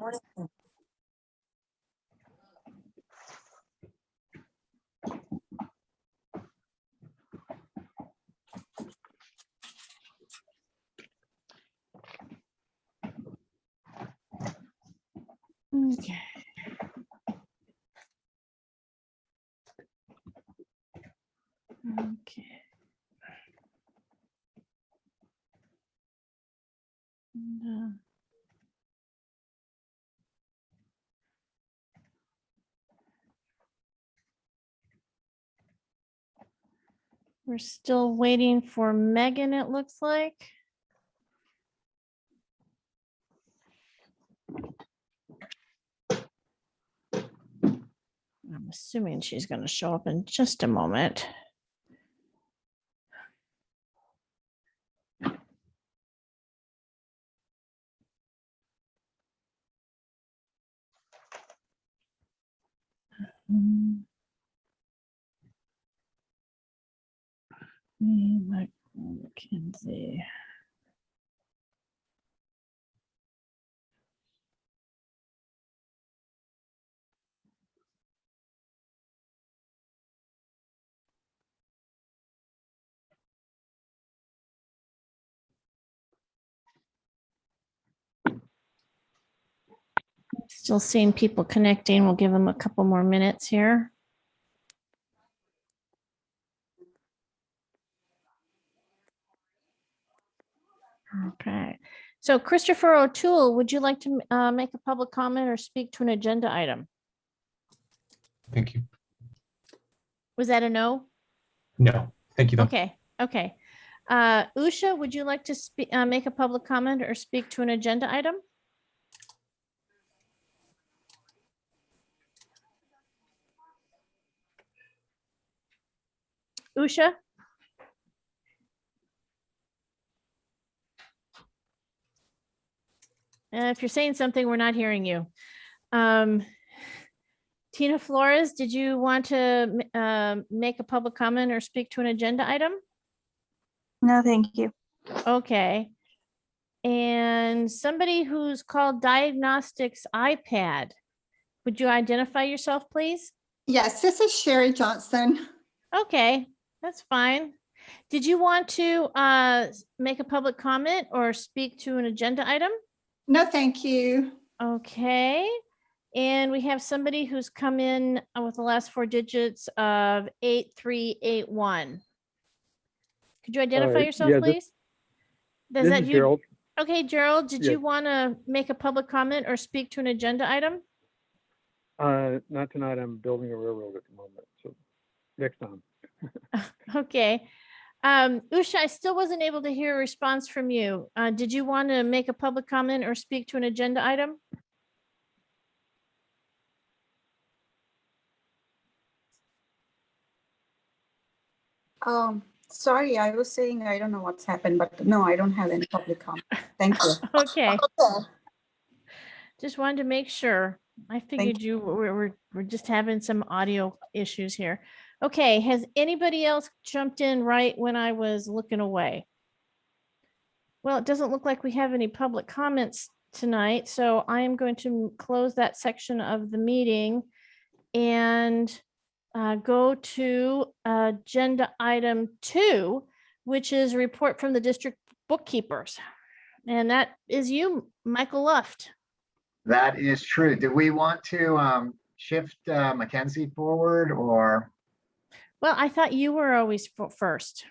Okay. Okay. And, we're still waiting for Megan, it looks like. I'm assuming she's going to show up in just a moment. Mackenzie. Still seeing people connecting. We'll give them a couple more minutes here. Okay. So Christopher O'Toole, would you like to make a public comment or speak to an agenda item? Thank you. Was that a no? No, thank you though. Okay. Okay. Usha, would you like to make a public comment or speak to an agenda item? Usha? If you're saying something, we're not hearing you. Tina Flores, did you want to make a public comment or speak to an agenda item? No, thank you. Okay. And somebody who's called Diagnostics iPad, would you identify yourself, please? Yes, this is Sherry Johnson. Okay, that's fine. Did you want to make a public comment or speak to an agenda item? No, thank you. Okay. And we have somebody who's come in with the last four digits of 8381. Could you identify yourself, yeah, please? This is you? Gerald. Okay, Gerald, did Yes. you want to make a public comment or speak to an agenda item? Not tonight. I'm building a railroad at the moment. So next time. Okay. Usha, I still wasn't able to hear a response from you. Did you want to make a public comment or speak to an agenda item? Sorry, I was saying I don't know what's happened, but no, I don't have any public comment. Thank you. Okay. Just wanted to make sure. I figured we're just having some audio issues here. Okay, has anybody else jumped in right when I was looking away? Well, it doesn't look like we have any public comments tonight, so I am going to close that section of the meeting and go to agenda item 2, which is a report from the district bookkeepers. And that is you, Michael Luft. That is true. Do we want to shift Mackenzie forward or? Well, I thought you were always first.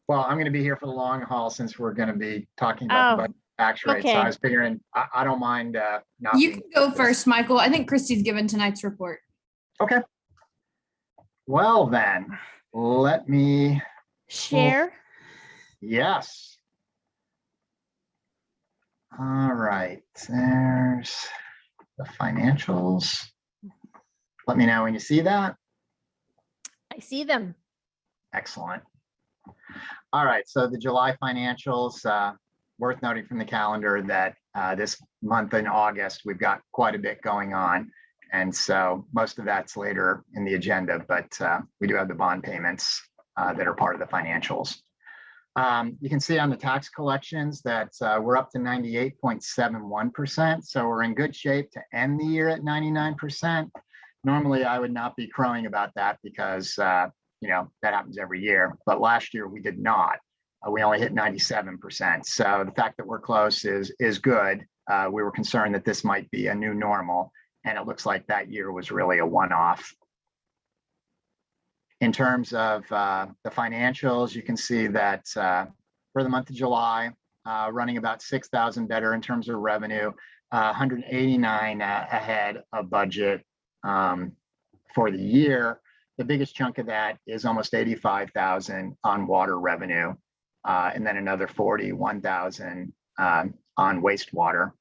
Well, I'm going to be here for the long haul since we're going to be talking about the budget tax rate. So okay. I was figuring I don't mind. Not You being can go first, Michael. I think Christy's given tonight's report. Okay. Well, then let me share. Yes. All right. There's the financials. Let me know when you see that. I see them. Excellent. All right, so the July financials, worth noting from the calendar that this month in August, we've got quite a bit going on. And so most of that's later in the agenda, but we do have the bond payments that are part of the financials. You can see on the tax collections that we're up to 98.71%. So we're in good shape to end the year at 99%. Normally, I would not be crowing about that because, you know, that happens every year. But last year we did not. We only hit 97%. So the fact that we're close is good. We were concerned that this might be a new normal, and it looks like that year was really a one-off. In terms of the financials, you can see that for the month of July, running about 6,000 better in terms of revenue, 189 ahead of budget for the year. The biggest chunk of that is almost 85,000 on water revenue, and then another 41,000 on wastewater.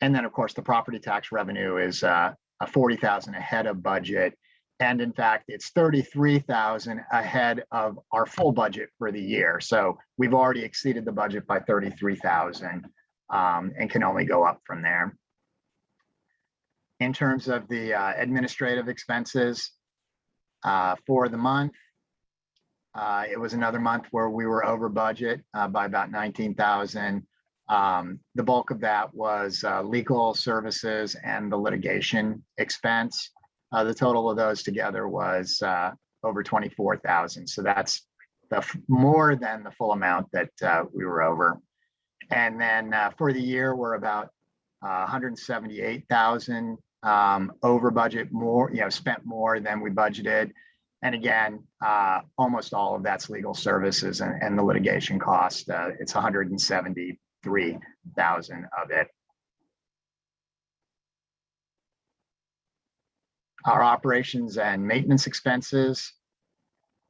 And then, of course, the property tax revenue is 40,000 ahead of budget. And in fact, it's 33,000 ahead of our full budget for the year. So we've already exceeded the budget by 33,000 and can only go up from there. In terms of the administrative expenses for the month, it was another month where we were over budget by about 19,000. The bulk of that was legal services and the litigation expense. The total of those together was over 24,000. So that's more than the full amount that we were over. And then for the year, we're about 178,000 over budget, more, spent more than we budgeted. And again, almost all of that's legal services and the litigation cost. It's 173,000 of it. Our operations and maintenance expenses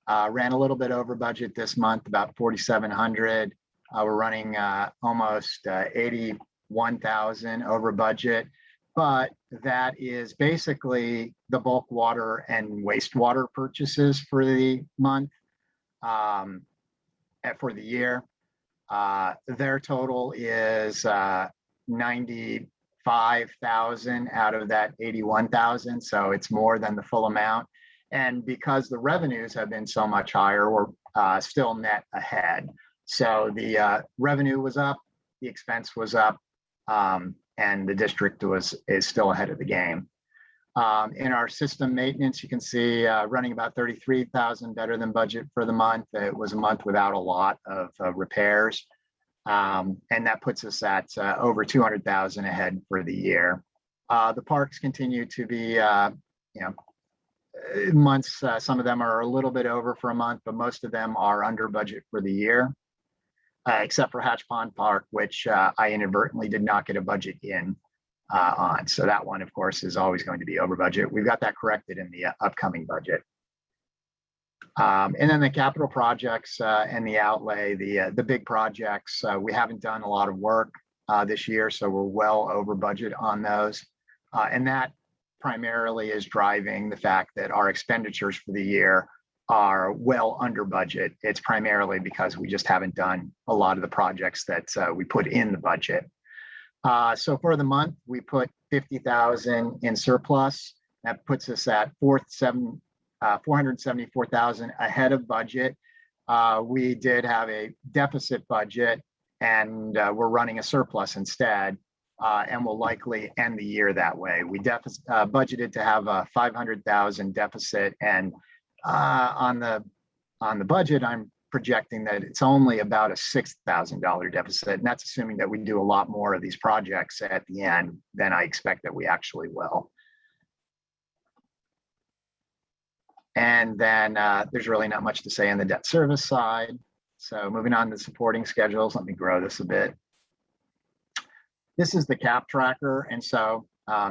ran a little bit over budget this month, about 4,700. We're running almost 81,000 over budget, but that is basically the bulk water and wastewater purchases for the month, for the year. Their total is 95,000 out of that 81,000. So it's more than the full amount. And because the revenues have been so much higher, we're still net ahead. So the revenue was up, the expense was up, and the district is still ahead of the game. In our system maintenance, you can see running about 33,000 better than budget for the month. It was a month without a lot of repairs. And that puts us at over 200,000 ahead for the year. The parks continue to be, months, some of them are a little bit over for a month, but most of them are under budget for the year, except for Hatch Pond Park, which I inadvertently did not get a budget in on. So that one, of course, is always going to be over budget. We've got that corrected in the upcoming budget. And then the capital projects and the outlay, the big projects, we haven't done a lot of work this year, so we're well over budget on those. And that primarily is driving the fact that our expenditures for the year are well under budget. It's primarily because we just haven't done a lot of the projects that we put in the budget. So for the month, we put 50,000 in surplus. That puts us at 474,000 ahead of budget. We did have a deficit budget, and we're running a surplus instead, and we'll likely end the year that way. We budgeted to have a 500,000 deficit, and on the budget, I'm projecting that it's only about a $6,000 deficit, and that's assuming that we do a lot more of these projects at the end than I expect that we actually will. And then there's really not much to say on the debt service side. So moving on to supporting schedules, let me grow this a bit. This is the CAP tracker. And so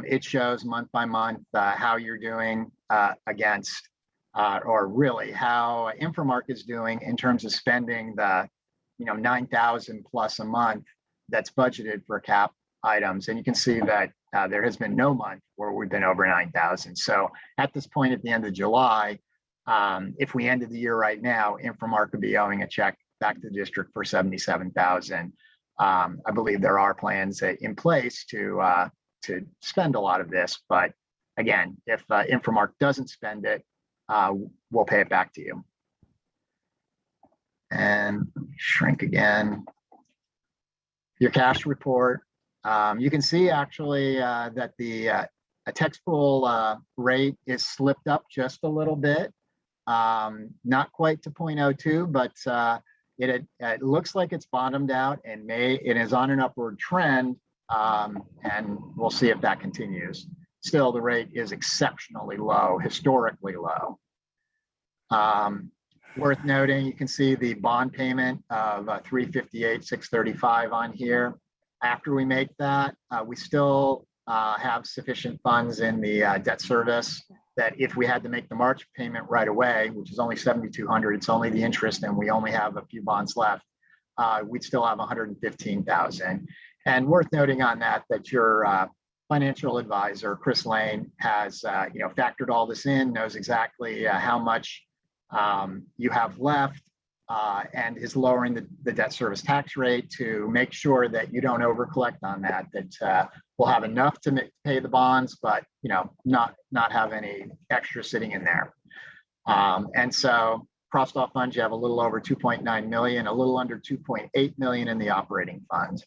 it shows month by month how you're doing against, or really how Infomark is doing in terms of spending the 9,000 plus a month that's budgeted for CAP items. And you can see that there has been no month where we've been over 9,000. So at this point at the end of July, if we ended the year right now, Infomark would be owing a check back to the district for 77,000. I believe there are plans in place to spend a lot of this, but again, if Infomark doesn't spend it, we'll pay it back to you. And shrink again. Your cash report. You can see actually that the tax pool rate is slipped up just a little bit. Not quite to 0.02, but it looks like it's bottomed out and it is on an upward trend. And we'll see if that continues. Still, the rate is exceptionally low, historically low. Worth noting, you can see the bond payment of $358,635 on here. After we make that, we still have sufficient funds in the debt service that if we had to make the March payment right away, which is only $7,200, it's only the interest, and we only have a few bonds left, we'd still have $115,000. And worth noting on that your financial advisor, Chris Lane, has factored all this in, knows exactly how much you have left, and is lowering the debt service tax rate to make sure that you don't overcollect on that, that we'll have enough to pay the bonds, but not have any extra sitting in there. And so crossed off funds, you have a little over 2.9 million, a little under 2.8 million in the operating fund.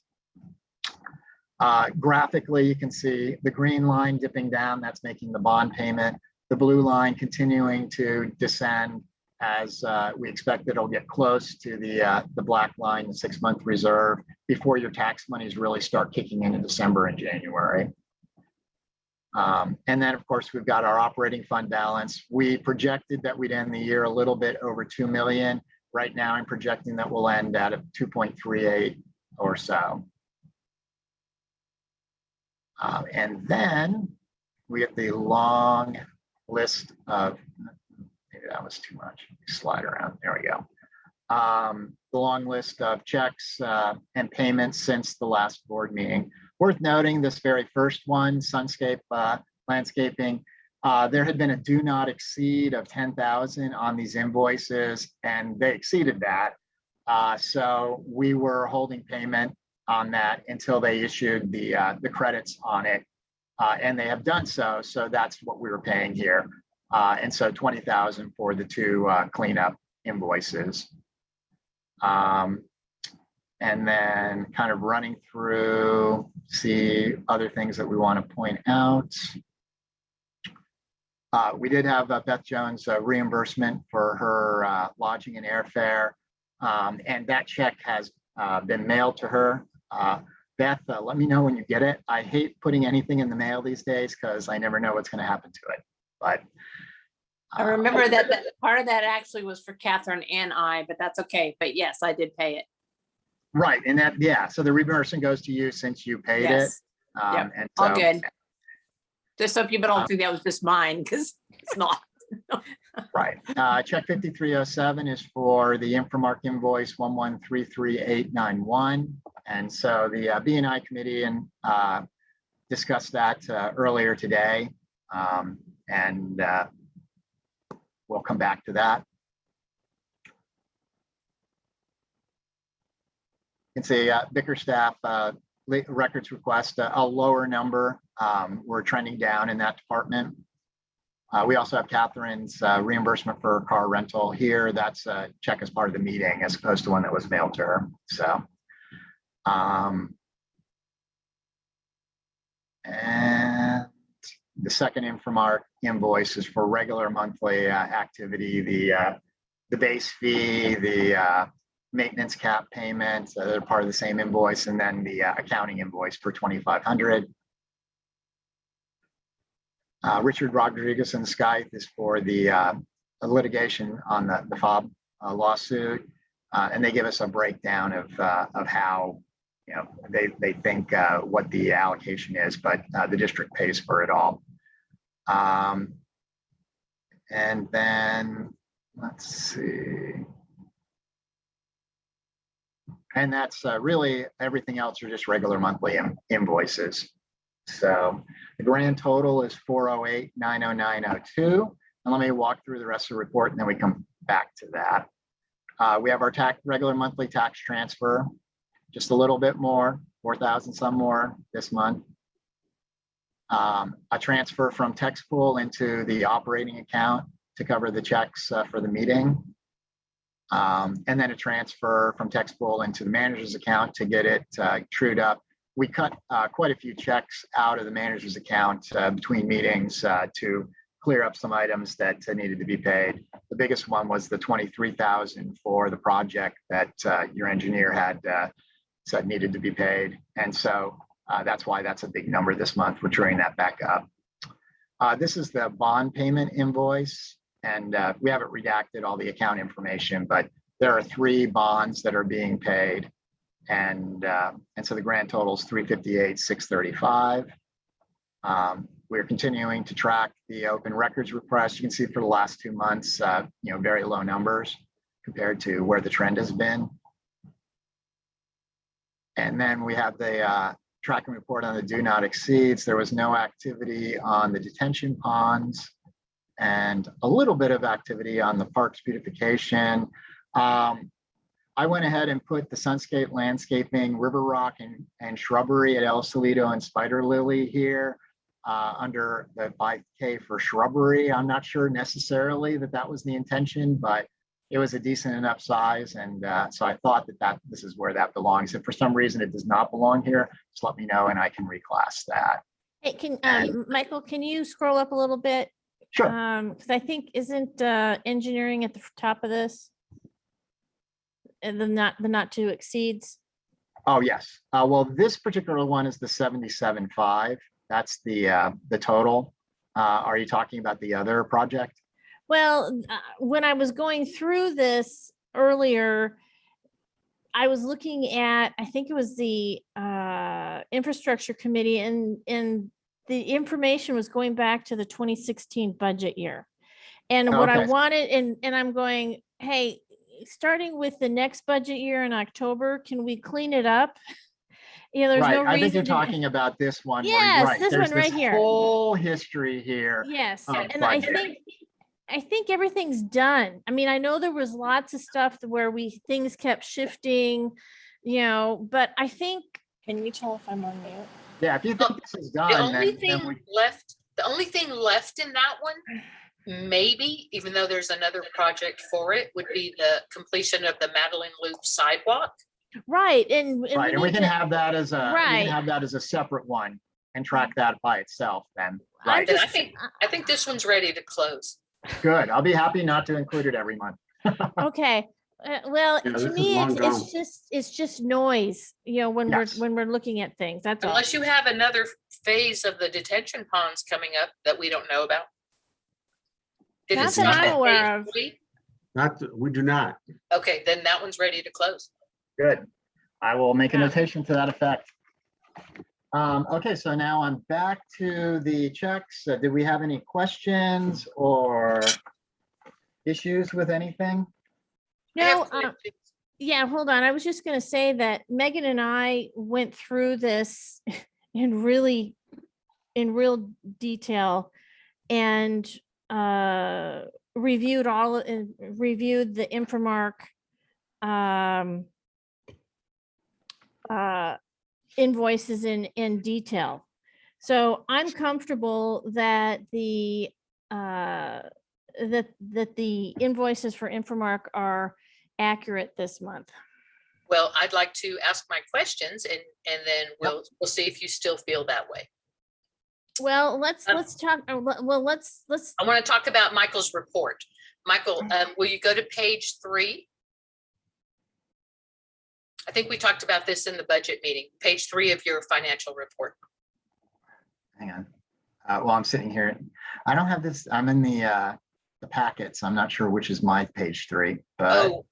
Graphically, you can see the green line dipping down, that's making the bond payment. The blue line continuing to descend as we expect it'll get close to the black line, the 6-month reserve, before your tax monies really start kicking in December and January. And then, of course, we've got our operating fund balance. We projected that we'd end the year a little bit over 2 million. Right now, I'm projecting that we'll end at a 2.38 or so. And then we get the long list of, maybe that was too much. Slide around. There we go. The long list of checks and payments since the last board meeting. Worth noting, this very first one, Sunscape Landscaping, there had been a do not exceed of 10,000 on these invoices, and they exceeded that. So we were holding payment on that until they issued the credits on it, and they have done so. So that's what we were paying here. And so 20,000 for the two cleanup invoices. And then kind of running through, see other things that we want to point out. We did have Beth Jones reimbursement for her lodging and airfare, and that check has been mailed to her. Beth, let me know when you get it. I hate putting anything in the mail these days because I never know what's going to happen to it. But I remember that part of that actually was for Catherine and I, but that's okay. But yes, I did pay it. right, and that, yeah, so the reimbursement goes to you since you paid Yes. it. Yep. And All so, good. Just so people don't think that was just mine, because it's not. right. Check 5307 is for the Infomark invoice 1133891. And so the B&I committee discussed that earlier today. And we'll come back to that. You can see Bickerstaff records request a lower number. We're trending down in that department. We also have Catherine's reimbursement for car rental here. That's a check as part of the meeting as opposed to one that was mailed to her. So, and the second Infomark invoice is for regular monthly activity, the base fee, the maintenance cap payment, they're part of the same invoice, and then the accounting invoice for $2,500. Richard Rodriguez and Skype is for the litigation on the FOB lawsuit, and they give us a breakdown of how they think what the allocation is, but the district pays for it all. And then let's see. And that's really everything else are just regular monthly invoices. So the grand total is 408,909.02. And let me walk through the rest of the report and then we come back to that. We have our regular monthly tax transfer, just a little bit more, 4,000 some more this month. A transfer from tax pool into the operating account to cover the checks for the meeting. And then a transfer from text pool into the manager's account to get it trued up. We cut quite a few checks out of the manager's account between meetings to clear up some items that needed to be paid. The biggest one was the $23,000 for the project that your engineer had said needed to be paid. And so that's why that's a big number this month. We're turning that back up. This is the bond payment invoice, and we haven't redacted all the account information, but there are 3 bonds that are being paid. And so the grand total is $358,635. We're continuing to track the open records request. You can see for the last 2 months, very low numbers compared to where the trend has been. And then we have the tracking report on the do not exceeds. There was no activity on the detention ponds and a little bit of activity on the parks beautification. I went ahead and put the Sunscape Landscaping, River Rock and Shrubbery at El Solito and Spider Lily here under the 5K for shrubbery. I'm not sure necessarily that was the intention, but it was a decent enough size. And so I thought that this is where that belongs. If for some reason it does not belong here, just let me know and I can reclass that. Hey, Michael, can you scroll up a little bit? Sure. Because I think isn't engineering at the top of this? And the not to exceeds. Oh, yes. Well, this particular one is the 77.5. That's the total. Are you talking about the other project? Well, when I was going through this earlier, I was looking at, I think it was the infrastructure committee, and the information was going back to the 2016 budget year. And what I Okay. wanted, and I'm going, hey, starting with the next budget year in October, can we clean it up? There's Right. no reason. I think you're to- talking about this one. where- Yes, right. this There's one right here. Whole history here. Yes, of and I budget. think everything's done. I mean, I know there was lots of stuff where things kept shifting, but I think, can you tell if I'm on mute? Yeah, if you think this is done, The only then thing left in that one, maybe, even though there's another project for it, would be the completion of the Madeline Loop sidewalk. Right, and right, and we need can to- have that as a Right. separate one and track that by itself. Then, I'm right? Then just- I think this one's ready to close. Good. I'll be happy not to include it every month. Okay, well, Yeah, to this is me, long gone. it's just noise, when Yes. we're looking at things, that's all. Unless you have another phase of the detention ponds coming up that we don't know about. Did it Not that stop I'm at aware phase of. 3? We do not. Okay, then that one's ready to close. Good. I will make a Yeah. notation to that effect. Okay, so now I'm back to the checks. Did we have any questions or issues with anything? I have No, yeah, hold on. I was just gonna say that Megan and I went through this in real detail and reviewed the Infomark invoices in detail. So I'm comfortable that the invoices for Infomark are accurate this month. Well, I'd like to ask my questions and then we'll see if you still feel that way. Well, let's talk. Well, let's. I want to talk about Michael's report. Michael, will you go to page 3? I think we talked about this in the budget meeting, page 3 of your financial report. Hang on. Well, I'm sitting here. I don't have this. I'm in the packets. I'm not sure which is my page 3, but Oh.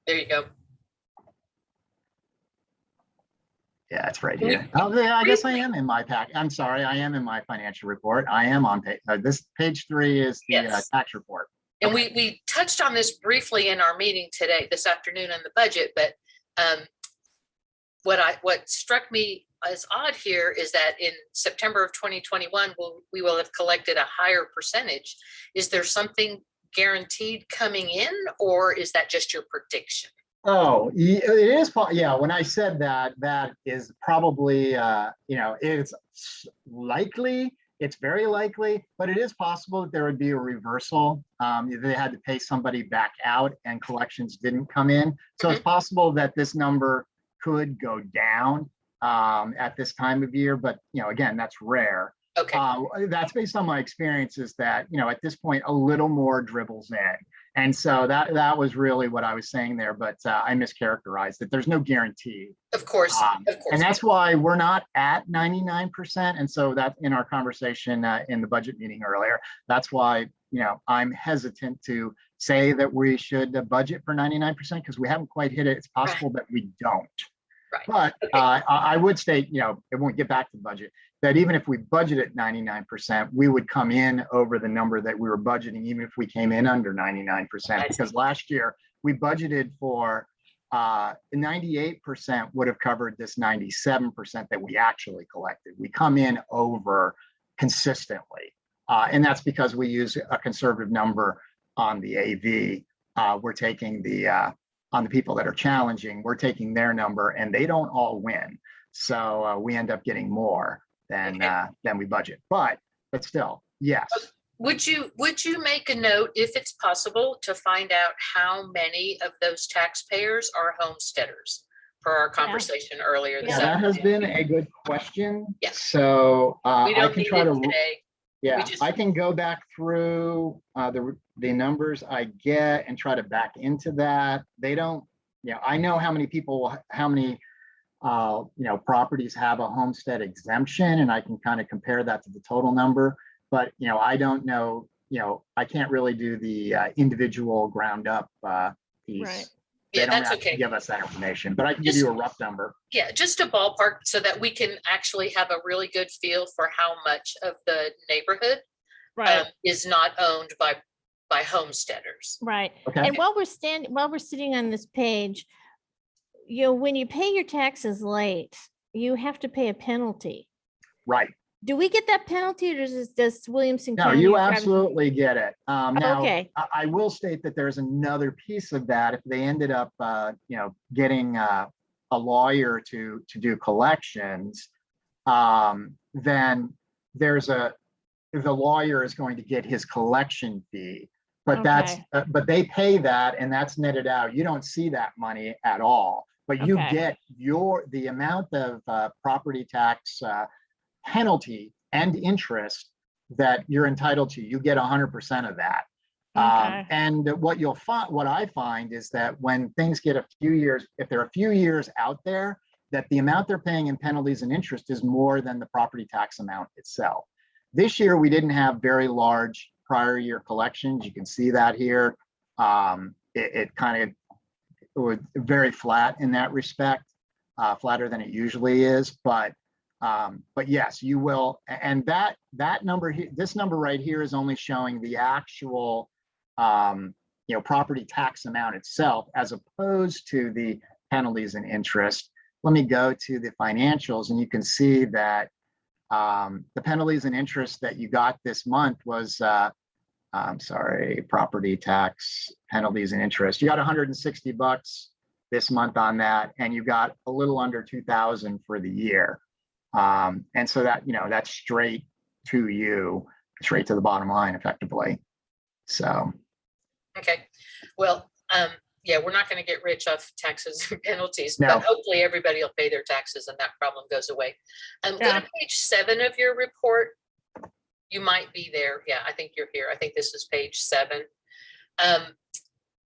There you go. yeah, it's right here. Oh, yeah, I guess I am in my pack. I'm sorry. I am in my financial report. I am on this page 3 is the Yes. tax report. And we touched on this briefly in our meeting today, this afternoon on the budget, but what struck me as odd here is that in September of 2021, we will have collected a higher percentage. Is there something guaranteed coming in, or is that just your prediction? Oh, it is. Yeah, when I said that, that is probably, it's likely It's very likely, but it is possible that there would be a reversal. They had to pay somebody back out and collections didn't come in. So it's possible that this number could go down at this time of year, but again, that's rare. Okay, That's based on my experiences that, at this point, a little more dribbles in. And so that was really what I was saying there, but I mischaracterized it. There's no guarantee. of course, of And course. that's why we're not at 99%. And so that's in our conversation in the budget meeting earlier. That's why, I'm hesitant to say that we should budget for 99% because we haven't quite hit it. It's possible that we don't. Right. But I would state, it won't get back to the budget, that even if we budget at 99%, we would come in over the number that we were budgeting, even if we came in under 99%. Because last year we budgeted for 98% would have covered this 97% that we actually collected. We come in over consistently. And that's because we use a conservative number on the AV. We're taking on the people that are challenging, we're taking their number and they don't all win. So we end up getting more than we budget, but still, yes. Would you make a note, if it's possible, to find out how many of those taxpayers are homesteaders per our conversation earlier this Yeah, that has afternoon? been a good question. Yeah. So We I don't can need try it to, today. yeah, just- I can go back through the numbers I get and try to back into that. They don't, I know how many people, how many properties have a homestead exemption, and I can kind of compare that to the total number. But, I don't know, I can't really do the individual ground up piece. Right. They Yeah, don't that's actually okay. give us that information, but I can give you a rough number. Yeah, just a ballpark so that we can actually have a really good feel for how much of the neighborhood Right. is not owned by homesteaders. Right. Okay. And while we're sitting on this page, when you pay your taxes late, you have to pay a penalty. Right. Do we get that penalty, or does Williamson No, County? you or Travis- absolutely get it. Now, Okay. I will state that there's another piece of that. If they ended up, getting a lawyer to do collections, then the lawyer is going to get his collection fee. But but they pay that and that's netted out. You don't see that money at all, but you Okay. get the amount of property tax penalty and interest that you're entitled to. You get 100% of that. Okay. And what I find is that when things get a few years, if they're a few years out there, that the amount they're paying in penalties and interest is more than the property tax amount itself. This year, we didn't have very large prior year collections. You can see that here. It kind of was very flat in that respect, flatter than it usually is. But yes, you will. And that number here, this number right here is only showing the actual, property tax amount itself, as opposed to the penalties and interest. Let me go to the financials, and you can see that the penalties and interest that you got this month was, property tax penalties and interest. You got $160 this month on that, and you got a little under 2,000 for the year. And so that, that's straight to you, straight to the bottom line, effectively. So. Okay, well, yeah, we're not going to get rich off taxes and penalties, No. but hopefully everybody will pay their taxes and that problem goes away. Go Yeah. to page 7 of your report. You might be there. Yeah, I think you're here. I think this is page 7.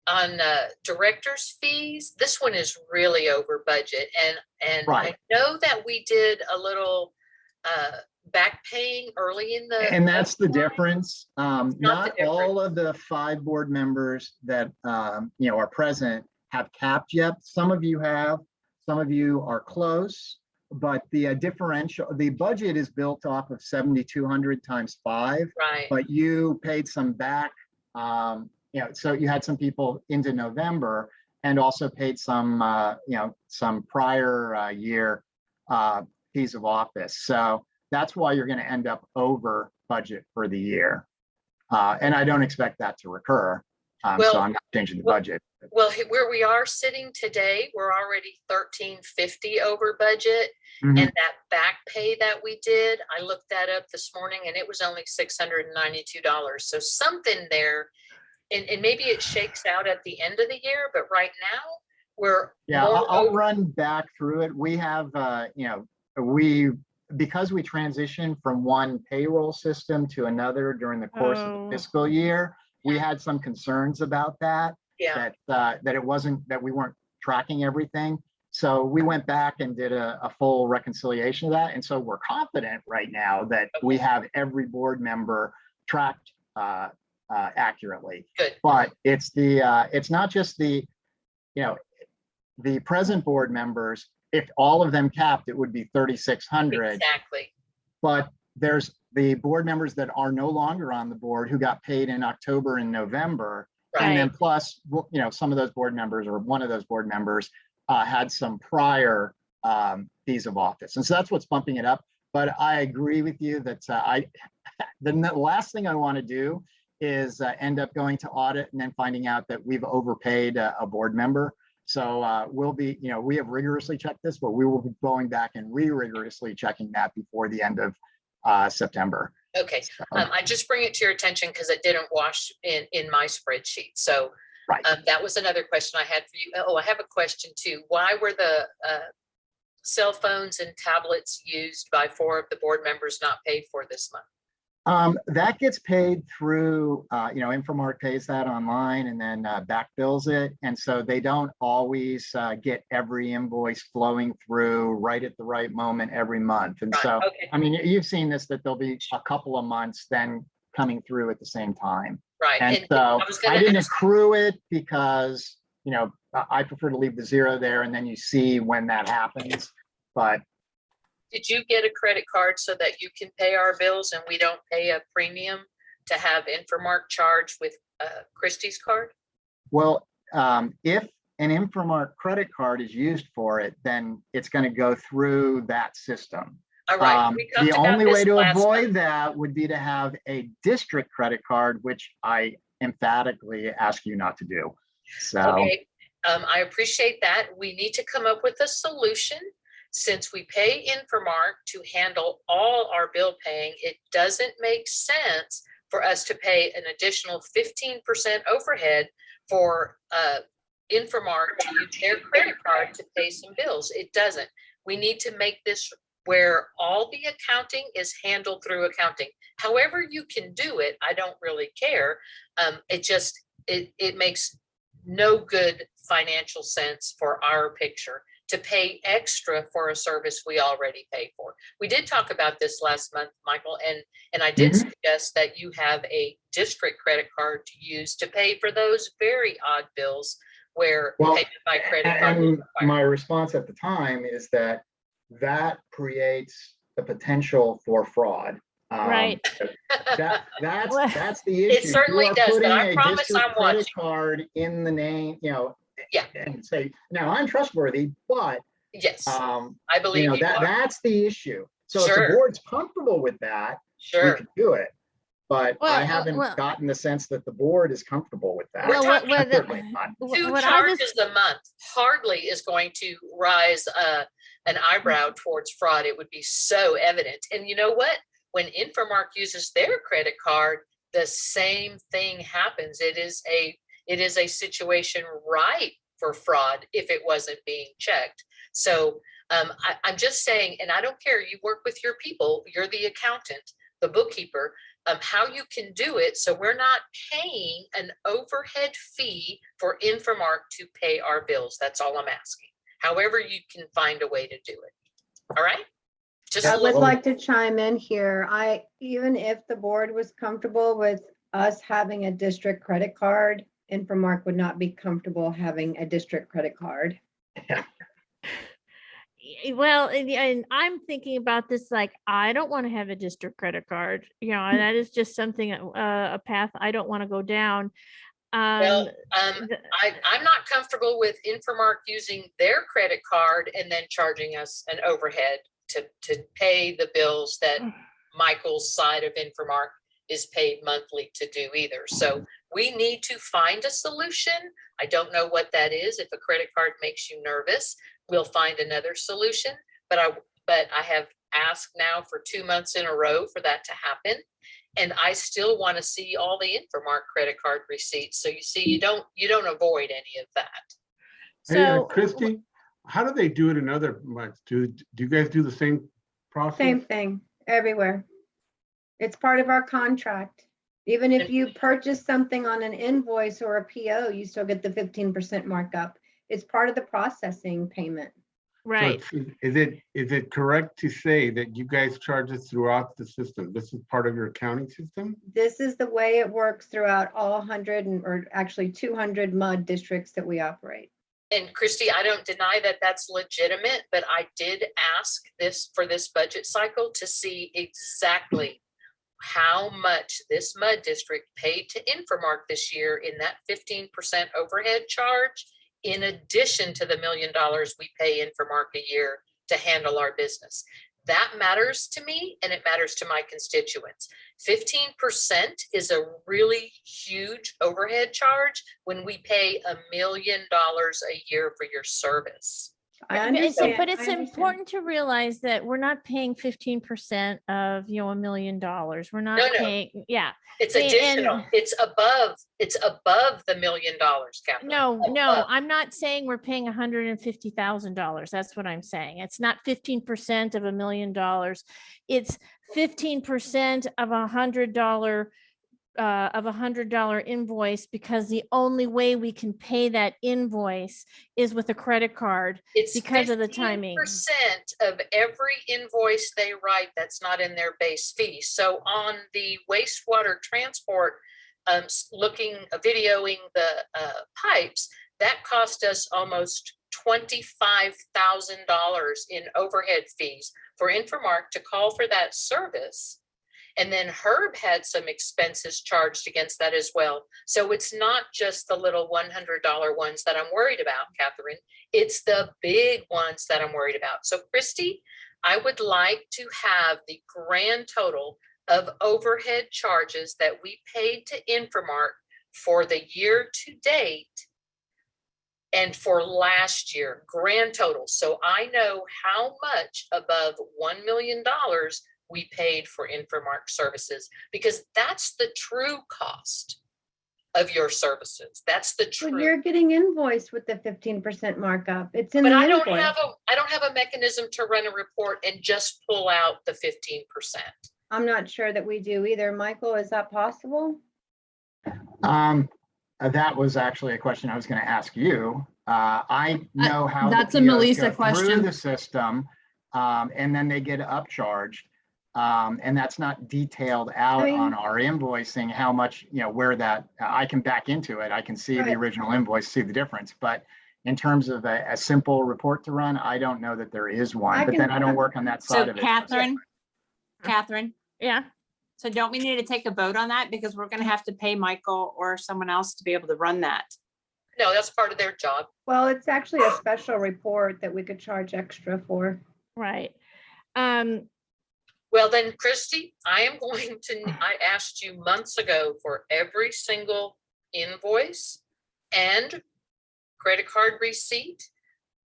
On director's fees, this one is really over budget. And Right. I know that we did a little back paying early in the. And that's the difference. Not difference. all of the 5 board members that, are present have capped yet. Some of you have, some of you are close, but the differential, the budget is built off of 7,200 times 5, Right. but you paid some back. So you had some people into November and also paid some, some prior year fees of office. So that's why you're going to end up over budget for the year. And I don't expect that to recur. So Well, I'm not changing the well- budget. Well, where we are sitting today, we're already 1350 over budget. Mhm. And that back pay that we did, I looked that up this morning and it was only $692. So something there, and maybe it shakes out at the end of the year, but right now we're Yeah, more I'll over- run back through it. We have, because we transitioned from one payroll system to another during the course of Oh. the fiscal year, we had some concerns about that. Yeah, That it wasn't, that we weren't tracking everything. So we went back and did a full reconciliation of that. And so we're confident right now that we have every board member tracked accurately. good. But it's not just the present board members. If all of them capped, it would be 3,600. Exactly. But there's the board members that are no longer on the board who got paid in October and November. And then Right. plus, some of those board members or one of those board members had some prior fees of office. And so that's what's bumping it up. But I agree with you that the last thing I want to do is end up going to audit and then finding out that we've overpaid a board member. So we'll be, we have rigorously checked this, but we will be going back and rigorously checking that before the end of September. Okay, So, I just bring it to your attention because it didn't wash in my spreadsheet. So Right. that was another question I had for you. Oh, I have a question too. Why were the cell phones and tablets used by 4 of the board members not paid for this month? That gets paid through, Infomark pays that online and then back bills it. And so they don't always get every invoice flowing through right at the right moment every month. And Right, so, okay, I mean, you've seen this, that there'll be a couple of months then coming through at the same time. right. And so I was I gonna didn't ask- accrue it because, I prefer to leave the 0 there and then you see when that happens. But Did you get a credit card so that you can pay our bills and we don't pay a premium to have Infomark charged with Christie's card? well, if an Infomark credit card is used for it, then it's going to go through that system. All right. we talked The about only this way to last avoid month. that would be to have a district credit card, which I emphatically ask you not to do. So, Okay, I appreciate that. We need to come up with a solution. Since we pay Infomark to handle all our bill paying, it doesn't make sense for us to pay an additional 15% overhead for Infomark to use their credit card to pay some bills. It doesn't. We need to make this where all the accounting is handled through accounting. However you can do it, I don't really care. It makes no good financial sense for our picture to pay extra for a service we already pay for. We did talk about this last month, Michael, and I did suggest that you have a district credit card to use to pay for those very odd bills where Well, payment by credit card is and required. my response at the time is that creates the potential for fraud. Right. That's the issue. It certainly You are does, but putting I a promise district I'm credit watching. card in the name, Yeah. and say, now I'm trustworthy, but Yes, I I believe you are. that's the issue. So if Sure. the board's comfortable with that, we Sure. can do it. But Well, I haven't well- gotten the sense that the board is comfortable with that. We're Well, talking- what- Certainly not. 2 what I was- charges a month hardly is going to rise an eyebrow towards fraud. It would be so evident. And you know what? When Infomark uses their credit card, the same thing happens. It is a situation ripe for fraud if it wasn't being checked. So I'm just saying, and I don't care, you work with your people, you're the accountant, the bookkeeper, how you can do it so we're not paying an overhead fee for Infomark to pay our bills. That's all I'm asking. However, you can find a way to do it. All right? Just Yeah, a I would little, like to chime in here. Even if the board was comfortable with us having a district credit card, Infomark would not be comfortable having a district credit card. Well, and I'm thinking about this, like, I don't want to have a district credit card, and that is just something, a path I don't want to go down. well, th- I'm not comfortable with Infomark using their credit card and then charging us an overhead to pay the bills that Michael's side of Infomark is paid monthly to do either. So We need to find a solution. I don't know what that is. If a credit card makes you nervous, we'll find another solution. But I have asked now for 2 months in a row for that to happen. And I still want to see all the Infomark credit card receipts. So you see, you don't avoid any of that. Hey, So Christie, how do they do it in other months? Do you guys do the same process? Same thing everywhere. It's part of our contract. Even if you purchase something on an invoice or a PO, you still get the 15% markup. It's part of the processing payment. right. So is it correct to say that you guys charge us throughout the system? This is part of your accounting system? This is the way it works throughout all 100 or actually 200 MUD districts that we operate. And Christy, I don't deny that that's legitimate, but I did ask this for this budget cycle to see exactly how much this MUD district paid to Infomark this year in that 15% overhead charge, in addition to the $1 million we pay Infomark a year to handle our business. That matters to me and it matters to my constituents. 15% is a really huge overhead charge when we pay $1 million a year for your service. I But it's, understand. but it's I understand. important to realize that we're not paying 15% of, $1 million. We're not No. paying, yeah. It's And- additional. It's above the $1 million, Catherine. No, Above. I'm not saying we're paying $150,000. That's what I'm saying. It's not 15% of $1 million. It's 15% of $100 invoice, because the only way we can pay that invoice is with a credit card. It's because of the timing. 15% of every invoice they write that's not in their base fee. So on the wastewater transport, videoing the pipes, that cost us almost $25,000 in overhead fees for Infomark to call for that service. And then Herb had some expenses charged against that as well. So it's not just the little $100 ones that I'm worried about, Catherine. It's the big ones that I'm worried about. So Christy, I would like to have the grand total of overhead charges that we paid to Infomark for the year to date and for last year, grand total. So I know how much above $1 million we paid for Infomark services, because that's the true cost of your services. That's the But true. you're getting invoiced with the 15% markup. It's in the But I invoice. don't have a mechanism to run a report and just pull out the 15%. I'm not sure that we do either. Michael, is that possible? That was actually a question I was going to ask you. I know how That's the a POs Melissa go through question. the system, and then they get upcharged. And that's not detailed out on our invoicing, how much, where that, I can back into it. I can see the Right. original invoice, see the difference. But in terms of a simple report to run, I don't know that there is one, but then I don't work on that side So of it. Catherine, Yeah. so don't we need to take a vote on that? Because we're going to have to pay Michael or someone else to be able to run that. No, that's part of their job. Well, it's actually a special report that we could charge extra for. Right. Well, then, Christy, I asked you months ago for every single invoice and credit card receipt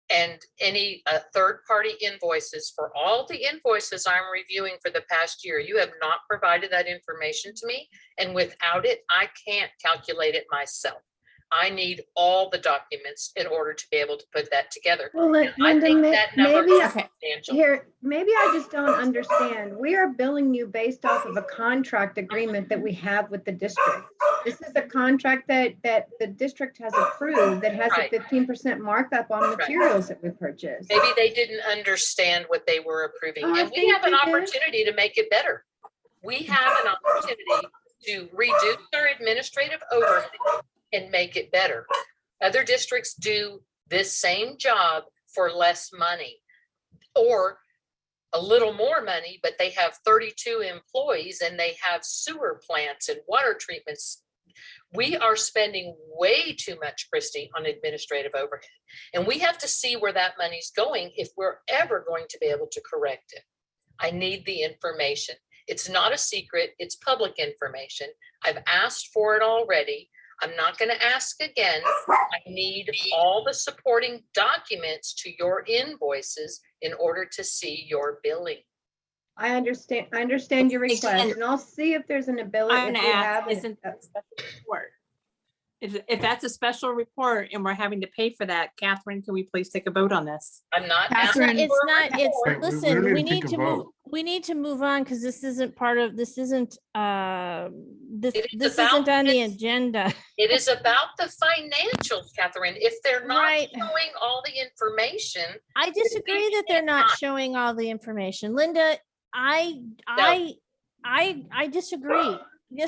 and any third-party invoices for all the invoices I'm reviewing for the past year. You have not provided that information to me, and without it, I can't calculate it myself. I need all the documents in order to be able to put that together. Well, I Linda, think that number maybe, is substantial. here, maybe I just don't understand. We are billing you based off of a contract agreement that we have with the district. This is a contract that the district has approved that has a Right. 15% markup on materials that we purchase. Maybe they didn't understand what they were approving, Oh, I and we think have an they did. opportunity to make it better. We have an opportunity to reduce our administrative overhead and make it better. Other districts do this same job for less money or a little more money, but they have 32 employees and they have sewer plants and water treatments. We are spending way too much, Christy, on administrative overhead. And we have to see where that money's going if we're ever going to be able to correct it. I need the information. It's not a secret. It's public information. I've asked for it already. I'm not going to ask again. I need all the supporting documents to your invoices in order to see your billing. I understand your Again, request, and I'll see if there's an ability. I'm if gonna we ask, have an- isn't that a special report? If that's a special report and we're having to pay for that, Catherine, can we please take a vote on this? I'm not Catherine, asking It's for a not, it's, report. Wait, we listen, don't we need to need take a to move, vote. we need to move on because this isn't part of, this isn't, this It is this about isn't on the this- agenda. It is about the financials, Catherine. If they're not Right. showing all the information, I disagree that they're not showing all the information. Linda, I disagree.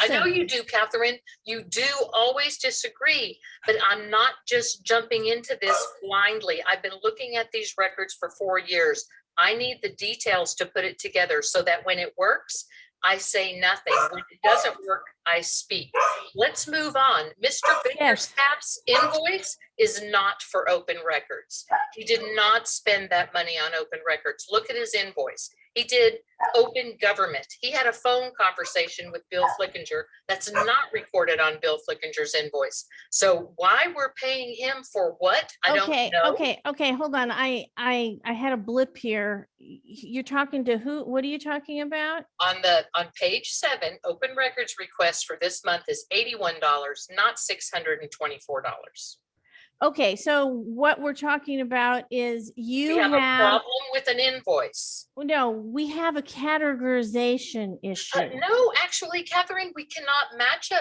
I know Listen, you do, Catherine. You do always disagree, but I'm not just jumping into this blindly. I've been looking at these records for 4 years. I need the details to put it together so that when it works, I say nothing. When it doesn't work, I speak. Let's move on. Mr. Yes. Bickerstaff's invoice is not for open records. He did not spend that money on open records. Look at his invoice. He did open government. He had a phone conversation with Bill Flickinger that's not recorded on Bill Flickinger's invoice. So why we're paying him for what? I don't okay, know. okay, hold on. I had a blip here. You're talking to who? What are you talking about? On page 7, open records request for this month is $81, not $624. Okay, so what we're talking about is We you have a have, problem with an invoice. no, we have a categorization issue. No, actually, Catherine, we cannot match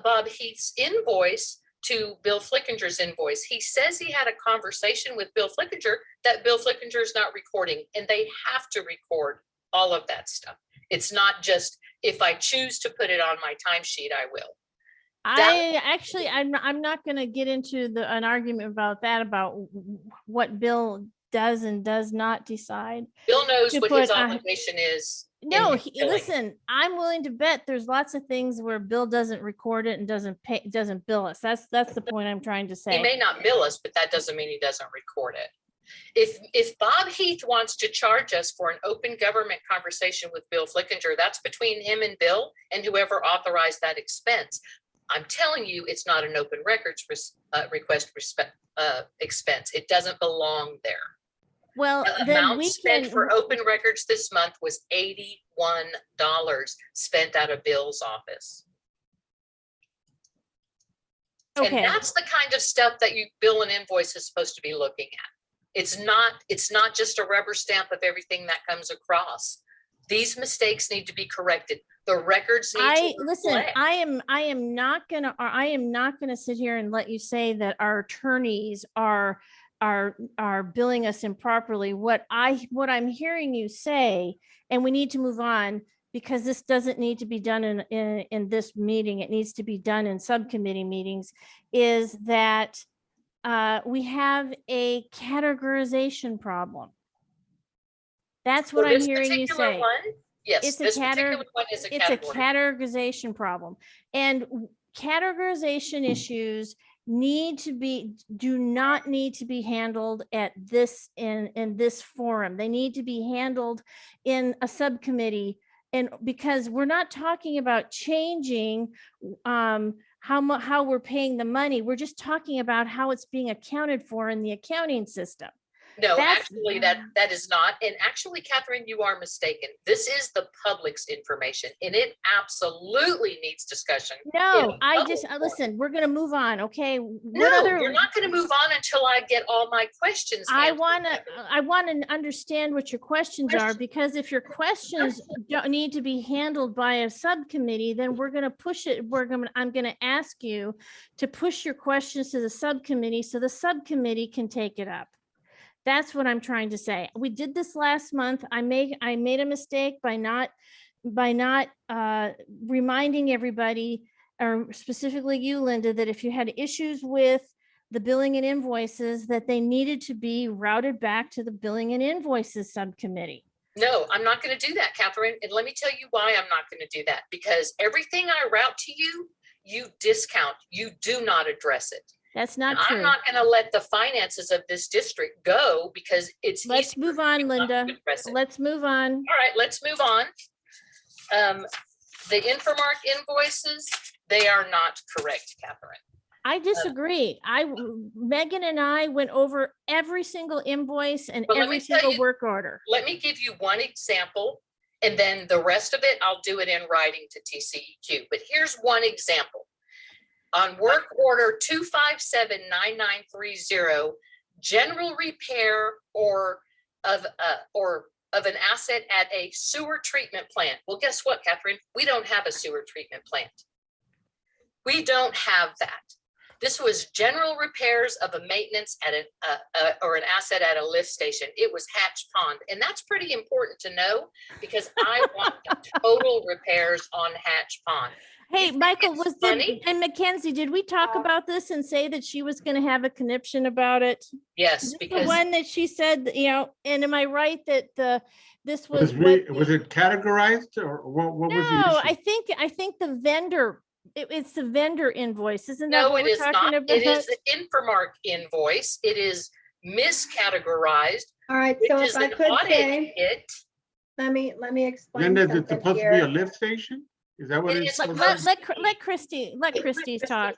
Bob Heath's invoice to Bill Flickinger's invoice. He says he had a conversation with Bill Flickinger that Bill Flickinger is not recording, and they have to record all of that stuff. It's not just if I choose to put it on my timesheet, I will. I'm not going to get into an argument about that, about what Bill does and does not decide. Bill knows To what his put, obligation is. in No, his billing. listen, I'm willing to bet there's lots of things where Bill doesn't record it and doesn't bill us. That's the point I'm trying to He say. may not bill us, but that doesn't mean he doesn't record it. If Bob Heath wants to charge us for an open government conversation with Bill Flickinger, that's between him and Bill and whoever authorized that expense. I'm telling you, it's not an open records request expense. It doesn't belong there. Well, The then amount we spent can, for open records this month was $81 spent out of Bill's office. And okay, that's the kind of stuff that you bill an invoice is supposed to be looking at. It's not just a rubber stamp of everything that comes across. These mistakes need to be corrected. The records need to listen, reflect. I am not gonna sit here and let you say that our attorneys are billing us improperly. What I'm hearing you say, and we need to move on because this doesn't need to be done in this meeting. It needs to be done in subcommittee meetings, is that we have a categorization problem. That's what For I'm this hearing you particular say. one, yes, It's a this particular one is a It's a category. categorization problem. And categorization issues do not need to be handled at this, in this forum. They need to be handled in a subcommittee. And because we're not talking about changing how we're paying the money, we're just talking about how it's being accounted for in the accounting system. No, That's- actually, that is not. And actually, Catherine, you are mistaken. This is the public's information and it absolutely needs discussion. No, I public just, forum. listen, we're gonna move on, okay? What No, other? you're not going to move on until I get all my questions I answered, Catherine. want to understand what your questions are, Question. because if your questions don't need to be handled by a subcommittee, then we're going to push it. I'm going to ask you to push your questions to the subcommittee so the subcommittee can take it up. That's what I'm trying to say. We did this last month. I made a mistake by not reminding everybody, or specifically you, Linda, that if you had issues with the billing and invoices, that they needed to be routed back to the billing and invoices subcommittee. No, I'm not going to do that, Catherine. And let me tell you why I'm not going to do that. Because everything I route to you, you discount. You do not address it. That's not And true. I'm not going to let the finances of this district go because it's Let's easy move for on, you not to Linda. address it. Let's move on. All right, let's move on. The Infomark invoices, they are not correct, Catherine. I disagree. Megan and I went over every single invoice and Well, let me every tell single you- work order. Let me give you one example, and then the rest of it, I'll do it in writing to TCEQ. But here's one example. On work order 2579930, general repair or of an asset at a sewer treatment plant. Well, guess what, Catherine? We don't have a sewer treatment plant. We don't have that. This was general repairs of a maintenance at or an asset at a lift station. It was Hatch Pond. And that's pretty important to know because I want the total repairs on Hatch Pond. Hey, Michael, it's funny? and Mackenzie, did we talk about this and say that she was going to have a conniption about it? Yes, Is this the because one that she said, you know, and am I right that this was Was it categorized or what was the No, issue? I think the vendor, it's the vendor invoice. Isn't that no, what it we're is talking not. about? It is the Infomark invoice. It is miscategorized, All right, which so is if I an could audit say, hit. let me explain Linda, is it something supposed to be a here. lift station? Is that what It it's is supposed to be? Let Christie talk.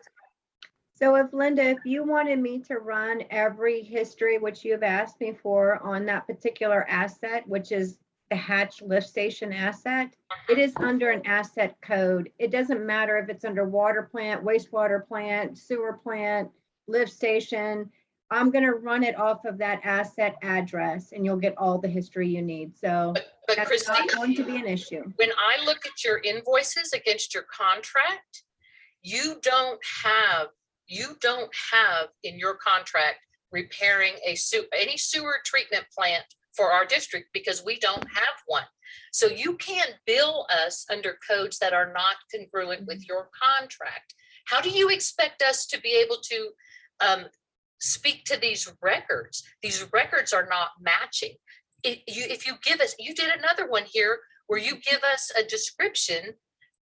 So if Linda, if you wanted me to run every history, which you've asked me for on that particular asset, which is the Hatch lift station asset, it is under an asset code. It doesn't matter if it's under water plant, wastewater plant, sewer plant, lift station. I'm going to run it off of that asset address and you'll get all the history you need. So But that's Christie, not going to be an issue. when I look at your invoices against your contract, you don't have in your contract repairing any sewer treatment plant for our district because we don't have one. So you can't bill us under codes that are not congruent with your contract. How do you expect us to be able to speak to these records? These records are not matching. If you give us, you did another one here where you give us a description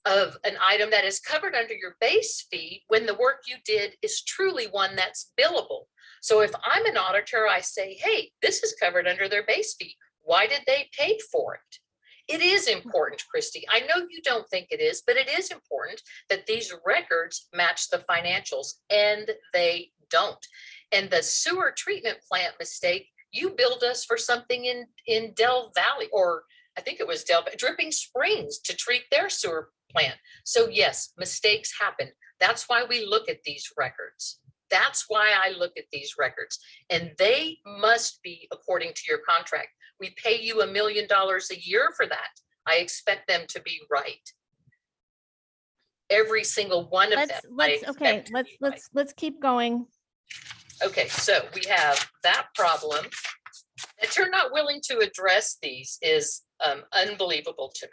of an item that is covered under your base fee when the work you did is truly one that's billable. So if I'm an auditor, I say, hey, this is covered under their base fee. Why did they pay for it? It is important, Christie. I know you don't think it is, but it is important that these records match the financials, and they don't. And the sewer treatment plant mistake, you billed us for something in Del Valley, or I think it was Dripping Springs to treat their sewer plant. So yes, mistakes happen. That's why we look at these records. That's why I look at these records, and they must be according to your contract. We pay you $1 million a year for that. I expect them to be right. Every single one of them. Let's keep going. Okay, so we have that problem. That you're not willing to address these is unbelievable to me.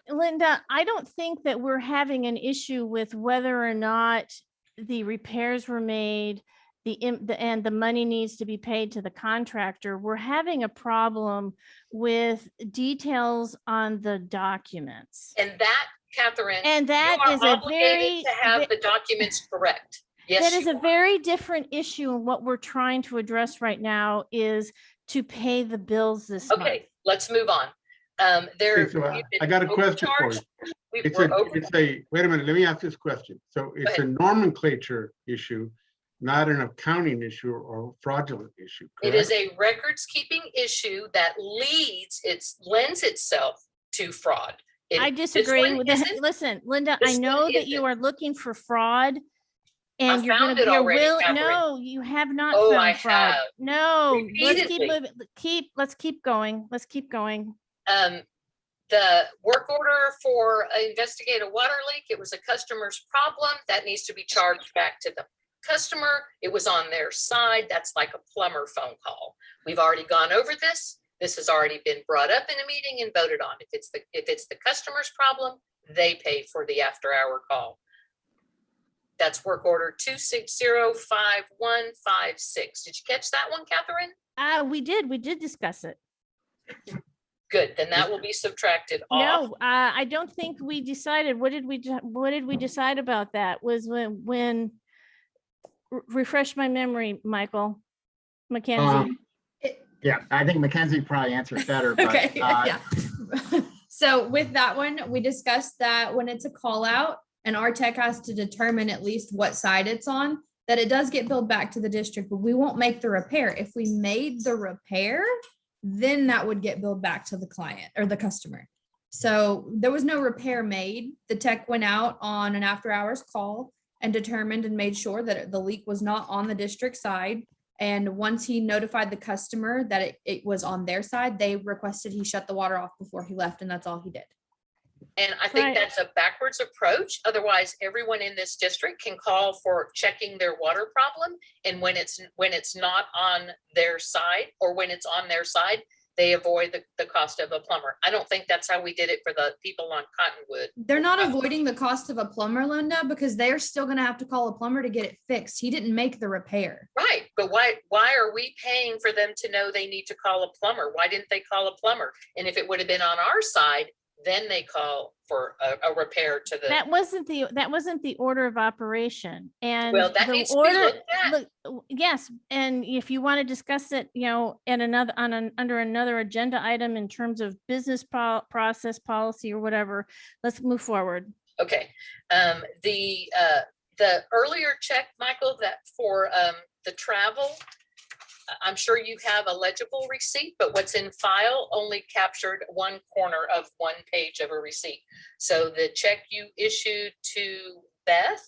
Linda, I don't think that we're having an issue with whether or not the repairs were made, and the money needs to be paid to the contractor. We're having a problem with details on the documents. And that, Catherine, And that you are is a obligated to have the documents correct. Yes, that is a very different issue. And what we're trying to address right now is to pay the bills this month. Okay, let's move on. Okay, so I got a question for you. Wait a minute, let me ask this question. So it's a nomenclature issue, not an accounting issue or fraudulent issue, It correct? is a records keeping issue that lends itself to fraud. I disagree with that. Listen, Linda, I know that you are looking for fraud. And you're going to be willing. No, you have not found fraud. No, let's keep moving. Let's keep going. Let's keep going. The work order for investigate a water leak, it was a customer's problem that needs to be charged back to the customer. It was on their side. That's like a plumber phone call. We've already gone over this. This has already been brought up in a meeting and voted on. If it's the customer's problem, they pay for the after hour call. That's work order 2605156. Did you catch that one, Catherine? We did discuss it. Good, then that will be subtracted off. No, I don't think we decided. What did we decide about that? Was when refresh my memory, Michael, Mackenzie. Yeah, I think Mackenzie probably answered better, but Okay, yeah. So with that one, we discussed that when it's a call out and our tech has to determine at least what side it's on, that it does get billed back to the district, but we won't make the repair. If we made the repair, then that would get billed back to the client or the customer. So there was no repair made. The tech went out on an after hours call and determined and made sure that the leak was not on the district side. And once he notified the customer that it was on their side, they requested he shut the water off before he left, and that's all he did. And I think Right. that's a backwards approach. Otherwise, everyone in this district can call for checking their water problem. And when it's not on their side, or when it's on their side, they avoid the cost of a plumber. I don't think that's how we did it for the people on Cottonwood. They're not avoiding the cost of a plumber, Linda, because they're still gonna have to call a plumber to get it fixed. He didn't make the repair. Right, but why are we paying for them to know they need to call a plumber? Why didn't they call a plumber? And if it would have been on our side, then they call for a repair to the. That wasn't the order of operation. And Well, that the needs to be order, looked at. yes, and if you want to discuss it, in under another agenda item in terms of business process policy or whatever, let's move forward. Okay, the earlier check, Michael, that for the travel, I'm sure you have a legible receipt, but what's in file only captured one corner of one page of a receipt. So the check you issued to Beth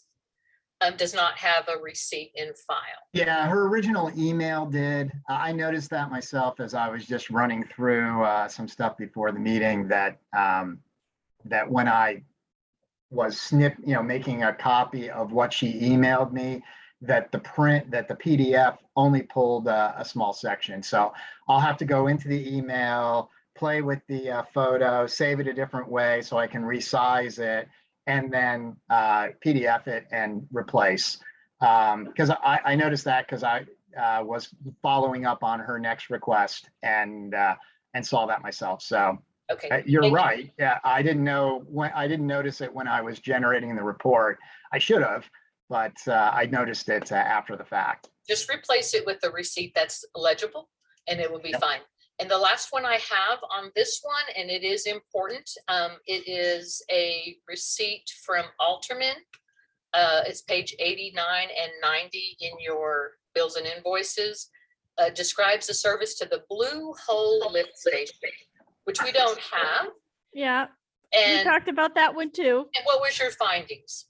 does not have a receipt in file. Yeah, her original email did. I noticed that myself as I was just running through some stuff before the meeting, that that when I was making a copy of what she emailed me, that the PDF only pulled a small section. So I'll have to go into the email, play with the photo, save it a different way so I can resize it, and then PDF it and replace. Because I noticed that because I was following up on her next request and saw that myself. So Okay, you're thank you. right. Yeah, I didn't notice it when I was generating the report. I should have, but I noticed it after the fact. Just replace it with the receipt that's legible and it will be Yep. fine. And the last one I have on this one, and it is important, it is a receipt from Alterman. It's page 89 and 90 in your bills and invoices. Describes the service to the Blue Hole lift station, which we don't have. Yeah, we And talked about that one too. what was your findings?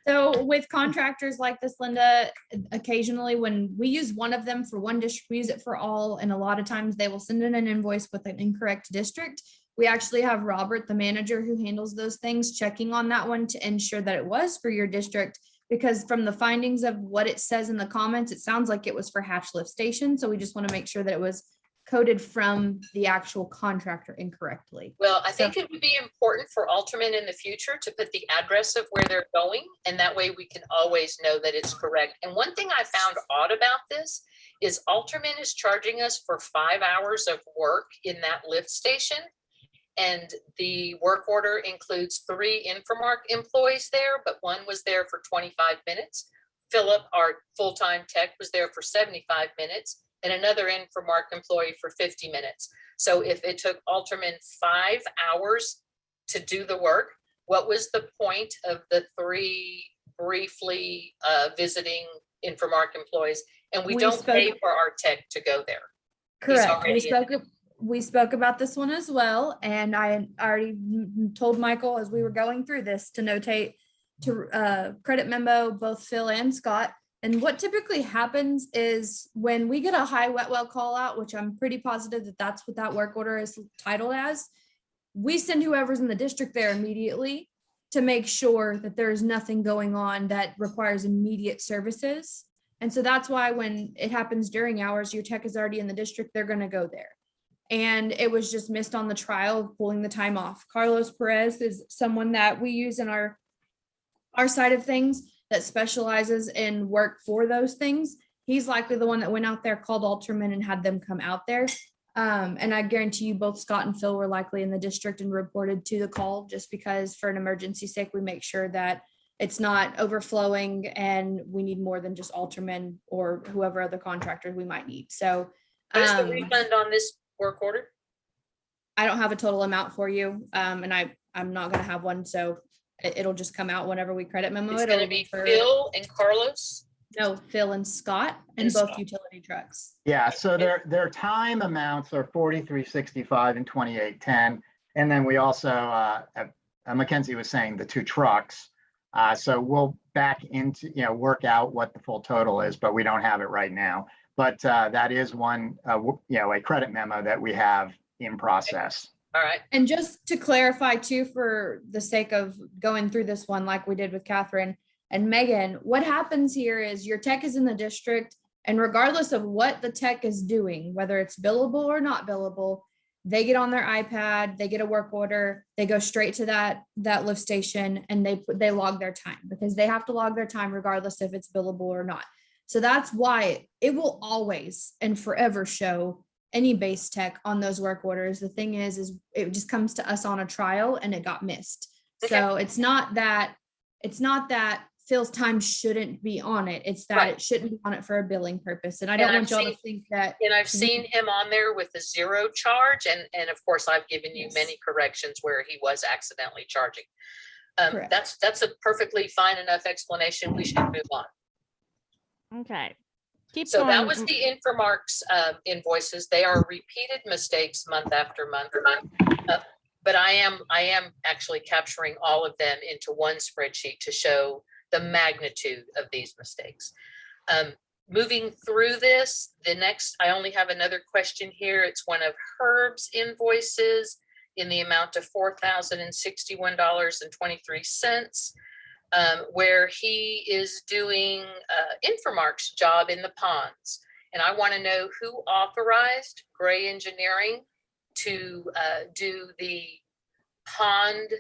So with contractors like this, Linda, occasionally when we use one of them for one district, we use it for all. And a lot of times they will send in an invoice with an incorrect district. We actually have Robert, the manager who handles those things, checking on that one to ensure that it was for your district. Because from the findings of what it says in the comments, it sounds like it was for Hatch Lift Station. So we just want to make sure that it was coded from the actual contractor incorrectly. Well, I think it would be important for Alterman in the future to put the address of where they're going, and that way we can always know that it's correct. And one thing I found odd about this is Alterman is charging us for 5 hours of work in that lift station. And the work order includes 3 Infomark employees there, but one was there for 25 minutes. Philip, our full-time tech, was there for 75 minutes. And another Infomark employee for 50 minutes. So if it took Alterman 5 hours to do the work, what was the point of the 3 briefly visiting Infomark employees? And we don't pay for our tech to go there. Correct. We spoke about this one as well. And I already told Michael as we were going through this to notate to credit memo, both Phil and Scott. And what typically happens is when we get a high wet well call out, which I'm pretty positive that that's what that work order is titled as, we send whoever's in the district there immediately to make sure that there's nothing going on that requires immediate services. And so that's why when it happens during hours, your tech is already in the district, they're going to go there. And it was just missed on the trial of pulling the time off. Carlos Perez is someone that we use in our side of things that specializes in work for those things. He's likely the one that went out there, called Alterman and had them come out there. And I guarantee you both Scott and Phil were likely in the district and reported to the call, just because for an emergency sake, we make sure that it's not overflowing and we need more than just Alterman or whoever other contractors we might need. So What is the refund on this work order? I don't have a total amount for you. And I'm not gonna have one, so it'll just come out whenever we credit memo It's it. gonna It'll be for- Phil and Carlos. No, Phil and Scott and And both Scott. utility trucks. Yeah, so their time amounts are 43.65 and 28.10. And then we also, Mackenzie was saying the 2 trucks. So we'll back into, work out what the full total is, but we don't have it right now. But that is one, a credit memo that we have in process. All right. And just to clarify too, for the sake of going through this one, like we did with Catherine and Megan, what happens here is your tech is in the district, and regardless of what the tech is doing, whether it's billable or not billable, they get on their iPad, they get a work order, they go straight to that lift station, and they log their time, because they have to log their time regardless if it's billable or not. So that's why it will always and forever show any base tech on those work orders. The thing is it just comes to us on a trial and it got missed. So it's not that Phil's time shouldn't be on it. It's that Right. it shouldn't be on it for a billing purpose. And I don't want y'all to think that. And I've seen him on there with a 0 charge. And of course, I've given you Yes. many corrections where he was accidentally charging. Correct. That's a perfectly fine enough explanation. We should move on. Okay. Keep So that going. was the Infomarks invoices. They are repeated mistakes month after month. But I am actually capturing all of them into one spreadsheet to show the magnitude of these mistakes. Moving through this, I only have another question here. It's one of Herb's invoices in the amount of $4,061.23. Where he is doing Infomark's job in the ponds. And I want to know who authorized Gray Engineering to do the pond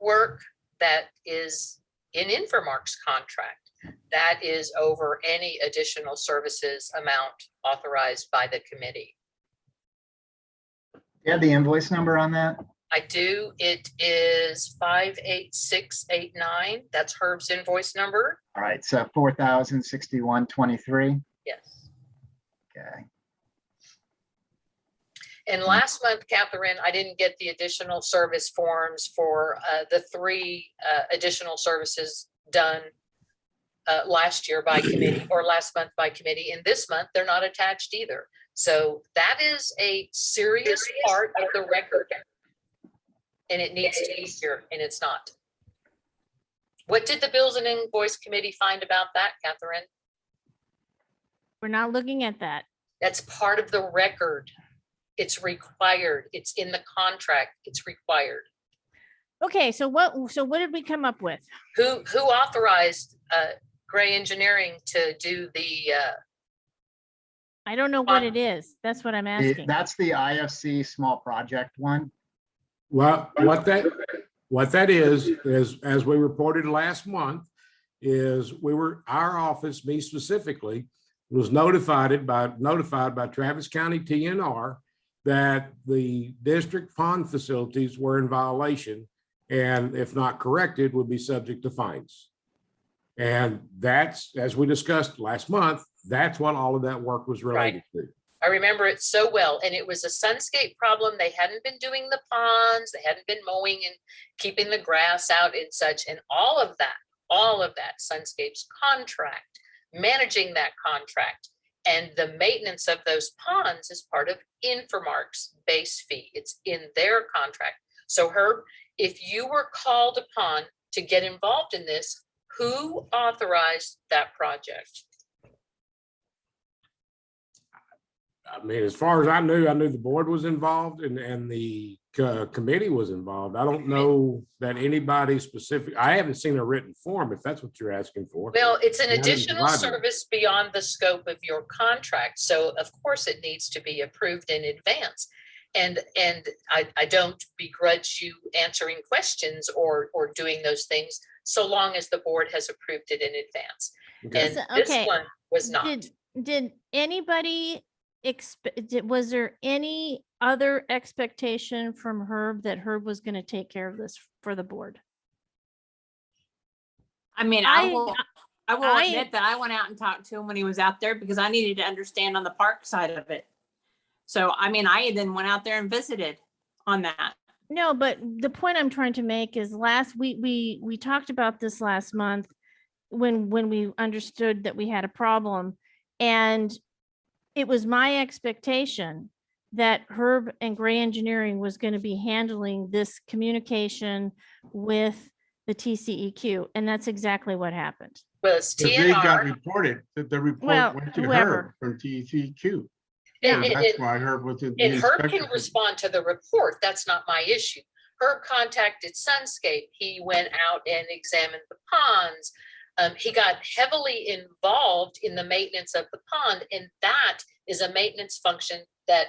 work that is in Infomark's contract. That is over any additional services amount authorized by the committee. You have the invoice number on that? I do. It is 58689. That's Herb's invoice number. All right, so 4,061.23. Yes. Okay. And last month, Catherine, I didn't get the additional service forms for the 3 additional services done last year by committee or last month by committee. And this month, they're not attached either. So that is a serious part of the record. And it needs to be here, and it's not. What did the Bills and Invoice Committee find about that, Catherine? We're not looking at that. That's part of the record. It's required. It's in the contract. It's required. Okay, so what did we come up with? Who authorized Gray Engineering to do the? I don't know what it is. That's what I'm asking. That's the IFC small project one. Well, what that is as we reported last month, is our office, me specifically, was notified by Travis County TNR that the district pond facilities were in violation, and if not corrected, would be subject to fines. And that's, as we discussed last month, that's what all of that work was related to. I remember it so well, and it was a Sunscape problem. They hadn't been doing the ponds, they hadn't been mowing and keeping the grass out and such, and all of that, Sunscape's contract, managing that contract, and the maintenance of those ponds is part of Infomark's base fee. It's in their contract. So Herb, if you were called upon to get involved in this, who authorized that project? I mean, as far as I knew the board was involved and the committee was involved. I don't know that anybody specific, I haven't seen a written form, if that's what you're asking for. Well, it's an And I didn't additional provide one. service beyond the scope of your contract. So of course it needs to be approved in advance. And I don't begrudge you answering questions or doing those things so long as the board has approved it in advance. Okay. And So, this okay, one was not. Did anybody was there any other expectation from Herb that Herb was going to take care of this for the board? I mean, I I will admit that I went out and talked to him when he was out there because I needed to understand on the park side of it. So, I mean, I then went out there and visited on that. No, but the point I'm trying to make is we talked about this last month when we understood that we had a problem. And it was my expectation that Herb and Gray Engineering was going to be handling this communication with the TCEQ. And that's exactly what happened. Well, it's Because they got TNR. reported, that the report Well, went to whoever. Herb from TCQ. Yeah. And that's why Herb was in. the And Herb can inspection. respond to the report. That's not my issue. Herb contacted Sunscape. He went out and examined the ponds. He got heavily involved in the maintenance of the pond, and that is a maintenance function that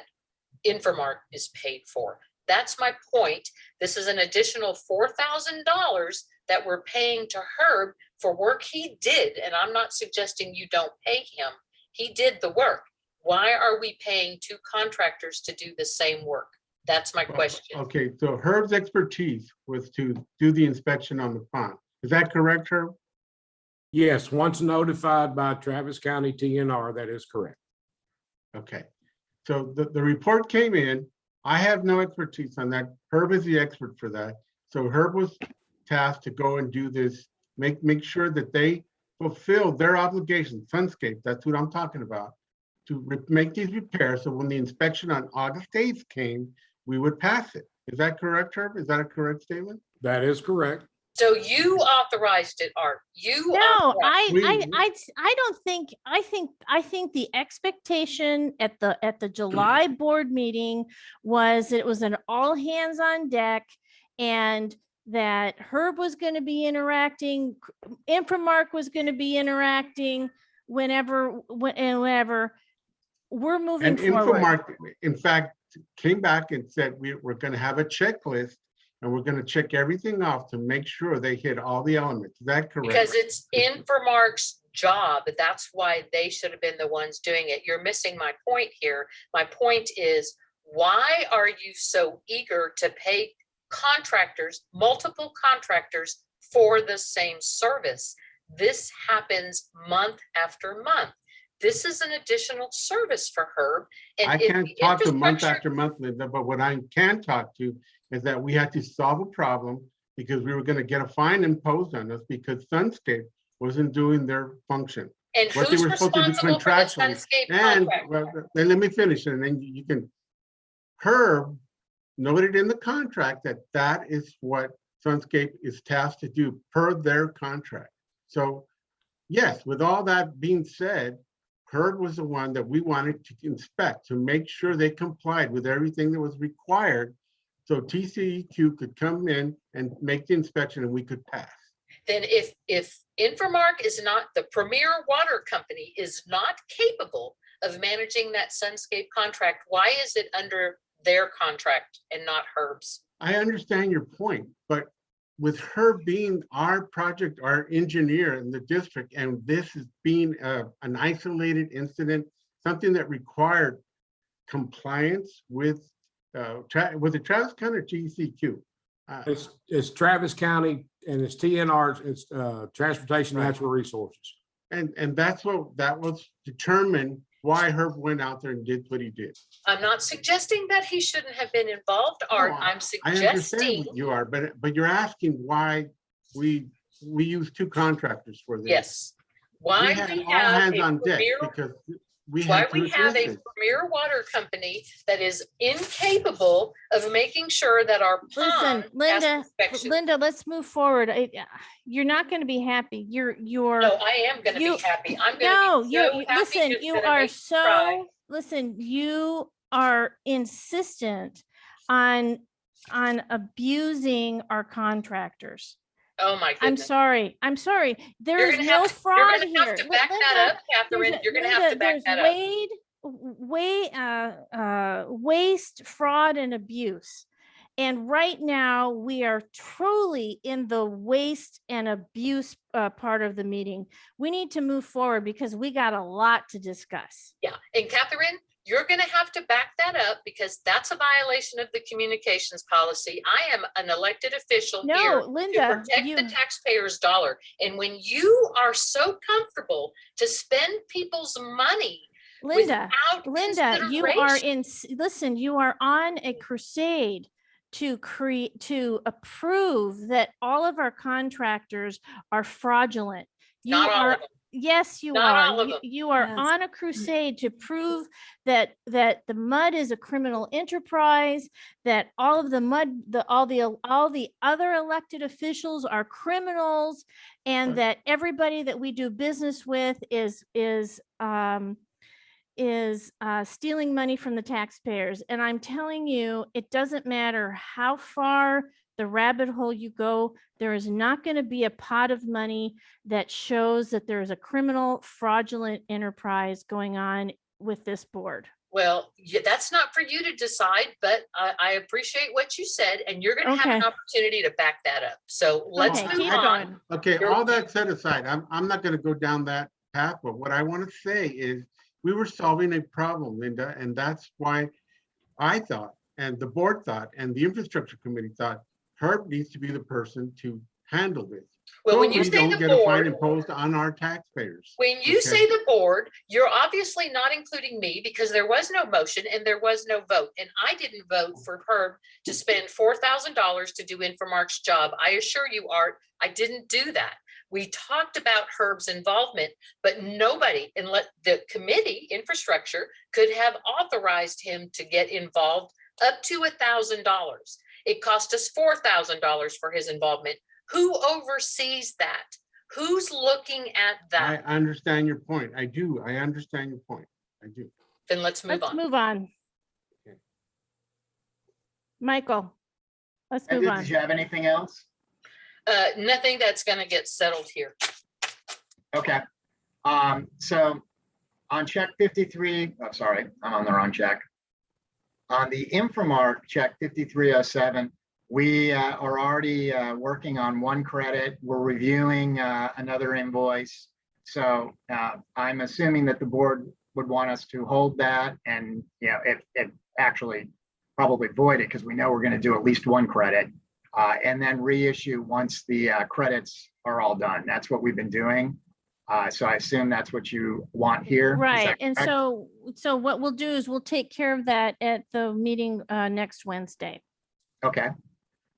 Infomark is paid for. That's my point. This is an additional $4,000 that we're paying to Herb for work he did, and I'm not suggesting you don't pay him. He did the work. Why are we paying two contractors to do the same work? That's my question. Okay, so Herb's expertise was to do the inspection on the pond. Is that correct, Herb? Yes, once notified by Travis County TNR, that is correct. Okay, so the report came in. I have no expertise on that. Herb is the expert for that. So Herb was tasked to go and do this, make sure that they fulfill their obligation. Sunscape, that's what I'm talking about, to make these repairs. So when the inspection on August 8th came, we would pass it. Is that correct, Herb? Is that a correct statement? That is correct. So you authorized it, Art. You No, authorized I don't think, I think the expectation at the July board meeting was it was an all hands on deck, and that Herb was going to be interacting, Infomark was going to be interacting whenever we're moving And forward. Infomark, in fact, came back and said, we're going to have a checklist and we're going to check everything off to make sure they hit all the elements. Is that correct? because it's Infomark's job. That's why they should have been the ones doing it. You're missing my point here. My point is, why are you so eager to pay contractors, multiple contractors, for the same service? This happens month after month. This is an additional service for Herb. And I if can't the talk to month infrastructure- after month, Linda, but what I can talk to is that we had to solve a problem because we were going to get a fine imposed on us because Sunscape wasn't doing their function. And What they who's were supposed to do responsible for the contractually. Sunscape And contract? well, then let me finish and then you can. Herb noted in the contract that that is what Sunscape is tasked to do per their contract. So yes, with all that being said, Herb was the one that we wanted to inspect to make sure they complied with everything that was required. So TCEQ could come in and make the inspection and we could pass. Then if Infomark is not, the premier water company is not capable of managing that Sunscape contract, why is it under their contract and not Herb's? I understand your point, but with her being our project, our engineer in the district, and this is being an isolated incident, something that required compliance with the Travis County or TCEQ? It's Travis County and it's TNR, it's Transportation Right. Natural Resources. And that was determined why Herb went out there and did what he did. I'm not suggesting that he shouldn't have been involved, Art. No, I'm I understand suggesting, what you are, but you're asking why we use two contractors for this. yes. We Why had we all have hands a on deck premier, because we why had to we have address a this. premier water company that is incapable of making sure that our Listen, pond has inspection. Linda, let's move forward. You're not going to be happy. You're No, I am gonna you- be happy. I'm no, gonna be you so happy. listen, it's you gonna are make me cry. so, listen, you are insistent on abusing our contractors. Oh, my I'm goodness. sorry. There You're is gonna no have to- fraud You're gonna here. have to back that up, Catherine. You're gonna have to back that up. Waste, fraud, and abuse. And right now, we are truly in the waste and abuse part of the meeting. We need to move forward because we got a lot to discuss. Yeah, and Catherine, you're gonna have to back that up because that's a violation of the communications policy. I am an elected official No, here Linda, to protect the taxpayer's dollar. And when you are so comfortable to spend people's money Linda, without you are consideration- listen, you are on a crusade to approve that all of our contractors are fraudulent. You Not all are, of them. yes, you Not are. all of them. You are Yes. on a crusade to prove that the MUD is a criminal enterprise, that all of the MUD, all the other elected officials are criminals, and that everybody that we do business with is stealing money from the taxpayers. And I'm telling you, it doesn't matter how far the rabbit hole you go, there is not going to be a pot of money that shows that there is a criminal fraudulent enterprise going on with this board. Well, yeah, that's not for you to decide, but I appreciate what you said, and you're going to have an Okay. opportunity to back that up. So let's Okay, move keep on. going. Okay, You're- all that set aside, I'm not gonna go down that path, but what I want to say is we were solving a problem, Linda, and that's why I thought, and the board thought, and the infrastructure committee thought, Herb needs to be the person to handle this. Well, So when you we say don't the get a fine board, imposed on our taxpayers. when you Okay. say the board, you're obviously not including me because there was no motion and there was no vote. And I didn't vote for Herb to spend $4,000 to do Infomark's job. I assure you, Art, I didn't do that. We talked about Herb's involvement, but nobody, unless the committee, infrastructure, could have authorized him to get involved up to $1,000. It cost us $4,000 for his involvement. Who oversees that? Who's looking at I that? understand your point. I do. I understand your point. I do. Then let's move Let's on. move on. Okay. Michael, let's move Linda, on. did you have anything else? Nothing that's gonna get settled here. Okay. So on check 53, oh, sorry, I'm on the wrong check. On the Infomark check 5307, we are already working on one credit. We're reviewing another invoice. So I'm assuming that the board would want us to hold that and, you know, if actually probably void it because we know we're going to do at least one credit and then reissue once the credits are all done. That's what we've been doing. So I assume that's what you want here. Is Right. that And correct? so what we'll do is we'll take care of that at the meeting next Wednesday. Okay.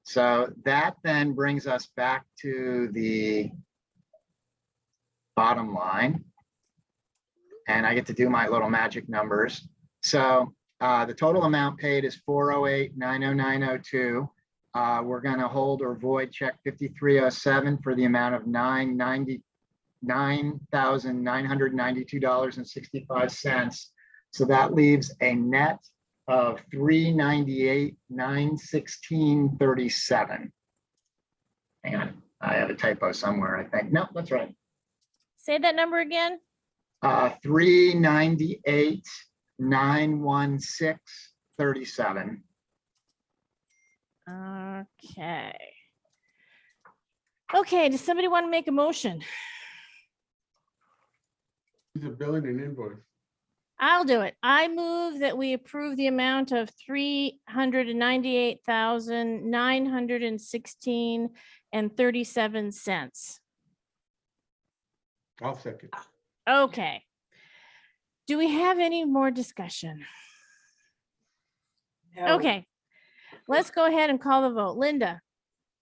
So that then brings us back to the bottom line. And I get to do my little magic numbers. So the total amount paid is $408,909.02. We're going to hold or void check 5307 for the amount of $9,992.65. So that leaves a net of $398,916.37. Hang on, I have a typo somewhere, I think. No, that's right. Say that number again. $398,916.37. Okay. Okay, does somebody want to make a motion? The billing and invoice. I'll do it. I move that we approve the amount of $398,916.37. I'll second. Okay. Do we have any more discussion? No. Okay. Let's go ahead and call the vote. Linda,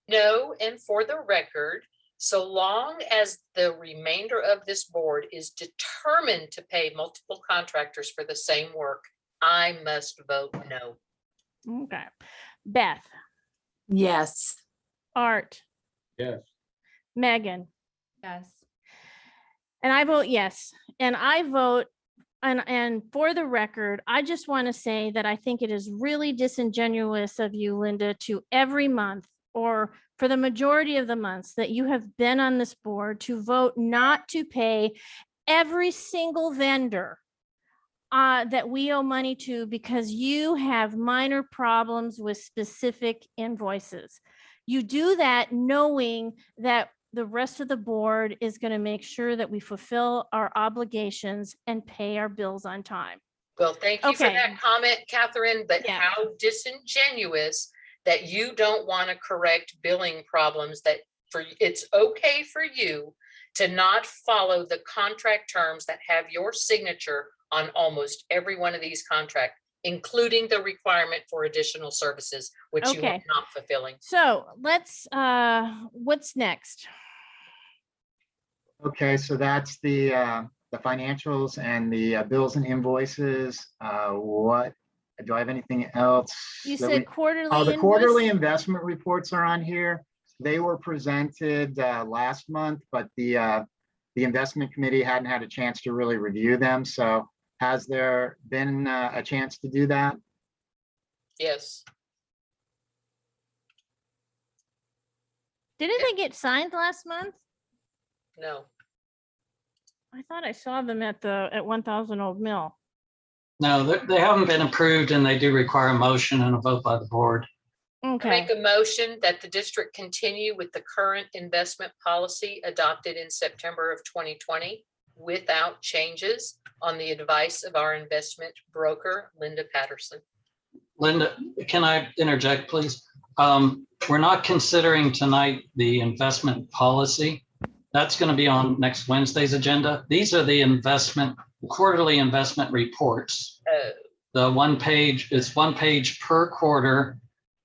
No, and for the record, so long as the remainder of this board is determined to pay multiple contractors for the same work, I must vote no. okay. Beth, Yes. Art, Yes. Megan, Yes. and I vote yes. And I vote, and for the record, I just want to say that I think it is really disingenuous of you, Linda, to every month or for the majority of the months that you have been on this board to vote not to pay every single vendor that we owe money to because you have minor problems with specific invoices. You do that knowing that the rest of the board is going to make sure that we fulfill our obligations and pay our bills on time. Well, thank you for Okay. that comment, Catherine, but Yeah. how disingenuous that you don't want to correct billing problems that it's okay for you to not follow the contract terms that have your signature on almost every one of these contracts. including the requirement for additional services, which you are Okay. not fulfilling. So let's, what's next? Okay, so that's the financials and the bills and invoices. What, do I have anything else? You that said we- quarterly Oh, the quarterly invoice? investment reports are on here. They were presented last month, but the investment committee hadn't had a chance to really review them. So has there been a chance to do that? Yes. Didn't they get signed last month? No. I thought I saw them at 1000 Old Mill. No, they haven't been approved and they do require a motion and a vote by the board. I Okay, make a motion that the district continue with the current investment policy adopted in September of 2020 without changes on the advice of our investment broker, Linda Patterson. Linda, can I interject, please? We're not considering tonight the investment policy. That's going to be on next Wednesday's agenda. These are the quarterly investment reports. The it's 1 page per quarter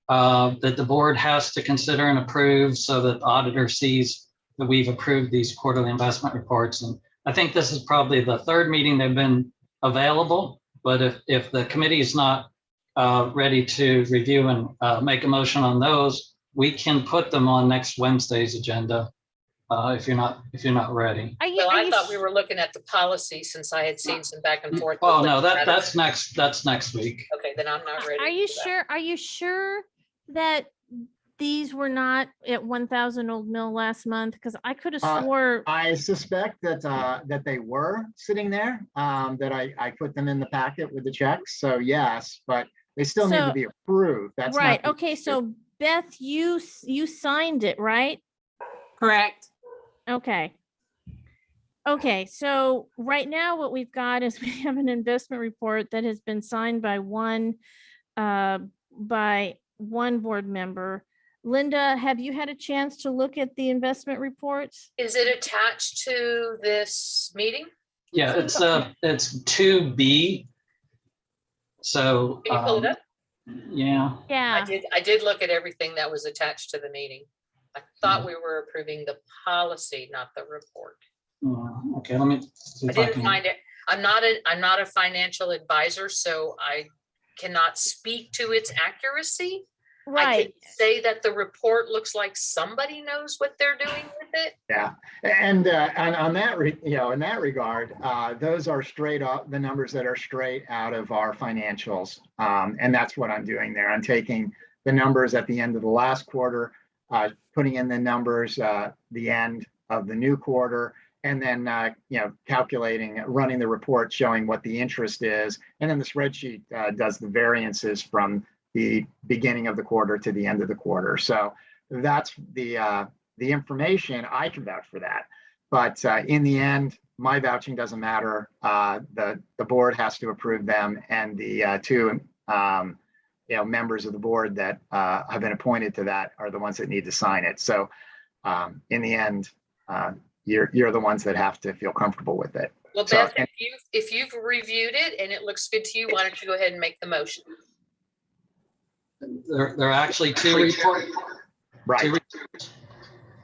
that the board has to consider and approve so that the auditor sees that we've approved these quarterly investment reports. And I think this is probably the third meeting they've been available, but if the committee is not ready to review and make a motion on those, we can put them on next Wednesday's agenda if you're not ready. Well, I thought we were looking at the policy since I had seen some back and forth. Oh, with no, Linda that's Patterson. next week. Okay, then I'm not ready. are you for that. sure, are you sure that these were not at 1000 Old Mill last month? Because I could have swore, I suspect that they were sitting there, that I put them in the packet with the checks. So yes, but they still need to So- be approved. That's right, not. okay, so Beth, you signed it, right? Correct. Okay. Okay, so right now what we've got is we have an investment report that has been signed by one board member. Linda, have you had a chance to look at the investment reports? Is it attached to this meeting? Yeah, it's 2B. So Can you pull it up? yeah. Yeah, I did look at everything that was attached to the meeting. I thought we were approving the policy, not the report. Okay, let me see I if I didn't can. find it. I'm not a financial advisor, so I cannot speak to its accuracy. I right. can say that the report looks like somebody knows what they're doing with it. Yeah, and on that, in that regard, those are straight up the numbers that are straight out of our financials. And that's what I'm doing there. I'm taking the numbers at the end of the last quarter, putting in the numbers, the end of the new quarter, and then, calculating, running the report showing what the interest is. And then the spreadsheet does the variances from the beginning of the quarter to the end of the quarter. So that's the information. I can vouch for that. But in the end, my vouching doesn't matter. The board has to approve them, and the two members of the board that have been appointed to that are the ones that need to sign it. So in the end, you're the ones that have to feel comfortable with it. Well, So- Beth, if you've reviewed it and it looks good to you, why don't you go ahead and make the motion? There are actually two reports. Right.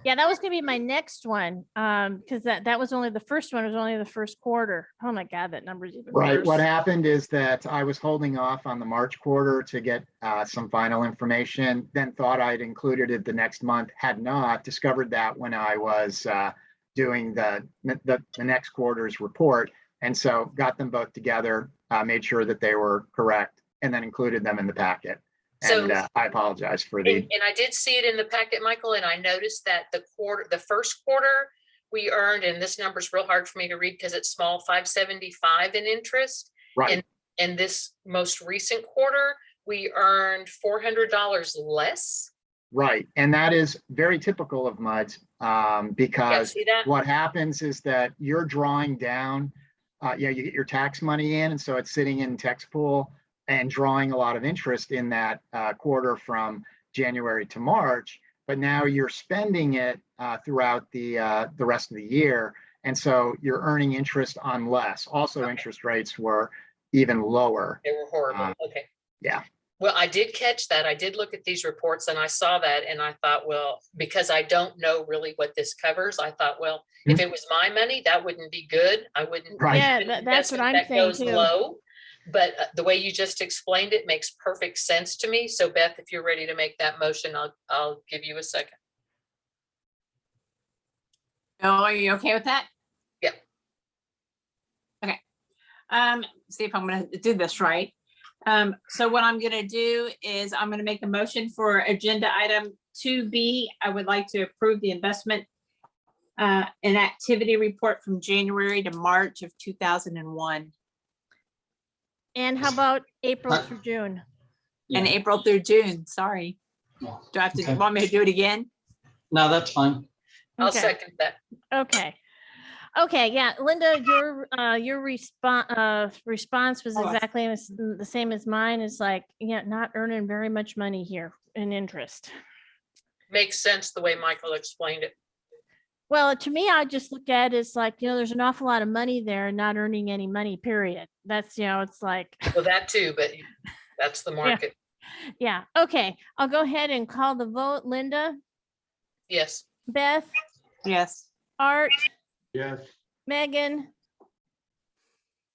Yeah, that was gonna be my next one. Because that was only the first one, was only the first quarter. Oh my God, that number's even Right. worse. What happened is that I was holding off on the March quarter to get some final information, then thought I'd included it the next month, had not, discovered that when I was doing the next quarter's report. And so got them both together, made sure that they were correct, and then included them in the packet. And So- I apologize for the. And I did see it in the packet, Michael, and I noticed that the first quarter we earned, and this number's real hard for me to read because it's small, 575 in interest. Right. And this most recent quarter, we earned $400 less. Right, and that is very typical of MUDs, because see that? what happens is that you're drawing down, you get your tax money in, and so it's sitting in tax pool and drawing a lot of interest in that quarter from January to March, but now you're spending it throughout the rest of the year, and so you're earning interest on less. Also, interest rates were even lower. They were horrible. Okay. Yeah. Well, I did catch that. I did look at these reports and I saw that and I thought, well, because I don't know really what this covers, I thought, well, if it was my money, that wouldn't be good. I wouldn't. Right. Yeah, do an that's what investment I'm that saying goes too. low. But the way you just explained it makes perfect sense to me. So Beth, if you're ready to make that motion, I'll give you a second. Oh, are you okay with that? Yeah. Okay. See if I'm gonna do this right. So what I'm gonna do is I'm gonna make a motion for agenda item 2B. I would like to approve the investment and activity report from January to March of 2001 And how about April through June? and April through June. Sorry. Do I have to, Okay. want me to do it again? No, that's fine. I'll Okay. second that. Okay. Okay, yeah, Linda, your response was exactly the same as mine. It's like, yeah, not earning very much money here in interest. Makes sense the way Michael explained it. Well, to me, I just look at it as like, there's an awful lot of money there and not earning any money, period. That's, it's like, Well, that too, but that's the market. yeah. Okay, I'll go ahead and call the vote. Linda, Yes. Beth, Yes. Art, Yes. Megan,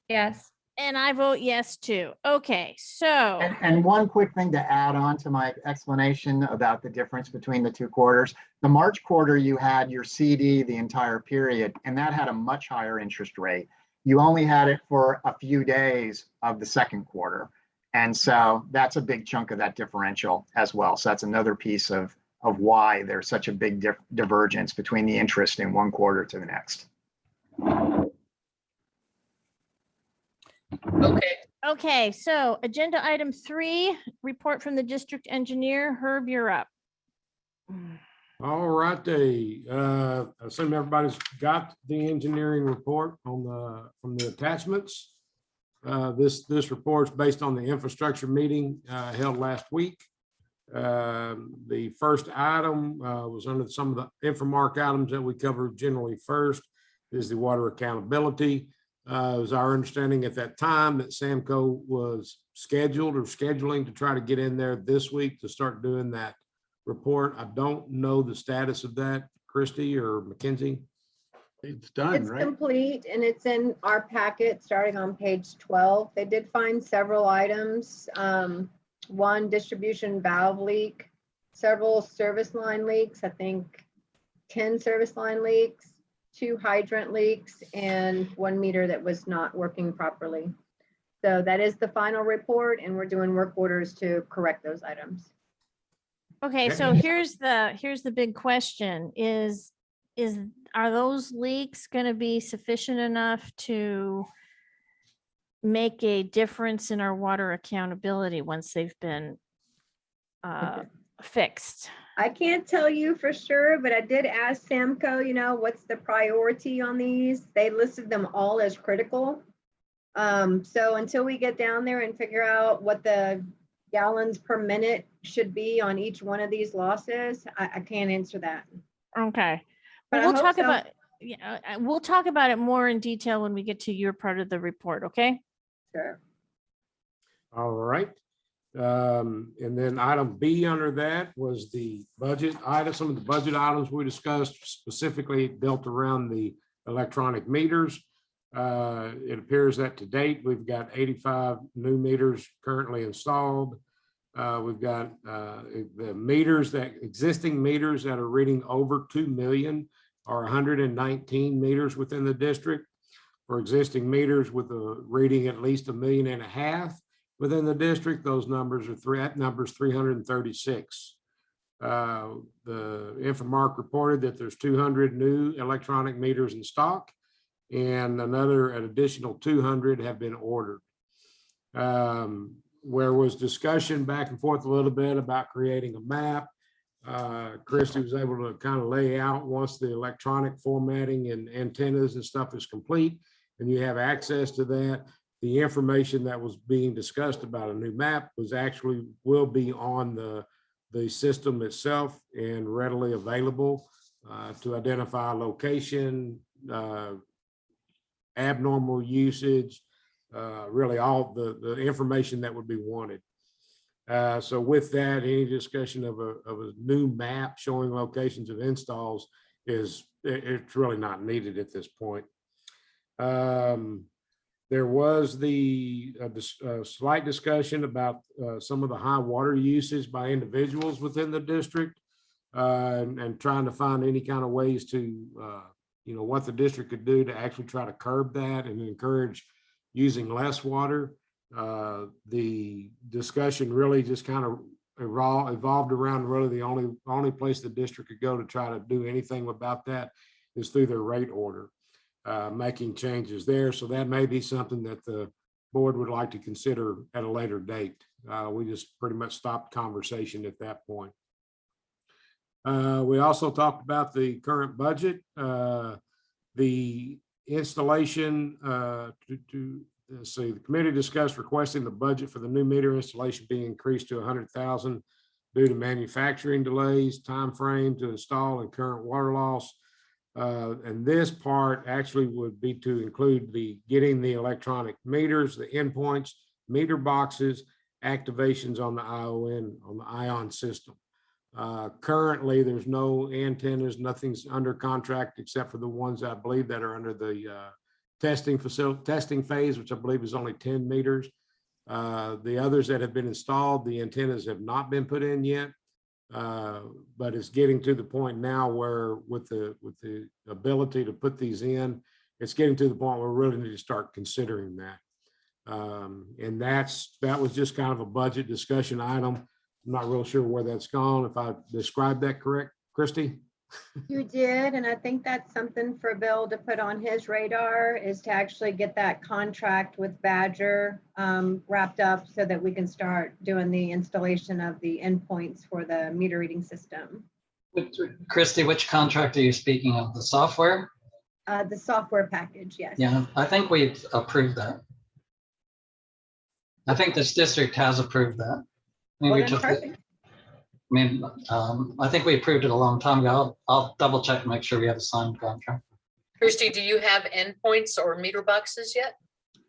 Yes. and I vote yes too. Okay, so. And one quick thing to add on to my explanation about the difference between the two quarters. The March quarter, you had your CD the entire period, and that had a much higher interest rate. You only had it for a few days of the second quarter. And so that's a big chunk of that differential as well. So that's another piece of why there's such a big divergence between the interest in one quarter to the next. Okay. Okay, so agenda item 3, report from the district engineer. Herb, you're up. All righty. I assume everybody's got the engineering report on from the attachments. This report's based on the infrastructure meeting held last week. The first item was under some of the Infomark items that we covered generally first is the water accountability. It was our understanding at that time that Samco was scheduled or scheduling to try to get in there this week to start doing that report. I don't know the status of that, Christy or Mackenzie. It's done, It's right? complete and it's in our packet starting on page 12. They did find several items. One distribution valve leak, several service line leaks, I think 10 service line leaks, 2 hydrant leaks, and 1 meter that was not working properly. So that is the final report and we're doing work orders to correct those items. Okay, so here's the big question are those leaks going to be sufficient enough to make a difference in our water accountability once they've been fixed? I can't tell you for sure, but I did ask Samco, what's the priority on these? They listed them all as critical. So until we get down there and figure out what the gallons per minute should be on each one of these losses, I can't answer that. Okay. But Well, I we'll hope talk so. about, we'll talk about it more in detail when we get to your part of the report, okay? Sure. All right. And then item B under that was the budget item. Some of the budget items we discussed specifically built around the electronic meters. It appears that to date, we've got 85 new meters currently installed. We've got the meters existing meters that are reading over 2 million are 119 meters within the district. For existing meters with a reading at least 1.5 million within the district, those numbers are 336. The Infomark reported that there's 200 new electronic meters in stock and an additional 200 have been ordered. Where was discussion back and forth a little bit about creating a map. Christy was able to kind of lay out once the electronic formatting and antennas and stuff is complete and you have access to that. The information that was being discussed about a new map will be on the system itself and readily available to identify location, abnormal usage, really all the information that would be wanted. So with that, any discussion of a new map showing locations of installs it's really not needed at this point. There was the slight discussion about some of the high water usage by individuals within the district, and trying to find any kind of ways to, what the district could do to actually try to curb that and encourage using less water. The discussion really just kind of evolved around really the only place the district could go to try to do anything about that is through their rate order, making changes there. So that may be something that the board would like to consider at a later date. We just pretty much stopped conversation at that point. We also talked about the current budget, the installation let's see, the committee discussed requesting the budget for the new meter installation be increased to 100,000 due to manufacturing delays, time frame to install, and current water loss. And this part actually would be to include getting the electronic meters, the endpoints, meter boxes, activations on the ION system. Currently, there's no antennas, nothing's under contract except for the ones I believe that are under the testing phase, which I believe is only 10 meters. The others that have been installed, the antennas have not been put in yet, but it's getting to the point now where with the ability to put these in, it's getting to the point where we really need to start considering that. And that was just kind of a budget discussion item. I'm not real sure where that's gone. If I described that correct, Christy? You did, and I think that's something for Bill to put on his radar, is to actually get that contract with Badger wrapped up so that we can start doing the installation of the endpoints for the meter reading system. Christy, which contract are you speaking of? The software? The software package, yes. Yeah, I think we've approved that. I think this district has approved that. Well, then perfect. I think we approved it a long time ago. I'll double check and make sure we have a signed contract. Christy, do you have endpoints or meter boxes yet?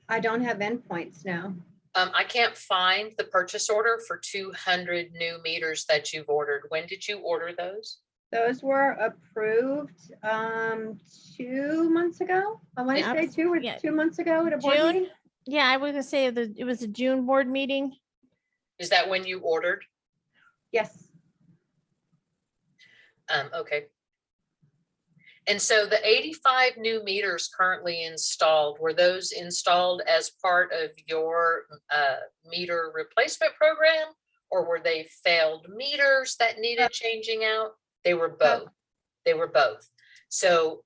I don't have endpoints now. I can't find the purchase order for 200 new meters that you've ordered. When did you order those? Those were approved 2 months ago. I want to say 2 months ago at a board meeting. Yeah, I was gonna say it was a June board meeting. Is that when you ordered? Yes. Okay. And so the 85 new meters currently installed, were those installed as part of your meter replacement program, or were they failed meters that needed changing out? They were both. They were both. So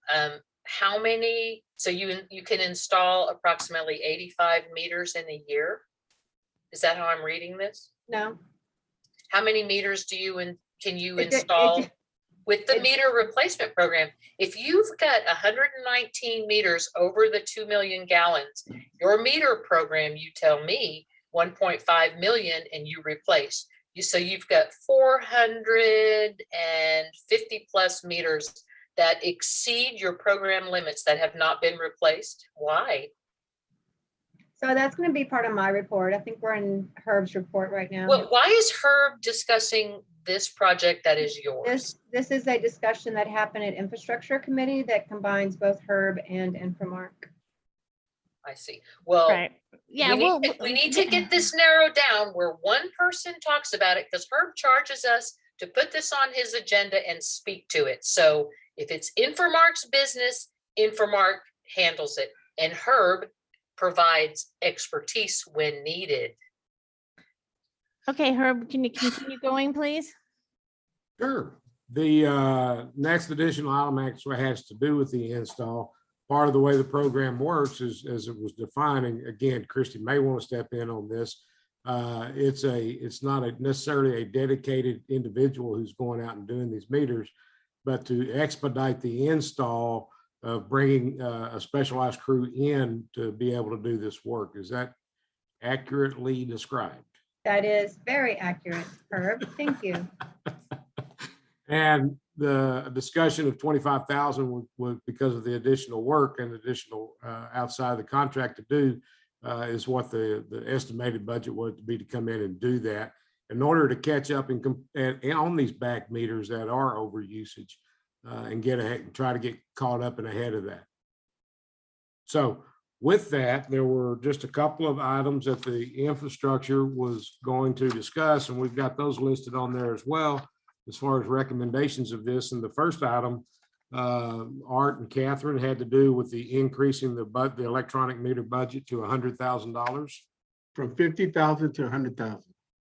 how many, so you can install approximately 85 meters in a year? Is that how I'm reading this? No. How many meters can you install with the meter replacement program? If you've got 119 meters over the 2 million gallons, your meter program, you tell me 1.5 million and you replace. So you've got 450 plus meters that exceed your program limits that have not been replaced. Why? So that's going to be part of my report. I think we're in Herb's report right now. Well, why is Herb discussing this project that is yours? This is a discussion that happened at Infrastructure Committee that combines both Herb and Infomark. I see. Well, Right. Yeah, we need to get this narrowed down where one person talks about it, because Herb charges us to put this on his agenda and speak to it. So if it's Infomark's business, Infomark handles it, and Herb provides expertise when needed. Okay, Herb, can you continue going, please? Sure. The next additional item actually has to do with the install. Part of the way the program works is, as it was defining, again, Christy may want to step in on this. It's not necessarily a dedicated individual who's going out and doing these meters, but to expedite the install of bringing a specialized crew in to be able to do this work. Is that accurately described? That is very accurate, Herb. Thank you. And the discussion of 25,000 was because of the additional work and additional outside of the contract to do is what the estimated budget was to be to come in and do that in order to catch up and on these back meters that are over usage and get ahead and try to get caught up and ahead of that. So with that, there were just a couple of items that the infrastructure was going to discuss, and we've got those listed on there as well as far as recommendations of this. And the first item, Art and Catherine, had to do with the increasing the electronic meter budget to $100,000. From 50,000 to 100,000.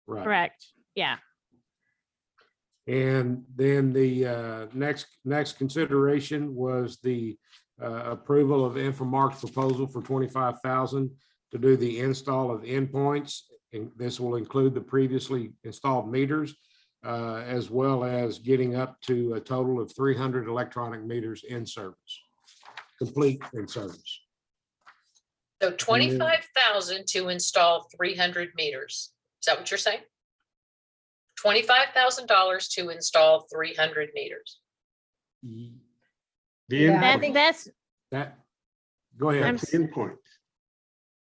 Right. Correct. Yeah. And then the next consideration was the approval of Infomark's proposal for $25,000 to do the install of endpoints. And this will include the previously installed meters, as well as getting up to a total of 300 electronic meters in service, complete in service. So 25,000 to install 300 meters. Is that what you're saying? $25,000 to install 300 meters. The Yeah. I endpoint, think that's, That, go ahead. that's the endpoint,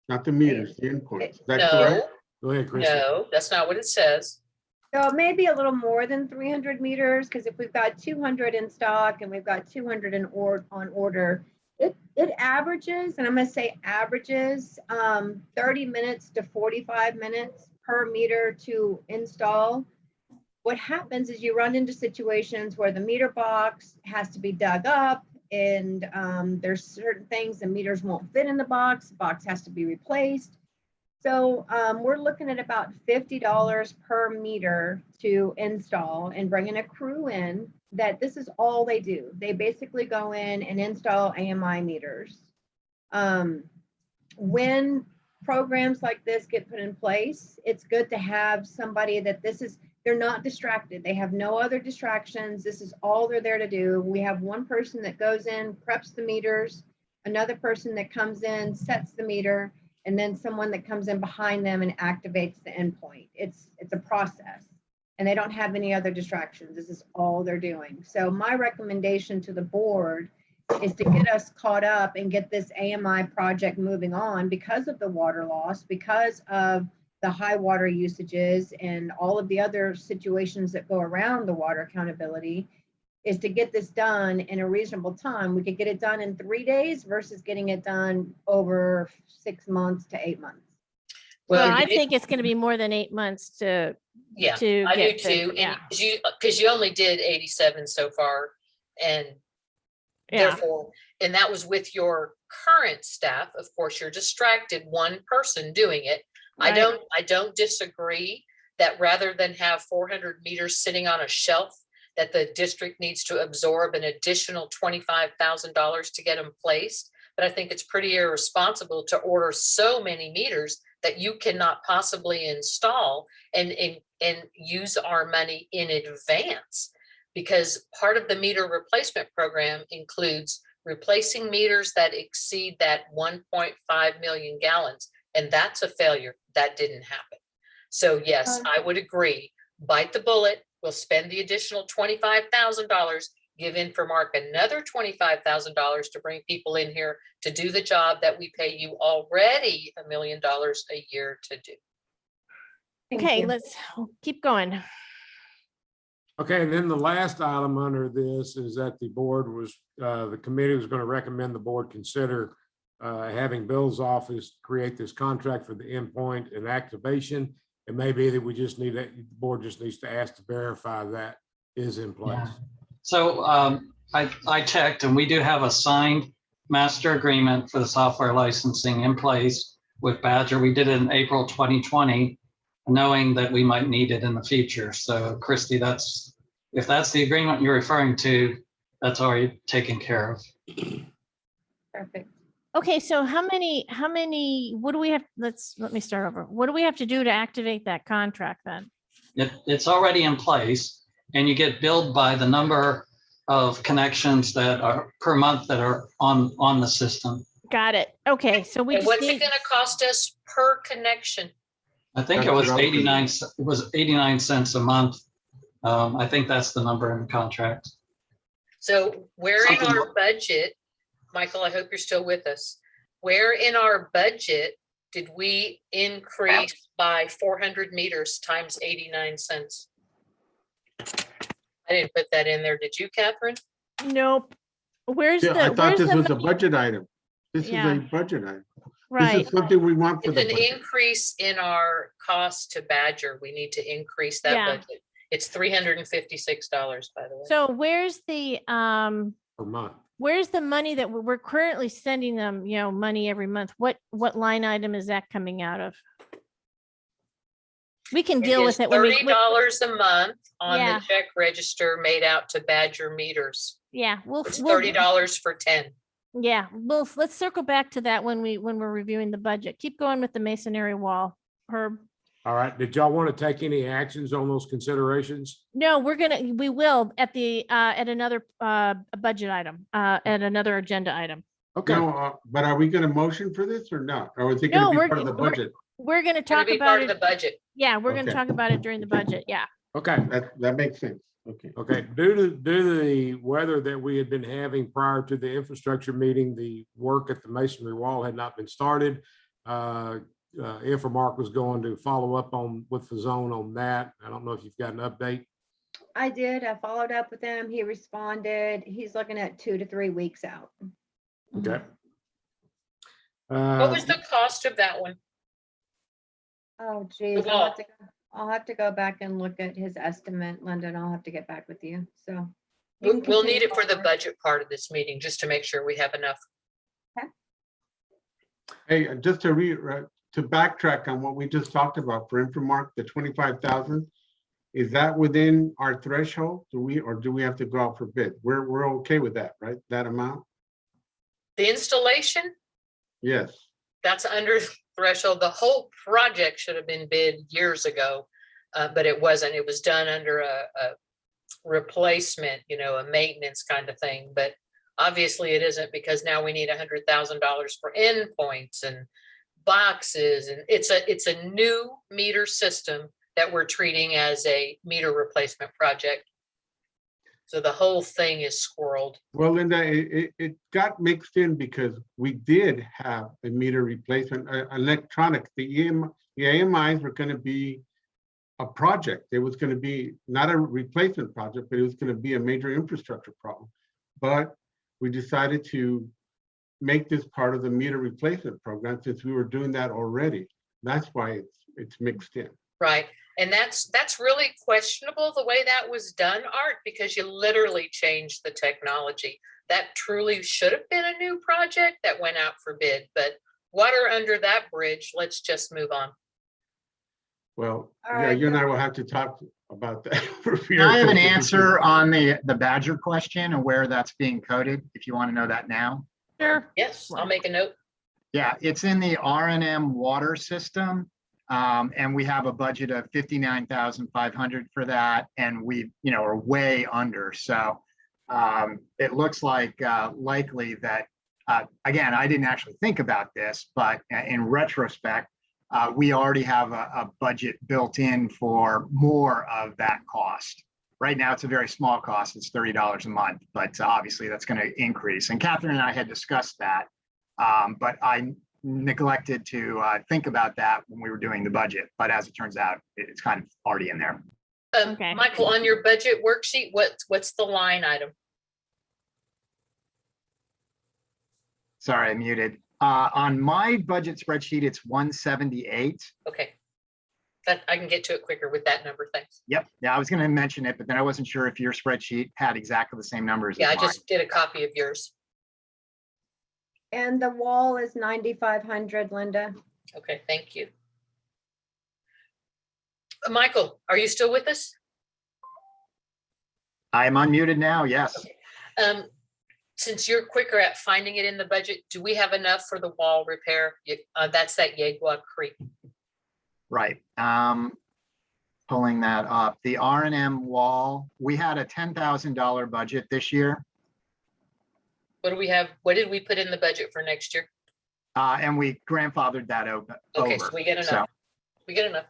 not the meters, the endpoint. Is that correct? No, Go ahead, Christy. no, that's not what it says. So it may be a little more than 300 meters, because if we've got 200 in stock and we've got 200 on order, it averages, and I'm going to say averages, 30 minutes to 45 minutes per meter to install. What happens is you run into situations where the meter box has to be dug up, and there's certain things the meters won't fit in the box has to be replaced. So we're looking at about $50 per meter to install, and bringing a crew in that this is all they do. They basically go in and install AMI meters. When programs like this get put in place, it's good to have somebody that they're not distracted. They have no other distractions. This is all they're there to do. We have one person that goes in, preps the meters, another person that comes in, sets the meter, and then someone that comes in behind them and activates the endpoint. It's a process, and they don't have any other distractions. This is all they're doing. So my recommendation to the board is to get us caught up and get this AMI project moving on because of the water loss, because of the high water usages and all of the other situations that go around the water accountability, is to get this done in a reasonable time. We could get it done in 3 days versus getting it done over 6 months to 8 months. well, I think it's going to be more than 8 months to Yeah, to I do get too. yeah. Because you only did 87 so far, and Yeah. therefore, and that was with your current staff. Of course, you're distracted, one person doing it. Right. I don't disagree that rather than have 400 meters sitting on a shelf, that the district needs to absorb an additional $25,000 to get them placed. But I think it's pretty irresponsible to order so many meters that you cannot possibly install and use our money in advance. Because part of the meter replacement program includes replacing meters that exceed that 1.5 million gallons. And that's a failure. That didn't happen. So yes, I would agree. Bite the bullet. We'll spend the additional $25,000, give Infomark another $25,000 to bring people in here to do the job that we pay you already $1 million a year to do. Okay, let's keep going. Okay, and then the last item under this is that the board was, the committee was going to recommend the board consider having Bill's office create this contract for the endpoint and activation. It may be that we just need that, the board just needs to ask to verify that is in place. Yeah. So I checked, and we do have a signed master agreement for the software licensing in place with Badger. We did it in April 2020, knowing that we might need it in the future. So Christy, if that's the agreement you're referring to, that's already taken care of. Perfect. Okay, so how many, what do we have? Let me start over. What do we have to do to activate that contract then? It's already in place, and you get billed by the number of connections that are per month that are on the system. Got it. Okay, so we And just what's need, it gonna cost us per connection? I think it was 89. It was 89 cents a month. I think that's the number in the contract. So where in our budget, Michael, I hope you're still with us. Where in our budget did we increase by 400 meters times 89 cents? I didn't put that in there. Did you, Catherine? Nope. Where's Yeah, I the, thought where's this the, was a money? budget item. This is Yeah. a budget item. This Right, is something we want for It's the an budget. increase in our cost to Badger. We need to increase that Yeah. budget. It's $356, by the way. so where's the, Per month. where's the money that we're currently sending them, you know, money every month? What line item is that coming out of? We can deal with it when we. $30 a month on Yeah. the check register made out to Badger meters. Yeah, It's $30 for 10. Yeah, let's circle back to that when we're reviewing the budget. Keep going with the masonry wall, Herb. All right. Did y'all want to take any actions on those considerations? No, we will at the, at another, budget item, at another agenda item. Okay. No, but are we going to motion for this or not? Or is it No, going to we're- be part of the budget? We're gonna It's gonna talk be about part of the it. budget. Yeah, we're gonna Okay. talk about it during the budget. Yeah. Okay. That makes sense. Okay. Okay, due to the weather that we had been having prior to the infrastructure meeting, the work at the masonry wall had not been started. Infomark was going to follow up with the zone on that. I don't know if you've got an update. I did. I followed up with him. He responded. He's looking at 2 to 3 weeks out. Okay. What was the cost of that one? Oh, geez. The wall. I'll have to go back and look at his estimate, London. I'll have to get back with you. So. We'll need it for the budget part of this meeting, just to make sure we have enough. Hey, just to backtrack on what we just talked about for Infomark, the 25,000, is that within our threshold? Do we have to go out for bid? We're okay with that, right? That amount? The installation, Yes. that's under threshold. The whole project should have been bid years ago, but it wasn't. It was done under a replacement, a maintenance kind of thing. But obviously it isn't, because now we need $100,000 for endpoints and boxes, and it's a new meter system that we're treating as a meter replacement project. So the whole thing is squirreled. Well, Linda, it got mixed in because we did have a meter replacement, electronic. The AMIs were going to be a project. It was going to be not a replacement project, but it was going to be a major infrastructure problem. But we decided to make this part of the meter replacement program since we were doing that already. That's why it's mixed in. Right. And that's really questionable the way that was done, Art, because you literally changed the technology. That truly should have been a new project that went out for bid, but water under that bridge. Let's just move on. Well, All yeah, right, you and I then. will have to talk about that. I have an answer on the Badger question and where that's being coded, if you want to know that now. Sure. Yes, I'll make a note. Yeah, it's in the R&M water system. And we have a budget of 59,500 for that. And we, are way under. So it looks like likely that, again, I didn't actually think about this, but in retrospect, we already have a budget built in for more of that cost. Right now, it's a very small cost. It's $30 a month, but obviously that's going to increase. And Catherine and I had discussed that, but I neglected to think about that when we were doing the budget. But as it turns out, it's kind of already in there. Okay. Michael, on your budget worksheet, what's the line item? Sorry, I muted. On my budget spreadsheet, it's 178. Okay. That I can get to it quicker with that number. Thanks. Yep. Yeah, I was going to mention it, but then I wasn't sure if your spreadsheet had exactly the same numbers. Yeah, I as mine. just did a copy of yours. And the wall is 9,500, Linda. Okay, thank you. Michael, are you still with us? I'm unmuted now. Yes. Since you're quicker at finding it in the budget, do we have enough for the wall repair? That's that Yegua Creek. Right. Pulling that up. The R&M wall, we had a $10,000 budget this year. What do we have? What did we put in the budget for next year? And we grandfathered that over. Okay, so we get enough. So, We get enough.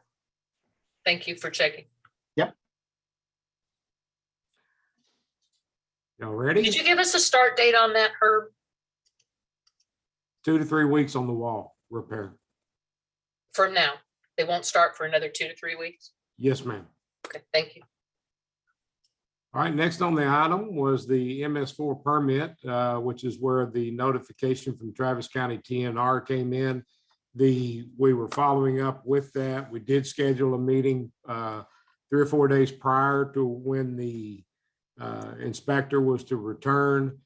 Thank you for checking. yep. Y'all ready? Did you give us a start date on that, Herb? 2 to 3 weeks on the wall repair. from now. They won't start for another 2 to 3 weeks. Yes, ma'am. Okay, thank you. All right, next on the item was the MS4 permit, which is where the notification from Travis County TNR came in. We were following up with that. We did schedule a meeting 3 or 4 days prior to when the inspector was to return.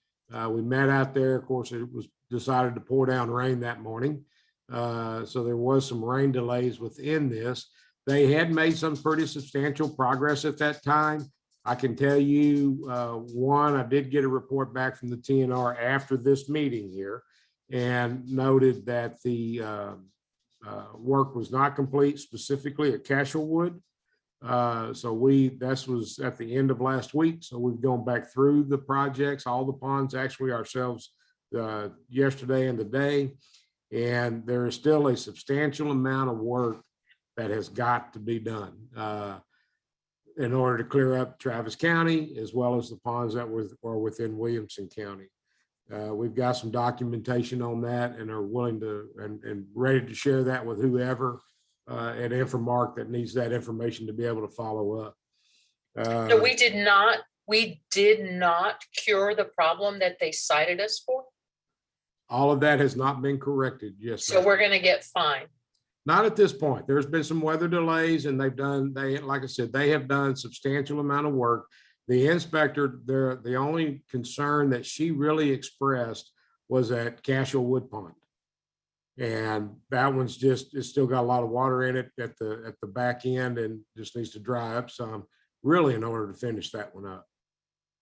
We met out there. Of course, it was decided to pour down rain that morning. So there was some rain delays within this. They had made some pretty substantial progress at that time. I can tell you, one, I did get a report back from the TNR after this meeting here and noted that the work was not complete, specifically at Castlewood. This was at the end of last week. So we've gone back through the projects, all the ponds actually ourselves yesterday and today. And there is still a substantial amount of work that has got to be done in order to clear up Travis County, as well as the ponds that are within Williamson County. We've got some documentation on that and are willing to and ready to share that with whoever at Infomark that needs that information to be able to follow up. No, we did not cure the problem that they cited us for. All of that has not been corrected. Yes. So we're going to get fined. Not at this point. There's been some weather delays and like I said, they have done substantial amount of work. The inspector, the only concern that she really expressed was at Castlewood Pond. And that one's it's still got a lot of water in it at the back end and just needs to dry up some really in order to finish that one up.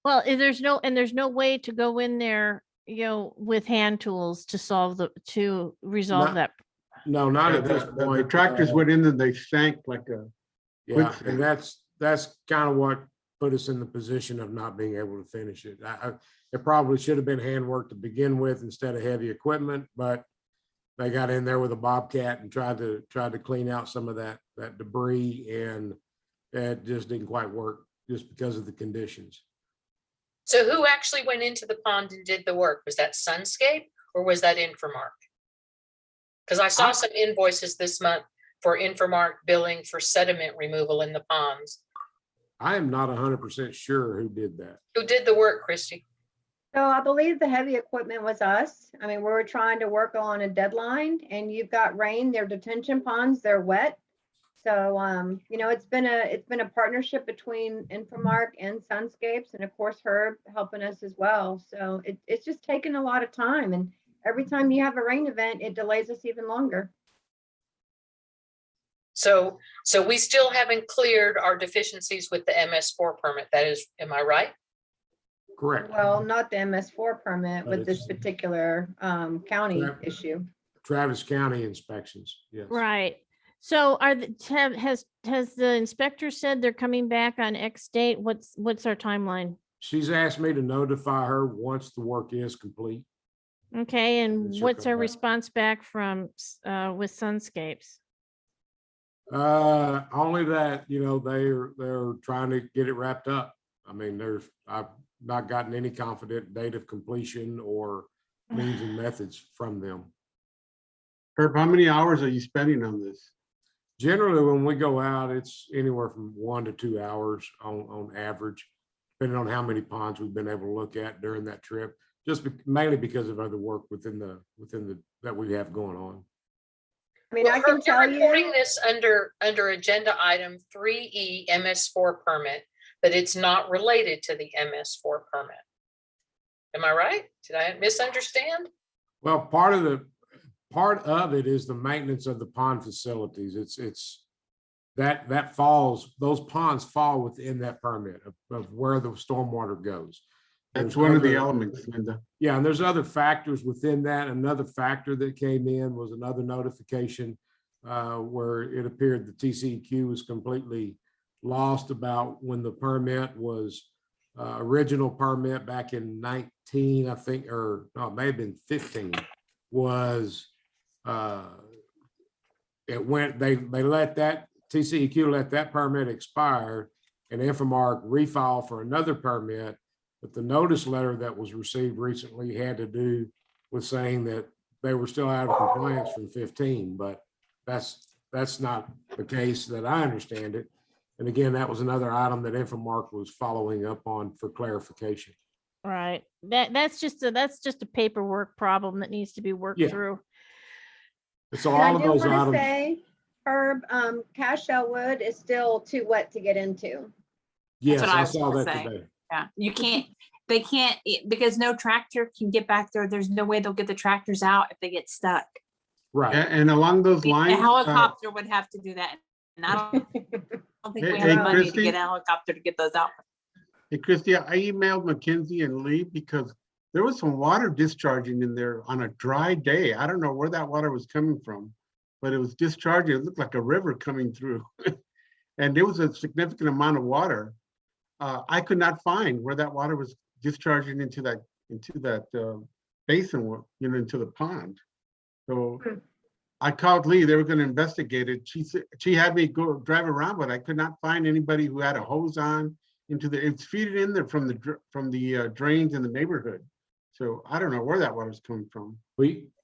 Well, there's no way to go in there, with hand tools to resolve that. No, not at this The point. tractors went in and they sank like a. Yeah, and that's kind of what put us in the position of not being able to finish it. It probably should have been handwork to begin with instead of heavy equipment, but they got in there with a bobcat and tried to clean out some of that debris, and that just didn't quite work just because of the conditions. So who actually went into the pond and did the work? Was that Sunscape or was that Infomark? Because I saw some invoices this month for Infomark billing for sediment removal in the ponds. I am not 100% sure who did that. Who did the work, Christy? So I believe the heavy equipment was us. I mean, we were trying to work on a deadline and you've got rain, they're detention ponds, they're wet. So, it's been a partnership between Infomark and Sunscapes and of course Herb helping us as well. So it's just taken a lot of time, and every time you have a rain event, it delays us even longer. So we still haven't cleared our deficiencies with the MS4 permit. That is, am I right? Correct. Well, not the MS4 permit But with this particular county issue. Travis County inspections. Yes. Right. So has the inspector said they're coming back on X date? What's our timeline? She's asked me to notify her once the work is complete. Okay, and she'll what's come our back. response back from with Sunscapes? Only that, they're trying to get it wrapped up. I mean, I've not gotten any confident date of completion or means and methods from them. Herb, how many hours are you spending on this? Generally, when we go out, it's anywhere from 1 to 2 hours on average, depending on how many ponds we've been able to look at during that trip, mainly because of other work within the that we have going on. I mean, Well, I can Herb, tell you're reporting you, this under agenda item 3E MS4 permit, but it's not related to the MS4 permit. Am I right? Did I misunderstand? Well, part of it is the maintenance of the pond facilities. It's that falls, those ponds fall within that permit of where the stormwater goes. That's one of the elements, Linda. Yeah, and there's other factors within that. Another factor that came in was another notification where it appeared the TCEQ was completely lost about when the permit was original permit back in 19, I think, or no, it may have been 15, was it went, they let that TCEQ let that permit expire and Infomark refile for another permit. But the notice letter that was received recently had to do with saying that they were still out of compliance from 15, but that's that's not the case that I understand it. And again, that was another item that Infomark was following up on for clarification. Right. That's just a paperwork problem that needs to be worked Yeah. through. So And I all of do those want to items, say, Herb, Cash Elwood is still too wet to get into. yes, what I I was saw gonna that say. today. Yeah, you can't, they can't, because no tractor can get back there. There's no way they'll get the tractors out if they get stuck. Right. And along those A lines, helicopter would have to do that. And I don't think we Hey, have the money to Christy? get a helicopter to get those out. hey, Christie, I emailed Mackenzie and Lee because there was some water discharging in there on a dry day. I don't know where that water was coming from, but it was discharging. It looked like a river coming through. And there was a significant amount of water. I could not find where that water was discharging into that basin, into the pond. So I called Lee. They were going to investigate it. She had me go drive around, but I could not find anybody who had a hose on into the. It's feeding in there from the drains in the neighborhood. So I don't know where that water's coming from.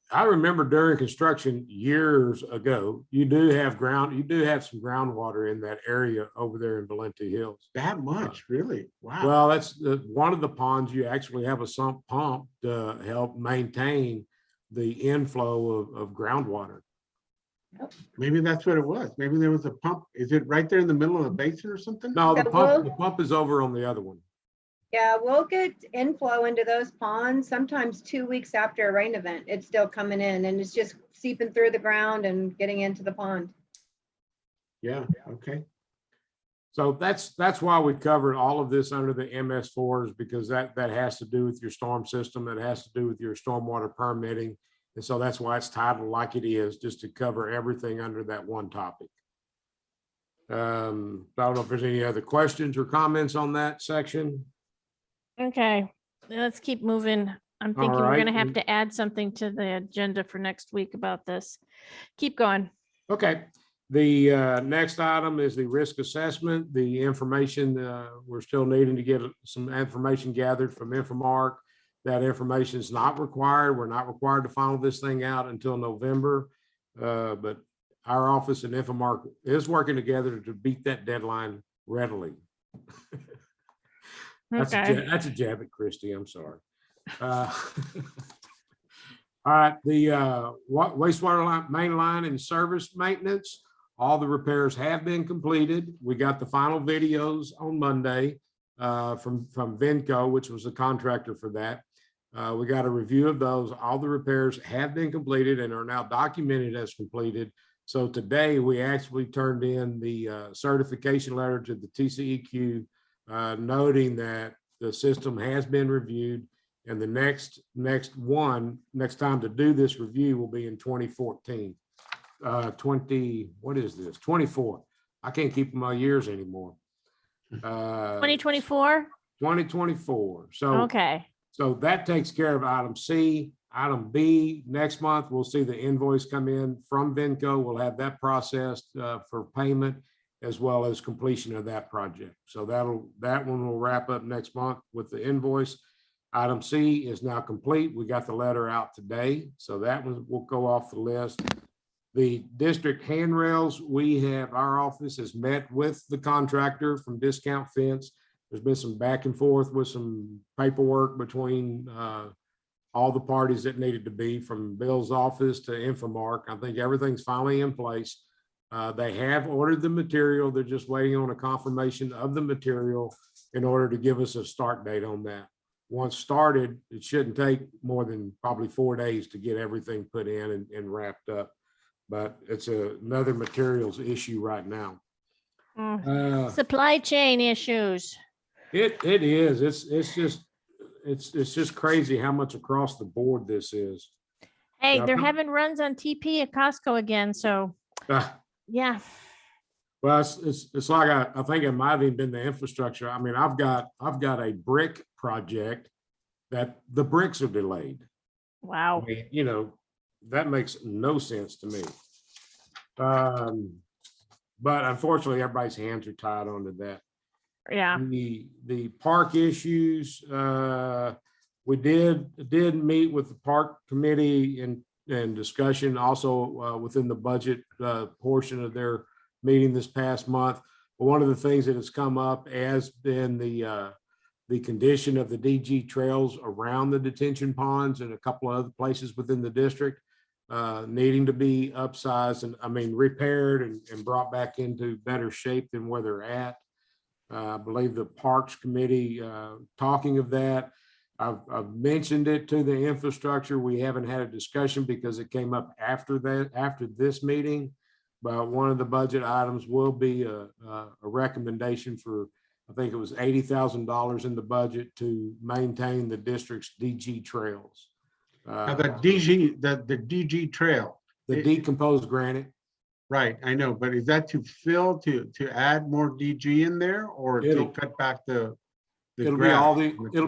I remember during construction years ago, you do have some groundwater in that area over there in Valente Hills. That much, really? Wow. Well, that's one of the ponds. You actually have a sump pump to help maintain the inflow of groundwater. Maybe that's what it was. Maybe there was a pump. Is it right there in the middle of the basin or something? No, Yeah, the pump is over on the other one. Yeah, we'll get inflow into those ponds sometimes 2 weeks after a rain event. It's still coming in and it's just seeping through the ground and getting into the pond. Yeah, okay. So that's why we covered all of this under the MS4s, because that has to do with your storm system. It has to do with your stormwater permitting. And so that's why it's titled like it is, just to cover everything under that one topic. I don't know if there's any other questions or comments on that section. Okay, let's keep moving. I'm thinking we're right. gonna have to add something to the agenda for next week about this. Keep going. Okay, the next item is the risk assessment. The information, we're still needing to get some information gathered from Infomark. That information is not required. We're not required to final this thing out until November. But our office and Infomark is working together to beat that deadline readily. That's a jab at Christie. I'm sorry. All right, the wastewater main line and service maintenance, all the repairs have been completed. We got the final videos on Monday from Venco, which was the contractor for that. We got a review of those. All the repairs have been completed and are now documented as completed. So today we actually turned in the certification letter to the TCEQ, noting that the system has been reviewed, and the next time to do this review will be in 2014. 24. I can't keep my years anymore. 2024? 2024. So Okay. So that takes care of item C. Item B, next month, we'll see the invoice come in from Venco. We'll have that processed for payment as well as completion of that project. So that one will wrap up next month with the invoice. Item C is now complete. We got the letter out today, so that one will go off the list. The district handrails, our office has met with the contractor from Discount Fence. There's been some back and forth with some paperwork between all the parties that needed to be, from Bill's office to Infomark. I think everything's finally in place. They have ordered the material. They're just waiting on a confirmation of the material in order to give us a start date on that. Once started, it shouldn't take more than probably 4 days to get everything put in and wrapped up. But it's another materials issue right now. Supply chain issues. It is. It's just crazy how much across the board this is. Hey, Yeah, they're having runs on TP at Costco again, so yeah. Well, it's like I think it might have even been the infrastructure. I mean, I've got a brick project that the bricks are delayed. Wow. I mean, that makes no sense to me. But unfortunately, everybody's hands are tied onto that. Yeah. The park issues, we did meet with the park committee and discussion also within the budget portion of their meeting this past month. But one of the things that has come up has been the condition of the DG trails around the detention ponds and a couple of other places within the district needing to be upsized and repaired and brought back into better shape than where they're at. I believe the Parks Committee, talking of that, I've mentioned it to the infrastructure. We haven't had a discussion because it came up after this meeting. But one of the budget items will be a recommendation for, I think it was $80,000 in the budget to maintain the district's DG trails. Now the DG trail, The decomposed granite. right, I know, but is that to fill, to add more DG in there or to cut back the It'll grass?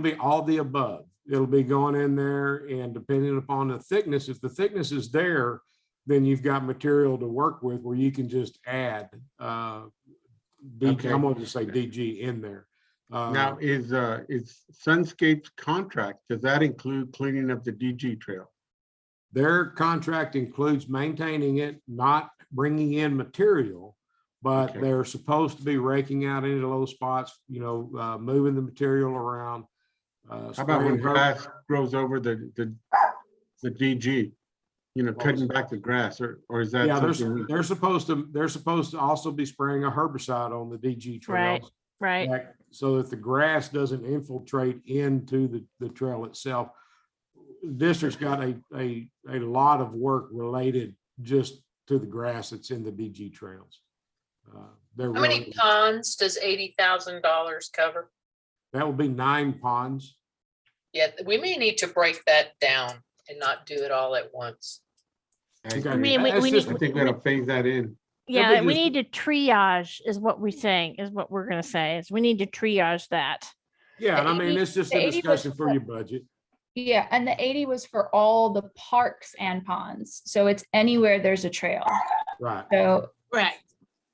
be all the above. It'll be going in there, and depending upon the thickness, if the thickness is there, then you've got material to work with where you can just add DG, Okay. I'm going to say DG in there. Now, is Sunscape's contract, does that include cleaning up the DG trail? Their contract includes maintaining it, not bringing in material, but Okay. they're supposed to be raking out any low spots, moving the material around. How about when grass grows over the DG? Cutting back the grass, or is that Yeah, something? they're supposed to also be spraying a herbicide on the DG trails. Right. So that the grass doesn't infiltrate into the trail itself. The district's got a lot of work related just to the grass that's in the DG trails. How many ponds does $80,000 cover? That will be 9 ponds. Yeah, we may need to break that down and not do it all at once. Okay. I mean, That's we just- I think we gotta phase that in. Yeah, we just- need to triage is what we're saying, is what we're gonna say, is we need to triage that. Yeah, and I The mean, 80 it's just the a 80 was discussion for for- your budget. Yeah, and the 80 was for all the parks and ponds. So it's anywhere there's a trail. Right. So Right.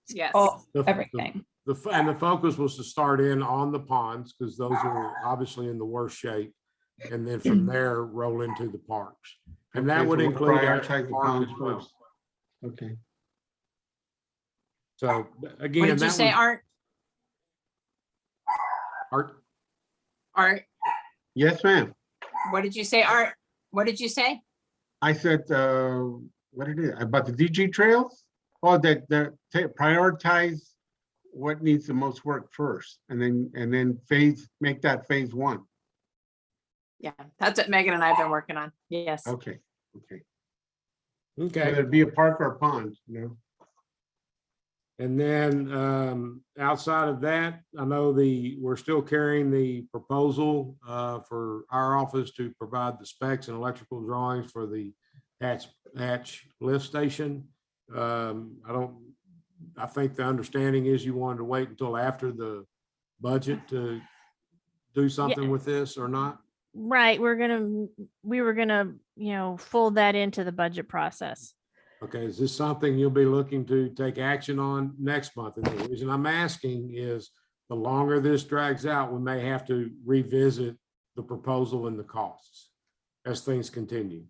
Yes. all, The- everything. And the focus was to start in on the ponds because those are obviously in the worst shape. And then from there, roll into the parks. And that Okay, would so we'll include prioritize our the parks ponds as well. first. Okay. So What again, did you say, Art? Art, Art, Yes, ma'am. what did you say, Art? What did you say? I said, what it is, about the DG trails? Oh, prioritize what needs the most work first, and then make that phase 1. Yeah, that's what Megan and I have been working on. Yes. Okay. okay. Whether it be a park or a pond, And then outside of that, I know we're still carrying the proposal for our office to provide the specs and electrical drawings for the hatch lift station. I think the understanding is you wanted to wait until after the budget to do something with this or not? Right, we were gonna, fold that into the budget process. Okay, is this something you'll be looking to take action on next month? And the reason I'm asking is the longer this drags out, we may have to revisit the proposal and the costs as things continue.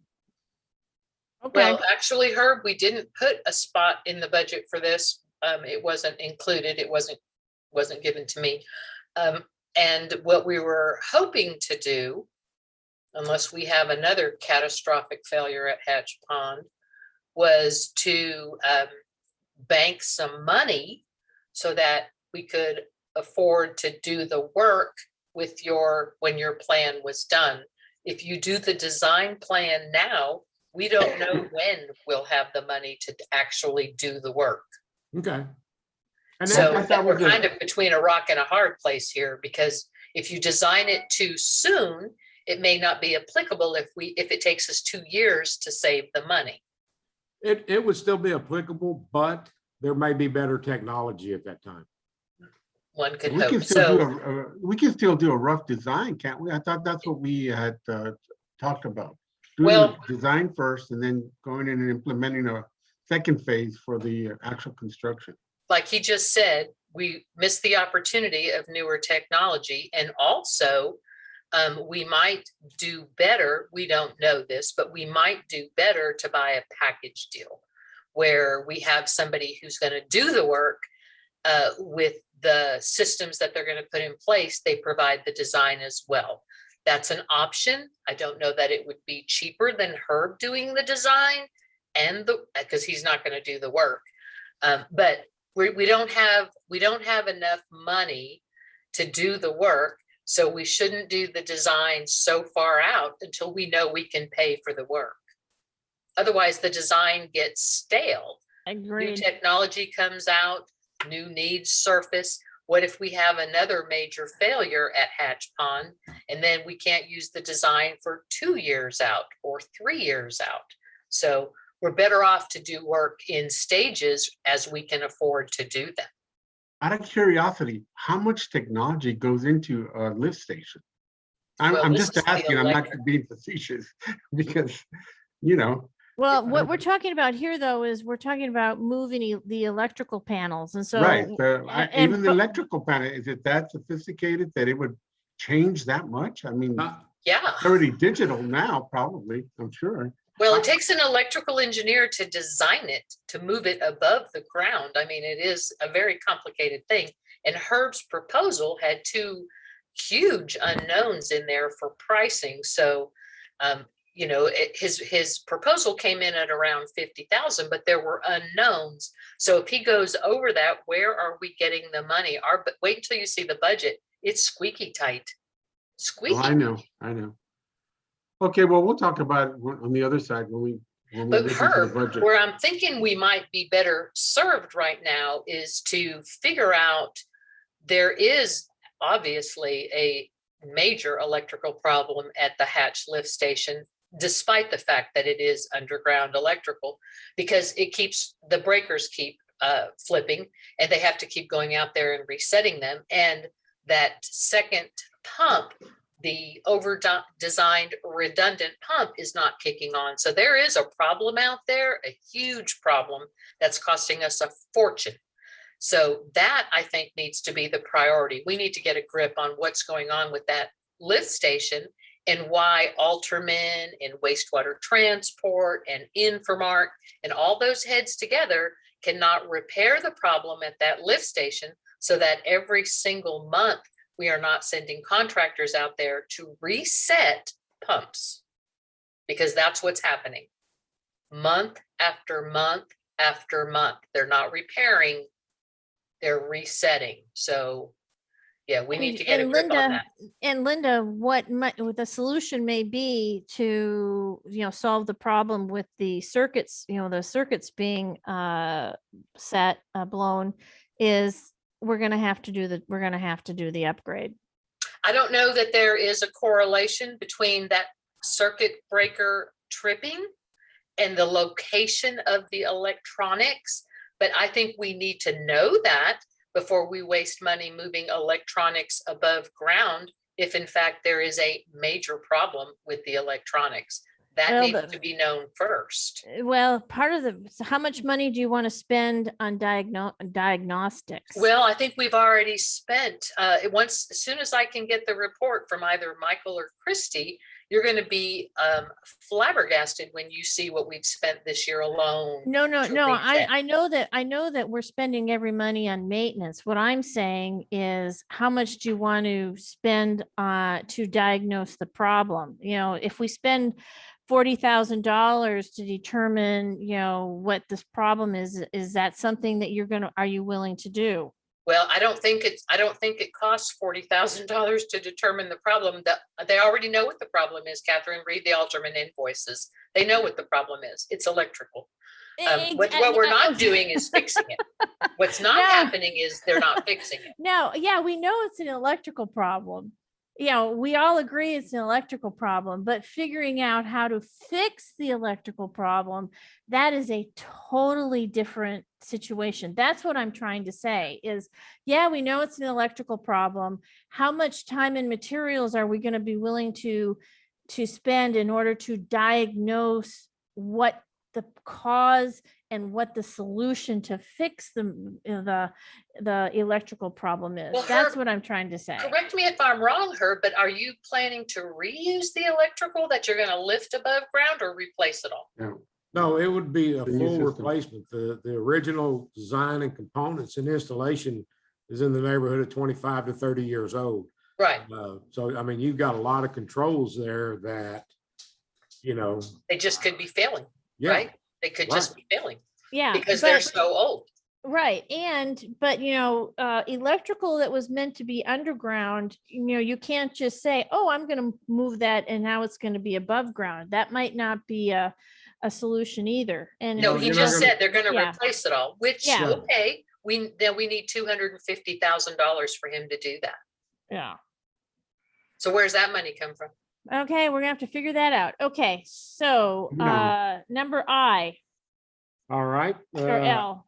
Okay, Well, actually, Herb, we didn't put a spot in the budget for this. It wasn't included. It wasn't given to me. And what we were hoping to do, unless we have another catastrophic failure at Hatch Pond, was to bank some money so that we could afford to do the work when your plan was done. If you do the design plan now, we don't know when we'll have the money to actually do the work. Okay. And So that we're was kind of between a rock and a hard place here, because if you design it too soon, it may not be applicable if it takes us 2 years to save the money. it would still be applicable, but there may be better technology at that time. One could we can hope. still So we can still do a rough design, can't we? I thought that's what we had talked about. Doing Well- the design first and then going in and implementing a second phase for the actual construction. like he just said, we missed the opportunity of newer technology, and also We might do better. We don't know this, but we might do better to buy a package deal where we have somebody who's going to do the work with the systems that they're going to put in place. They provide the design as well. That's an option. I don't know that it would be cheaper than Herb doing the design and because he's not going to do the work. But we don't have enough money to do the work. So we shouldn't do the design so far out until we know we can pay for the work. Otherwise, the design gets stale. Agreed. New technology comes out, new needs surface. What if we have another major failure at Hatch Pond and then we can't use the design for 2 years out or 3 years out? So we're better off to do work in stages as we can afford to do them. Out of curiosity, how much technology goes into a lift station? Well, I'm this just is the asking, I'm not electric. being facetious because, you know, Well, what we're talking about here, though, is we're talking about moving the electrical panels, and so right. and- Even the electrical panel, is it that sophisticated that it would change that much? I mean, Yeah. it's already digital now, probably, I'm sure. Well, it takes an electrical engineer to design it, to move it above the ground. I mean, it is a very complicated thing. And Herb's proposal had 2 huge unknowns in there for pricing. So, you know, his proposal came in at around 50,000, but there were unknowns. So if he goes over that, where are we getting the money? Wait until you see the budget. It's squeaky tight. Squeaky. Oh, I know. Okay, well, we'll talk about it on the other side when we But get into the Herb, budget. where I'm thinking we might be better served right now is to figure out, there is obviously a major electrical problem at the Hatch lift station, despite the fact that it is underground electrical, because the breakers keep flipping and they have to keep going out there and resetting them. And that second pump, the over-designed redundant pump, is not kicking on. So there is a problem out there, a huge problem that's costing us a fortune. So that, I think, needs to be the priority. We need to get a grip on what's going on with that lift station and why Alterman and wastewater transport and Infomart and all those heads together cannot repair the problem at that lift station, so that every single month we are not sending contractors out there to reset pumps, because that's what's happening. Month after month after month, they're not repairing, they're resetting. So yeah, we need to get a grip on that. And Linda, what the solution may be to, solve the problem with the circuits, the circuits being blown, is we're going to have to do the upgrade. I don't know that there is a correlation between that circuit breaker tripping and the location of the electronics, but I think we need to know that before we waste money moving electronics above ground, if in fact there is a major problem with the electronics. That needs to be known first. Well, how much money do you want to spend on diagnostics? Well, I think we've already spent, as soon as I can get the report from either Michael or Christy, you're going to be flabbergasted when you see what we've spent this year alone. No. I know that we're spending every money on maintenance. What I'm saying is, how much do you want to spend to diagnose the problem? If we spend $40,000 to determine, what this problem is that something that are you willing to do? Well, I don't think it costs $40,000 to determine the problem. That they already know what the problem is. Catherine, read the Alterman invoices. They know what the problem is. It's electrical. What we're not doing is fixing it. What's not happening is they're not fixing it. No, yeah, we know it's an electrical problem. We all agree it's an electrical problem, but figuring out how to fix the electrical problem, that is a totally different situation. That's what I'm trying to say is, we know it's an electrical problem. How much time and materials are we going to be willing to spend in order to diagnose what the cause and what the solution to fix the electrical problem is. Well, That's Herb, what I'm trying to say. Correct me if I'm wrong, Herb, but are you planning to reuse the electrical that you're gonna lift above ground or replace it all? No. No, it would be a The new full system. replacement. The original design and components and installation is in the neighborhood of 25 to 30 years old. Right, So, I mean, you've got a lot of controls there that, they just could be failing, yeah, right? They could just be failing Yeah. because they're but- so old. Right. But electrical that was meant to be underground, you can't just say, oh, I'm going to move that and now it's going to be above ground. That might not be a solution either. And No, No, he you're just not gonna- said they're gonna Yeah. replace it all, which, Yeah. okay, we need $250,000 for him to do that. yeah. So where's that money come from? Okay, we're gonna have to figure that out. Okay, so No. number I all right. or L.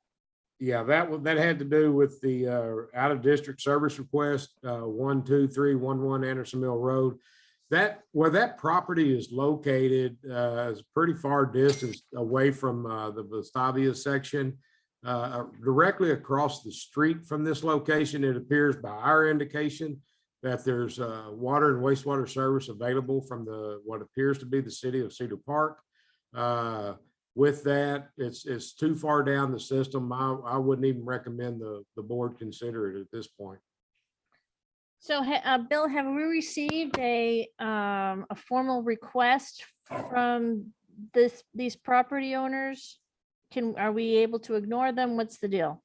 Yeah, that had to do with the out of district service request, 12311 Anderson Mill Road. Where that property is located is pretty far distance away from the Vestavia section. Directly across the street from this location, it appears by our indication that there's water and wastewater service available from what appears to be the city of Cedar Park. With that, it's too far down the system. I wouldn't even recommend the board consider it at this point. So Bill, have we received a formal request from these property owners? Are we able to ignore them? What's the deal?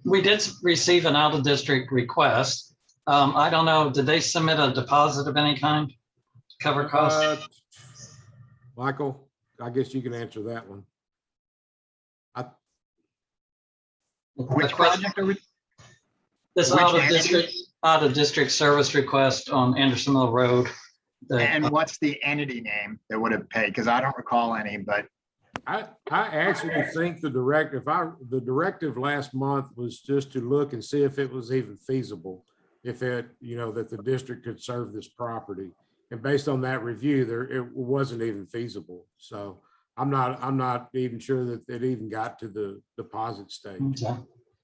We did receive an out of district request. I don't know, did they submit a deposit of any kind? To cover costs? Michael, I guess you can answer that one. Which project are we? This Which out of district service request on Anderson Mill Road. And what's the entity name that would have paid? Because I don't recall any, but I actually think the directive last month was just to look and see if it was even feasible, if it, that the district could serve this property. And based on that review, it wasn't even feasible. So I'm not even sure that it even got to the deposit stage. Okay.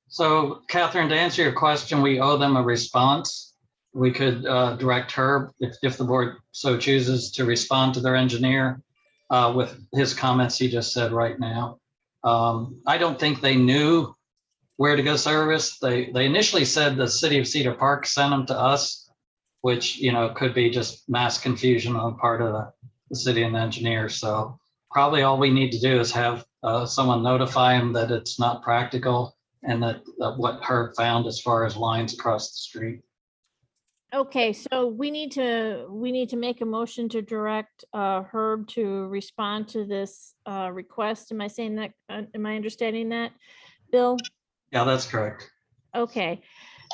So Catherine, to answer your question, we owe them a response. We could direct her, if the board so chooses, to respond to their engineer with his comments he just said right now. I don't think they knew where to go service. They initially said the city of Cedar Park sent them to us, which, could be just mass confusion on the part of the city and the engineer. So probably all we need to do is have someone notify them that it's not practical and that what Herb found as far as lines across the street. Okay, so we need to make a motion to direct Herb to respond to this request. Am I saying that? Am I understanding that, Bill? Yeah, that's correct. Okay,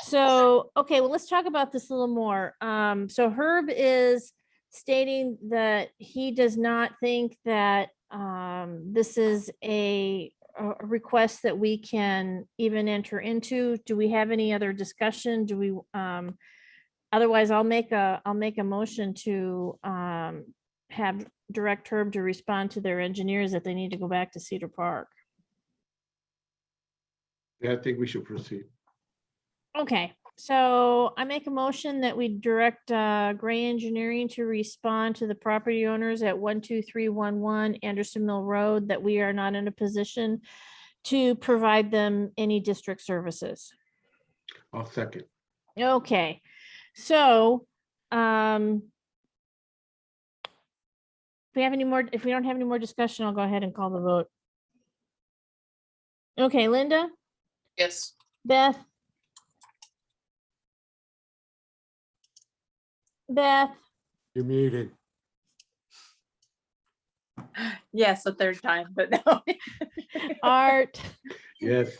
so, well, let's talk about this a little more. So Herb is stating that he does not think that this is a request that we can even enter into. Do we have any other discussion? Do we, otherwise I'll make a motion to have direct Herb to respond to their engineers that they need to go back to Cedar Park. Yeah, I think we should proceed. Okay, so I make a motion that we direct Gray Engineering to respond to the property owners at 12311 Anderson Mill Road that we are not in a position to provide them any district services. I'll second. Okay, so if we don't have any more discussion, I'll go ahead and call the vote. Okay, Linda, Yes. Beth, You're muted. Yes, a third time, but no. Art, Yes.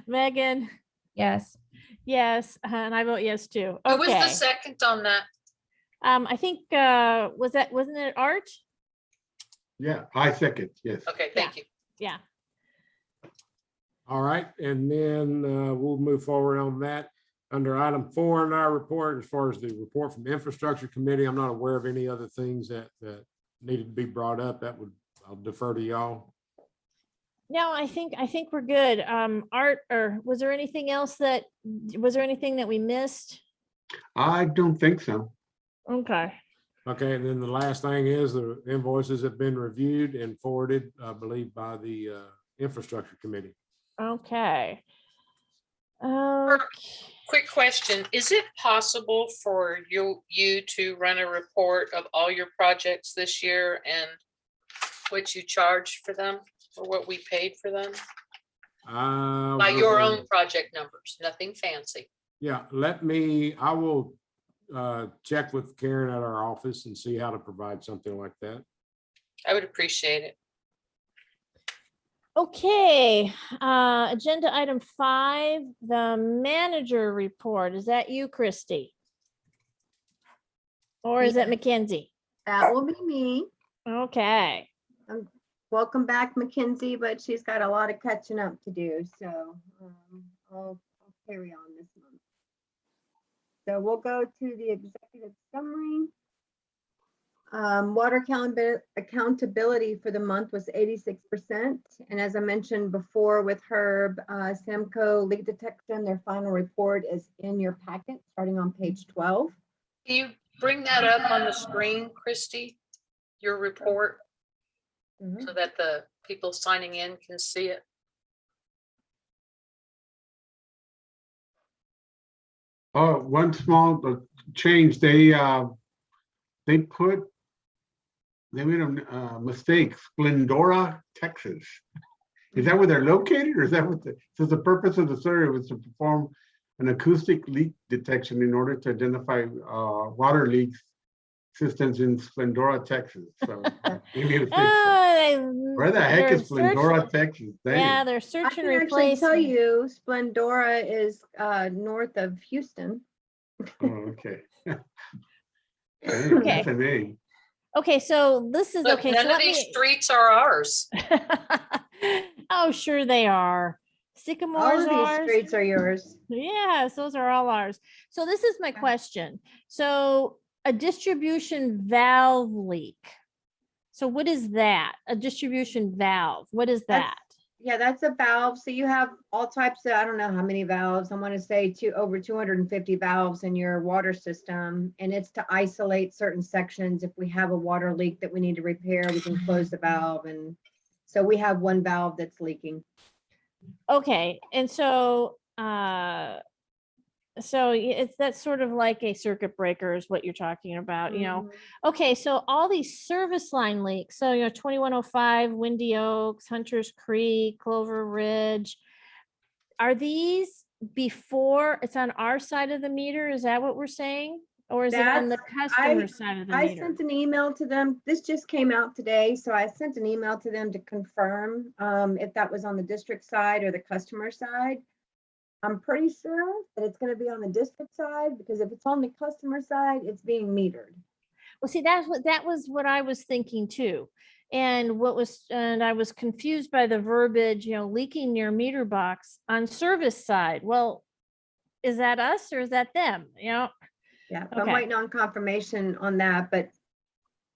Megan, Yes. yes, and I vote yes too. Who was the Okay, second on that? I think, wasn't it Art? Yeah, I second, yes. Okay, thank you. Yeah, All right, and then we'll move forward on that. Under item 4 in our report, as far as the report from the Infrastructure Committee, I'm not aware of any other things that needed to be brought up. That would I'll defer to y'all. No, I think we're good. Art, or was there anything that we missed? I don't think so. Okay. Okay, and then the last thing is the invoices have been reviewed and forwarded, I believe, by the infrastructure committee. Okay. Quick question, is it possible for you to run a report of all your projects this year and what you charged for them or what we paid for them? By your own project numbers, nothing fancy. Yeah, I will check with Karen at our office and see how to provide something like that. I would appreciate it. Okay, agenda item 5, the manager report. Is that you, Christy? Or is it Mackenzie? That will be me. Okay. Welcome back, Mackenzie, but she's got a lot of catching up to do, so I'll carry on this month. So we'll go to the executive summary. Water accountability for the month was 86%. And as I mentioned before with Herb, Samco leak detection, their final report is in your packet, starting on page 12. Can you bring that up on the screen, Christy? Your report, so that the people signing in can see it. Oh, one small change. They made a mistake. Splendora, Texas. Is that where they're located, or is that what the purpose of the survey was to perform an acoustic leak detection in order to identify water leaks systems in Splendora, Texas. So where the heck is Splendora, Texas? Dang. Yeah, they're searching I can actually tell you Splendora is north of Houston. Oh, okay. Okay. That's a name. Okay, so this is Look, okay. none So of these streets are ours. Oh, sure they are. Sycamore's All of these ours. streets are yours. Yes, those are all ours. So this is my question. So a distribution valve leak. So what is that? A distribution valve. What is that? Yeah, that's a valve. So you have all types of, I don't know how many valves. I want to say over 250 valves in your water system. And it's to isolate certain sections. If we have a water leak that we need to repair, we can close the valve. And so we have one valve that's leaking. Okay, and so that's sort of like a circuit breaker is what you're talking about, you know. Okay, so all these service line leaks, so 2105 Windy Oaks, Hunters Creek, Clover Ridge, are these before it's on our side of the meter? Is that what we're saying? Or is it on the customer side of the meter? I sent an email to them. This just came out today. So I sent an email to them to confirm if that was on the district side or the customer side. I'm pretty sure that it's going to be on the district side, because if it's on the customer side, it's being metered. Well, see, that was what I was thinking too. And I was confused by the verbiage, leaking near meter box on service side. Well, is that us or is that them? Yeah, so Okay. I'm waiting on confirmation on that, but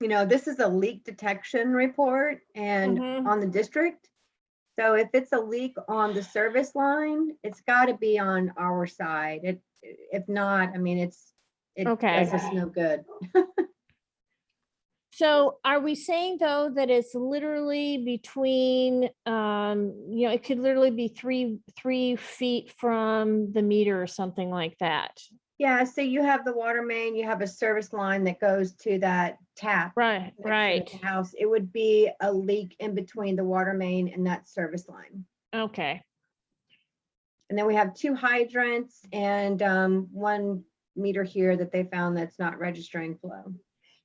this is a leak detection report and on the district. So if it's a leak on the service line, it's got to be on our side. If not, I mean, it does us no good. So are we saying though that it's literally between, it could literally be 3 feet from the meter or something like that? Yeah, so you have the water main, you have a service line that goes to that tap. Right. House. It would be a leak in between the water main and that service line. Okay. And then we have 2 hydrants and 1 meter here that they found that's not registering flow.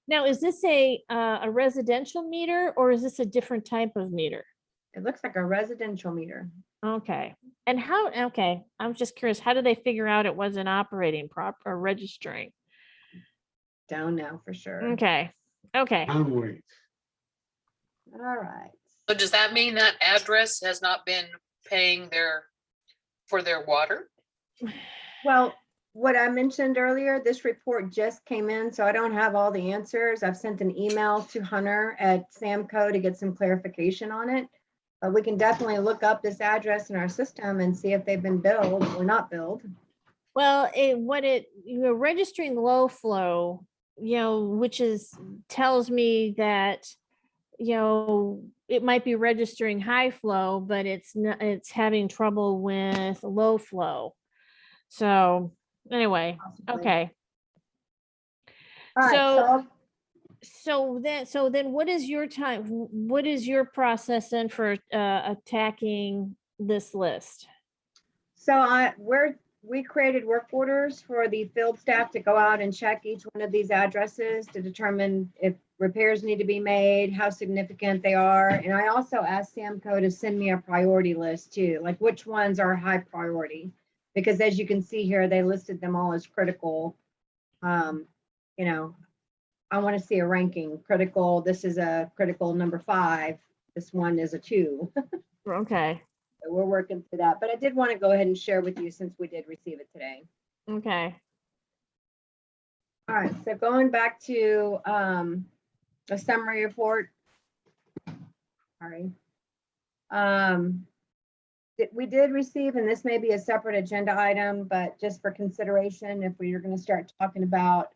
Now, is this a residential meter or is this a different type of meter? It looks like a residential meter. Okay. And I'm just curious, how do they figure out it wasn't operating proper or registering? Don't know for sure. Okay. I'll wait. All right. So does that mean that address has not been paying for their water? Well, what I mentioned earlier, this report just came in, so I don't have all the answers. I've sent an email to Hunter at Samco to get some clarification on it. But we can definitely look up this address in our system and see if they've been billed or not billed. Well, you're registering low flow, which tells me that, it might be registering high flow, but it's having trouble with low flow. So anyway, Possibly. okay. All right, So then what is your process then for attacking this list? So we created work orders for the field staff to go out and check each one of these addresses to determine if repairs need to be made, how significant they are. And I also asked Samco to send me a priority list too, like which ones are high priority. Because as you can see here, they listed them all as critical. I want to see a ranking. Critical, this is a critical number 5. This one is a 2. Okay. So we're working through that, but I did want to go ahead and share with you since we did receive it today. Okay. All right, so going back to a summary report. Sorry. We did receive, and this may be a separate agenda item, but just for consideration, if we are going to start talking about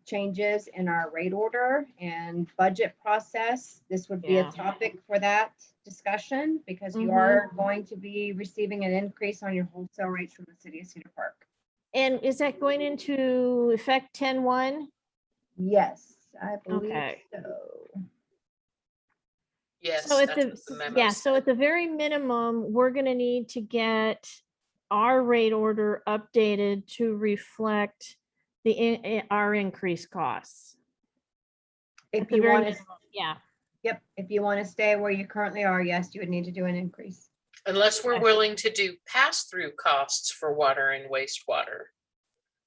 changes in our rate order and budget process, this would be a topic for that discussion because you are going to be receiving an increase on your wholesale rates from the city of Cedar Park. And is that going into effect 10/1? Yes, I believe Okay. so. Yes. So that's what the memo so said. at the very minimum, we're going to need to get our rate order updated to reflect our increased costs. If At the you very want to, minimum, yeah. yep, if you want to stay where you currently are, yes, you would need to do an increase. Unless we're willing to do pass-through costs for water and wastewater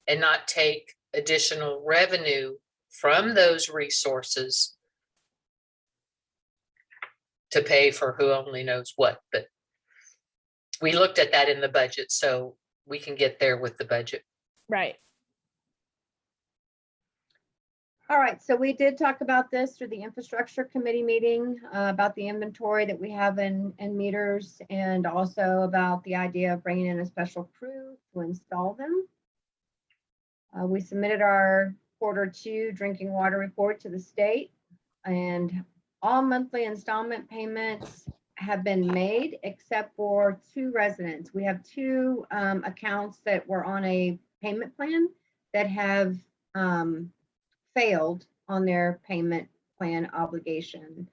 and not take additional revenue from those resources to pay for who only knows what. But we looked at that in the budget, so we can get there with the budget. Right. All right, so we did talk about this through the infrastructure committee meeting about the inventory that we have in meters and also about the idea of bringing in a special crew to install them. We submitted our Q2 drinking water report to the state, and all monthly installment payments have been made except for 2 residents. We have 2 accounts that were on a payment plan that have failed on their payment plan obligation.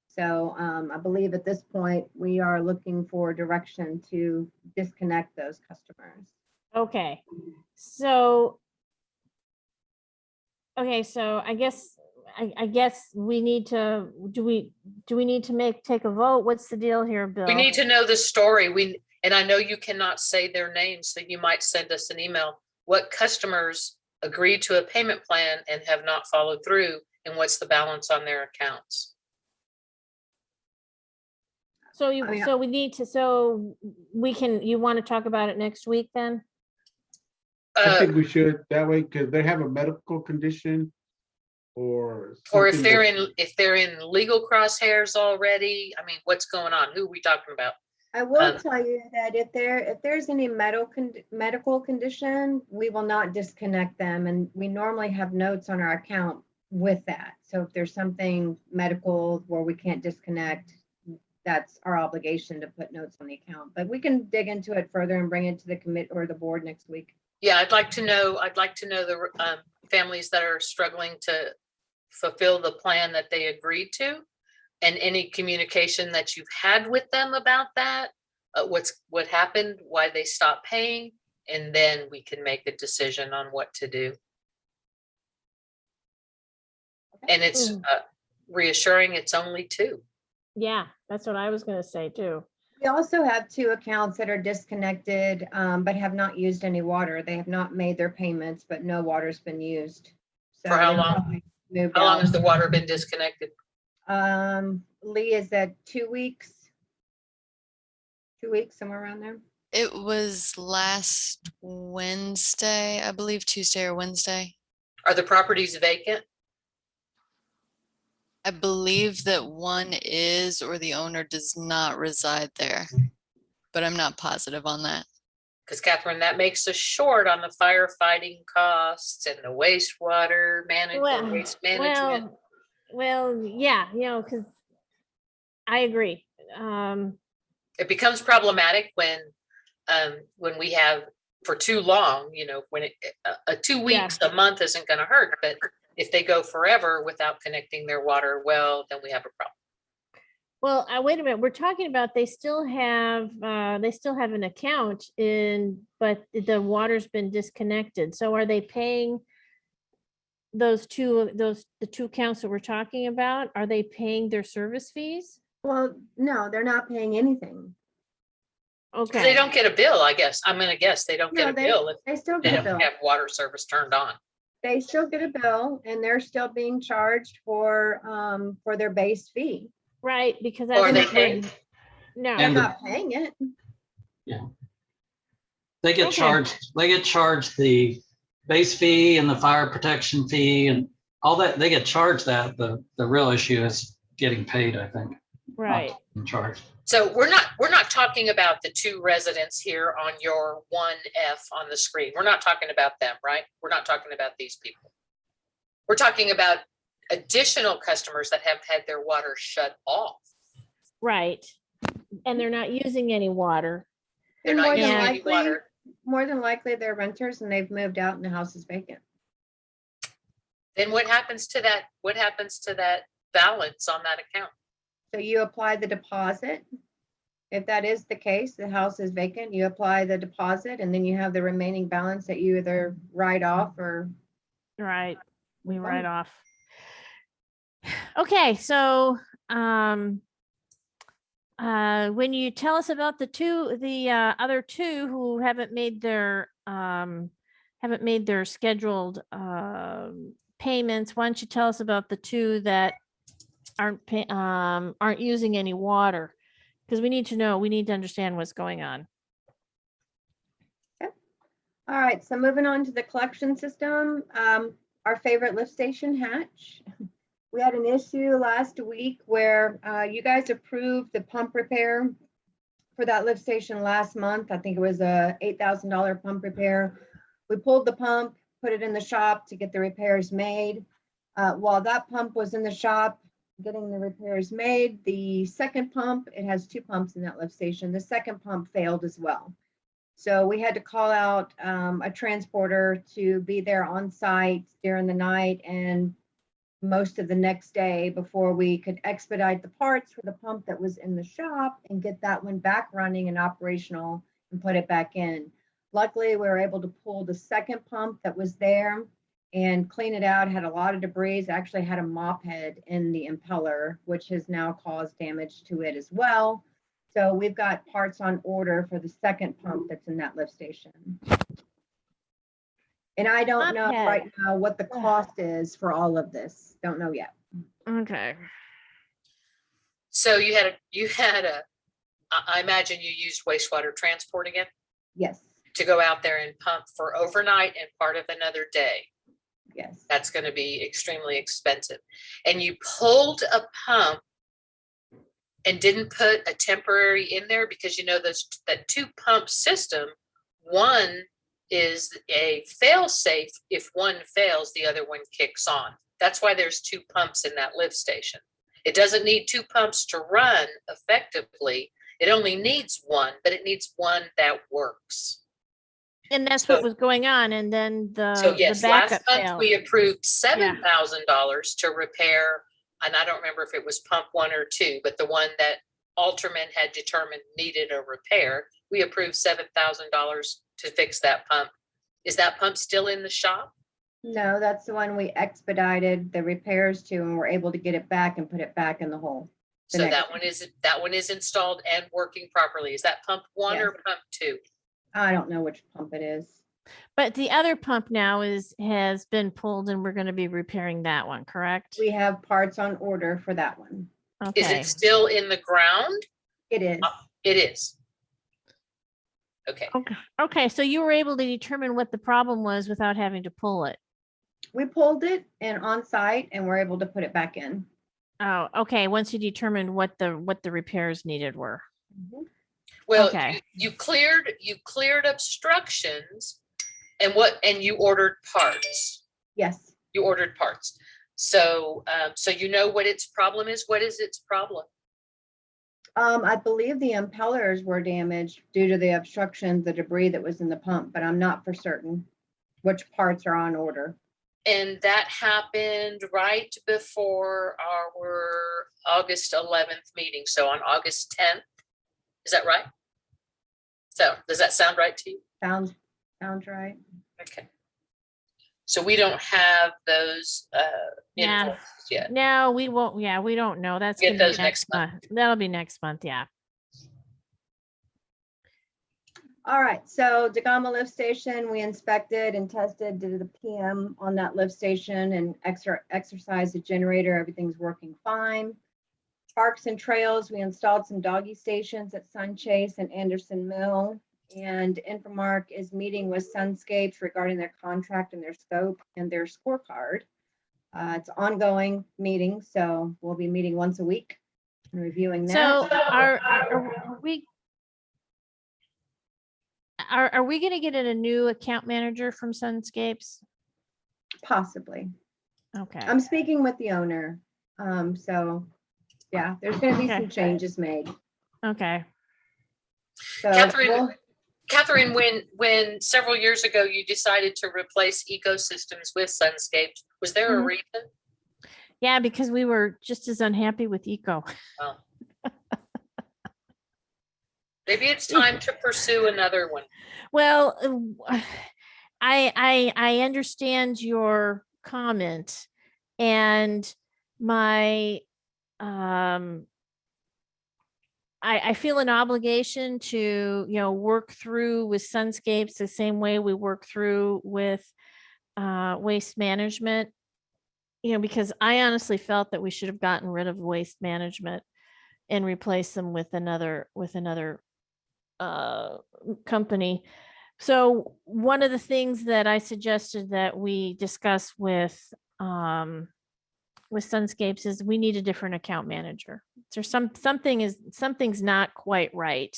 So I believe at this point, we are looking for direction to disconnect those customers. Okay. So I guess we need to, do we need to take a vote? What's the deal here, Bill? We need to know the story. And I know you cannot say their names, so you might send us an email. What customers agreed to a payment plan and have not followed through, and what's the balance on their accounts? So you want to talk about it next week then? I think we should, that way, because they have a medical condition or Or if something they're in legal crosshairs already. I mean, what's going on? Who are we talking about? I will tell you that if there's any medical condition, we will not disconnect them. And we normally have notes on our account with that. So if there's something medical where we can't disconnect, that's our obligation to put notes on the account. But we can dig into it further and bring it to the committee or the board next week. Yeah, I'd like to know the families that are struggling to fulfill the plan that they agreed to, and any communication that you've had with them about that, what happened, why they stopped paying, and then we can make a decision on what to do. And it's reassuring it's only 2. Yeah, that's what I was going to say too. We also have 2 accounts that are disconnected, but have not used any water. They have not made their payments, but no water's been used. So for how long? How long has the water been disconnected? Lee, is that 2 weeks? 2 weeks, somewhere around there. It was last Wednesday, I believe Tuesday or Wednesday. Are the properties vacant? I believe that one is, or the owner does not reside there, but I'm not positive on that. Because Catherine, that makes us short on the firefighting costs and the wastewater management, waste management. Well, yeah, because I agree. It becomes problematic when we have for too long, when 2 weeks, a month isn't going to hurt, but if they go forever without connecting their water well, then we have a problem. Well, wait a minute. We're talking about they still have an account but the water's been disconnected. So are they paying the two accounts that we're talking about? Are they paying their service fees? Well, no, they're not paying anything. Okay. They don't get a bill, I guess. I'm going to guess they don't get a bill if they still they get a don't bill. have water service turned on. They still get a bill and they're still being charged for their base fee. Right, because Or are they paying? No, They're And not paying it. They get charged the base fee and the fire protection fee and all that. They get charged that. The real issue is getting paid, I think. Right. In charge. So we're not talking about the 2 residents here on your 1F on the screen. We're not talking about them, right? We're not talking about these people. We're talking about additional customers that have had their water shut off. Right. And they're not using any water. They're not using any water. More than likely they're renters and they've moved out and the house is vacant. Then what happens to that? What happens to that balance on that account? So you apply the deposit. If that is the case, the house is vacant, you apply the deposit and then you have the remaining balance that you either write off or. Right. We write off. Okay, so when you tell us about the other 2 who haven't made their scheduled payments, why don't you tell us about the 2 that aren't using any water? Because we need to understand what's going on. Okay. All right, so moving on to the collection system, our favorite lift station, Hatch. We had an issue last week where you guys approved the pump repair for that lift station last month. I think it was a $8,000 pump repair. We pulled the pump, put it in the shop to get the repairs made. While that pump was in the shop getting the repairs made, the second pump, it has 2 pumps in that lift station. The second pump failed as well. So we had to call out a transporter to be there on site during the night and most of the next day before we could expedite the parts for the pump that was in the shop and get that one back running and operational and put it back in. Luckily, we were able to pull the second pump that was there and clean it out. Had a lot of debris, actually had a mop head in the impeller, which has now caused damage to it as well. So we've got parts on order for the second pump that's in that lift station. And I don't know right now what the cost is for all of this. Don't know yet. Okay. So you had a, I imagine you used wastewater transport again? Yes. To go out there and pump for overnight and part of another day. Yes. That's going to be extremely expensive. And you pulled a pump and didn't put a temporary in there because that 2 pump system, one is a fail safe. If one fails, the other one kicks on. That's why there's 2 pumps in that lift station. It doesn't need 2 pumps to run effectively. It only needs one, but it needs one that works. And that's what was going on. And then So yes, the backup last month failed. we approved $7,000 to repair, and I don't remember if it was pump 1 or 2, but the one that Alterman had determined needed a repair, we approved $7,000 to fix that pump. Is that pump still in the shop? No, that's the one we expedited the repairs to and we're able to get it back and put it back in the hole. So that one is installed and working properly. Is that pump 1 or pump 2? I don't know which pump it is. But the other pump now has been pulled and we're going to be repairing that one, correct? We have parts on order for that one. Okay. Is it still in the ground? It is. It is. Okay, Okay, so you were able to determine what the problem was without having to pull it. We pulled it and on site and we're able to put it back in. Oh, okay, once you determined what the repairs needed were. well, Okay. you cleared obstructions and you ordered parts. Yes. You ordered parts. So, so you know what its problem is? What is its problem? I believe the impellers were damaged due to the obstruction, the debris that was in the pump, but I'm not for certain which parts are on order. And that happened right before our August 11th meeting. So on August 10th, is that right? So does that sound right to you? Sounds right. Okay. So we don't have those Yeah. invoices yet. No, we won't. Yeah, we don't know. That's Get gonna be those next month. That'll be next month. Yeah. All right, so Dagama lift station, we inspected and tested, did the PM on that lift station and exercise the generator, everything's working fine. Parks and trails, we installed some doggy stations at Sun Chase and Anderson Mill. And Infomark is meeting with Sunscapes regarding their contract and their scope and their scorecard. It's ongoing meeting, so we'll be meeting once a week and reviewing that. So are we going to get a new account manager from Sunscapes? Possibly. Okay. I'm speaking with the owner. So yeah, there's gonna be some changes made. Okay. So Catherine, when several years ago you decided to replace ecosystems with Sunscapes, was there a reason? Yeah, because we were just as unhappy with Eco. Oh. Maybe it's time to pursue another one. Well, I understand your comment, and my I feel an obligation to, work through with Sunscapes the same way we work through with waste management, because I honestly felt that we should have gotten rid of waste management and replaced them with another company. So one of the things that I suggested that we discuss with Sunscapes is we need a different account manager. There's something's not quite right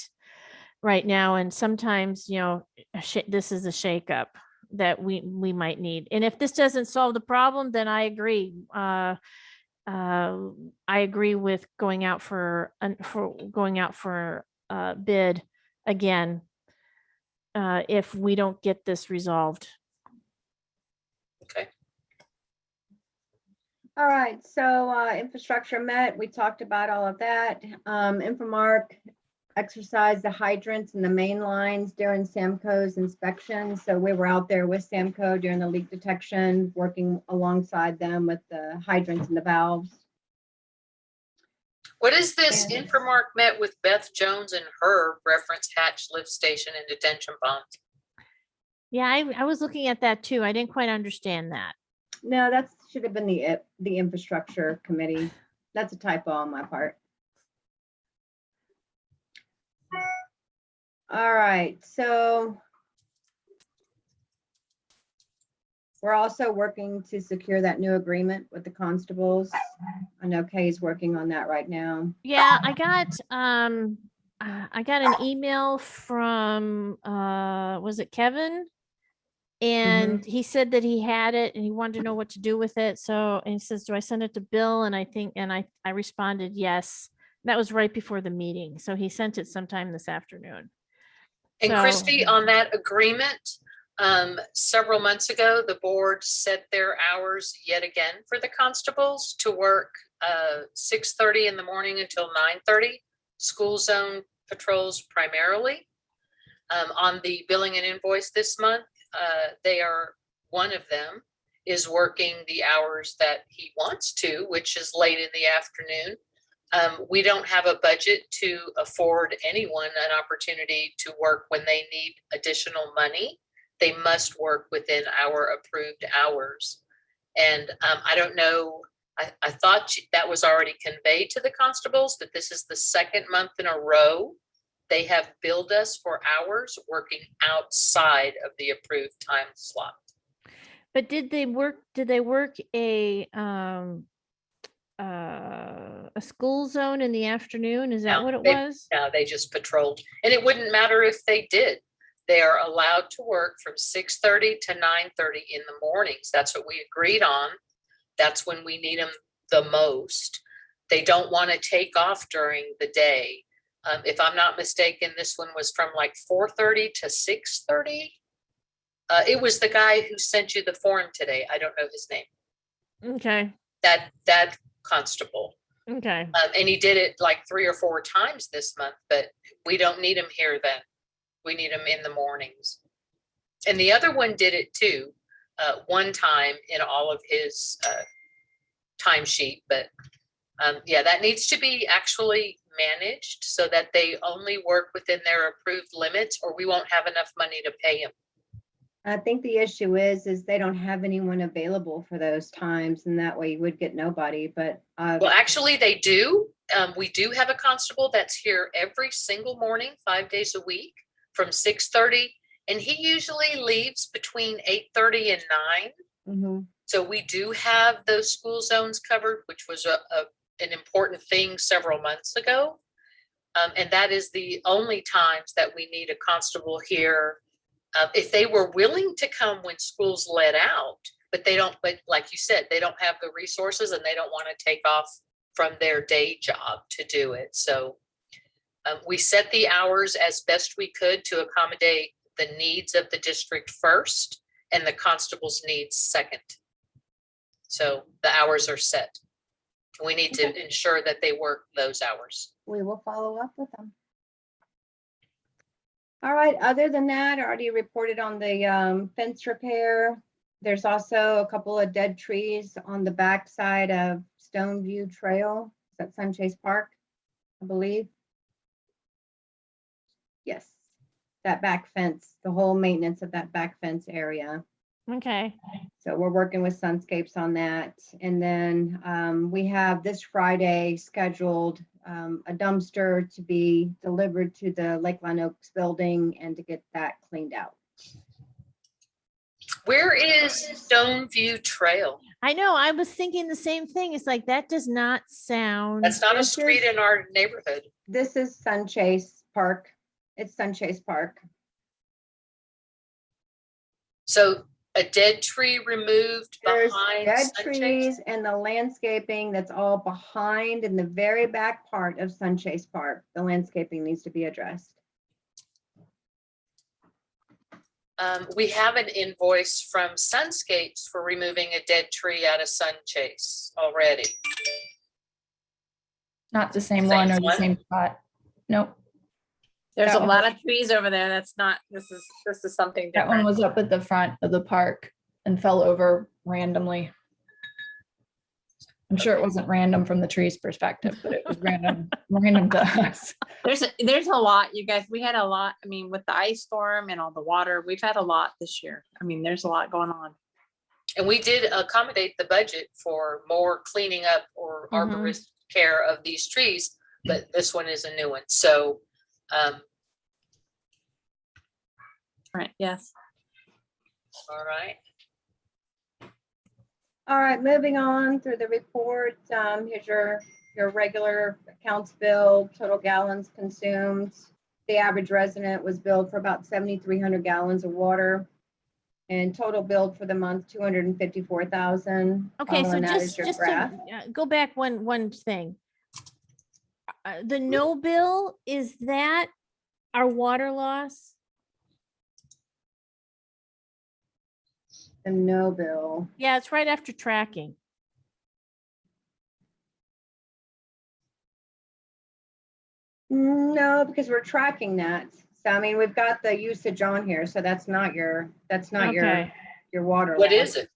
now, and sometimes this is a shakeup that we might need. And if this doesn't solve the problem, then I agree. I agree with going out for bid again if we don't get this resolved. Okay. all right, so infrastructure met, we talked about all of that. Infomark exercised the hydrants and the main lines during Samco's inspection. So we were out there with Samco during the leak detection, working alongside them with the hydrants and the valves. What is this? Infomark met with Beth Jones and her reference hatch lift station and detention ponds. Yeah, I was looking at that too. I didn't quite understand that. No, that should have been the infrastructure committee. That's a typo on my part. All right, so we're also working to secure that new agreement with the constables. I know Kay's working on that right now. Yeah, I got an email from was it Kevin? And he said that he had it and he wanted to know what to do with it. So, and he says, do I send it to Bill? And I responded, yes. That was right before the meeting. So he sent it sometime this afternoon. And Christy, on that agreement, several months ago, the board set their hours yet again for the constables to work 6:30 in the morning until 9:30, school zone patrols primarily. On the billing and invoice this month, one of them is working the hours that he wants to, which is late in the afternoon. We don't have a budget to afford anyone an opportunity to work when they need additional money. They must work within our approved hours. And I don't know, I thought that was already conveyed to the constables, that this is the second month in a row they have billed us for hours working outside of the approved time slot. But did they work a school zone in the afternoon? Is that No, what it they- was? No, they just patrolled. And it wouldn't matter if they did. They are allowed to work from 6:30 to 9:30 in the mornings. That's what we agreed on. That's when we need them the most. They don't want to take off during the day. If I'm not mistaken, this one was from like 4:30 to 6:30. It was the guy who sent you the form today. I don't know his name. Okay, That constable. okay. And he did it like 3 or 4 times this month, but we don't need him here then. We need him in the mornings. And the other one did it too, one time in all of his timesheet, but yeah, that needs to be actually managed so that they only work within their approved limits, or we won't have enough money to pay them. I think the issue is they don't have anyone available for those times, and that way you would get nobody, but. Well, actually they do. We do have a constable that's here every single morning, 5 days a week from 6:30. And he usually leaves between 8:30 and 9. Mhm. So we do have those school zones covered, which was an important thing several months ago. And that is the only times that we need a constable here. If they were willing to come when schools let out, but like you said, they don't have the resources and they don't want to take off from their day job to do it. So we set the hours as best we could to accommodate the needs of the district first and the constable's needs second. So the hours are set. We need to ensure that they work those hours. We will follow up with them. All right, other than that, I already reported on the fence repair. There's also a couple of dead trees on the backside of Stoneview Trail. Is that Sunchase Park, I believe? Yes, that back fence, the whole maintenance of that back fence area. Okay. So we're working with Sunscapes on that. And then we have this Friday scheduled a dumpster to be delivered to the Lakeline Oaks building and to get that cleaned out. Where is Stoneview Trail? I know, I was thinking the same thing. It's like, that does not sound. That's not a This street is- in our neighborhood. This is Sunchase Park. It's Sunchase Park. So a dead tree removed There's behind dead Sunchase? trees and the landscaping that's all behind in the very back part of Sunchase Park. The landscaping needs to be addressed. We have an invoice from Sunscapes for removing a dead tree out of Sunchase already. Not the same Same one or the one? same spot. Nope. There's That a one- lot of trees over there. That's not, this is something That one different. was up at the front of the park and fell over randomly. I'm sure it wasn't random from the tree's perspective, but it was random to us. There's a lot, you guys. We had a lot, I mean, with the ice storm and all the water, we've had a lot this year. I mean, there's a lot going on. And we did accommodate the budget for more cleaning up or arborist care of these trees, but this one is a new one. So Right, yes. all right. All right, moving on through the report. Here's your regular accounts bill, total gallons consumed. The average resident was billed for about 7,300 gallons of water. And total billed for the month, 254,000. Okay, so Following that is just your to graph. go back one thing. The no bill, is that our water loss? The no bill. Yeah, it's right after tracking. No, because we're tracking that. So I mean, we've got the usage on here, so that's not your Okay. your water. What loss. is it?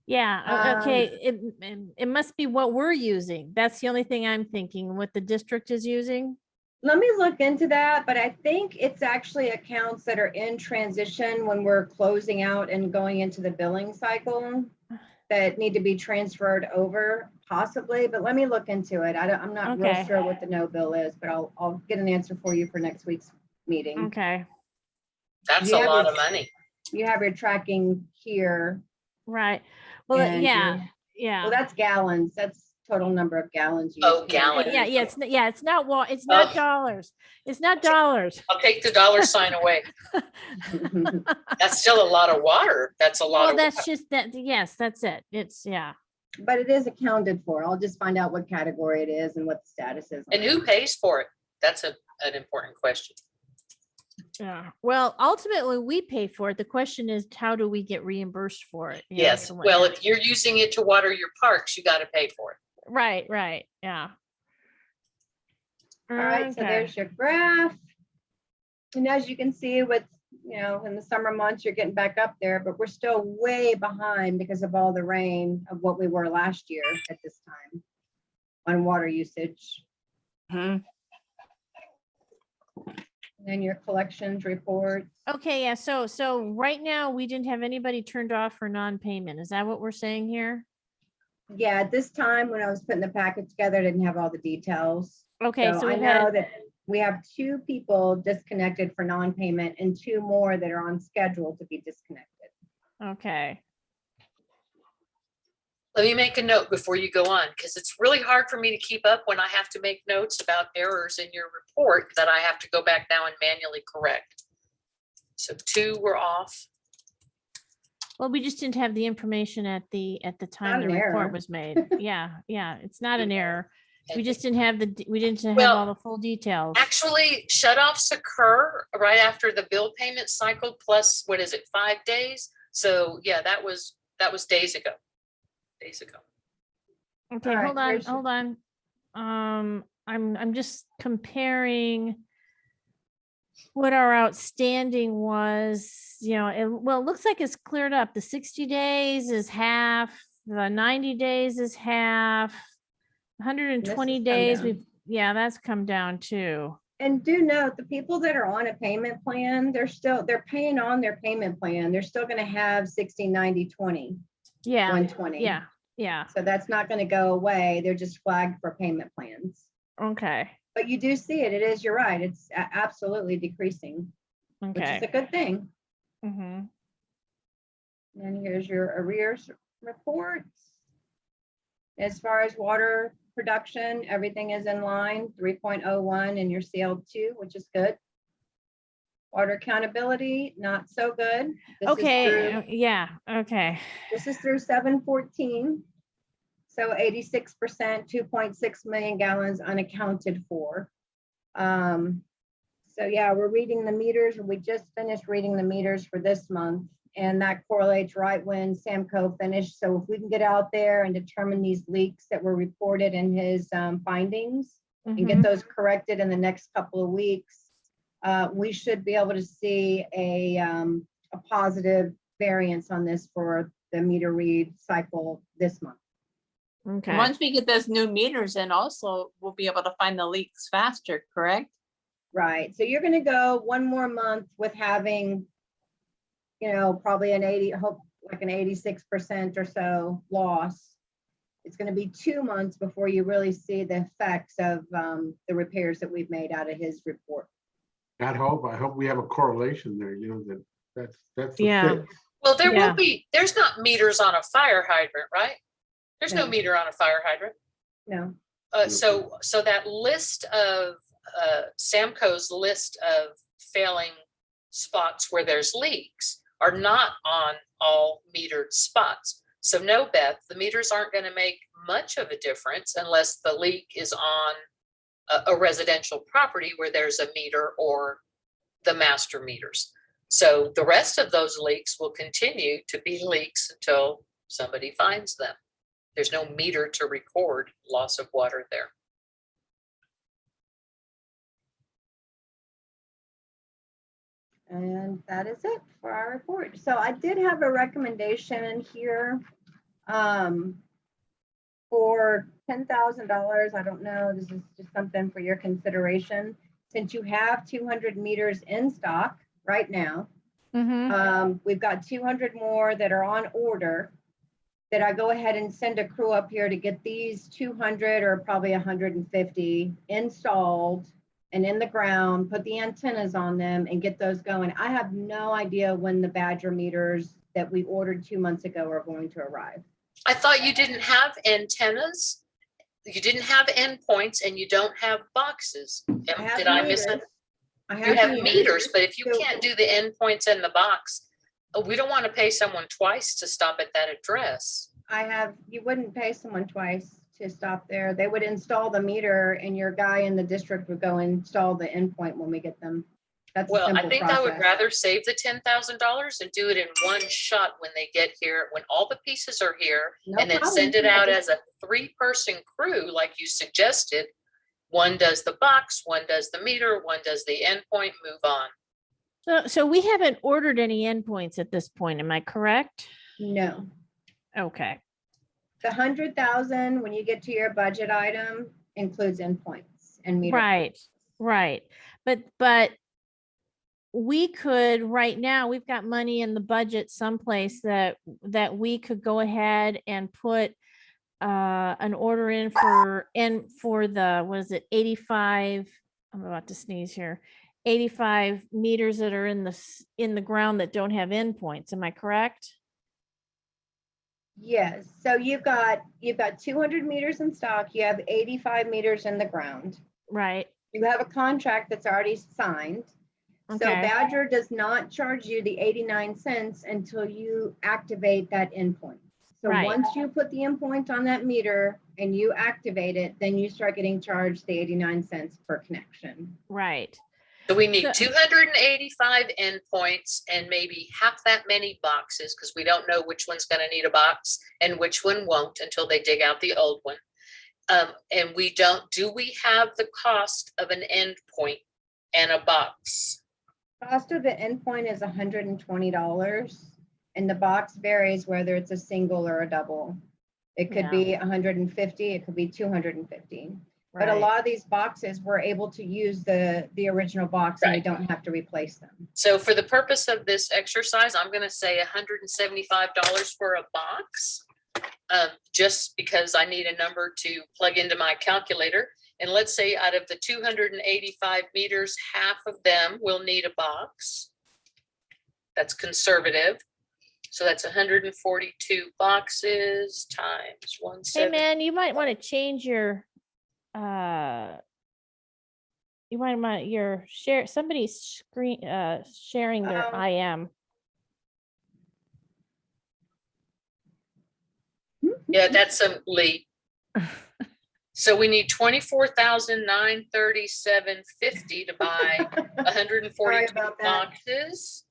Yeah, okay, it must be what we're using. That's the only thing I'm thinking, what the district is using. Let me look into that, but I think it's actually accounts that are in transition when we're closing out and going into the billing cycle. that need to be transferred over possibly, but let me look into it. I'm not real Okay. sure what the no bill is, but I'll get an answer for you for next week's meeting. Okay, That's You a have lot your- of money. You have your tracking here. right. Well, and yeah, Well, yeah. that's gallons. That's total number of gallons. Oh, used. gallons. Yeah, it's not it's not Oh. dollars. It's not dollars. I'll take the dollar sign away. That's still a lot of water. That's a lot Well, of that's water. just that, yes, that's it. It's, yeah. But it is accounted for. I'll just find out what category it is and what the status is. on And it. who pays for it? That's an important question. Yeah. Well, ultimately, we pay for it. The question is, how do we get reimbursed for it? You know, Yes. so what Well, happens. if you're using it to water your parks, you got to pay for it. Right, yeah. All right, so Okay. there's your graph. And as you can see with, in the summer months, you're getting back up there, but we're still way behind because of all the rain of what we were last year at this time on water usage. Mhm. And then your collections reports. Okay, yeah, so right now, we didn't have anybody turned off for non-payment. Is that what we're saying here? Yeah, at this time, when I was putting the packet together, I didn't have all the details. Okay, So so I we've had, know that we have 2 people disconnected for non-payment and 2 more that are on schedule to be disconnected. okay, Let me make a note before you go on, because it's really hard for me to keep up when I have to make notes about errors in your report that I have to go back now and manually correct. So 2 were off. well, we just didn't have the information at the time Not the an error. report was made. Yeah, it's not an error. We And- just didn't have we didn't have Well, all the full details. Actually, shutoffs occur right after the bill payment cycle plus, what is it, 5 days? So yeah, that was days ago. Okay, All right, hold on, here's your- hold on. I'm just comparing what our outstanding was, well, it looks like it's cleared up. The 60 days is half, the 90 days is half, 120 come days, down. that's come down too. And do note, the people that are on a payment plan, they're paying on their payment plan. They're still gonna have 60, 90, 20, Yeah, 120. yeah, So that's not gonna go away. They're just flagged for payment plans. okay, But you do see it. You're right. It's absolutely decreasing, which is okay. a good thing. Mm-hmm. And here's your arrears reports. As far as water production, everything is in line, 3.01 in your CL2, which is good. Water accountability, not so good. This is Okay, through- yeah, okay. This is through 7/14. So 86%, 2.6 million gallons unaccounted for. So yeah, we're reading the meters. We just finished reading the meters for this month. And that correlates right when Samco finished. So if we can get out there and determine these leaks that were reported in his findings and get Mhm. those corrected in the next couple of weeks, we should be able to see a positive variance on this for the meter read cycle this month. Okay. Once we get those new meters in also, we'll be able to find the leaks faster, correct? Right. So you're going to go one more month with having, probably an 86% or so loss. It's going to be 2 months before you really see the effects of the repairs that we've made out of his report. I hope we have a correlation there, that's the Yeah. fix. Well, there Yeah. will be, there's not meters on a fire hydrant, right? There's no No. meter on a fire hydrant. No. So that list of, Samco's list of failing spots where there's leaks are not on all metered spots. So no, Beth, the meters aren't going to make much of a difference unless the leak is on a residential property where there's a meter or the master meters. So the rest of those leaks will continue to be leaks until somebody finds them. There's no meter to record loss of water there. And that is it for our report. So I did have a recommendation in here for $10,000. I don't know, this is just something for your consideration. Since you have 200 meters in stock right now, Mm-hmm. we've got 200 more that are on order. that I go ahead and send a crew up here to get these 200 or probably 150 installed and in the ground, put the antennas on them and get those going. I have no idea when the Badger meters that we ordered 2 months ago are going to arrive. I thought you didn't have antennas. You didn't have endpoints and you don't have boxes. Did I miss it? You have meters, but if you can't do the endpoints and the box, we don't want to pay someone twice to stop at that address. You wouldn't pay someone twice to stop there. They would install the meter and your guy in the district would go install the endpoint when we get them. That's Well, a simple I think I would process. rather save the $10,000 and do it in one shot when they get here, when all the pieces are here, No and then problem. send it out as a 3-person crew, like you suggested. One does the box, one does the meter, one does the endpoint, move on. So we haven't ordered any endpoints at this point, am I correct? No. Okay, The 100,000, when you get to your budget item, includes endpoints and meter. right. But we could, right now, we've got money in the budget someplace that we could go ahead and put an order in for the, what is it, 85, I'm about to sneeze here, 85 meters that are in the ground that don't have endpoints. Am I correct? Yes, so you've got 200 meters in stock, you have 85 meters in the ground. Right. You have a contract that's already signed. So Okay. Badger does not charge you the 89 cents until you activate that endpoint. So Right. once you put the endpoint on that meter and you activate it, then you start getting charged the 89 cents per connection. Right. So we need So- 285 endpoints and maybe half that many boxes, because we don't know which one's going to need a box and which one won't until they dig out the old one. And do we have the cost of an endpoint and a box? Cost of the endpoint is $120 and the box varies whether it's a single or a double. It could Yeah. be 150, it could be 250. But a Right. lot of these boxes, we're able to use the original box and we Right. don't have to replace them. So for the purpose of this exercise, I'm going to say $175 for a box, just because I need a number to plug into my calculator. And let's say out of the 285 meters, half of them will need a box. That's conservative. So that's 142 boxes times Hey 170. man, you might want to change your your share, somebody's screen sharing their IM. Yeah, that's a Lee. So we need 24,937.50 to buy 142 Sorry about that. boxes.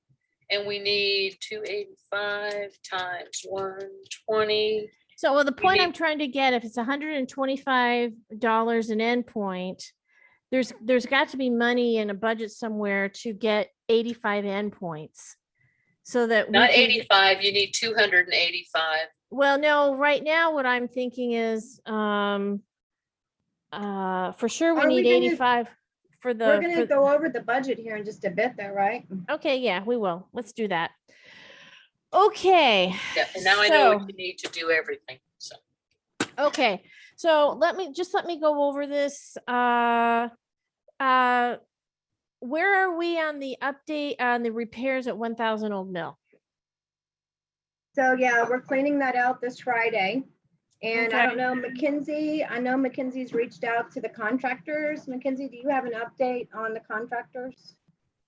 And we need 285 times 120. So, well, the point need- I'm trying to get, if it's $125 an endpoint, there's got to be money in a budget somewhere to get 85 endpoints. So that we Not can 85, you need 285. well, no, right now what I'm thinking is for sure we Are we need gonna- 85 for the We're gonna for- go over the budget here in just a bit though, right? okay, yeah, we will. Let's do that. Okay. Yeah, and now I know So- what you need to do everything. So Okay, so let me go over this. Where are we on the update on the repairs at 1000 Old Mill? So yeah, we're cleaning that out this Friday. And I Okay. don't know, McKinsey, I know McKinsey's reached out to the contractors. McKinsey, do you have an update on the contractors?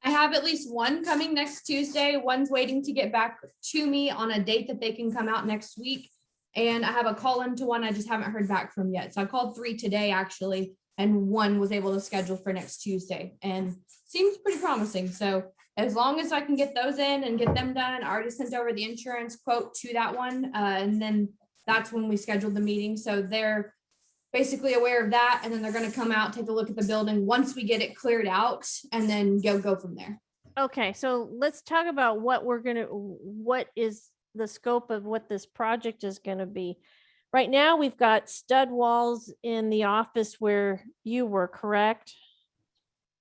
I have at least one coming next Tuesday. One's waiting to get back to me on a date that they can come out next week. And I have a call into one I just haven't heard back from yet. So I called 3 today actually, and one was able to schedule for next Tuesday and seems pretty promising. So as long as I can get those in and get them done, I already sent over the insurance quote to that one. And then that's when we scheduled the meeting. So they're basically aware of that. And then they're going to come out, take a look at the building once we get it cleared out and then go from there. Okay, so let's talk about what is the scope of what this project is gonna be. Right now, we've got stud walls in the office where you were, correct?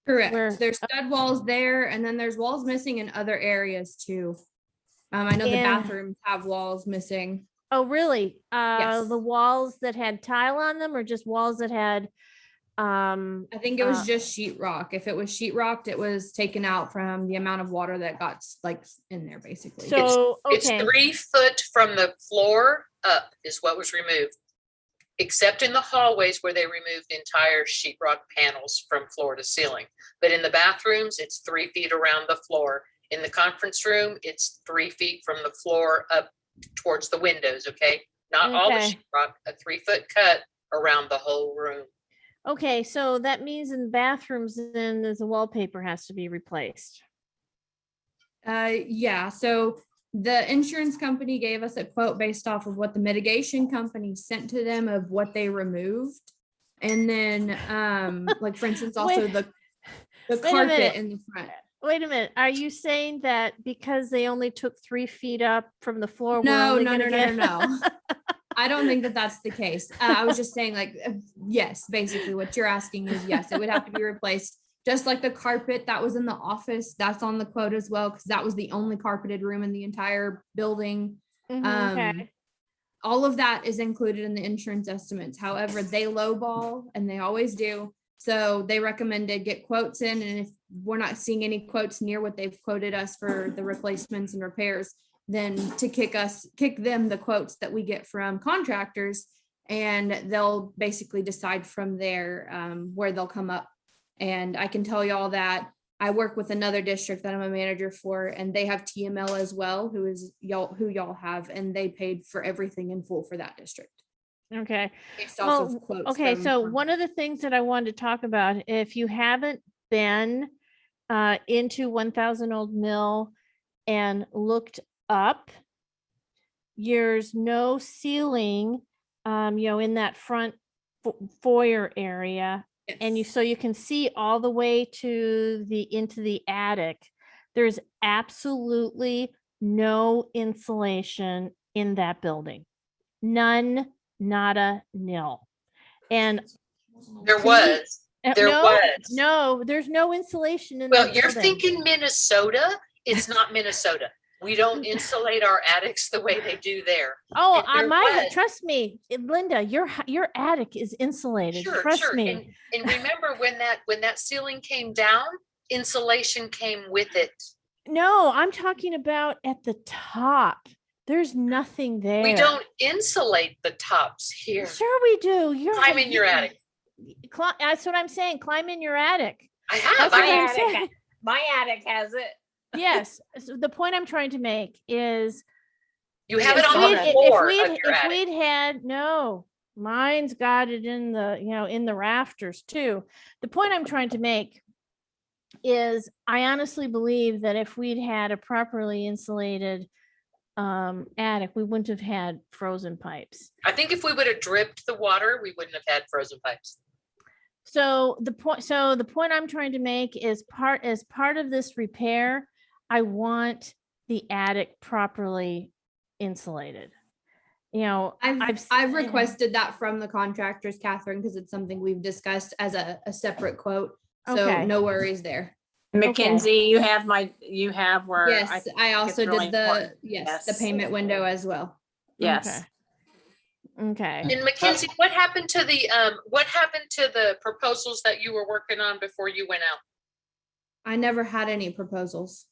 Correct. Where- There's stud walls there, and then there's walls missing in other areas too. I know the And- bathrooms have walls missing. Oh, really? Yes. The walls that had tile on them or just walls that had, I think it was just sheetrock. If it was sheetrocked, it was taken out from the amount of water that got like in there, basically. so, It's okay. 3 foot from the floor up is what was removed. Except in the hallways where they removed entire sheetrock panels from floor to ceiling. But in the bathrooms, it's 3 feet around the floor. In the conference room, it's 3 feet from the floor up towards the windows, okay? Not all the Okay. sheetrock, a 3 foot cut around the whole room. Okay, so that means in bathrooms, then the wallpaper has to be replaced. Yeah, so the insurance company gave us a quote based off of what the mitigation company sent to them of what they removed. And then, like for instance, also Wait- the wait a carpet minute. in the front. Wait a minute. Are you saying that because they only took 3 feet up from the floor? we're No, only no, no, gonna no, get- no. I don't think that that's the case. I was just saying like, yes, basically what you're asking is yes, it would have to be replaced. Just like the carpet that was in the office, that's on the quote as well, because that was the only carpeted room in the entire building. Mhm, okay. All of that is included in the insurance estimates. However, they lowball and they always do. So they recommended get quotes in, and if we're not seeing any quotes near what they've quoted us for the replacements and repairs, then to kick them the quotes that we get from contractors, and they'll basically decide from there where they'll come up. And I can tell y'all that I work with another district that I'm a manager for, and they have TML as well, who y'all have, and they paid for everything in full for that district. Okay. Based off of Well, quotes okay, from so one of the things that I wanted to talk about, if you haven't been into 1000 Old Mill and looked up, there's no ceiling, in that front foyer area. And so you can see all the way to into the attic. There's absolutely no insulation in that building. None, nada, nil. And There to me- was. There no, was. no, there's no insulation in Well, that you're building. thinking Minnesota. It's not Minnesota. We don't insulate our attics the way they do there. Oh, If there was- trust me, Linda, your attic is insulated. Sure, Trust sure. me. And remember when that ceiling came down, insulation came with it. No, I'm talking about at the top. There's nothing there. We don't insulate the tops here. Sure we do. Climb in your attic. That's what I'm saying. Climb in your attic. I have. That's what I I'm have. saying. My attic has it. Yes. So the point I'm trying to make is You have it if on we'd- the floor if of your if attic. we'd had no, mine's got it in the rafters too. The point I'm trying to make is I honestly believe that if we'd had a properly insulated attic, we wouldn't have had frozen pipes. I think if we would have dripped the water, we wouldn't have had frozen pipes. So the point I'm trying to make is as part of this repair, I want the attic properly insulated. I've requested that from the contractors, Catherine, because it's something we've discussed as a separate quote. So Okay. no worries there. Mackenzie, you have where. Yes, I also it's really did the important. payment window as well. Yes. Okay. And Mackenzie, what happened to the proposals that you were working on before you went out? I never had any proposals.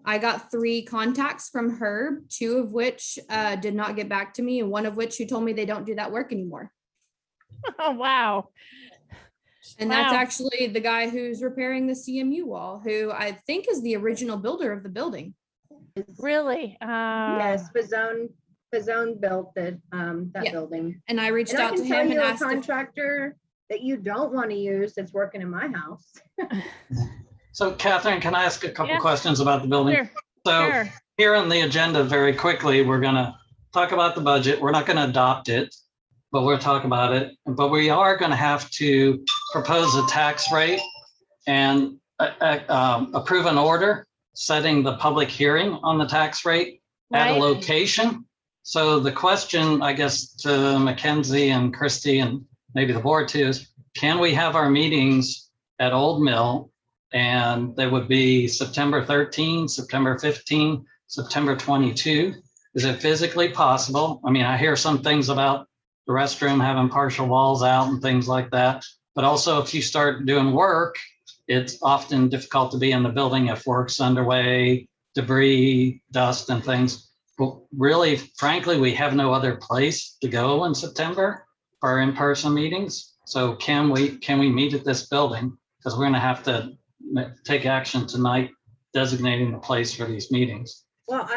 I got 3 contacts from Herb, 2 of which did not get back to me, and 1 of which who told me they don't do that work anymore. Oh, wow. And that's Wow. actually the guy who's repairing the CMU wall, who I think is the original builder of the building. Really? Yes, Fazone built that Yeah. building. And I reached And I out to can tell him and you a asked if contractor that you don't want to use that's working in my house. So Catherine, can I ask a couple Yeah. questions about the building? Sure. So Sure. here on the agenda, very quickly, we're gonna talk about the budget. We're not gonna adopt it, but we'll talk about it. But we are gonna have to propose a tax rate and approve an order setting the public hearing on the tax rate at a Right. location. So the question, I guess, to Mackenzie and Christie and maybe the board too is, can we have our meetings at Old Mill? And there would be September 13, September 15, September 22. is it physically possible? I mean, I hear some things about the restroom having partial walls out and things like that. But also if you start doing work, it's often difficult to be in the building if work's underway, debris, dust and things. But really, frankly, we have no other place to go in September for our in-person meetings. So can we meet at this building? Because we're gonna have to take action tonight designating the place for these meetings. Well,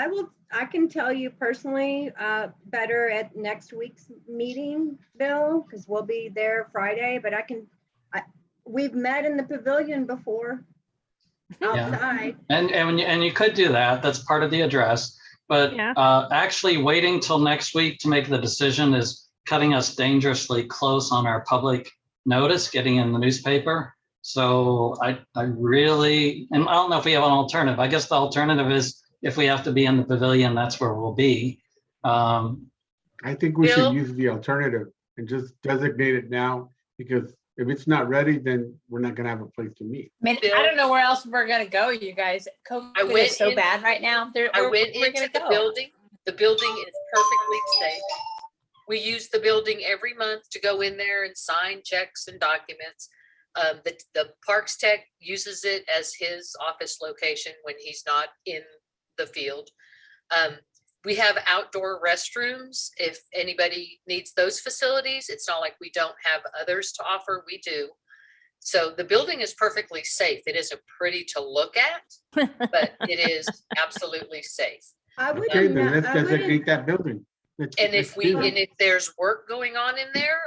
I can tell you personally, better at next week's meeting, Bill, because we'll be there Friday, but we've met in the pavilion before. Outside. And you could do that. That's part of the address. But actually waiting till next week to make the decision is cutting us dangerously close on our public notice, getting in the newspaper. So I really, and I don't know if we have an alternative. I guess the alternative is if we have to be in the pavilion, that's where we'll be. I think we Bill? should use the alternative and just designate it now, because if it's not ready, then we're not gonna have a place to meet. I mean, I don't know where else we're gonna go, you guys. COVID went is so in- bad right now. I went into the building. The building is perfectly safe. We use the building every month to go in there and sign checks and documents. The Parks Tech uses it as his office location when he's not in the field. We have outdoor restrooms if anybody needs those facilities. It's not like we don't have others to offer, we do. So the building is perfectly safe. It isn't pretty to look at, but it is absolutely safe. Okay, then let's designate that building. And if there's work going on in there,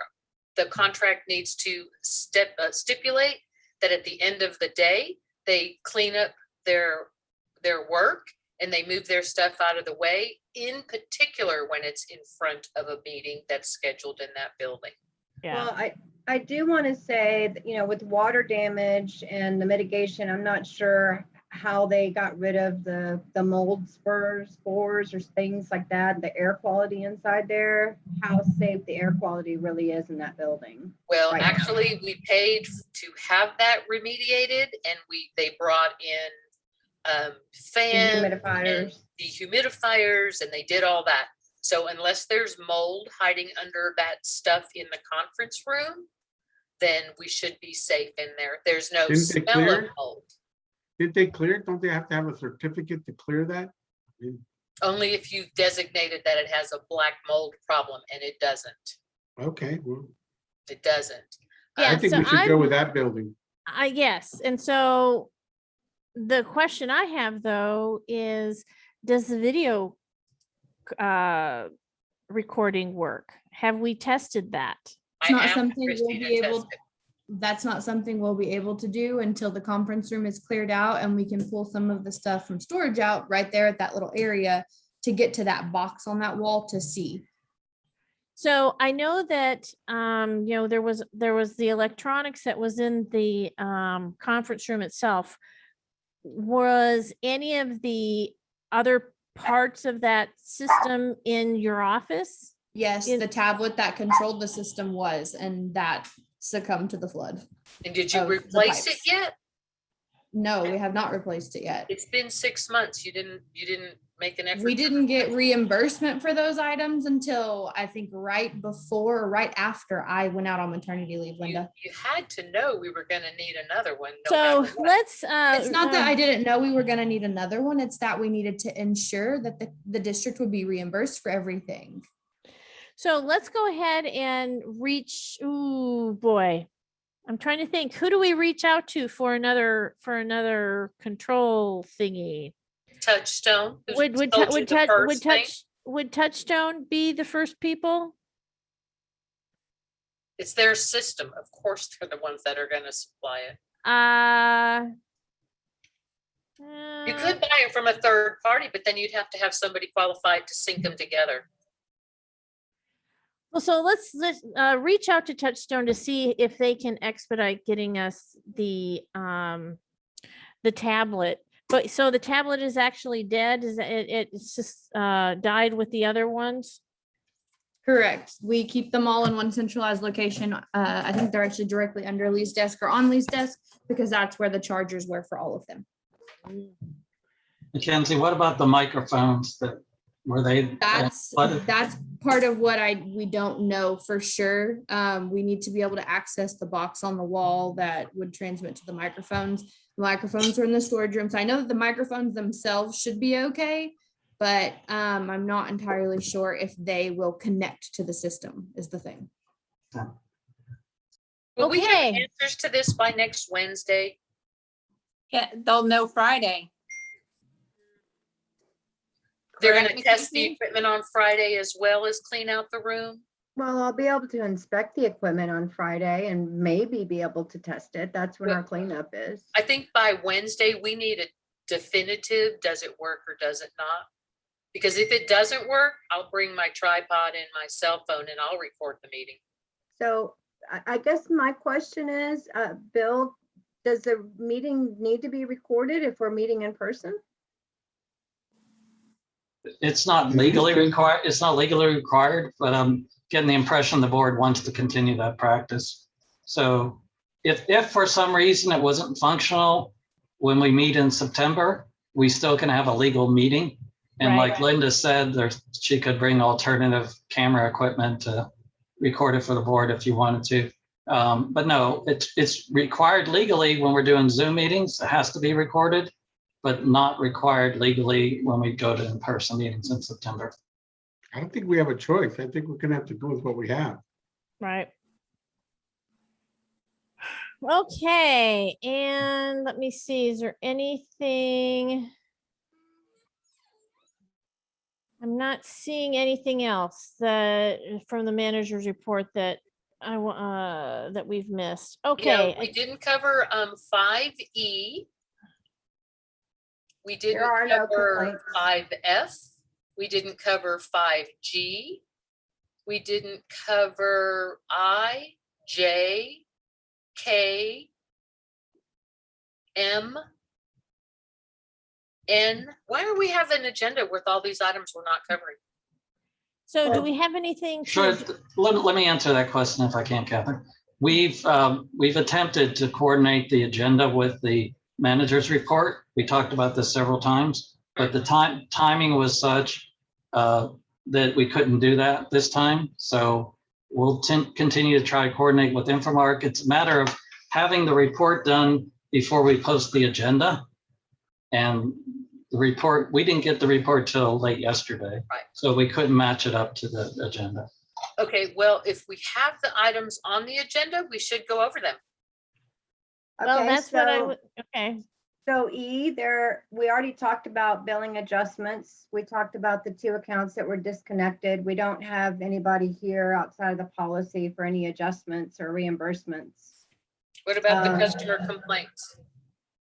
the contract needs to stipulate that at the end of the day, they clean up their work and they move their stuff out of the way, in particular when it's in front of a meeting that's scheduled in that building. Well, I do want to say that, with water damage and the mitigation, I'm not sure how they got rid of the mold spores or things like that, the air quality inside there, how safe the air quality really is in that building. Well, right actually, we paid to have that remediated, and they brought in fans, dehumidifiers, and they did all that. So unless there's mold hiding under that stuff in the conference room, then we should be safe in there. There's no smell of mold. Did they clear it? Don't they have to have a certificate to clear that? Only if you've designated that it has a black mold problem, and it doesn't. Okay, well, It doesn't. I think we should go with that building. Yes, and so the question I have though is, does the video recording work? Have we tested that? It's not something we'll be able. That's not something we'll be able to do until the conference room is cleared out and we can pull some of the stuff from storage out right there at that little area to get to that box on that wall to see. So I know that, there was the electronics that was in the conference room itself. Was any of the other parts of that system in your office? Yes, the tablet that controlled the system was, and that succumbed to the flood. And did you replace it yet? No, we have not replaced it yet. It's been 6 months. You didn't make an effort. We didn't get reimbursement for those items until I think right after I went out on maternity leave, Linda. You had to know we were going to need another one. So let's, it's not that I didn't know we were going to need another one. It's that we needed to ensure that the district would be reimbursed for everything. So let's go ahead and reach, ooh, boy. I'm trying to think, who do we reach out to for another control thingy? Touchstone. Would Touchstone be the first people? It's their system. Of course, they're the ones that are going to supply it. You could buy it from a third party, but then you'd have to have somebody qualified to sync them together. Well, so let's reach out to Touchstone to see if they can expedite getting us the tablet. But so the tablet is actually dead. Is it's just died with the other ones? Correct. We keep them all in one centralized location. I think they're actually directly under Lee's desk or on Lee's desk because that's where the chargers were for all of them. Mackenzie, what about the microphones that Were they? That's part of what we don't know for sure. We need to be able to access the box on the wall that would transmit to the microphones. The microphones are in the storage room. So I know that the microphones themselves should be okay, but I'm not entirely sure if they will connect to the system is the thing. Will we have Okay. answers to this by next Wednesday? Yeah, they'll know Friday. They're Correct, gonna test the Nikki? equipment on Friday as well as clean out the room? Well, I'll be able to inspect the equipment on Friday and maybe be able to test it. That's when our cleanup is. I think by Wednesday, we need a definitive, does it work or does it not? Because if it doesn't work, I'll bring my tripod and my cell phone and I'll record the meeting. So I guess my question is, Bill, does the meeting need to be recorded if we're meeting in person? It's not legally required. It's not legally required, but I'm getting the impression the board wants to continue that practice. So if for some reason it wasn't functional when we meet in September, we still can have a legal meeting. And Right. like Linda said, she could bring alternative camera equipment to record it for the board if you wanted to. But no, it's required legally when we're doing Zoom meetings. It has to be recorded, but not required legally when we go to in-person meetings in September. I don't think we have a choice. I think we're gonna have to go with what we have. Right. Okay, and let me see, is there anything? I'm not seeing anything else that from the manager's report that that we've missed. Okay. Yeah, we didn't cover 5E. We didn't are no cover complaints. 5F. We didn't cover 5G. We didn't cover I, J, K, M, N. Why do we have an agenda with all these items we're not covering? So do we have anything? Sure. Let me answer that question if I can, Catherine. We've attempted to coordinate the agenda with the manager's report. We talked about this several times, but the timing was such that we couldn't do that this time. So we'll continue to try to coordinate with Infomark. It's a matter of having the report done before we post the agenda. And the report, we didn't get the report till late yesterday. Right. So we couldn't match it up to the agenda. Okay, well, if we have the items on the agenda, we should go over them. Well, Okay, that's what I so- would, okay. So E, we already talked about billing adjustments. We talked about the 2 accounts that were disconnected. We don't have anybody here outside of the policy for any adjustments or reimbursements. What about the customer complaints?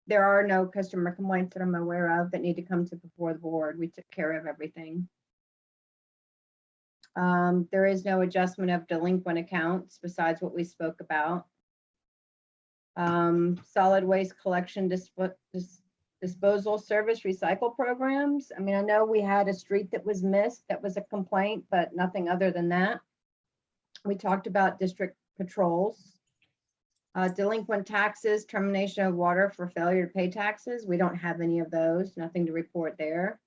There are no customer complaints that I'm aware of that need to come to before the board. We took care of everything. There is no adjustment of delinquent accounts besides what we spoke about. Solid waste collection disposal service recycle programs. I mean, I know we had a street that was missed. That was a complaint, but nothing other than that. We talked about district patrols. Delinquent taxes, termination of water for failure to pay taxes. We don't have any of those, nothing to report there.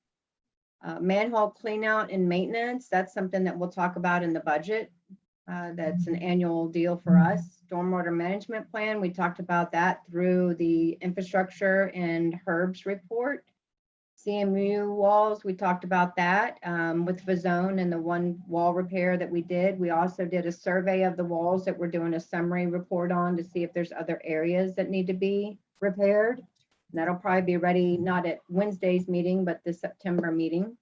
Manhole clean out and maintenance, that's something that we'll talk about in the budget. That's an annual deal for us. Stormwater management plan, we talked about that through the infrastructure and Herb's report. CMU walls, we talked about that with Fazone and the one wall repair that we did. We also did a survey of the walls that we're doing a summary report on to see if there's other areas that need to be repaired. And that'll probably be ready, not at Wednesday's meeting, but the September meeting.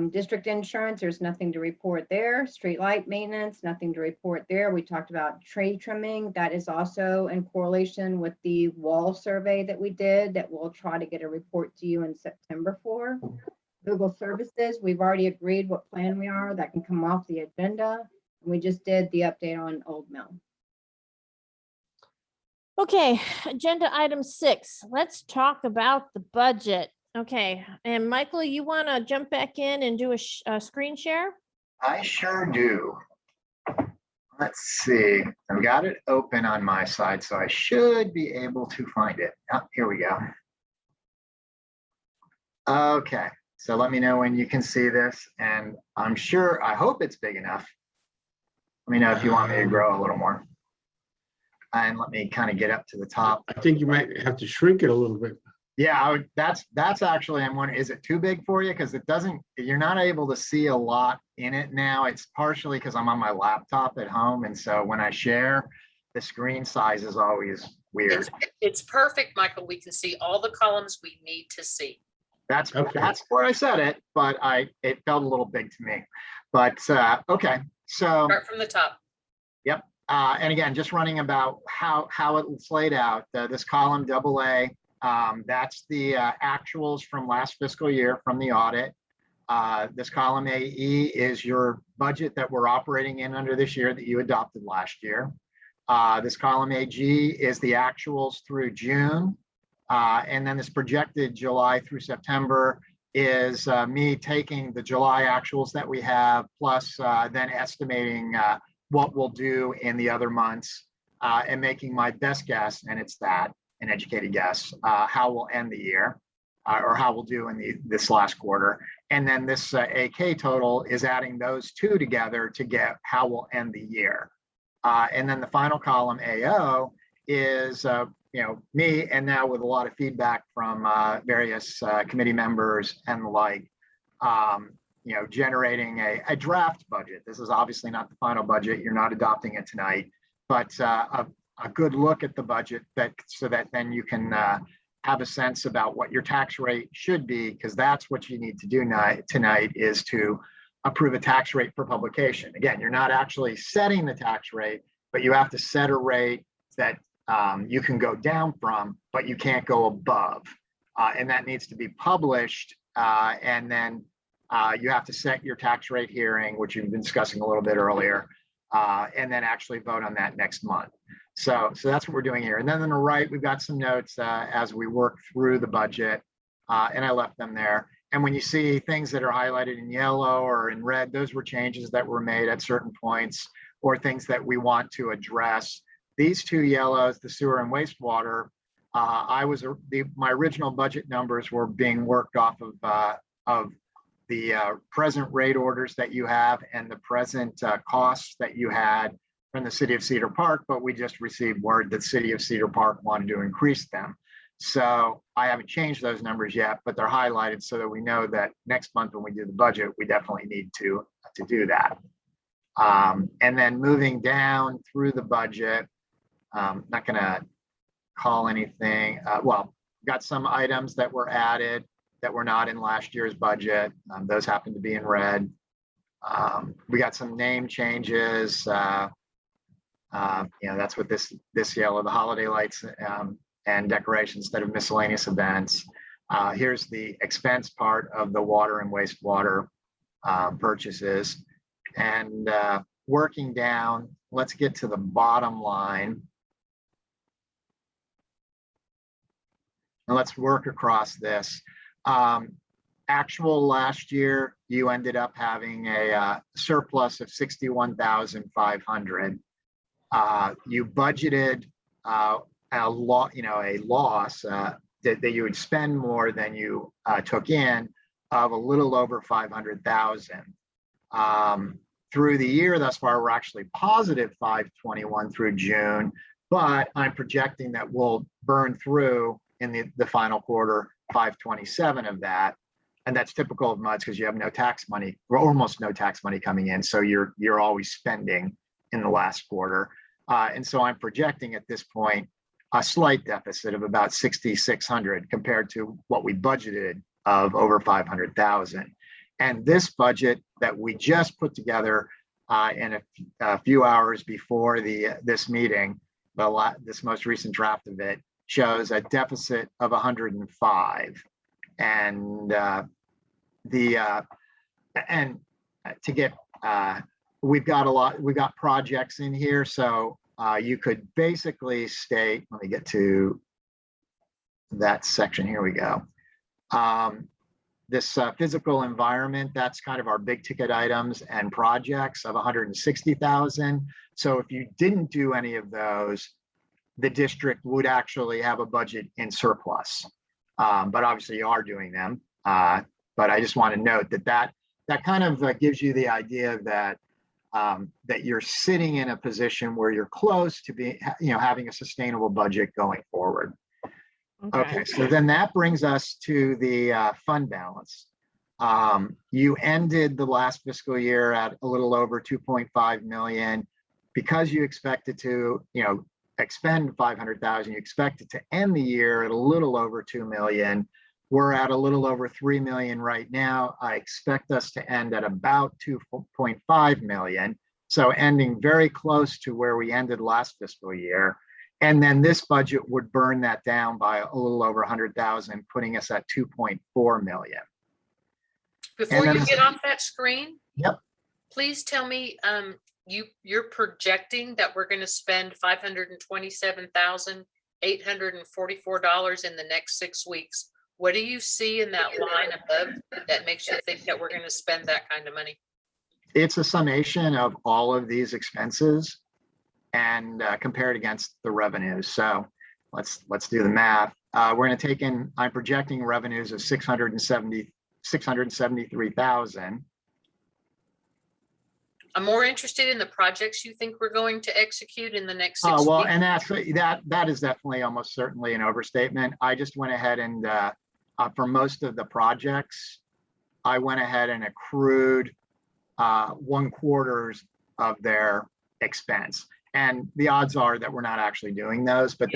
District insurance, there's nothing to report there. Street light maintenance, nothing to report there. We talked about tree trimming. That is also in correlation with the wall survey that we did that we'll try to get a report to you in September for. Google services, we've already agreed what plan we are. That can come off the agenda. We just did the update on Old Mill. Okay, agenda item 6. Let's talk about the budget. Okay, and Michael, you want to jump back in and do a screen share? I sure do. Let's see. I've got it open on my side, so I should be able to find it. Oh, here we go. Okay, So let me know when you can see this, and I hope it's big enough. Let me know if you want me to grow a little more. And let me kind of get up to the top. I think you might have to shrink it a little bit. Yeah, that's actually, I'm wondering, is it too big for you? Because you're not able to see a lot in it now. It's partially because I'm on my laptop at home. And so when I share, the screen size is always weird. It's perfect, Michael. We can see all the columns we need to see. That's Okay. that's where I said it, but it felt a little big to me. But okay, so Start from the top. yep. And again, just running about how it's laid out. This column AA, that's the actuals from last fiscal year from the audit. This column AE is your budget that we're operating in under this year that you adopted last year. This column AG is the actuals through June. And then this projected July through September is me taking the July actuals that we have, plus then estimating what we'll do in the other months and making my best guess, and it's that, an educated guess, how we'll end the year or how we'll do in this last quarter. And then this AK total is adding those two together to get how we'll end the year. And then the final column AO is me, and now with a lot of feedback from various committee members and the like, generating a draft budget. This is obviously not the final budget. You're not adopting it tonight, but a good look at the budget so that then you can have a sense about what your tax rate should be, because that's what you need to do tonight is to approve a tax rate for publication. Again, you're not actually setting the tax rate, but you have to set a rate that you can go down from, but you can't go above. And that needs to be published. And then you have to set your tax rate hearing, which you've been discussing a little bit earlier, and then actually vote on that next month. So that's what we're doing here. And then on the right, we've got some notes as we work through the budget, and I left them there. And when you see things that are highlighted in yellow or in red, those were changes that were made at certain points or things that we want to address. These two yellows, the sewer and wastewater, my original budget numbers were being worked off of the present rate orders that you have and the present costs that you had from the city of Cedar Park, but we just received word that the city of Cedar Park wanted to increase them. So I haven't changed those numbers yet, but they're highlighted so that we know that next month when we do the budget, we definitely need to do that. And then moving down through the budget, not gonna call anything. Got some items that were added that were not in last year's budget. Those happen to be in red. We got some name changes. That's what this yellow, the holiday lights and decorations instead of miscellaneous events. Here's the expense part of the water and wastewater purchases. And working down, let's get to the bottom line. And let's work across this. Actual last year, you ended up having a surplus of 61,500. You budgeted a loss that you would spend more than you took in of a little over 500,000. Through the year thus far, we're actually positive 521 through June, but I'm projecting that we'll burn through in the final quarter 527 of that. And that's typical of MUDs because you have no tax money, or almost no tax money coming in. So you're always spending in the last quarter. And so I'm projecting at this point a slight deficit of about 6,600 compared to what we budgeted of over 500,000. And this budget that we just put together in a few hours before this meeting, this most recent draft of it, shows a deficit of 105. And we've got projects in here. So you could basically state, let me get to that section. Here we go. This physical environment, that's kind of our big ticket items and projects of 160,000. So if you didn't do any of those, the district would actually have a budget in surplus. But obviously you are doing them. But But I just want to note that kind of gives you the idea that that you're sitting in a position where you're close to being, having a sustainable budget going forward. Okay, so then that brings us to the fund balance. You ended the last fiscal year at a little over 2.5 million. Because you expected to, expend 500,000, you expected to end the year at a little over 2 million. We're at a little over 3 million right now. I expect us to end at about 2.5 million. So ending very close to where we ended last fiscal year. And then this budget would burn that down by a little over 100,000, putting us at 2.4 million. Before you get off that screen, yep, please tell me, you're projecting that we're going to spend $527,844 in the next 6 weeks. What do you see in that line above that makes you think that we're going to spend that kind of money? It's a summation of all of these expenses and compared against the revenues. So let's do the math. We're going to take in, I'm projecting revenues of 673,000. I'm more interested in the projects you think we're going to execute in the next 6 well, weeks. and actually that is definitely almost certainly an overstatement. I just went ahead and for most of the projects, I went ahead and accrued 1/4 of their expense. And the odds are that we're not actually doing those, but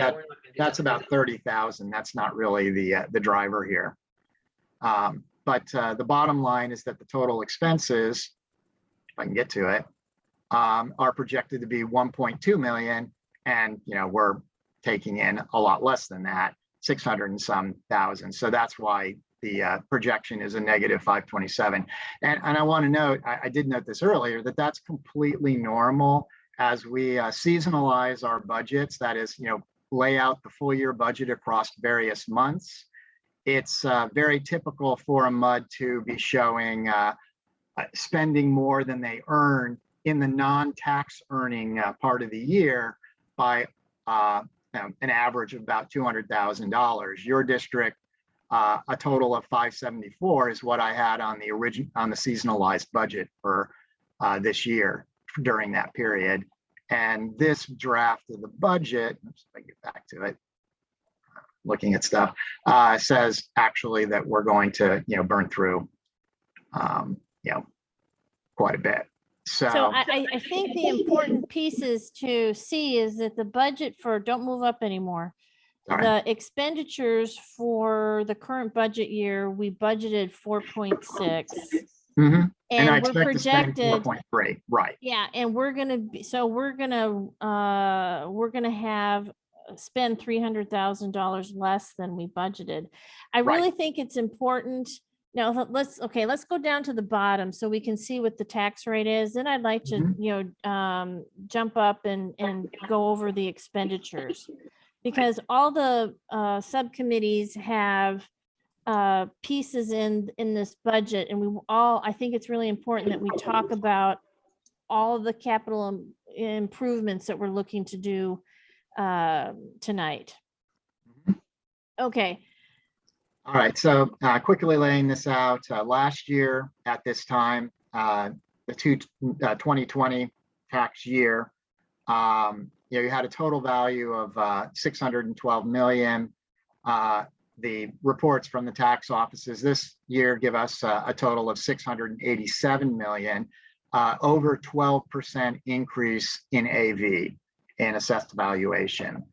that's about 30,000. That's not really the driver here. But the bottom line is that the total expenses, if I can get to it, are projected to be 1.2 million. And, we're taking in a lot less than that, 600 and some thousand. So that's why the projection is a negative 527. And I want to note, I did note this earlier, that's completely normal as we seasonalize our budgets. That is, lay out the full year budget across various months. It's very typical for a MUD to be showing spending more than they earn in the non-tax earning part of the year by an average of about $200,000. Your district, a total of 574 is what I had on the seasonalized budget for this year during that period. And this draft of the budget, if I get back to it, looking at stuff, says actually that we're going to, burn through, quite a bit. So I think the important pieces to see is that the budget for, don't move up anymore. The expenditures for the current budget year, we budgeted 4.6. And I we're expect projected to spend 4.3, right? Yeah, and we're gonna have spend $300,000 less than we budgeted. I really think it's important. Now let's go down to the bottom so we can see what the tax rate is. Then I'd like to jump up and go over the expenditures, because all the subcommittees have pieces in this budget, and I think it's really important that we talk about all of the capital improvements that we're looking to do tonight. Okay. All right, so quickly laying this out, last year at this time, the 2020 tax year, you had a total value of 612 million. The reports from the tax offices this year give us a total of 687 million, over 12% increase in AV, in assessed valuation.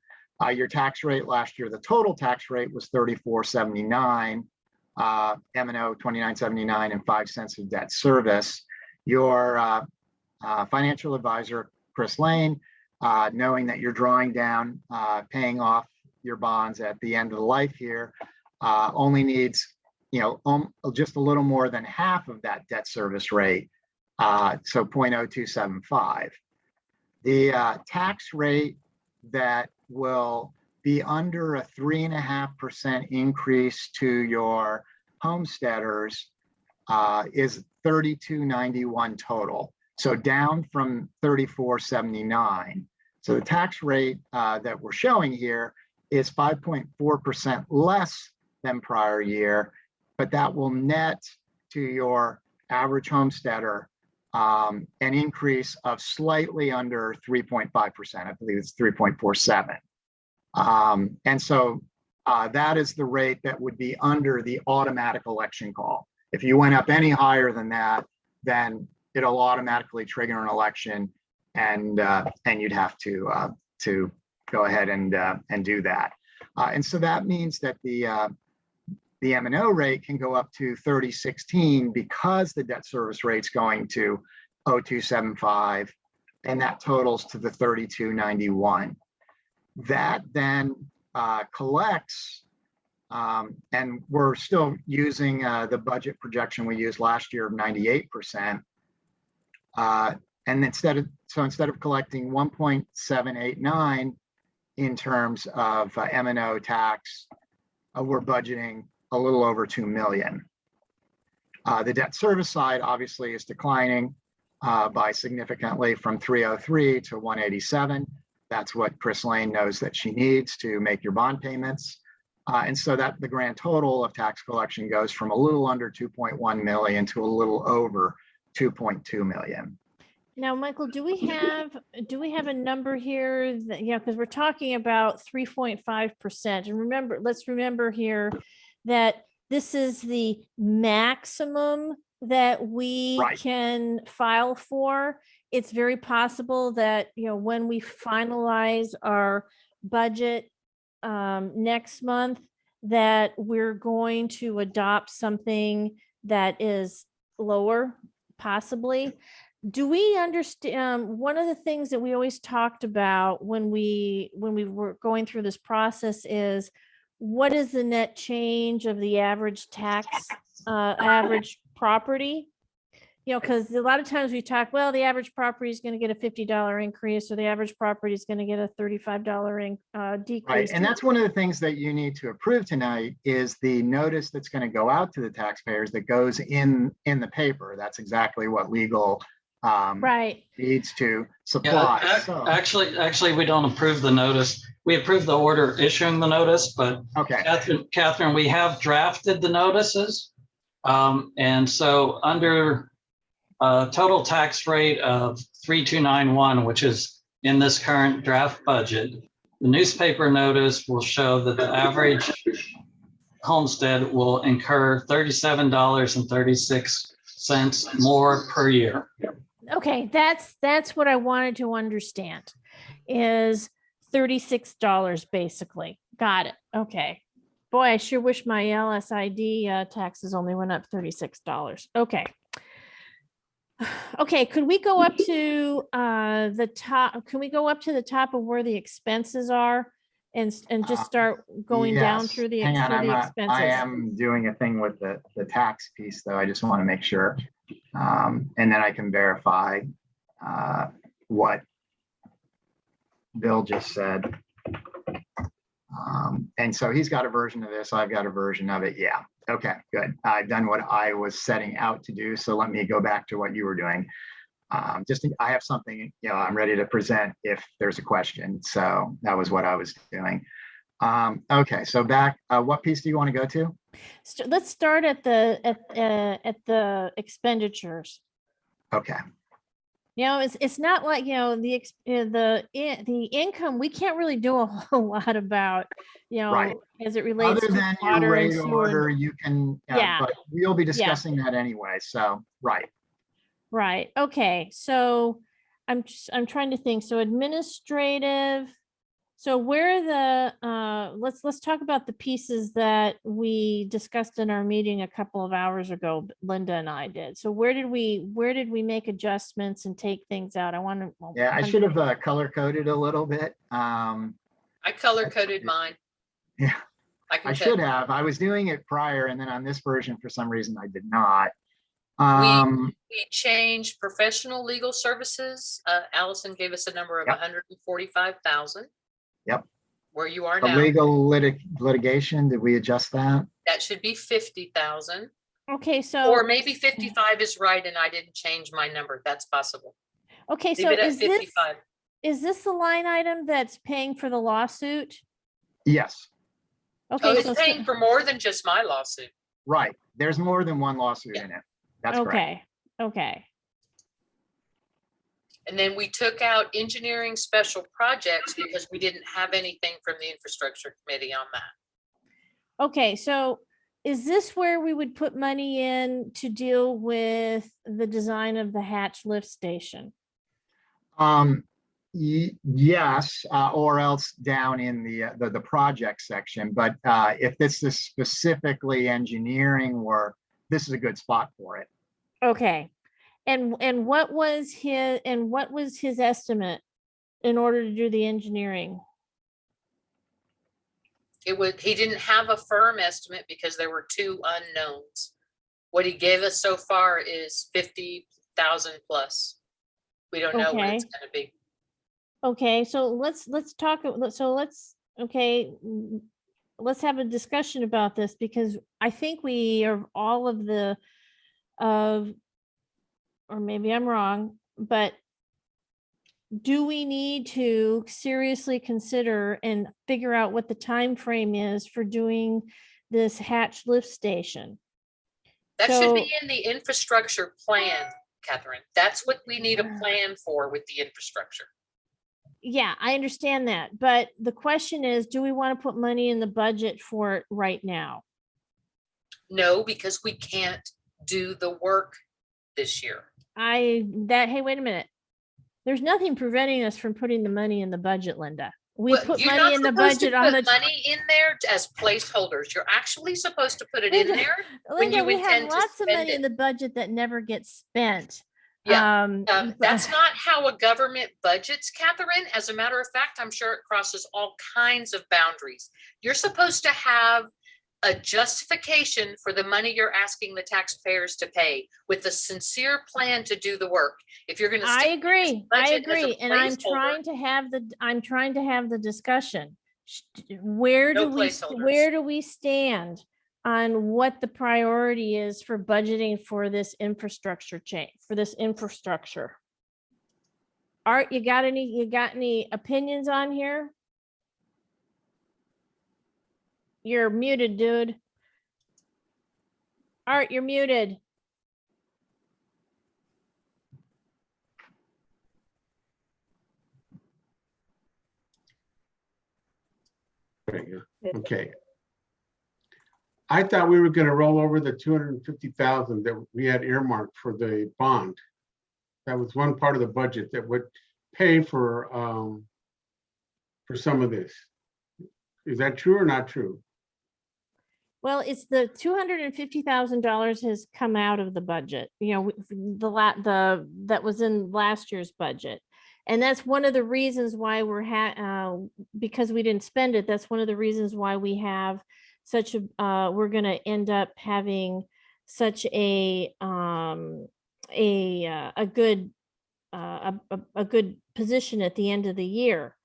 Your tax rate last year, the total tax rate was 34.79, M&O 29.79, and 5 cents of debt service. Your financial advisor, Chris Lane, knowing that you're drawing down, paying off your bonds at the end of the life here, only needs, just a little more than half of that debt service rate, so 0.0275. The tax rate that will be under a 3.5% increase to your homesteaders is 32.91 total, so down from 34.79. So the tax rate that we're showing here is 5.4% less than prior year, but that will net to your average homesteader an increase of slightly under 3.5%. I believe it's 3.47. And so that is the rate that would be under the automatic election call. If you went up any higher than that, then it'll automatically trigger an election, and you'd have to go ahead and do that. And so that means that the M&O rate can go up to 3016 because the debt service rate's going to 0275, and that totals to the 3291. That then collects, and we're still using the budget projection we used last year of 98%. And instead of collecting 1.789 in terms of M&O tax, we're budgeting a little over 2 million. The debt service side obviously is declining by significantly from 303 to 187. That's what Chris Lane knows that she needs to make your bond payments. And so that the grand total of tax collection goes from a little under 2.1 million to a little over 2.2 million. Now, Michael, do we have a number here that, because we're talking about 3.5%. And let's remember here that this is the maximum that we can file for. It's very possible that, when we finalize our budget next month, that we're going to adopt something that is lower, possibly. Do we understand, one of the things that we always talked about when we were going through this process is, what is the net change of the average tax, average property? Because a lot of times we talk, well, the average property is going to get a $50 increase, or the average property is going to get a $35 decrease. Right, and that's one of the things that you need to approve tonight is the notice that's going to go out to the taxpayers that goes in the paper. That's exactly what legal needs to supply. Yeah, so, actually, we don't approve the notice. We approve the order issuing the notice, but Catherine, we have drafted the notices. And so under total tax rate of 3291, which is in this current draft budget, the newspaper notice will show that the average homestead will incur $37.36 more per year. Okay, that's what I wanted to understand, is $36 basically. Got it. Okay. Boy, I sure wish my LSID taxes only went up $36. Okay. Okay, could we go up to the top? Can we go up to the top of where the expenses are and just start going down through the expenses? I am doing a thing with the tax piece, though. I just want to make sure. And then I can verify what Bill just said. And so he's got a version of this. I've got a version of it. Yeah. Okay, good. I've done what I was setting out to do. So let me go back to what you were doing. I have something, I'm ready to present if there's a question. So that was what I was doing. Okay, so back, what piece do you want to go to? Let's start at the expenditures. Okay. It's not like, the income, we can't really do a whole lot about, as it relates Other to than water your and rate sewer. order, you can, but we'll be discussing that anyway. So, Right. Okay. So I'm trying to think. So administrative. So where the let's talk about the pieces that we discussed in our meeting a couple of hours ago. Linda and I did. So where did we make adjustments and take things out? I should have color coded a little bit. I color coded mine. Yeah, I should have. I was doing it prior, and then on this version, for some reason, I did not. We changed professional legal services. Allison gave us a number of 145,000. Yep. Where you are The now. legal litigation, did we adjust that? That should be 50,000. Okay, so or maybe 55 is right, and I didn't change my number. That's possible. Okay, Leave so it at 55. Is this the line item that's paying for the lawsuit? Yes. Okay, it's paying for more than just my lawsuit. Right. There's more than one lawsuit in it. That's correct. Okay, okay. And then we took out engineering special projects because we didn't have anything from the infrastructure committee on that. Okay, so is this where we would put money in to deal with the design of the hatch lift station? Yes, or else down in the project section. But if this is specifically engineering work, this is a good spot for it. Okay, and what was his estimate in order to do the engineering? He didn't have a firm estimate because there were two unknowns. What he gave us so far is 50,000 plus. We don't know what it's Okay. gonna be. Okay, so let's talk, let's have a discussion about this, because I think we are all of the, or maybe I'm wrong, but do we need to seriously consider and figure out what the time frame is for doing this hatch lift station? That should So- be in the infrastructure plan, Catherine. That's what we need a plan for with the infrastructure. Yeah, I understand that, but the question is, do we want to put money in the budget for it right now? No, because we can't do the work this year. Hey, wait a minute. There's nothing preventing us from putting the money in the budget, Linda. We Well, put you're money not in the supposed to budget on put the. money in there as placeholders. You're actually supposed to put it in Linda, there when Linda, you we have intend to lots of spend money in it. the budget that never gets spent. Yeah, that's not how a government budgets, Catherine. As a matter of fact, I'm sure it crosses all kinds of boundaries. You're supposed to have a justification for the money you're asking the taxpayers to pay with a sincere plan to do the work. If you're going to, I agree, and I'm placeholder- trying to have the discussion. Where No do we placeholders. stand on what the priority is for budgeting for this infrastructure change, for this infrastructure? Art, you got any opinions on here? You're muted, dude. Art, you're muted. Okay. I thought we were gonna roll over the 250,000 that we had earmarked for the bond. That was one part of the budget that would pay for some of this. Is that true or not true? Well, it's the $250,000 has come out of the budget, you know, that was in last year's budget. And that's one of the reasons why because we didn't spend it, that's one of the reasons why we have such a, we're gonna end up having such a good position at the end of the year.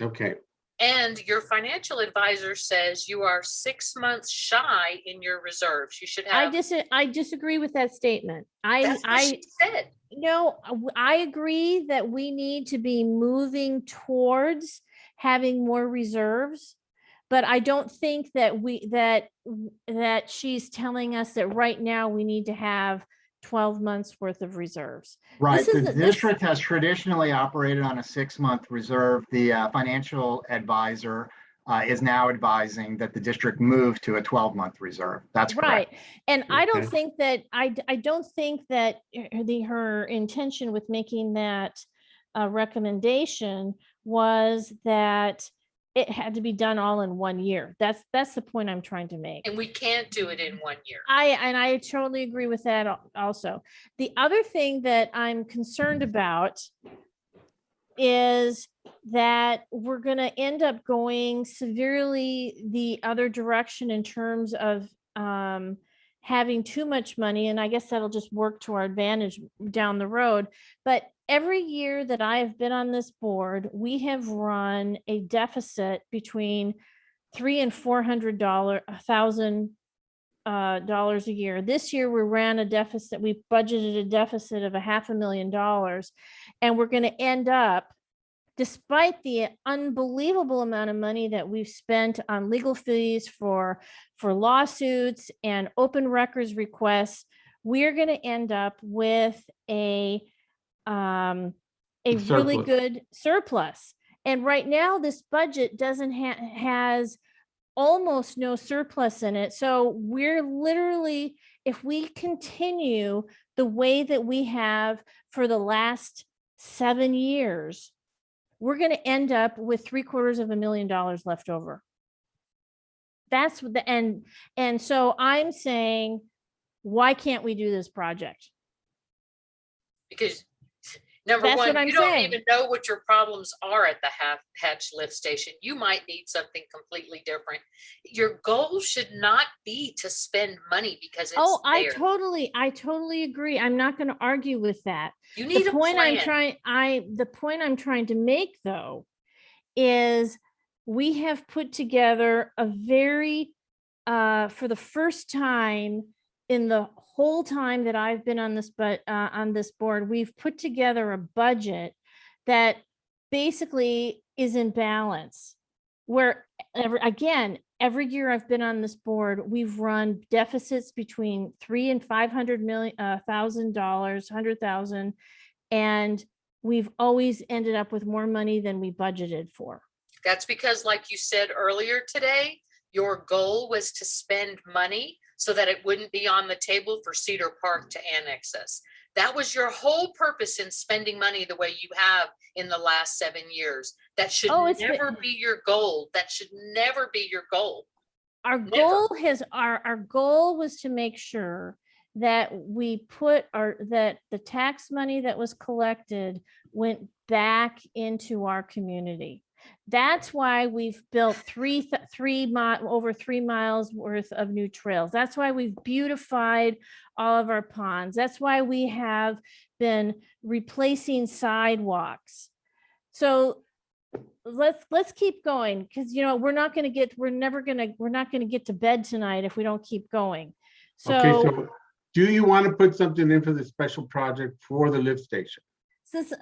Okay. And your financial advisor says you are 6 months shy in your reserves. You should have. I disagree with that statement. That's what she said. No, I agree that we need to be moving towards having more reserves, but I don't think that that she's telling us that right now we need to have 12 months worth of reserves. Right. The district has traditionally operated on a 6-month reserve. The financial advisor is now advising that the district move to a 12-month reserve. That's correct. Right. And I don't Okay. think that, I don't think that her intention with making that recommendation was that it had to be done all in 1 year. That's the point I'm trying to make. And we can't do it in 1 year. I totally agree with that also. The other thing that I'm concerned about is that we're going to end up going severely the other direction in terms of having too much money. And I guess that'll just work to our advantage down the road. But every year that I have been on this board, we have run a deficit between $300,000 and $400,000 a year. This year we ran a deficit. We budgeted a deficit of $500,000, and we're going to end up despite the unbelievable amount of money that we've spent on legal fees for lawsuits and open records requests, we're going to end up with a really Surplus. good surplus. And right now, this budget doesn't has almost no surplus in it. So we're literally, if we continue the way that we have for the last 7 years, we're going to end up with $750,000 left over. That's what the end. And so I'm saying, why can't we do this project? Because number That's what one, I'm you don't saying. even know what your problems are at the Hatch lift station. You might need something completely different. Your goal should not be to spend money because it's Oh, I there. totally agree. I'm not going to argue with that. You need The a point plan. the point I'm trying to make though is we have put together a very for the first time in the whole time that I've been on this board, we've put together a budget that basically is in balance. Where every year I've been on this board, we've run deficits between $300,000 and $100,000, and we've always ended up with more money than we budgeted for. That's because, like you said earlier today, your goal was to spend money so that it wouldn't be on the table for Cedar Park to annex us. That was your whole purpose in spending money the way you have in the last 7 years. That should never be your goal. That should never be your goal. Our goal was to make sure that we put that the tax money that was collected went back into our community. That's why we've built over 3 miles worth of new trails. That's why we've beautified all of our ponds. That's why we have been replacing sidewalks. So let's keep going, because we're not going to get to bed tonight if we don't keep going. Okay, so do you want to put something in for the special project for the lift station?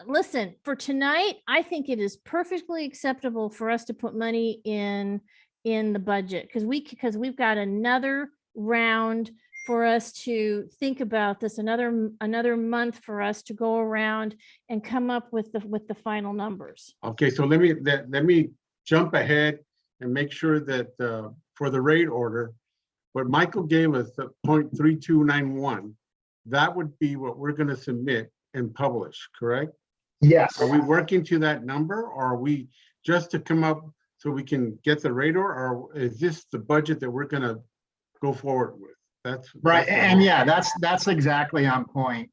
Listen, for tonight, I think it is perfectly acceptable for us to put money in the budget, because we've got another round for us to think about this, another month for us to go around and come up with the final numbers. Okay, so let me jump ahead and make sure that for the rate order, what Michael gave us, the 0.3291, that would be what we're going to submit and publish, correct? Yes. Are we working to that number, or are we just to come up so we can get the rate order, or is this the budget that we're going to go forward with? That's right. And yeah, that's exactly on point.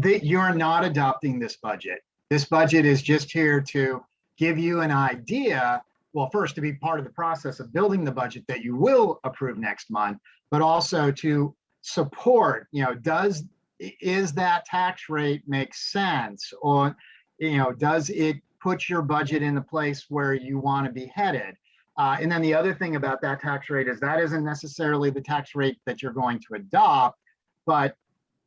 You're not adopting this budget. This budget is just here to give you an idea. Well, first, to be part of the process of building the budget that you will approve next month, but also to support, is that tax rate make sense? Or, does it put your budget in the place where you want to be headed? And then the other thing about that tax rate is that isn't necessarily the tax rate that you're going to adopt, but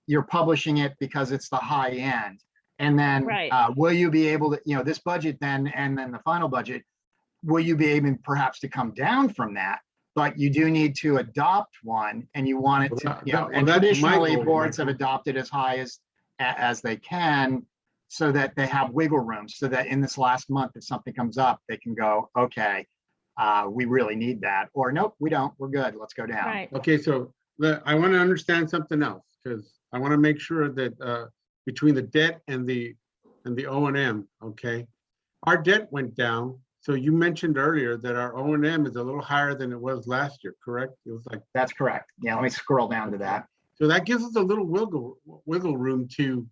you're publishing it because it's the high end. And then will you be able to, this budget then, and then the final budget, will you be able perhaps to come down from that? But you do need to adopt one, and you want it to, and traditionally boards have adopted as high as they can, so that they have wiggle room, so that in this last month, if something comes up, they can go, okay, we really need that, or nope, we don't, we're good, let's go down. Right. Okay, so I want to understand something else, because I want to make sure that between the debt and the O&M, okay, our debt went down. So you mentioned earlier that our O&M is a little higher than it was last year, correct? It was like. That's correct. Yeah, let me scroll down to that. So that gives us a little wiggle room to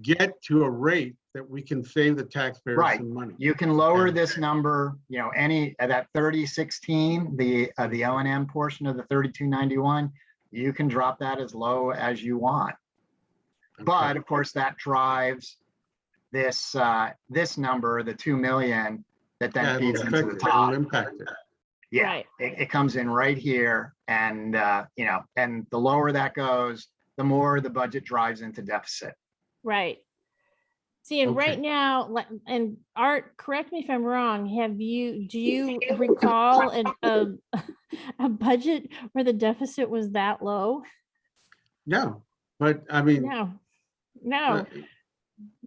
get to a rate that we can save the taxpayers some money. You can lower this number, any of that 3016, the O&M portion of the 3291, you can drop that as low as you want. Okay. But of course, that drives this number, the 2 million, that then feeds into the top. Yeah, right. It comes in right here, and and the lower that goes, the more the budget drives into deficit. Right. See, and Okay. right now, and Art, correct me if I'm wrong, do you recall a budget where the deficit was that low? No, but I mean, No.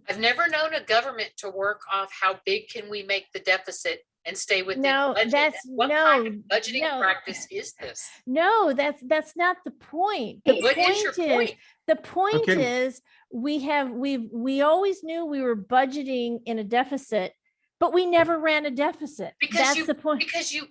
I've never known a government to work off how big can we make the deficit and stay within No, budget. that's What kind of budgeting practice is this? No, that's not the point. The What is your point? The point Okay. is we always knew we were budgeting in a deficit, but we never ran a deficit. That's the point.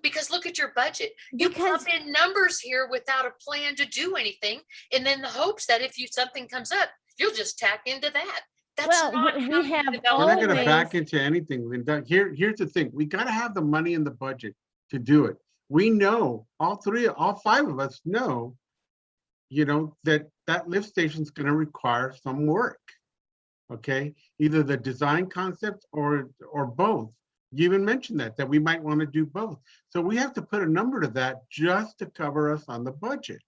Because look at your budget. You pump in numbers here without a plan to do anything, and then the hopes that if something comes up, you'll just tack into that. That's Well, not we how you have develop we're not going to always- back into anything, Linda. Here's the thing. We got to have the money in the budget to do it. We know, all five of us know, that lift station is going to require some work. Okay, either the design concept or both. You even mentioned that we might want to do both. So we have to put a number to that just to cover us on the budget.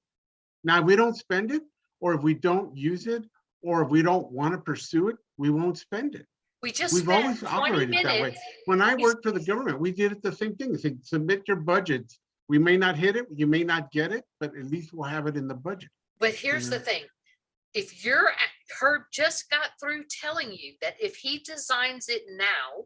Now, if we don't spend it, or if we don't use it, or if we don't want to pursue it, we won't spend it. We've always operated that way. When I worked for the government, we did it the same thing. Say, submit your budgets. We may not hit it, you may not get it, but at least we'll have it in the budget. But here's the thing. If Herb just got through telling you that if he designs it now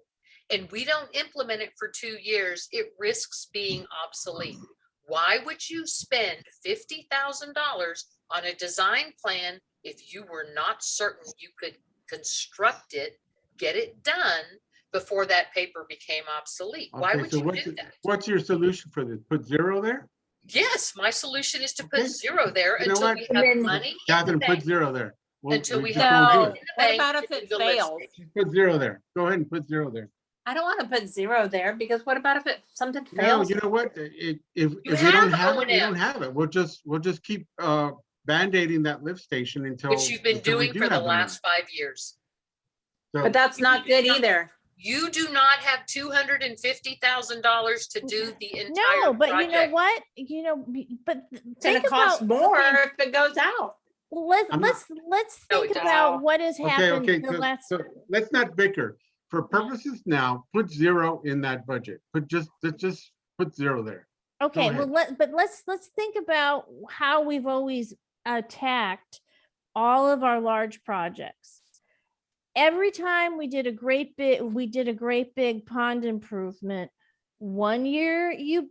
and we don't implement it for 2 years, it risks being obsolete. Why would you spend $50,000 on a design plan if you were not certain you could construct it, get it done before that paper became obsolete? Why would you do that? What's your solution for this? Put 0 there? Yes, my solution is to put 0 there You know until what? we have money in the Catherine, put bank. 0 there. Until we just have won't do money it. in the What bank about if to it do the lift fails? station. Put 0 there. Go ahead and put 0 there. I don't want to put 0 there because what about if something No, fails? you know what? If we have don't have it, we O&M. don't have it. We'll just keep band-aiding that lift station until. Which you've been until we doing do for the have money. last 5 years. So- But that's not good either. You do not have $250,000 to do the entire No, but you know project. what? But It's gonna think cost about more okay, if it goes out. let's I'm not- No, it think doesn't. about what has happened the so, last. so let's not bicker. For purposes now, put 0 in that budget. Let's just put 0 there. Okay, ahead. well, let's think about how we've always attacked all of our large projects. Every time we did a great big pond improvement. One year you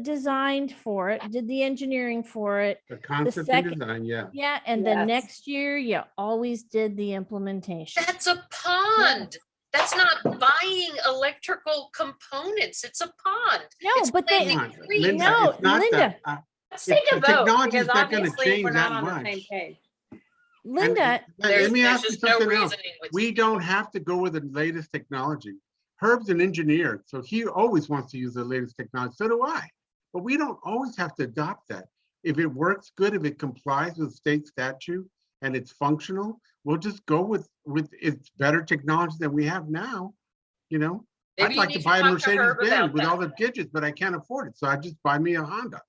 designed for it, did the engineering for it. The concept second- and design, yeah. Yeah, and the Yes. next year you always did the implementation. That's a pond. That's not buying electrical components. It's a pond. No, It's but planting Come on, trees. Linda, No, it's not Linda. that. Let's If take a the vote technology's because not gonna obviously change we're not that on the much. same page. Linda, Let me ask you There's no something else. reasoning with We you. don't have to go with the latest technology. Herb's an engineer, so he always wants to use the latest technology. So do I. But we don't always have to adopt that. If it works good, if it complies with state statute and it's functional, we'll just go with its better technology than we have now. Maybe I'd you like need to to buy a talk to Mercedes Herb Benz about with that. all the gadgets, but I can't afford it. So I just buy me a Honda,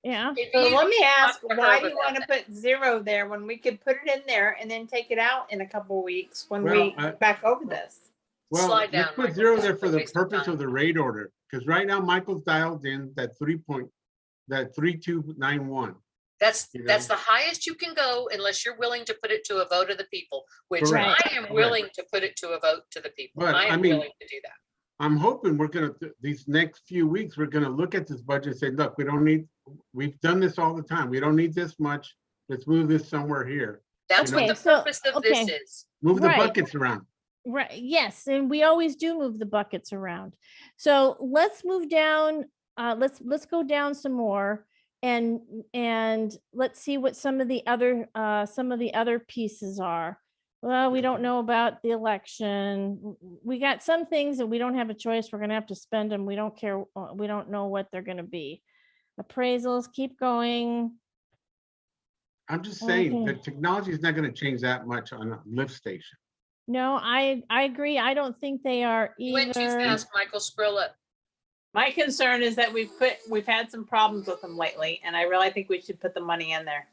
yeah. Maybe So you let need me to ask, talk to why Herb do you about want to that. put 0 there when we could put it in there and then take it out in a couple of weeks when Well, we I- back over this? Well, Slide down, let's put Michael. 0 there It's for a the waste of purpose time. of the rate order, because right now Michael's dialed in that 3291. That's You know? the highest you can go unless you're willing to put it to a vote of the people, which Correct. I am willing to put it to a vote to the people. But, I I am mean, willing to do that. I'm hoping these next few weeks, we're gonna look at this budget and say, look, we've done this all the time. We don't need this much. Let's move this somewhere here. That's Okay, what the so- purpose of this okay. is. Move the Right. buckets around. Right, yes, and we always do move the buckets around. So let's move down, let's go down some more and let's see what some of the other pieces are. Well, we don't know about the election. We got some things that we don't have a choice. We're gonna have to spend them. We don't care. We don't know what they're gonna be. Appraisals, keep going. I'm just saying, Okay. the technology is not gonna change that much on a lift station. No, I agree. I don't think they are You went too either. fast, Michael. Scroll up. My concern is that we've had some problems with them lately, and I really think we should put the money in there.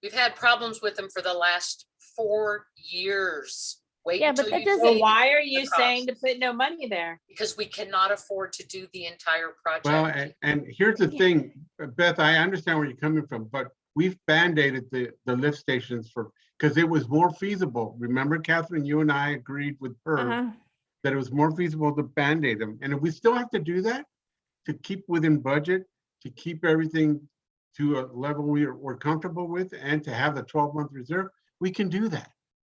We've had problems with them for the last 4 years. Wait Yeah, but until that you doesn't- see So why are the you cost. saying to put no money there? Because we cannot afford to do the entire project. Well, and here's the thing, Beth, I understand where you're coming from, but we've band-aided the lift stations because it was more feasible. Remember, Catherine, you and I agreed with her Uh-huh. that it was more feasible to band-aid them. And if we still have to do that, to keep within budget, to keep everything to a level we're comfortable with, and to have the 12-month reserve, we can do that.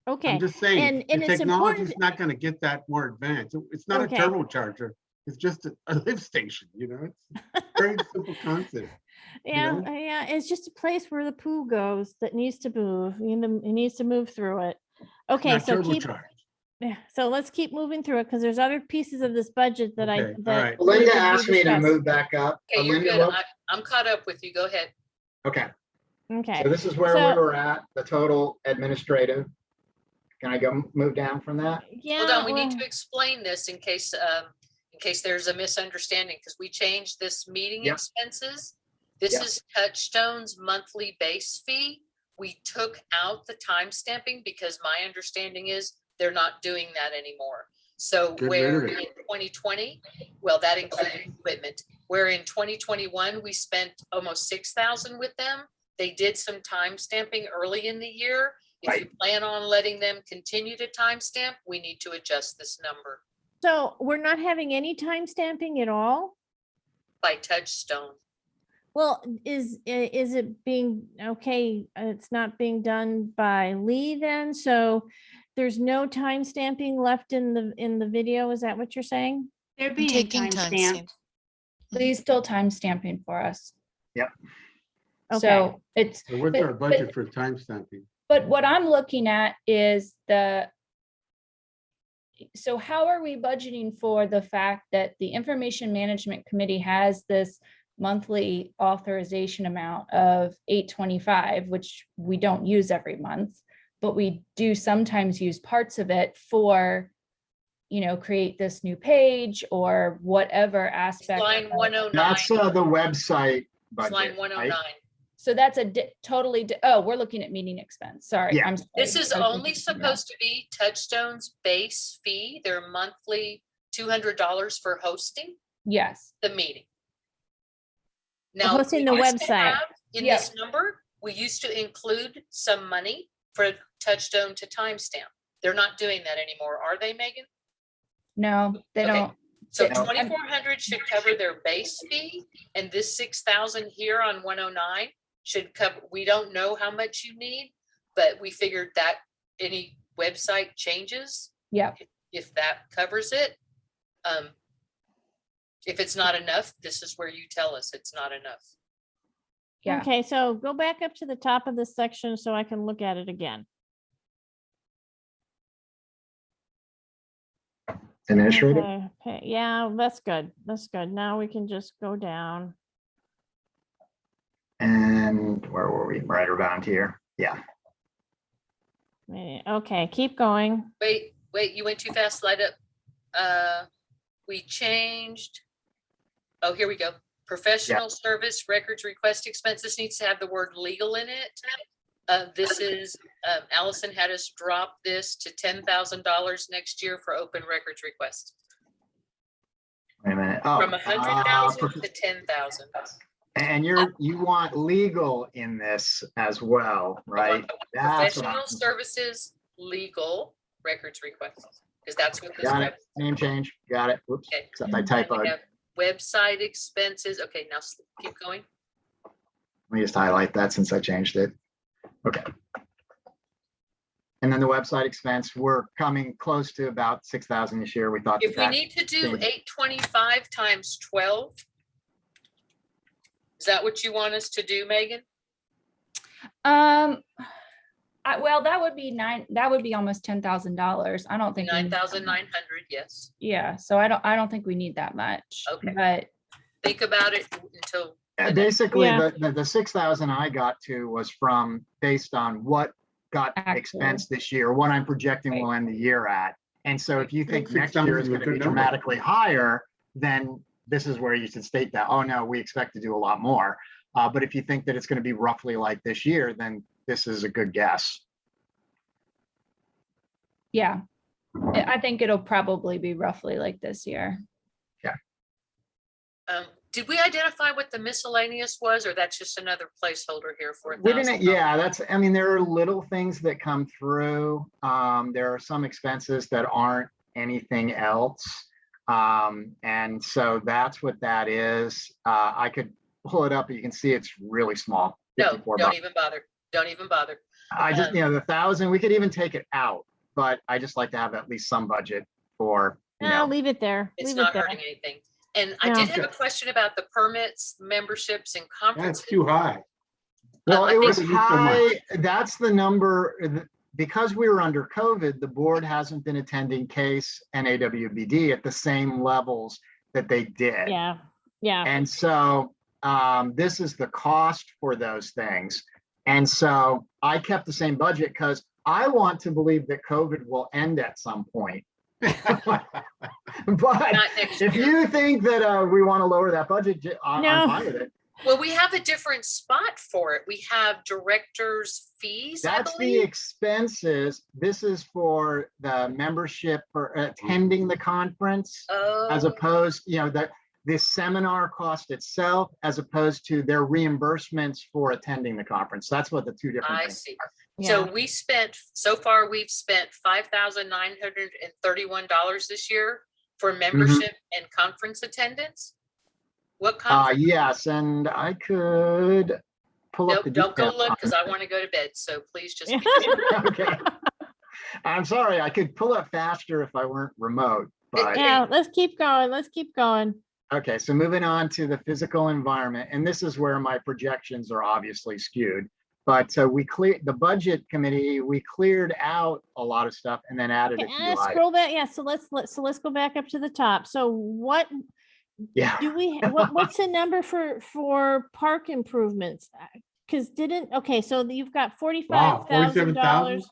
Okay. I'm just saying, And the it's technology is important. not going to get that more advanced. It's not Okay. a turbocharger. It's just a lift station, you know? It's a very simple concept. Yeah, know? yeah, it's just a place where the poo goes that needs to move. It needs to move through it. Okay, Not so keep, turbocharged. yeah, so let's keep moving through it because there's other pieces of this budget that Okay, all that right. need Linda to be asked me to discussed. move back up. Okay, you're Linda, good. I'm caught up with you. Go ahead. okay, Okay, so this is where So- we were at, the total administrative. Can I go move down from that? yeah. Hold on, we need well, to explain this in case there's a misunderstanding, because we changed this meeting Yep. expenses. This Yep. is Touchstone's monthly base fee. We took out the time stamping because my understanding is they're not doing that anymore. So Get rid where of it. in 2020, well, that included equipment, where in 2021, we spent almost 6,000 with them. They did some time stamping early in the year. If you plan on letting them continue to timestamp, we need to adjust this number So we're not having any time stamping at all? by Touchstone. Well, is it being, okay, it's not being done by Lee then? So there's no time stamping left in the video? Is that what you're saying? They're I'm being taking time timestamp. stamped. Lee's still time stamping for us. Yep. Okay. So it's, So what's but- our budget for time stamping? but what I'm looking at is so how are we budgeting for the fact that the Information Management Committee has this monthly authorization amount of $825, which we don't use every month, but we do sometimes use parts of it for, create this new page or whatever aspect. Line of- 109, That's the website it's budget. line right? 109. So that's a oh, we're looking at meeting expense. Sorry. Yeah. I'm sorry. This is I was only looking at- supposed to be Touchstone's base fee, their monthly $200 for hosting Yes. the meeting. Now, hosting we the used to website. have in Yeah. this number, we used to include some money for Touchstone to timestamp. They're not doing that anymore, are they, Megan? No, they Okay. don't. So No. 2,400 should cover their base fee, and this 6,000 here on 109 should cover, we don't know how much you need, but we figured that any website changes, Yeah. if that covers it. If it's not enough, this is where you tell us it's not enough. Yeah. Okay, so go back up to the top of this section so I can look at it again. Administrative. Okay, yeah, that's good. That's good. Now we can just go down. And where were we? Right around here. Yeah. Okay, keep going. Wait, you went too fast, slide up. We changed. Oh, here we go. Professional service records request expense. This needs to have the word legal in it. This is, Allison had us drop this to $10,000 next year for open records requests. Wait a minute. Oh, From 100,000 to 10,000. and you want legal in this as well, right? That's what I'm- Professional services, legal records requests, because that's what this. Got web- it. Name change. Got it. Whoops. Okay. Except I And typoed. we have website expenses. Okay, now keep going. Let me just highlight that since I changed it. Okay. And then the website expense, we're coming close to about 6,000 this year. We thought. If we that- need to do 825 times 12, is that what you want us to do, Megan? Well, that would be almost $10,000. I don't think. we need that much. 9,900, yes. Yeah, so I don't think we need that much. Okay. But Think about it until. Basically, Yeah. the 6,000 I got to was based on what got Actual. expensed this year, what I'm projecting we'll end the year at. And so if you think next year is 6,000 is a going to be good number. dramatically higher, then this is where you should state that, oh no, we expect to do a lot more. But if you think that it's going to be roughly like this year, then this is a good guess. Yeah. I think it'll probably be roughly like this year. Did we identify what the miscellaneous was, or that's just another placeholder here for We didn't, $1,000? yeah, I mean, there are little things that come through. There are some expenses that aren't anything else. And so that's what that is. I could pull it up, but you can see it's really small. No, 54 don't bucks. even bother. Don't even bother. I just, the 1,000, we could even take it out, but I just like to have at least some budget for, No, leave it there. It's Leave not it there. hurting anything. And I No. did have a question about the permits, memberships and That's conferences. too high. Well, I it was think- so much. high. That's the number. Because we were under COVID, the board hasn't been attending CASE and AWBD at the same levels that they did. Yeah, yeah. And so this is the cost for those things. And so I kept the same budget because I want to believe that COVID will end at some point. But Not next if year. you think that we want to lower that budget, I'm No. fine with it. Well, we have a different spot for it. We have director's fees, I That's the believe. expenses. This is for the membership for attending the conference, as Oh, opposed, the seminar cost itself, as opposed to their reimbursements for attending the conference. That's what the two different I things see. are. So so far, we've spent $5,931 this year for membership and conference attendance. What conference? Yes, and I could pull up Nope, the don't go details look on because it. I want to go to bed. So please just. Okay. I'm sorry, I could pull up faster if I weren't remote, but. Yeah, let's keep going. Let's keep going. Okay, so moving on to the physical environment, and this is where my projections are obviously skewed. But we cleared the budget committee, we cleared out a lot of stuff and then added a few items. Scroll back. Yeah, so let's go back up to the top. So what Yeah. do we, what's the number for park improvements? Because so you've got Wow, $45,000.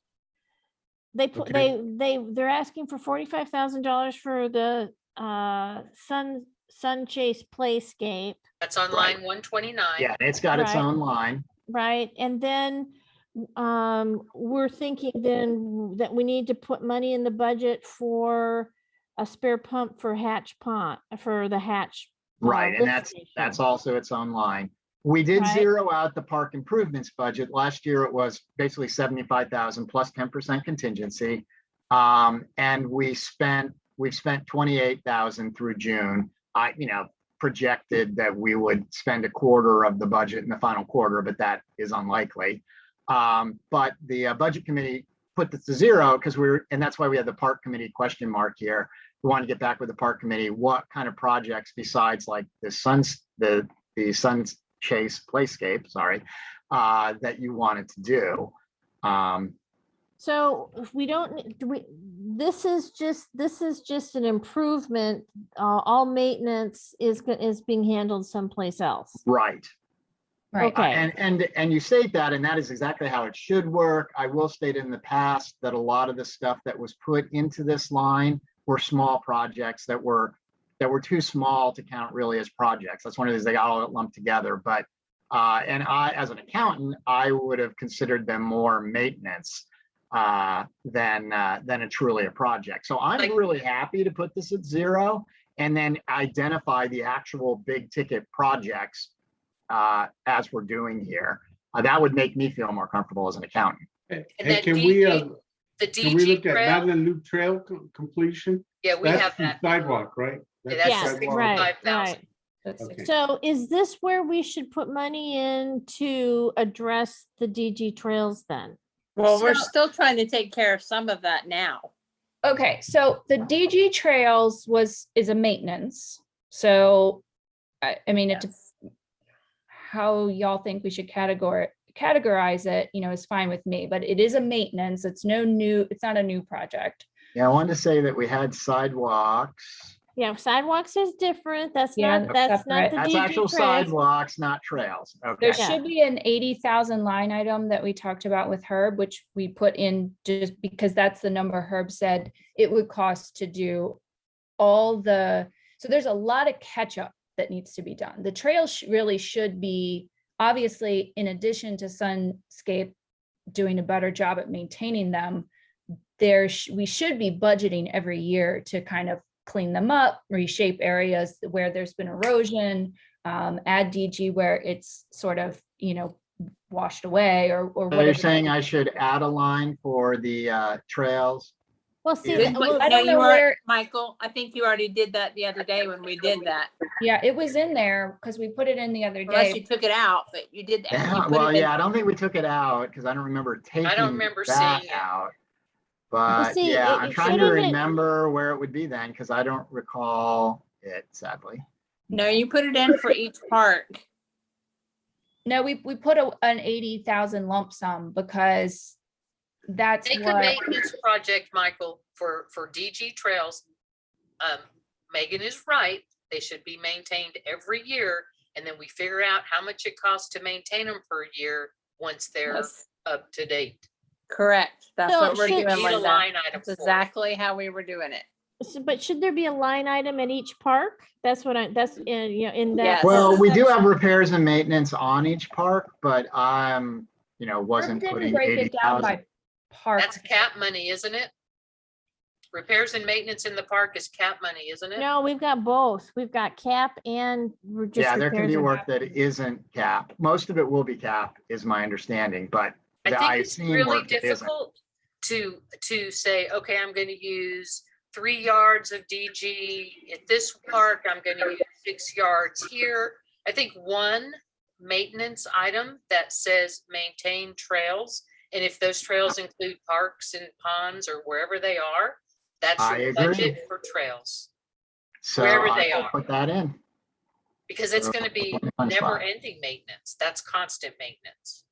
47,000? They're asking for $45,000 for the Sun Chase Playscape. That's on line 129. Yeah, it's got its Right. own line. Right, and then we're thinking then that we need to put money in the budget for a spare pump for Hatch Pond, for the Hatch. Right, and lift that's station. also its own line. We did Right. zero out the park improvements budget. Last year it was basically 75,000 plus 10% contingency. And we've spent 28,000 through June. I projected that we would spend a quarter of the budget in the final quarter, but that is unlikely. But the budget committee put this to zero because and that's why we had the park committee question mark here. We want to get back with the park committee. What kind of projects besides like the Sun Chase Playscape, that you wanted to do? So if we don't, this is just an improvement. All maintenance is being handled someplace else. Right. Right. Okay. And you state that, and that is exactly how it should work. I will state in the past that a lot of the stuff that was put into this line were small projects that were too small to count really as projects. That's one of these, they got all lumped together. But and I, as an accountant, I would have considered them more maintenance than truly a project. So I'm really happy to put this at zero and then identify the actual big ticket projects as we're doing here. That would make me feel more comfortable as an accountant. Hey, that can we look at Madeline Loop Trail completion? Yeah, we That's have the that. sidewalk, right? Yeah, That's that's the Yes, sidewalk. right, 65,000. right. That's Okay. So is this where we should put money in to address the DG trails then? Well, we're So- still trying to take care of some of that now. Okay, so the DG Trails is a maintenance. So, I mean, it's how y'all think we should categorize it, is fine with me, but it is a maintenance. It's not a new project. Yeah, I wanted to say that we had sidewalks. Yeah, sidewalks is different. That's Yeah, not that's the separate. That's DG actual trails. sidewalks, not trails. Okay. There should be an 80,000 line item that we talked about with Herb, which we put in just because that's the number Herb said it would cost to do so there's a lot of catch up that needs to be done. The trail really should be, obviously, in addition to Sunscape doing a better job at maintaining them, we should be budgeting every year to kind of clean them up, reshape areas where there's been erosion, add DG where it's sort of, washed away or So whatever. you're saying I should add a line for the trails? Well, see, Yeah. well, I don't No, know you where- weren't, Michael. I think you already did that the other day when we did that. Yeah, it was in there because we put it in the other Unless you day. took it out, but you did that. You Yeah, put well, it in. yeah, I don't think we took it out because I don't remember taking remember that seeing it. out. But see, yeah, it I'm trying to shouldn't it- remember where it would be then because I don't recall it, sadly. No, you put it in for each park. No, we put an 80,000 lump sum because that's Make a what, maintenance project, Michael, for DG trails. Megan is right. They should be maintained every year. And then we figure out how much it costs to maintain them per year once they're Yes. up to date. Correct. That's So what we're should- doing, Need a Linda. line item That's for it. exactly how we were doing it. But should there be a line item at each park? That's what that's in, in that. Yes. Well, we do have repairs and maintenance on each park, but Herb wasn't didn't putting break it down 80,000. by park. That's cap money, isn't it? Repairs and maintenance in the park is cap money, isn't it? No, we've got both. We've got cap and we're just. Yeah, there can repairs be and- work that isn't cap. Most of it will be cap, is my understanding, but I think I've it's seen really work that isn't. difficult to say, okay, I'm going to use 3 yards of DG at this park. I'm going to use 6 yards here. I think one maintenance item that says maintain trails, and if those trails include parks and ponds or wherever they are, that's I your agree. budget for trails, So wherever I they will are. put that in. because it's going to be Fun spot. never ending maintenance. That's constant maintenance.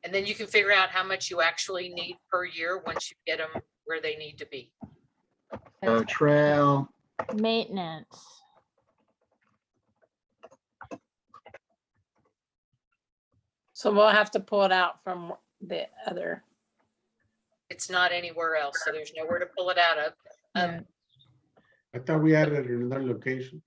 And then you can figure out how much you actually need per year once you get them where they need to be. So trail, Maintenance. So we'll have to pull it out from the other. It's not anywhere else, so there's nowhere to pull it out of. I thought we had it at another location.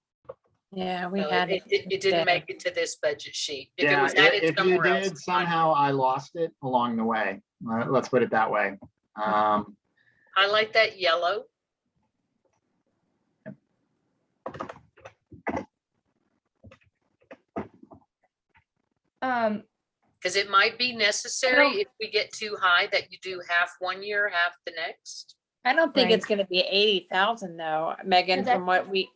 Yeah, we No, had it didn't there. make it to this budget sheet. If it yeah, was added if you somewhere else. did, it's fine. somehow I lost it along the way. Let's put it that way. Highlight that yellow. Because it might be necessary if we get too high that you do half 1 year, half the next. I don't think Right. it's gonna be 80,000 though, Megan, that- from what we,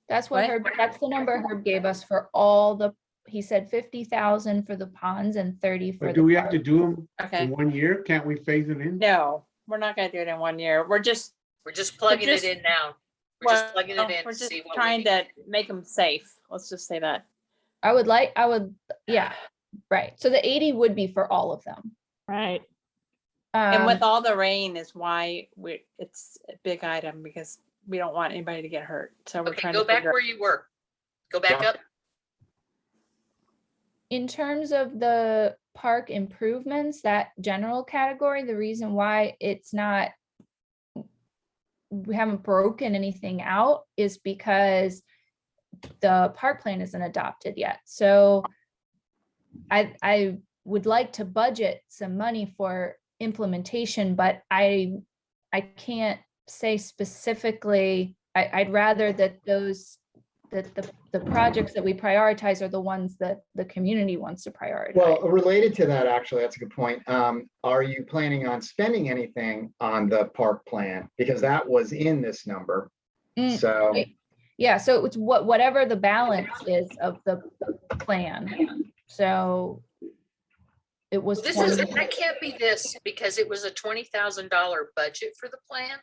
That's what What? Herb, that's the number Herb gave us for all the, he said 50,000 for the ponds and 30 for But the. do we have to park. do them okay, in 1 year? Can't we phase it in? no, we're not gonna do it in 1 year. We're just, We're just plugging just- it in now. We're just plugging well, it in we're to just see what we trying need. to make them safe. Let's just say that. Yeah, right. So the 80 would be for all of them. Right. And with Um, all the rain is why it's a big item because we don't want anybody to get hurt. So we're Okay, trying go to back figure. where you were. Go back Yeah. up. In terms of the park improvements, that general category, the reason why it's not, we haven't broken anything out is because the park plan isn't adopted yet. So I would like to budget some money for implementation, but I can't say specifically, I'd rather that the projects that we prioritize are the ones that the community wants to prioritize. Well, related to that, actually, that's a good point. Are you planning on spending anything on the park plan? Because that was in this number. Mm, So, right. Yeah, so it's whatever the balance is of the plan. So it was. This 20 that can't be this because it was a $20,000 budget for the plan.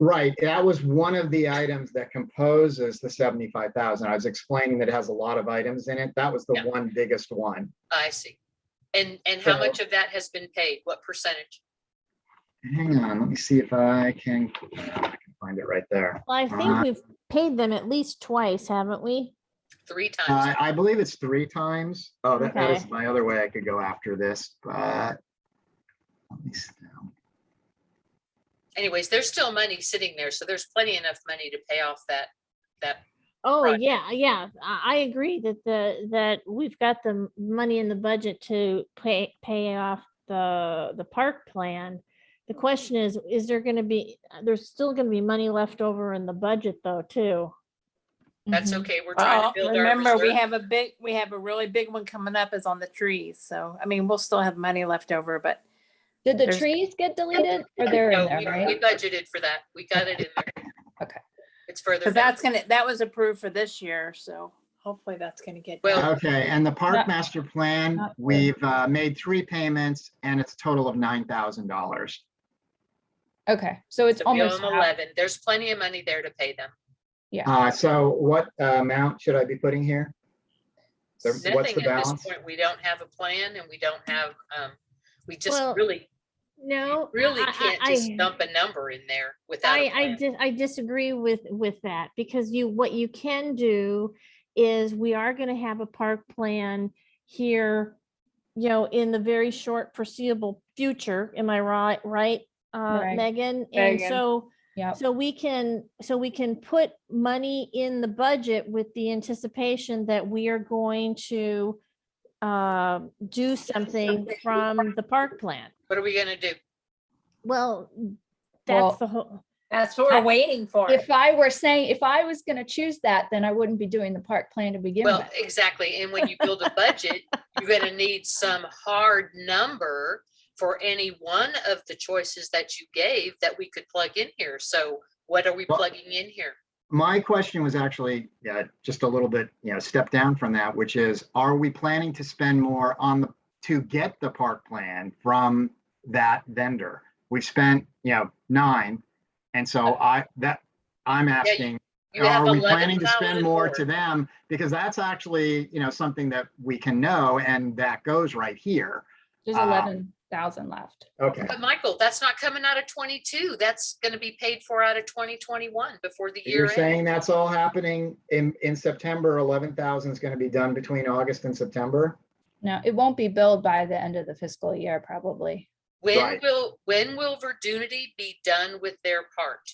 right, that was one of the items that composes the 75,000. I was explaining that it has a lot of items in it. That was the Yeah. one biggest one. I see. And how So- much of that has been paid? What percentage? Hang on, let me see if I can find it right there. Well, I think we've paid them at least twice, haven't we? 3 times. I believe it's 3 times. Oh, that is Okay. my other way I could go after this, but let me see. Anyways, there's still money sitting there, so there's plenty enough money to pay off that. Oh, Project. yeah. I agree that that we've got the money in the budget to pay off the park plan. The question is there going to be, there's still going to be money left over in the budget though, too. That's Mhm. okay. We're trying to build our Remember, we reserve. have a really big one coming up is on the trees. So, I mean, we'll still have money left over, but Did the There's- trees get deleted or they're in No, there, we right? budgeted for that. We got it in there. Okay. It's further because down. that was approved for this year. So hopefully that's going to get done. Well, Okay, and the park Not- master plan, not good. we've made 3 payments and it's a total of $9,000. Okay, so it's so we owe almost them half. 11. There's plenty of money there to pay them. So what amount should I be putting here? What's the Nothing at this balance? point. We don't have a plan and we don't have, we just Well, really No, can't just dump a number in there without a plan. I disagree with that because what you can do is we are going to have a park plan here, in the very short foreseeable future. Am I right? Right. Megan? And Megan. so, Yep. so we can put money in the budget with the anticipation that we are going to do something from the park plan. What are we gonna do? Well, Well, that's the whole. That's what we're waiting for. If I was going to choose that, then I wouldn't be doing the park plan to begin Well, with. exactly. And when you build a budget, you're gonna need some hard number for any one of the choices that you gave that we could plug in here. So what are we Well- plugging in here? My question was actually just a little bit, step down from that, which is, are we planning to spend more to get the park plan from that vendor? We've spent, 9. And so I'm asking, You have are we planning to 11,000 spend more more. to them? Because that's actually, something that we can know, and that goes right here. There's 11,000 left. Okay. But Michael, that's not coming out of 22. That's gonna be paid for out of 2021 before the year You're ends. saying that's all happening in September, 11,000 is going to be done between August and September? No, it won't be billed by the end of the fiscal year, probably. When Right. will Verdunity be done with their part?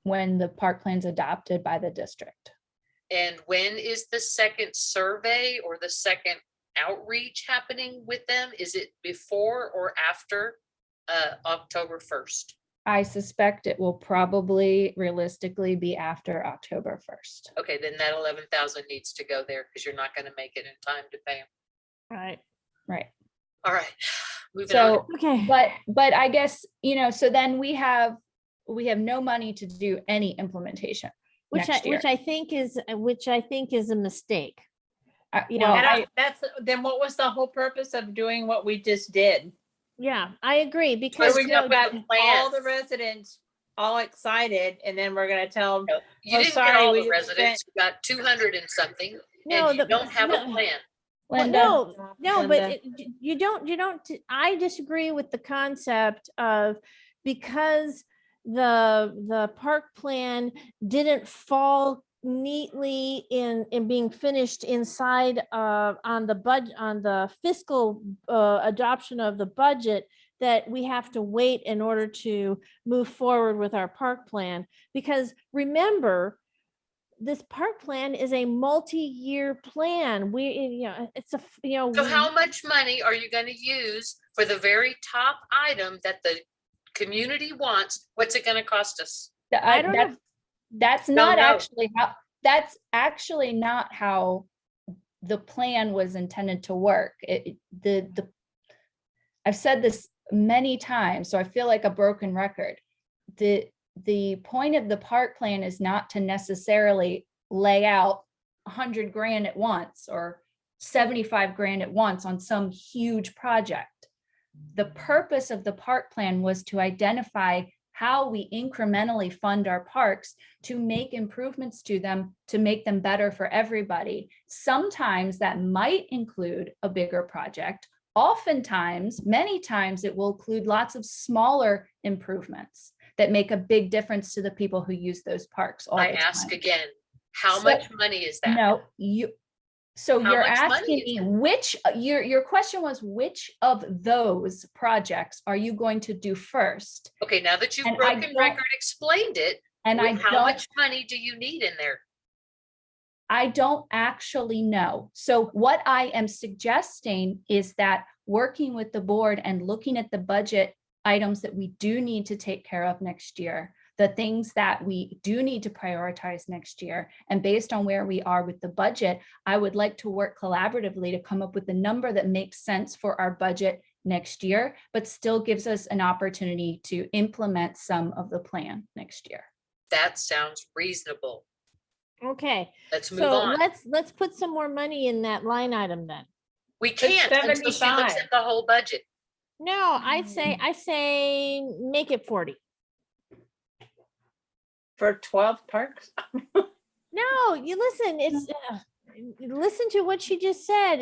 When the park plan's adopted by the district. And when is the second survey or the second outreach happening with them? Is it before or after October 1st? I suspect it will probably realistically be after October 1st. Okay, then that 11,000 needs to go there because you're not gonna make it in time to pay them. Right. Right. All right, moving on. So, Okay. but I guess, so then we have no money to do any implementation next year. Which I think is a mistake. Well, And then what was the whole purpose of doing what we just did? Yeah, I agree because We're got gonna that get plan. all the residents all excited, and then we're gonna tell them, You Oh, didn't sorry, get all we the just residents, you got 200 and something, No, and you the- don't have a no. plan. Well, Linda, no, but Linda. you don't, I disagree with the concept of, because the park plan didn't fall neatly in being finished inside on the fiscal adoption of the budget, that we have to wait in order to move forward with our park plan. Because remember, this park plan is a multi-year plan. It's a, So how much money are you gonna use for the very top item that the community wants? What's it gonna cost us? I don't know. That's Don't not know. that's actually not how the plan was intended to work. I've said this many times, so I feel like a broken record. The point of the park plan is not to necessarily lay out 100 grand at once or 75 grand at once on some huge project. The purpose of the park plan was to identify how we incrementally fund our parks to make improvements to them, to make them better for everybody. Sometimes that might include a bigger project. Oftentimes, many times, it will include lots of smaller improvements that make a big difference to the people who use those parks all I the ask time. again, how So- much money is that? No, so How you're much money asking is me which, your question was, which of those projects are you going to do first? Okay, now that you've And I broken don't- record explained it, And I how don't, much money do you need in there? I don't actually know. So what I am suggesting is that working with the board and looking at the budget items that we do need to take care of next year, the things that we do need to prioritize next year, and based on where we are with the budget, I would like to work collaboratively to come up with a number that makes sense for our budget next year, but still gives us an opportunity to implement some of the plan next year. That sounds reasonable. Okay, Let's move so on. let's put some more money in that line item then. We can't until she looks at the whole budget. No, I say make it 40. For 12 parks? No, you listen, it's listen to what she just said.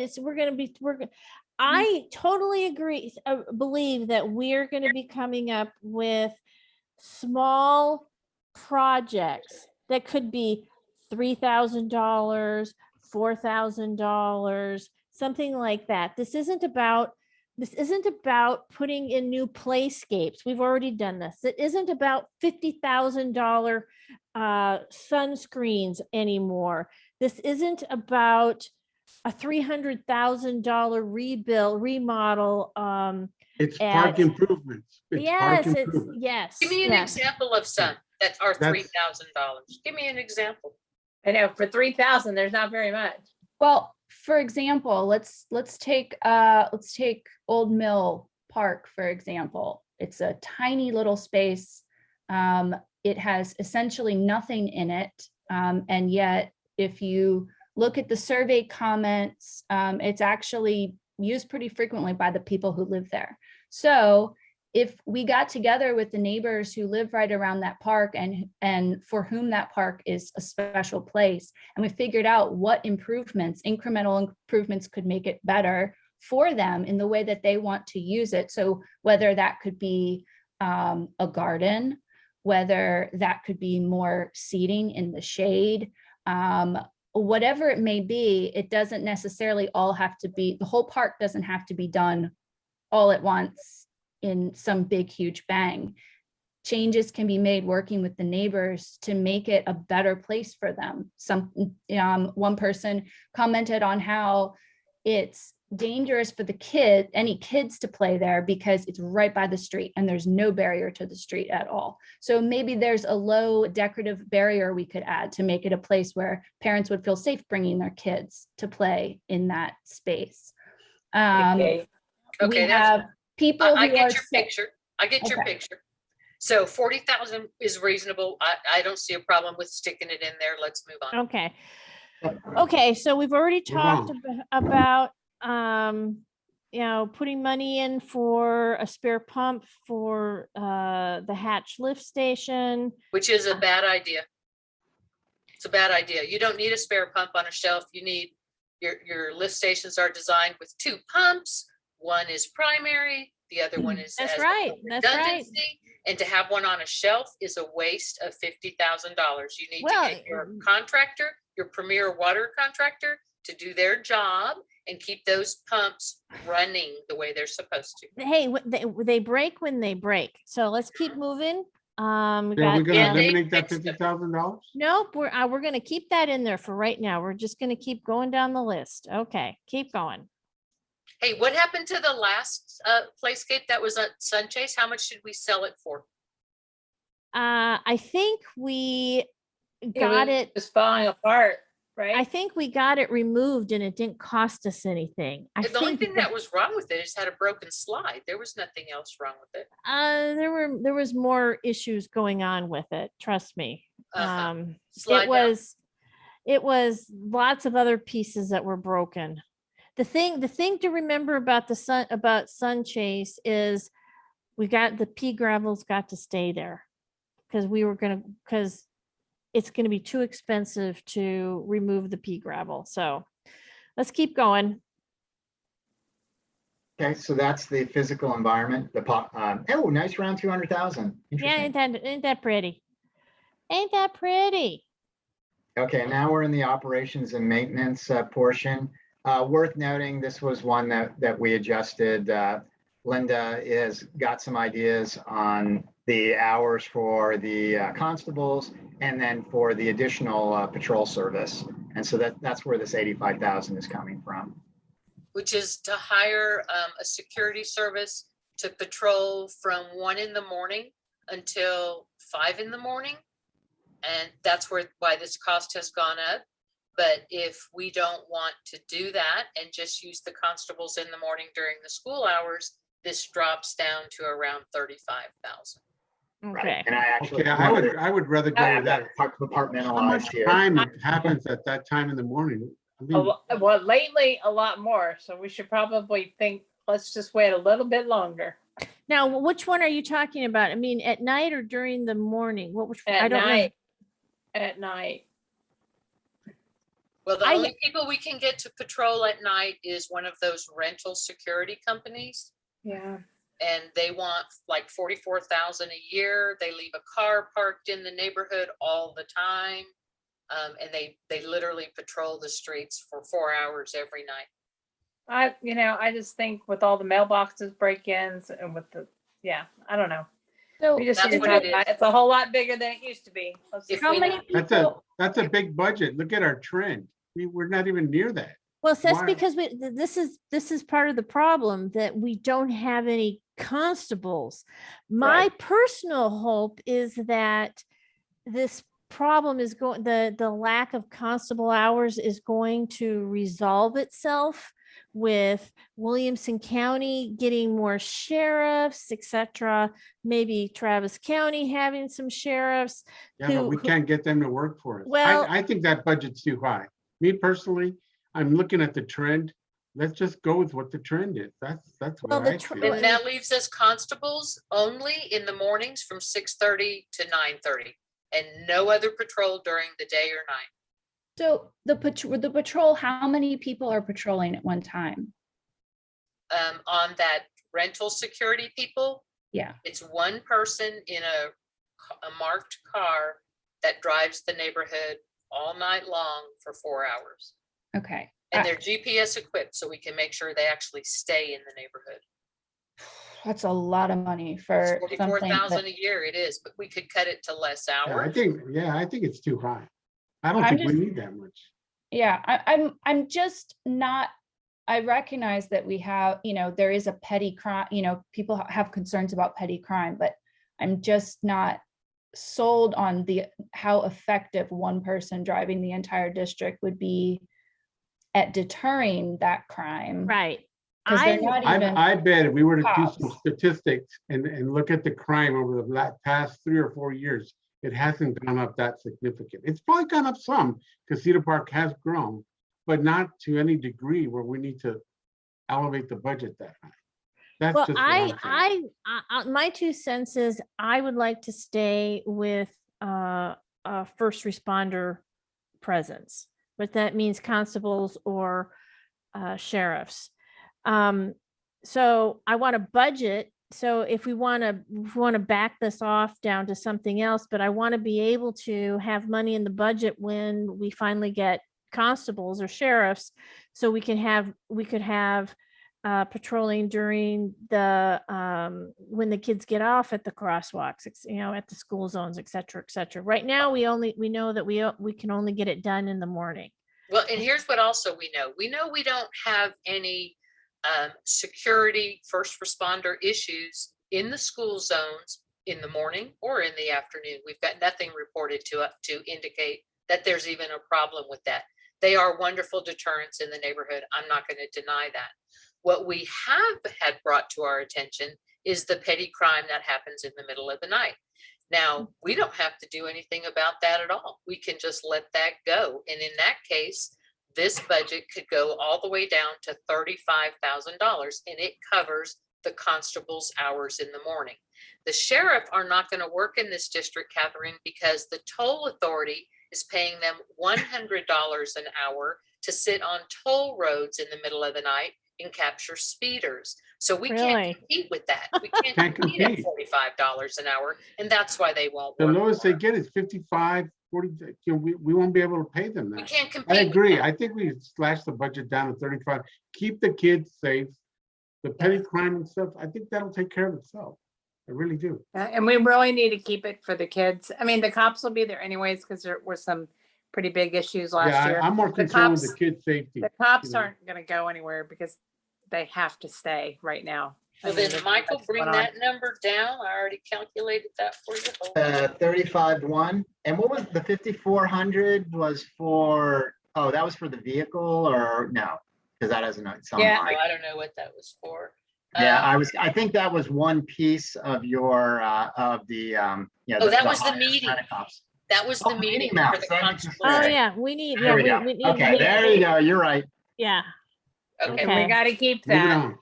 I totally agree, believe that we're going to be coming up with small projects that could be $3,000, $4,000, something like that. This isn't about putting in new playscapes. We've already done this. It isn't about $50,000 sunscreens anymore. This isn't about a $300,000 remodel. It's park improvements. Yes. Give me an example of some that are $3,000. Give me an example. I know for 3,000, there's not very much. Well, for example, let's take Old Mill Park, for example. It's a tiny little space. It has essentially nothing in it. And yet, if you look at the survey comments, it's actually used pretty frequently by the people who live there. So if we got together with the neighbors who live right around that park and for whom that park is a special place, and we figured out what incremental improvements could make it better for them in the way that they want to use it. So whether that could be a garden, whether that could be more seating in the shade, whatever it may be, it doesn't necessarily all have to be, the whole park doesn't have to be done all at once in some big, huge bang. Changes can be made working with the neighbors to make it a better place for them. One person commented on how it's dangerous for any kids to play there because it's right by the street and there's no barrier to the street at all. So maybe there's a low decorative barrier we could add to make it a place where parents would feel safe bringing their kids to play in that space. Okay, we have people I who get are your picture. I get your picture. So 40,000 is reasonable. I don't see a problem with sticking it in there. Let's move on. Okay, so we've already talked about putting money in for a spare pump for the Hatch lift station, which is a bad idea. It's a bad idea. You don't need a spare pump on a shelf. You need your lift stations are designed with 2 pumps. One is primary, the other one is That's right. redundancy. And to have one on a shelf is a waste of $50,000. You need to get your contractor, your premier water contractor, to do their job and keep those pumps running the way they're supposed to. Hey, they break when they break. So let's keep moving. We're going to eliminate that $50,000? Nope, we're going to keep that in there for right now. We're just going to keep going down the list. Okay, keep going. Hey, what happened to the last playscape that was at Sun Chase? How much did we sell it for? I think we got it. It's falling apart, right? I think we got it removed and it didn't cost us anything. The only thing that was wrong with it is had a broken slide. There was nothing else wrong with it. There was more issues going on with it. Trust me. It was lots of other pieces that were broken. The thing to remember about Sun Chase is the pea gravels got to stay there because it's going to be too expensive to remove the pea gravel. So let's keep going. Okay, so that's the physical environment. Oh, nice round 200,000. Yeah, ain't that pretty? Ain't that pretty? Okay, now we're in the operations and maintenance portion. Worth noting, this was one that we adjusted. Linda has got some ideas on the hours for the constables and then for the additional patrol service. And so that's where this 85,000 is coming from. Which is to hire a security service to patrol from 1 in the morning until 5 in the morning. And that's why this cost has gone up. But if we don't want to do that and just use the constables in the morning during the school hours, this drops down to around 35,000. Okay. And I actually. Okay, I would rather go I with have that. that compartmentalized here. Time it happens at that time in the morning. I mean, Well, lately, a lot more, so we should probably think, let's just wait a little bit longer. Now, which one are you talking about? I mean, at night or during the morning? Which I At don't know. night. At night. Well, the only people we can get to patrol at night is one of those rental security companies. Yeah. And they want like 44,000 a year. They leave a car parked in the neighborhood all the time. And they literally patrol the streets for 4 hours every night. I just think with all the mailboxes break-ins and with I don't know. So We just That's need to what talk it about is. It's a whole lot bigger than it used to be. If how we many know- people? that's a big budget. Look at our trend. We're not even near that. Well, that's Why- because this is part of the problem, that we don't have any constables. My personal hope is that this problem is going, the lack of constable hours is going to resolve itself with Williamson County getting more sheriffs, etc. Maybe Travis County having some sheriffs. Yeah, but we who- can't get them to work for us. Well- I think that budget's too high. Me personally, I'm looking at the trend. Let's just go with what the trend is. That's Well, what the I tr- feel. And that leaves us constables only in the mornings from 6:30 to 9:30 and no other patrol during the day or night. So the patrol, how many people are patrolling at one time? On that rental security people, Yeah. it's one person in a marked car that drives the neighborhood all night long for 4 hours. Okay. And they're GPS equipped, so we can make sure they actually stay in the neighborhood. That's a lot of money for something 44,000 that, a year it is, but we could cut it to less Yeah, hours. I think it's too high. I don't I'm think we just- need that much. yeah, I'm just not, I recognize that we have, there is a petty crime, people have concerns about petty crime, but I'm just not sold on how effective one person driving the entire district would be at deterring that crime. Right. Because they're not even. I bet if we were to do some cops. statistics and look at the crime over the past 3 or 4 years, it hasn't gone up that significant. It's probably gone up some because Cedar Park has grown, but not to any degree where we need to elevate the budget that high. That's Well, just what I'm saying. I my 2 cents is I would like to stay with a first responder presence, but that means constables or sheriffs. So I want a budget. So if we want to back this off down to something else, but I want to be able to have money in the budget when we finally get constables or sheriffs, so we could have patrolling during the when the kids get off at the crosswalks, at the school zones, et cetera. Right now, we know that we can only get it done in the morning. Well, and here's what also we know. We know we don't have any security first responder issues in the school zones in the morning or in the afternoon. We've got nothing reported to indicate that there's even a problem with that. They are wonderful deterrents in the neighborhood. I'm not going to deny that. What we have had brought to our attention is the petty crime that happens in the middle of the night. Now, we don't have to do anything about that at all. We can just let that go. And in that case, this budget could go all the way down to $35,000, and it covers the constable's hours in the morning. The sheriff are not going to work in this district, Catherine, because the toll authority is paying them $100 an hour to sit on toll roads in the middle of the night and capture speeders. So we Really? can't compete with that. We can't compete at $45 an hour, and that's why they won't The work. lowest they get is 55, 40, we won't be able to pay them We that. can't compete. I with agree. that. I think we slash the budget down to 35, keep the kids safe. The petty crime and stuff, I think that'll take care of itself. I really do. And we really need to keep it for the kids. I mean, the cops will be there anyways, because there were some pretty big issues last Yeah, year. I'm more The concerned with the cops- kids' safety. The cops you know. aren't gonna go anywhere because they have to stay right now. I Well, mean, then there's Michael, much bring going on. that number down. I already calculated that for you. Hold on. 35.1. And what was the 5,400 was for, oh, that was for the vehicle or no? Because that doesn't, it's Yeah. online. Oh, I don't know what that was for. Yeah, Um, I think that was one piece of your, of the, yeah. Oh, that was the higher meeting. Pentecost. That was Oh, the meeting meeting map, for the 76. Oh, constable. yeah, we need, There yeah, we we go. need. Okay, there you go. You're right. Yeah, Okay, And we Okay. gotta keep Move it that. on.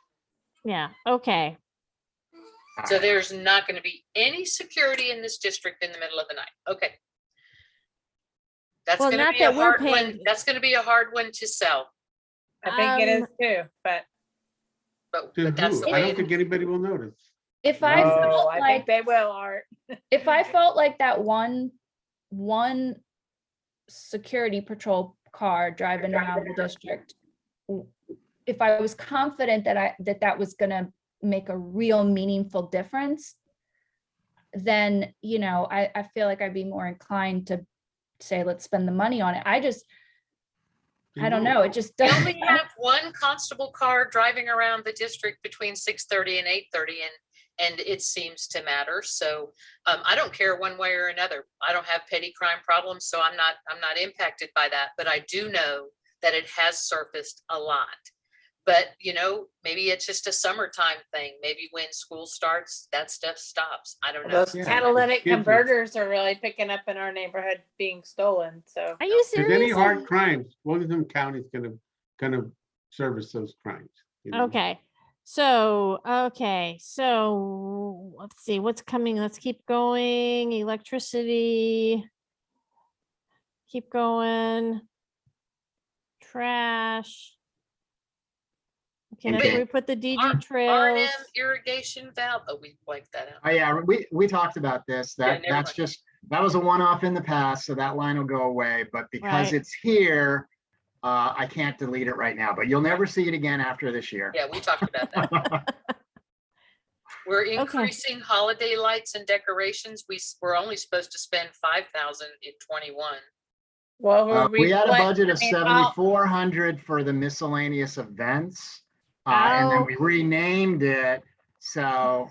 yeah, okay. so there's not going to be any security in this district in the middle of the night. Okay. That's Well, going to not be a that we're hard one. paying- That's going to be a hard one to sell, I think it is too, but To but that's who? the I way. don't it- think anybody will notice. If I oh, felt I like, think they will, Art. if I felt like that one security patrol car driving around the district, if I was confident that that was gonna make a real meaningful difference, then, you know, I feel like I'd be more inclined to say, let's spend the money on it. I don't know, it just We doesn't. only have one constable car driving around the district between 6:30 and 8:30, and it seems to matter. So I don't care one way or another. I don't have petty crime problems, so I'm not impacted by that. But I do know that it has surfaced a lot. But you know, maybe it's just a summertime thing. Maybe when school starts, that stuff stops. I don't know. Those Yeah, catalytic kids are- converters are really picking up in our neighborhood being stolen, so. Are you If there's any serious? hard crimes, Williamson County's gonna service those crimes. you know. Okay, so let's see, what's coming? Let's keep going. Electricity. Keep going. Trash. Okay, that's where we put the DG R&M trails. irrigation valve. Oh, we wiped that out. Oh, yeah, we talked about this. Yeah, never That's mind. just, that was a one-off in the past, so that line will go away. But because Right. it's here, I can't delete it right now, but you'll never see it again after this year. Yeah, we talked about that. We're increasing holiday lights and decorations. We're only supposed to spend 5,000 in 21. Well, We had a budget of I mean, 7,400 for the miscellaneous events. And then Oh. we renamed it, so,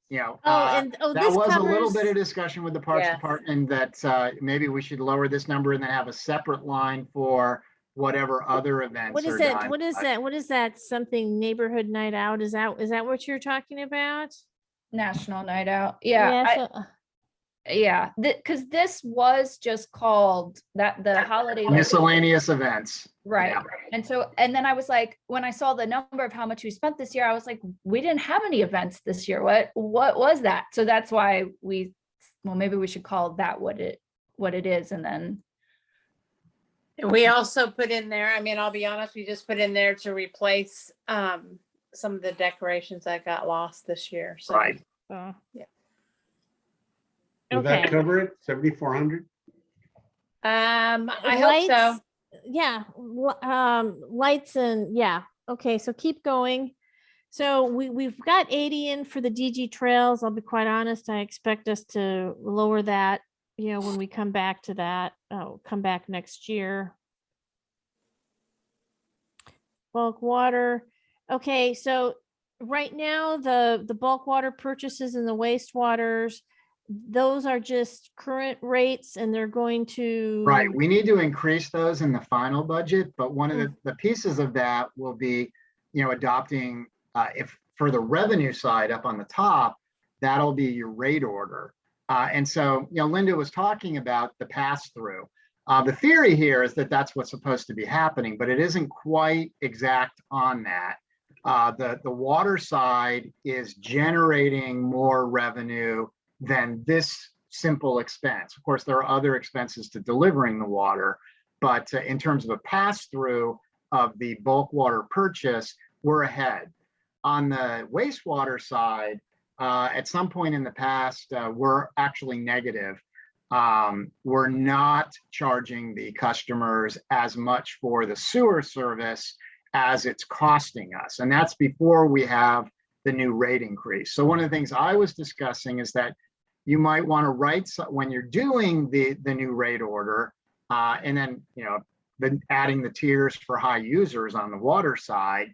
you know, And that this was a little covers, bit of discussion with the Parks Yes. Department that maybe we should lower this number and then have a separate line for whatever other events what are is that? done. What is that? What is that? Something neighborhood night out? Is that what you're talking about? National Night Out. Yeah, so- yeah, because this was just called that, the holiday. lights. Miscellaneous events. Right. Yeah. And so, and then I was like, when I saw the number of how much we spent this year, I was like, we didn't have any events this year. What was that? So that's why maybe we should call that what it is. And then, We also put in there, I mean, I'll be honest, we just put in there to replace some of the decorations that got lost this year, so. Right. Oh. Yeah. Will that Okay. cover it? 7,400? I hope so. Lights, yeah, lights and, yeah, okay, so keep going. So we've got 80 in for the DG trails. I'll be quite honest, I expect us to lower that, you know, when we come back to that, come back next year. Bulk water, okay, so right now, the bulk water purchases and the wastewaters, those are just current rates and they're going to. Right, we need to increase those in the final budget, but one of the pieces of that will be, you know, adopting, if for the revenue side up on the top, that'll be your rate order. And so, you know, Linda was talking about the pass-through. The theory here is that that's what's supposed to be happening, but it isn't quite exact on that. The water side is generating more revenue than this simple expense. Of course, there are other expenses to delivering the water, but in terms of a pass-through of the bulk water purchase, we're ahead. On the wastewater side, at some point in the past, we're actually negative. We're not charging the customers as much for the sewer service as it's costing us. And that's before we have the new rate increase. So one of the things I was discussing is that you might want to write, when you're doing the new rate order, And then, then adding the tiers for high users on the water side,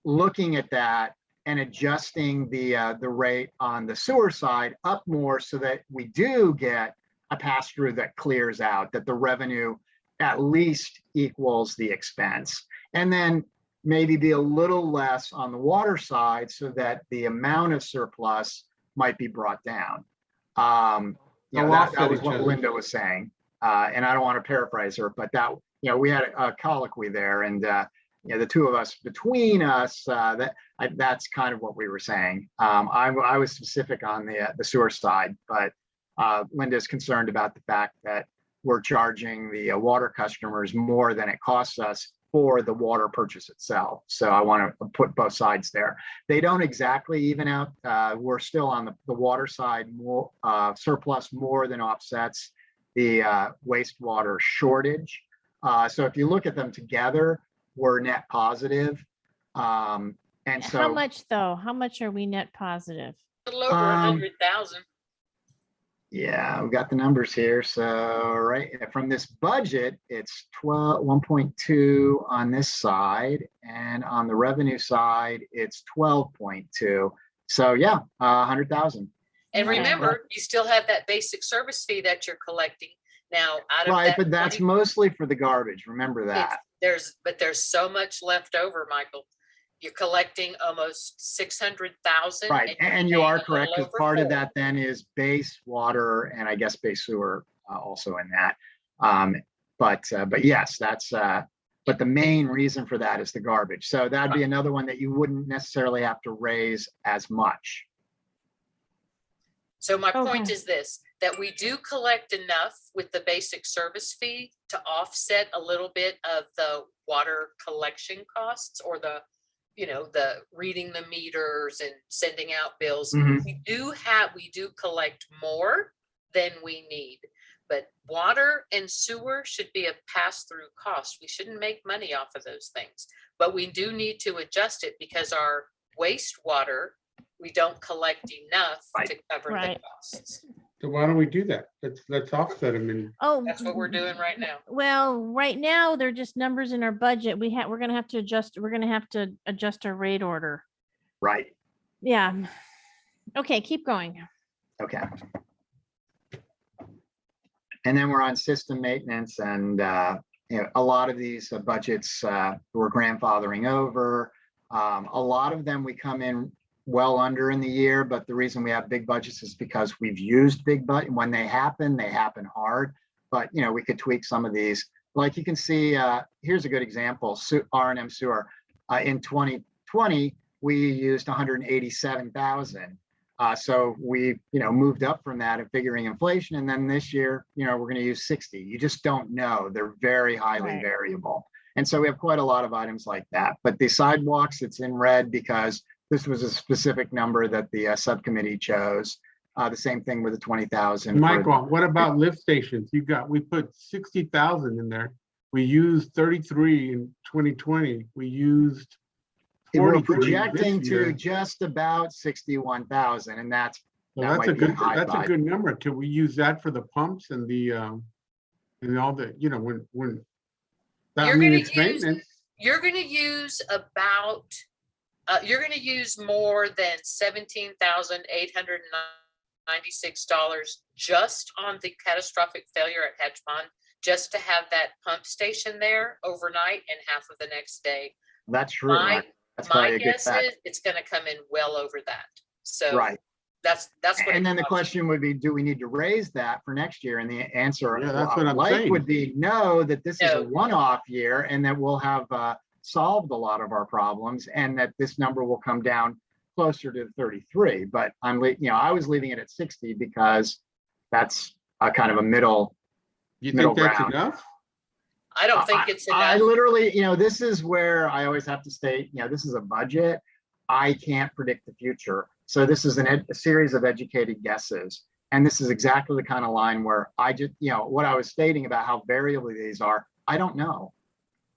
looking at that and adjusting the rate on the sewer side up more so that we do get a pass through that clears out, that the revenue at least equals the expense. And then maybe be a little less on the water side so that the amount of surplus might be brought down. That was what Linda was saying. And I don't want to paraphrase her, but that, we had a colloquy there, and the two of us, between us, that's kind of what we were saying. I was specific on the sewer side, but Linda's concerned about the fact that we're charging the water customers more than it costs us for the water purchase itself. So I want to put both sides there. They don't exactly even out. We're still on the water side, more surplus more than offsets the wastewater shortage. So if you look at them together, we're net positive. And so how much though? How much are we net positive? A little over 100,000. Yeah, we got the numbers here. So right from this budget, it's 1.2 on this side, and on the revenue side, it's 12.2. So yeah, 100,000. And remember, you still have that basic service fee that you're collecting now out of right, that. But that's mostly for the garbage. Remember that. There's so much left over, Michael. You're collecting almost 600,000. Right, and you are correct, because part of that then is base water and I guess base sewer also in that. But yes, that's but the main reason for that is the garbage. So that'd be another one that you wouldn't necessarily have to raise as much. So my point is this, that we do collect enough with the basic service fee to offset a little bit of the water collection costs, or the reading the meters and sending out bills. Mhm. We do collect more than we need, but water and sewer should be a pass-through cost. We shouldn't make money off of those things, but we do need to adjust it because our wastewater, we don't collect enough to cover the costs. So why don't we do that? Let's offset them. And That's what we're doing right now. Well, right now they're just numbers in our budget. We're gonna have to adjust. We're gonna have to adjust our rate order. Right. Yeah. Okay, keep going. Okay. And then we're on system maintenance, and a lot of these budgets we're grandfathering over. A lot of them we come in well under in the year, but the reason we have big budgets is because we've used big budget. When they happen hard, but we could tweak some of these. Like you can see, here's a good example, R&M sewer. In 2020, we used 187,000. So we, moved up from that and figuring inflation. And then this year, we're going to use 60. You just don't know. They're very highly variable. And so we have quite a lot of items like that. But the sidewalks, it's in red because this was a specific number that the subcommittee chose. The same thing with the 20,000. Michael, what about lift stations? We put 60,000 in there. We used 33 in 2020. We used. We're projecting to just about 61,000, and that's a good number. Can we use that for the pumps and the and all the when that means maintenance? You're going to use about. You're going to use more than $17,896 just on the catastrophic failure at Hedge Pond, just to have that pump station there overnight and half of the next day. That's true. My guess is it's going to come in well over that. So that's what. And then the question would be, do we need to raise that for next year? And the answer that's what I'm saying. Would be no, that this is a one-off year and that we'll have solved a lot of our problems, and that this number will come down closer to 33. But I was leaving it at 60 because that's a kind of a middle. You think that's enough? I don't think it's enough. I literally, this is where I always have to state, this is a budget. I can't predict the future. So this is a series of educated guesses. And this is exactly the kind of line where I just, what I was stating about how variable these are, I don't know.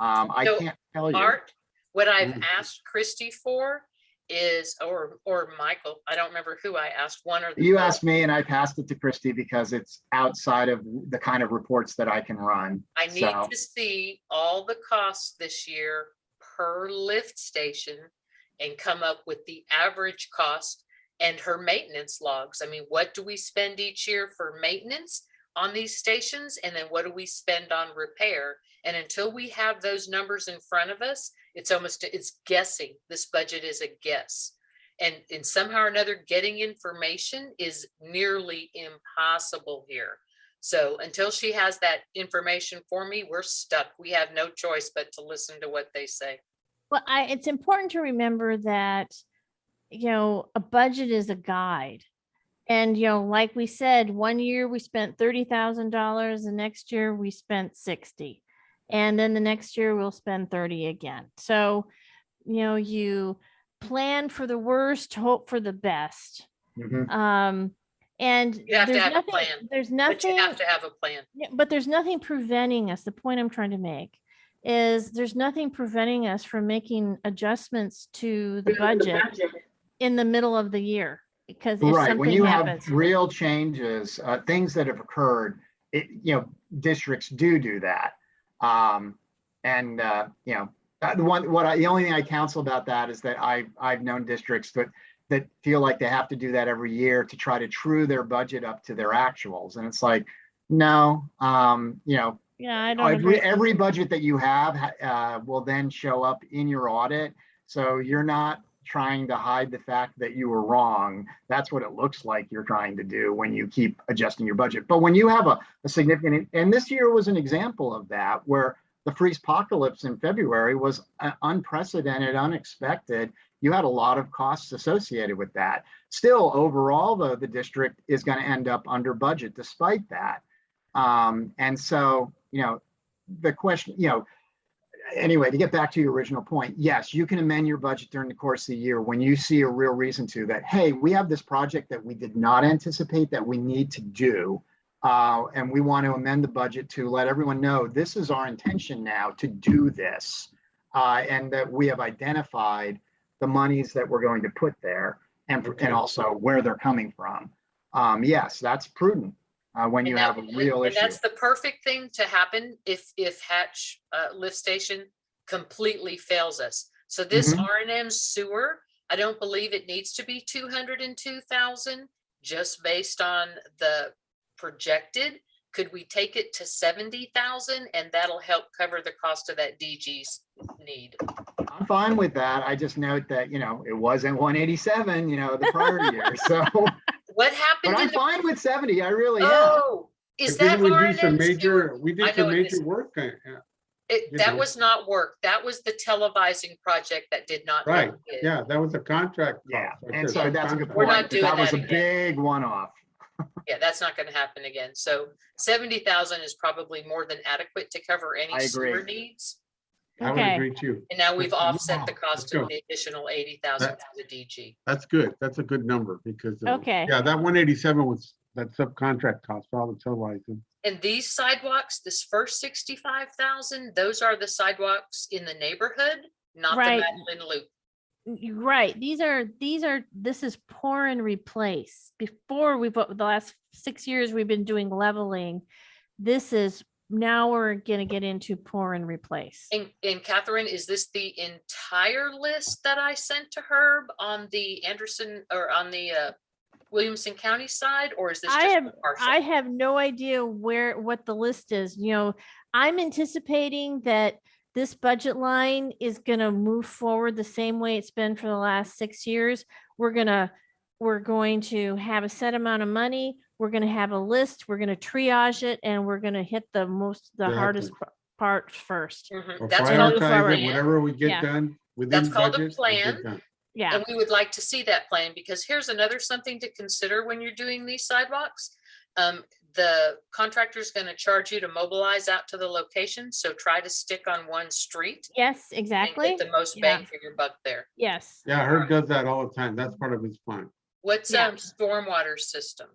I can't tell you. Art, what I've asked Christy for is, or Michael, I don't remember who I asked, one or the You other. asked me and I passed it to Christy because it's outside of the kind of reports that I can run. I need So, to see all the costs this year per lift station and come up with the average cost and her maintenance logs. I mean, what do we spend each year for maintenance on these stations? And then what do we spend on repair? And until we have those numbers in front of us, it's guessing. This budget is a guess. And somehow or another, getting information is nearly impossible here. So until she has that information for me, we're stuck. We have no choice but to listen to what they say. Well, it's important to remember that, a budget is a guide. And, like we said, one year we spent $30,000, the next year we spent 60. And then the next year we'll spend 30 again. So, you plan for the worst, hope for the best. And You have to there's have nothing, a plan. there's But nothing, you have to have a plan. yeah, but there's nothing preventing us. The point I'm trying to make is there's nothing preventing us from making adjustments to the budget in the middle of the year. Because if right, when something you happens, have real changes, things that have occurred, districts do that. The only thing I counsel about that is that I've known districts that feel like they have to do that every year to try to true their budget up to their actuals. And it's like, no, yeah, I don't agree. every budget that you have will then show up in your audit. So you're not trying to hide the fact that you were wrong. That's what it looks like you're trying to do when you keep adjusting your budget. But when you have a significant, and this year was an example of that, where the freeze apocalypse in February was unprecedented, unexpected. You had a lot of costs associated with that. Still, overall, though, the district is going to end up under budget despite that. And so, the question, anyway, to get back to your original point, yes, you can amend your budget during the course of the year when you see a real reason to that. Hey, we have this project that we did not anticipate that we need to do. And we want to amend the budget to let everyone know this is our intention now to do this. And that we have identified the monies that we're going to put there and also where they're coming from. Yes, that's prudent when you have a real issue. And that's the perfect thing to happen if Hatch lift station completely fails us. So this R&M sewer, I don't believe it needs to be 202,000 just based on the projected. Could we take it to 70,000 and that'll help cover the cost of that DG's need? I'm fine with that. I just note that, it wasn't 187, the prior year. So what happened? But I'm fine with 70. I really am. Is that we R&M did some sewer? major work. That was not work. That was the televising project that did not. Right. Yeah, that was a contract. Yeah, and so that's a good point. We're not doing that was a again. big one-off. Yeah, that's not going to happen again. So 70,000 is probably more than adequate to cover any sewer needs. I would agree too. And now we've offset the cost Let's of the additional 80,000 to the DG. That's good. That's a good number because Okay. Yeah, that 187 was that subcontract cost for all the televising. And these sidewalks, this first 65,000, those are the sidewalks in the neighborhood, not the Madeline Loop. Right. This is pour and replace. Before the last 6 years, we've been doing leveling. Now we're going to get into pour and replace. And Catherine, is this the entire list that I sent to Herb on the Anderson or on the Williamson County side, or is this just partial? I have no idea what the list is. I'm anticipating that this budget line is going to move forward the same way it's been for the last 6 years. We're going to have a set amount of money. We're going to have a list. We're going to triage it, and we're going to hit the hardest part first. Or That's prioritize it, whatever we get done within That's called a budget, plan. we'll get done. Yeah. And we would like to see that plan, because here's another something to consider when you're doing these sidewalks. The contractor's going to charge you to mobilize out to the location. So try to stick on one street. Yes, exactly. And get the most bang for your buck there. Yes. Yeah, Herb does that all the time. That's part of his plan. What's stormwater system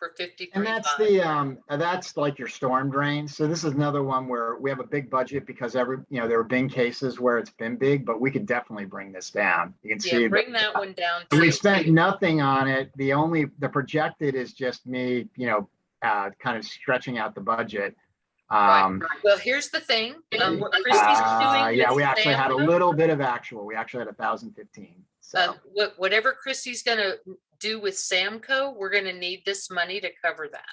for And that's 53.5. that's like your storm drains. So this is another one where we have a big budget because there have been cases where it's been big, but we could definitely bring this down. You can see Yeah, bring that one down. we too. spent nothing on it. The projected is just me, kind of stretching out the budget. Right. Well, here's the thing. What Christie's doing. Yeah, with we actually had a Samco, little bit of actual. We actually had 1,015. So whatever Christie's gonna do with Samco, we're gonna need this money to cover that.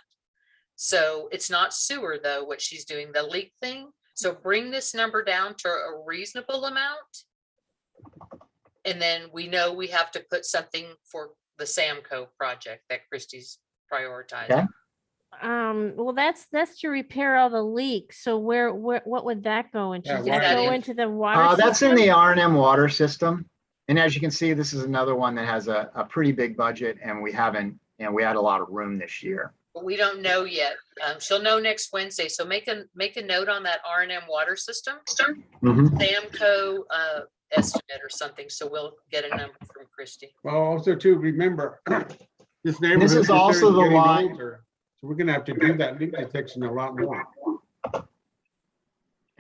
So it's not sewer though, what she's doing, the leak thing. So bring this number down to a reasonable amount. And then we know we have to put something for the Samco project that Christie's prioritizing. Okay. Well, that's to repair all the leaks. So where what would that go into? Yeah, Does water. that go into the water that's in system? the R&M water system. And as you can see, this is another one that has a pretty big budget, and we had a lot of room this year. But we don't know yet. She'll know next Wednesday. So make a note on that R&M water system. Mhm. Samco estimate or something. So we'll get a number from Christie. Well, also too, remember, this neighborhood. This is also the getting line. older, so we're gonna have to do that leak detection a lot more.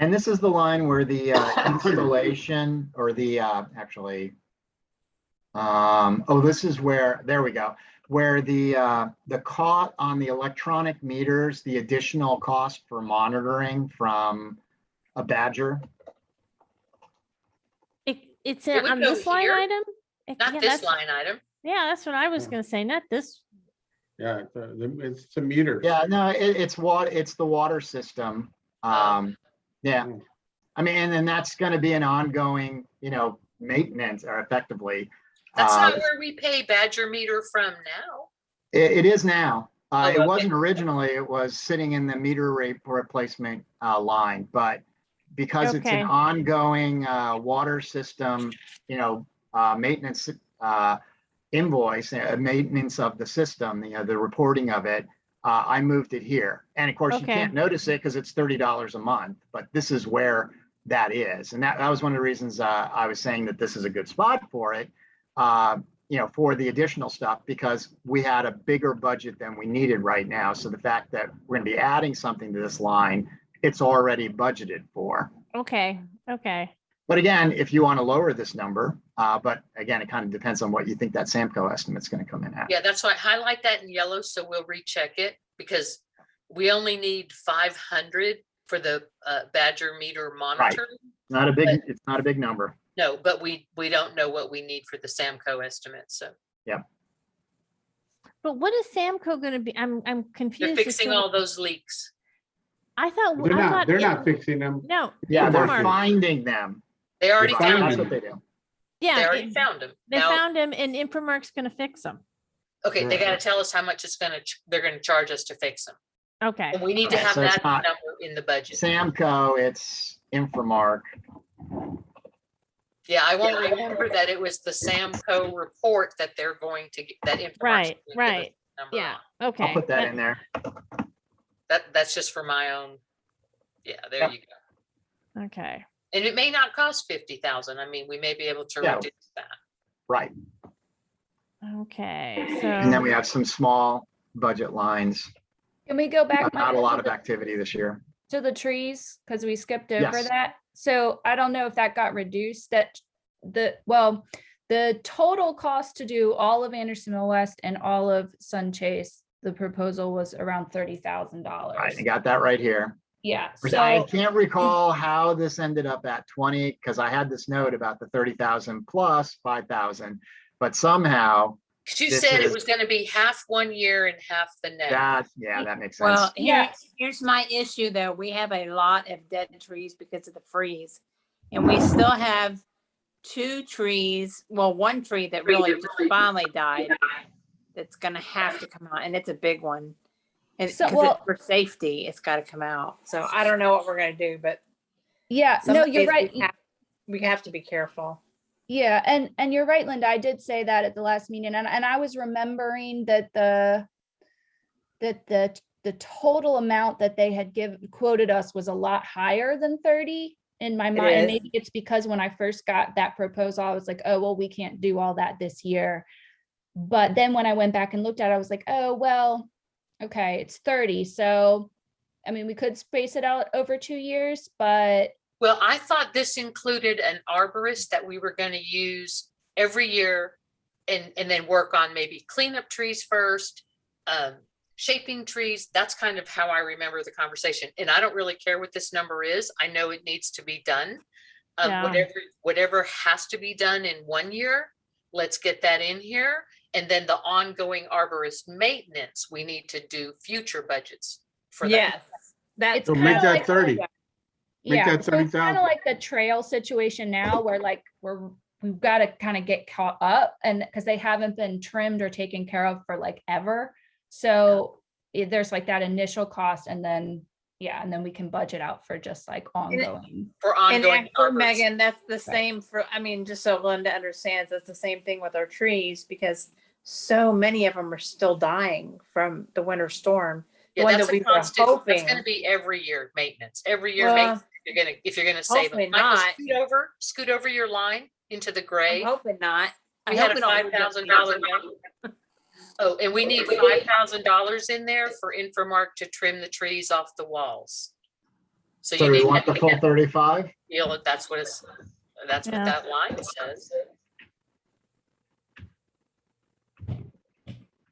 And this is the line where the installation or the this is where, there we go, where the cost on the electronic meters, the additional cost for monitoring from a Badger. It's It would on go this line here, item? Not Yeah, this that's- line item. Yeah, that's what I was gonna say, not this. Yeah, it's the meter. Yeah, no, it's the water system. Yeah. I mean, and then that's going to be an ongoing, maintenance or effectively. That's not where we pay Badger meter from now. It is now. It okay. wasn't originally, it was sitting in the meter rate replacement line, but because it's an Okay. ongoing water system, maintenance invoice, maintenance of the system, the reporting of it, I moved it here. And of course, you Okay. can't notice it because it's $30 a month, but this is where that is. And that was one of the reasons I was saying that this is a good spot for it, for the additional stuff, because we had a bigger budget than we needed right now. So the fact that we're going to be adding something to this line, it's already budgeted for. Okay, okay. But again, if you want to lower this number, but again, it kind of depends on what you think that Samco estimate's going to come in at. Yeah, that's why I highlight that in yellow. So we'll recheck it because we only need 500 for the Badger meter monitoring. It's not a big number. No, but we don't know what we need for the Samco estimate. So Yeah. But what is Samco gonna be? I'm they're confused. as fixing to- all those leaks. I thought. They're it- not fixing them. No. Yeah, they're Infomark. finding them. They already They're finding found That's them. what they do. Yeah. They already found them. They Now, found him and Infomark's gonna fix them. okay, they got to tell us how much they're going to charge us to fix them. Okay. And we need to Okay, have so it's that not- number in the budget. Samco, it's Infomark. Yeah, I won't remember that it was the Samco report that they're going to get that information. Right. Yeah, okay. I'll put that in there. That's just for my own. Yeah, there Yep. you go. Okay. And it may not cost 50,000. I mean, we may be able to Yeah. reduce that. Right. Okay, And then so, we have some small budget lines, Can we go back? not a Michael, lot to of the- activity this year. to the trees? Because we skipped over Yes. that. So I don't know if that got reduced, the total cost to do all of Andersonville West and all of Sun Chase, the proposal was around $30,000. I got that right here. Yeah, I so, can't recall how this ended up at 20, because I had this note about the 30,000 plus 5,000, but somehow She This said it is- was going to be half 1 year and half the next. that makes sense. Well, Yeah. here's my issue though. We have a lot of dead trees because of the freeze. And we still have 2 trees, well, 1 tree that really just finally died. That's gonna have to come out, and it's a big one. And So, 'cause well- for safety, it's gotta come out. So I don't know what we're gonna do, but yeah, some no, days you're right. We have to be careful. Yeah, and you're right, Linda. I did say that at the last meeting, and I was remembering that the total amount that they had quoted us was a lot higher than 30 in my mind. And is. maybe it's because when I first got that proposal, I was like, oh, well, we can't do all that this year. But then when I went back and looked at it, I was like, oh, well, Okay, it's 30. So, I mean, we could space it out over 2 years, but Well, I thought this included an arborist that we were going to use every year and then work on maybe cleanup trees first, shaping trees. That's kind of how I remember the conversation. And I don't really care what this number is. I know it needs to be done. Yeah. Whatever has to be done in 1 year, let's get that in here. And then the ongoing arborist maintenance, we need to do future budgets for that. Yes, that's So kinda make that like- 30. Make yeah, that so it's kind 30,000. of like the trail situation now where like we've got to kind of get caught up and because they haven't been trimmed or taken care of for like ever. So there's like that initial cost and then we can budget out for just like ongoing. For And ongoing for arborists. Megan, that's the same for, I mean, just so Linda understands, that's the same thing with our trees because so many of them are still dying from the winter storm. The Yeah, one that's that a we were constant, that's hoping. gonna be every year maintenance, every year Well, maintenance. If you're gonna save hopefully them. Michael, not. scoot over your line into the I'm gray. hoping not. I We hope had a we don't lose that $5,000 note. Oh, and we need $5,000 in there for Infomark to trim the trees off the walls. So So you we need want the full 35? that's what Yeah. that line says.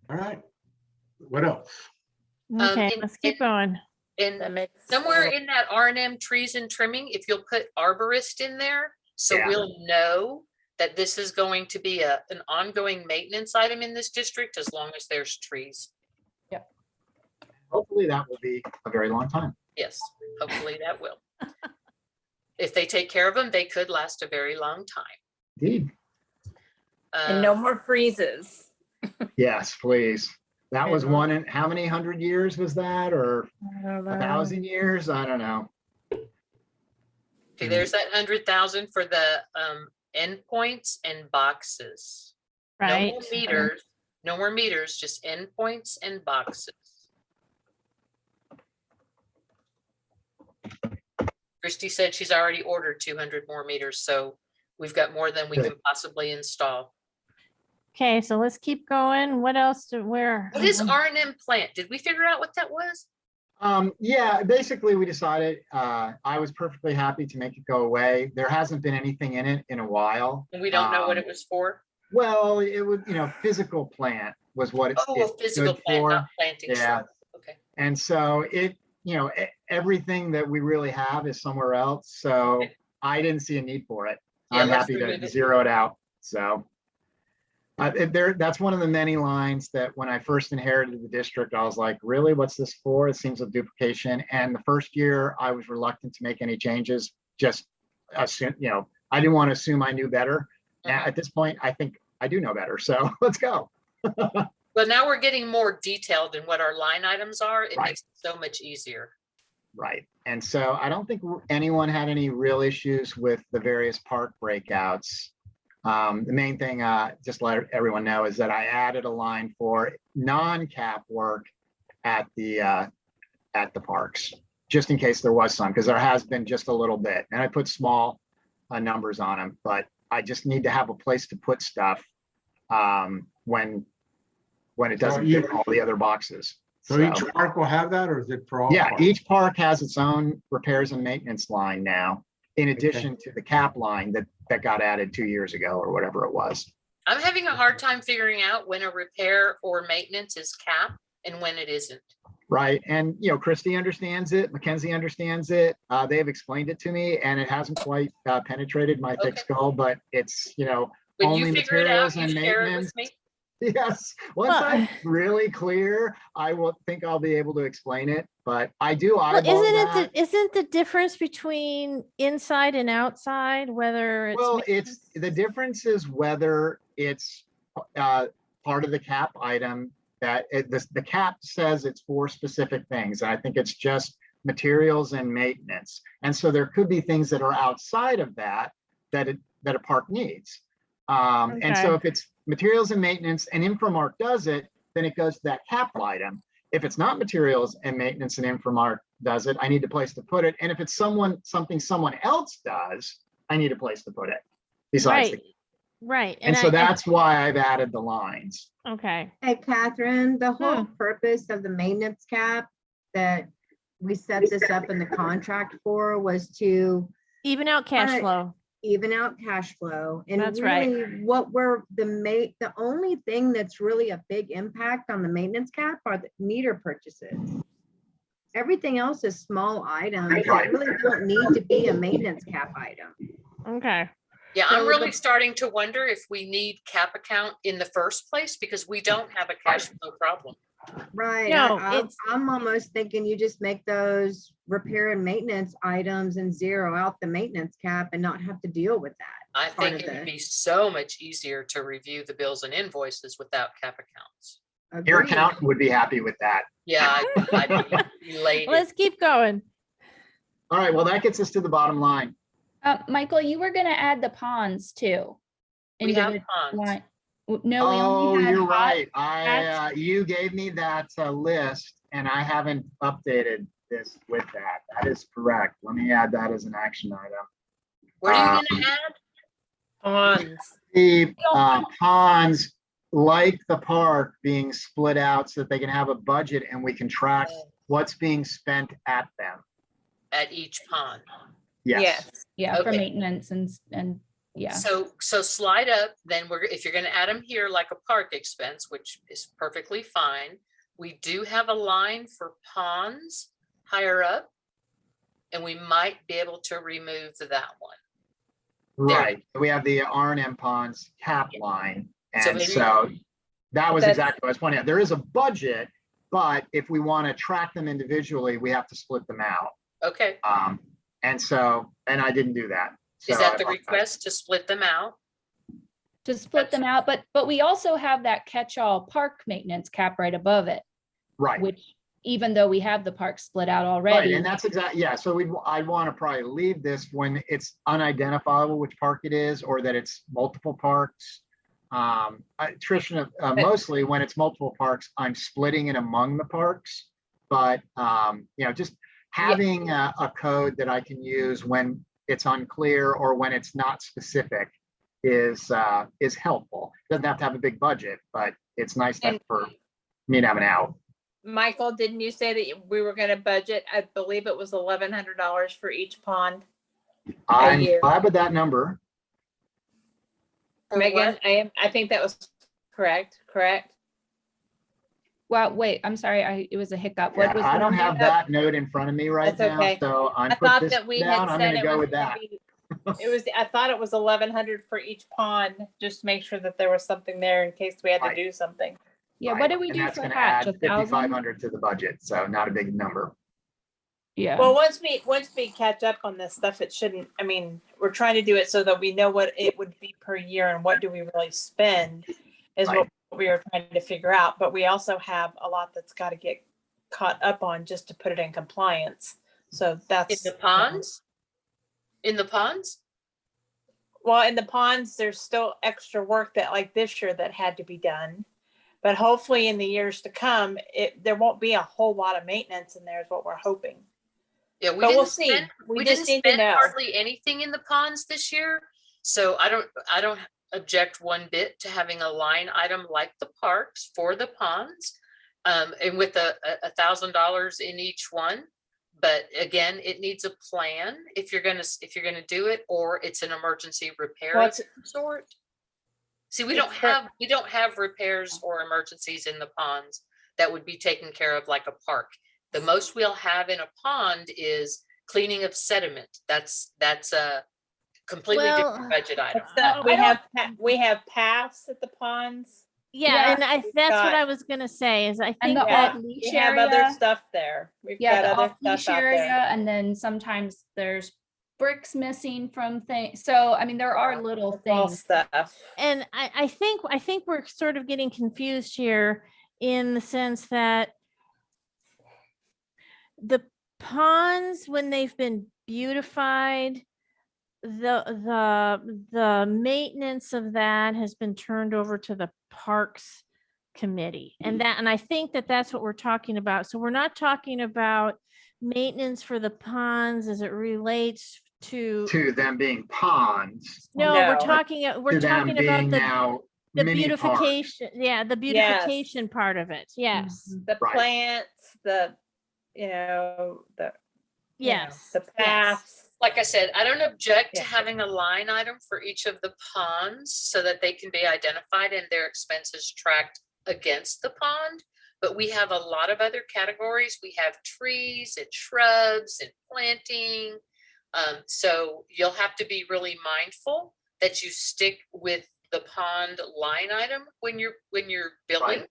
All right. What else? Okay, and- let's keep going. And That makes somewhere sense. in that R&M trees and trimming, if you'll put arborist in there, so Yeah. we'll know that this is going to be an ongoing maintenance item in this district as long as there's trees. Hopefully that will be a very long time. Yes, hopefully that will. If they take care of them, they could last a very long time. Indeed. And no more freezes. Yes, please. That was Yeah. one in, how many 100 years was that? Or I don't know. 1,000 years? I don't know. Okay, there's that 100,000 for the endpoints and boxes. Right. No more meters, just endpoints and boxes. Christy said she's already ordered 200 more meters, so we've got more than we Good. can possibly install. Okay, so let's keep going. What else where? What is R&M plant? Did we figure out what that was? Yeah, basically we decided, I was perfectly happy to make it go away. There hasn't been anything in it in a while. And we don't know what it was for? Well, it would, physical plant was what it. Oh, a it's physical good plant, for. not planting. Yeah. shrubs. Okay. And so everything that we really have is somewhere else. So I didn't see a need for it. Yeah, I'm let's happy remove to it. zero it out. So that's one of the many lines that when I first inherited the district, I was like, really, what's this for? It seems a duplication. And the first year I was reluctant to make any changes, just assume, I didn't want to assume I knew better. At this point, I think I do know better. So let's go. But now we're getting more detailed in what our line items are. It Right. makes it so much easier. Right. And so I don't think anyone had any real issues with the various park breakouts. The main thing, just let everyone know, is that I added a line for non-cap work at the parks, just in case there was some, because there has been just a little bit. And I put small numbers on them, but I just need to have a place to put stuff when it doesn't fit all the other boxes. So each park will have that, or is it for all? Yeah, parks? each park has its own repairs and maintenance line now, in addition to the cap line that got added 2 years ago or whatever it was. I'm having a hard time figuring out when a repair or maintenance is capped and when it isn't. Right. And, Christy understands it. Mackenzie understands it. They've explained it to me, and it hasn't quite penetrated my thick skull, but it's, When only you figure it materials out, you and share it maintenance. with me. Yes. Once I'm really clear, I will think I'll be able to explain it, but I do Well, eyeball isn't that. isn't the difference between inside and outside, whether it's Well, the difference is whether it's part of the cap item that the cap says it's for specific things. And I think it's just materials and maintenance. And so there could be things that are outside of that a park needs. And so if it's materials and maintenance and Infomark does it, then it goes to that cap item. If it's not materials and maintenance and Infomark does it, I need a place to put it. And if it's something someone else does, I need a place to put it. Besides, right. Right. And so that's why I've added the lines. Okay. Hey, Catherine, the whole purpose of the maintenance cap that we set this up in the contract for was to even out cash kinda flow. even out cash flow. And That's right. really what we're the only thing that's really a big impact on the maintenance cap are the meter purchases. Everything else is small items that really don't need to be a maintenance cap item. Okay. Yeah, So I'm really the- starting to wonder if we need cap account in the first place because we don't have a cash flow problem. Right. No, I'm almost thinking you just make those repair and maintenance items and zero out the maintenance cap and not have to deal with that. I part think of it would the- be so much easier to review the bills and invoices without cap accounts. Your Agreed. accountant would be happy with that. Yeah, I'd be elated. Let's keep going. All right, well, that gets us to the bottom line. Michael, you were gonna add the ponds too. We have Individ- ponds. line- No, we Oh, only had you're hot- right. You gave me that list and I haven't updated this with that. That is correct. Let me add that as an action item. What are you gonna add? Ponds. The ponds, like the park, being split out so that they can have a budget and we can track what's being spent at them. At each pond. Yes. Yeah, for Okay. maintenance and yeah. So slide up, then if you're gonna add them here like a park expense, which is perfectly fine. We do have a line for ponds higher up. And we might be able to remove that one. Right. We have the R&M ponds cap line. So And maybe- so that was That's- exactly what I was pointing out. There is a budget, but if we want to track them individually, we have to split them out. Okay, And I didn't do that. is So that I the apologize. request to split them out? To split them out, but we also have that catch-all park maintenance cap right above it, Right. which even though we have the park split out Right, already. and that's exactly, yeah, so I'd want to probably leave this when it's unidentifiable which park it is, or that it's multiple parks. Tricia, mostly when it's multiple parks, I'm splitting it among the parks. But, just having a code that I can use when it's unclear or when it's not specific is helpful. Doesn't have to have a big budget, but it's nice for me to have an out. Michael, didn't you say that we were gonna budget? I believe it was $1,100 for each pond. I'm year. glad with that number. For Megan, what? I think that was correct. Well, wait, I'm sorry, it was a hiccup. Yeah, What was I the don't number? have that note in front of me right That's now, okay. so I'm I put thought this that we down. had I'm said gonna it go was with gonna that. be, I thought it was 1,100 for each pond, just to make sure that there was something there in case we had to Right. do something. Yeah, Right, what did we and do that's for gonna hatch? add 1,000? 5,500 to the budget, so not a big number. Yeah. Well, once we catch up on this stuff, it shouldn't, I mean, we're trying to do it so that we know what it would be per year and what do we really spend is Right. what we are trying to figure out. But we also have a lot that's got to get caught up on just to put it in compliance. So In that's. the ponds? In the ponds? Well, in the ponds, there's still extra work that like this year that had to be done. But hopefully in the years to come, there won't be a whole lot of maintenance in there is what we're hoping. Yeah, we But we'll didn't see. spend, We we just didn't need to spend know. hardly anything in the ponds this year. So I don't object one bit to having a line item like the parks for the ponds. And with $1,000 in each one. But again, it needs a plan if you're gonna do it, or it's an emergency repair Well, of some sort. See, we don't have repairs or emergencies in the ponds that would be taken care of like a park. The most we'll have in a pond is cleaning of sediment. That's a completely Well, different budget item. We have paths at the ponds. Yeah, and we've that's what got- I was gonna say is I And think the that off-leash We have other area. stuff there. We've Yeah, the got other off-leash stuff out area, there. and then sometimes there's bricks missing from things. So, I mean, there are little It's all things. stuff. and I think we're sort of getting confused here in the sense that the ponds, when they've been beautified, the maintenance of that has been turned over to the parks committee. And I think that that's what we're talking about. So we're not talking about maintenance for the ponds as it relates to, to them being ponds. no, we're No. talking, To we're them talking about being the now the mini parks. beautification, yeah, the beautification part of it. Yes, The Right. plants, the, you know, the, you know, yes. the yes. paths. Like I said, I don't object to Yeah. having a line item for each of the ponds so that they can be identified and their expenses tracked against the pond. But we have a lot of other categories. We have trees and shrubs and planting. So you'll have to be really mindful that you stick with the pond line item when you're billing. Right.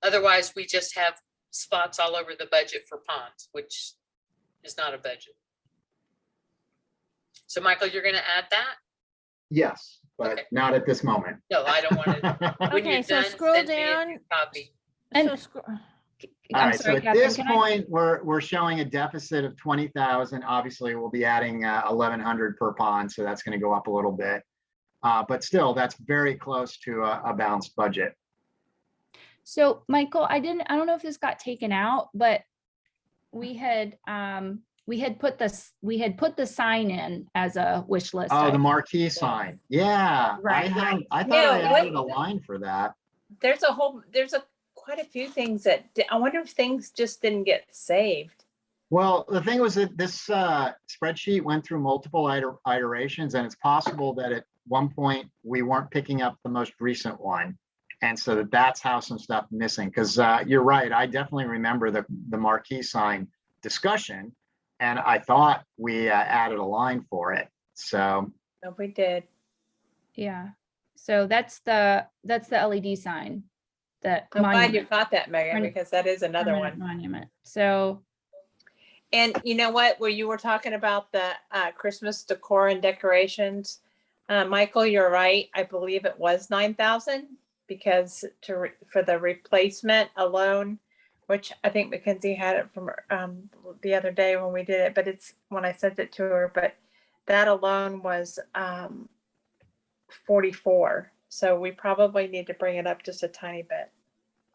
Otherwise, we just have spots all over the budget for ponds, which is not a budget. So Michael, you're gonna add that? Yes, but Okay. not at this moment. No, I don't want to. When Okay, you're so done, scroll send me a down. new copy. And- So scroll. All I'm right, so sorry, at Catherine, this can I- point, we're showing a deficit of 20,000. Obviously, we'll be adding 1,100 per pond, so that's going to go up a little bit. But still, that's very close to a balanced budget. So Michael, I don't know if this got taken out, but we had put the sign in as a wish list. Oh, the item. marquee sign. Yeah, Right. I thought Yeah, I what- added a line for that. There's quite a few things that, I wonder if things just didn't get saved. Well, the thing was that this spreadsheet went through multiple iterations, and it's possible that at one point we weren't picking up the most recent one. And so that's how some stuff missing, because you're right. I definitely remember the marquee sign discussion, and I thought we added a line for it. So No, we did. Yeah. So that's the LED sign. That I'm glad you monument, caught that, Megan, Permanent- because that is another permanent one. monument. So And you know what, where you were talking about the Christmas decor and decorations, Michael, you're right. I believe it was 9,000 because for the replacement alone, which I think Mackenzie had it from the other day when we did it, but it's when I sent it to her, but that alone was 44. So we probably need to bring it up just a tiny bit.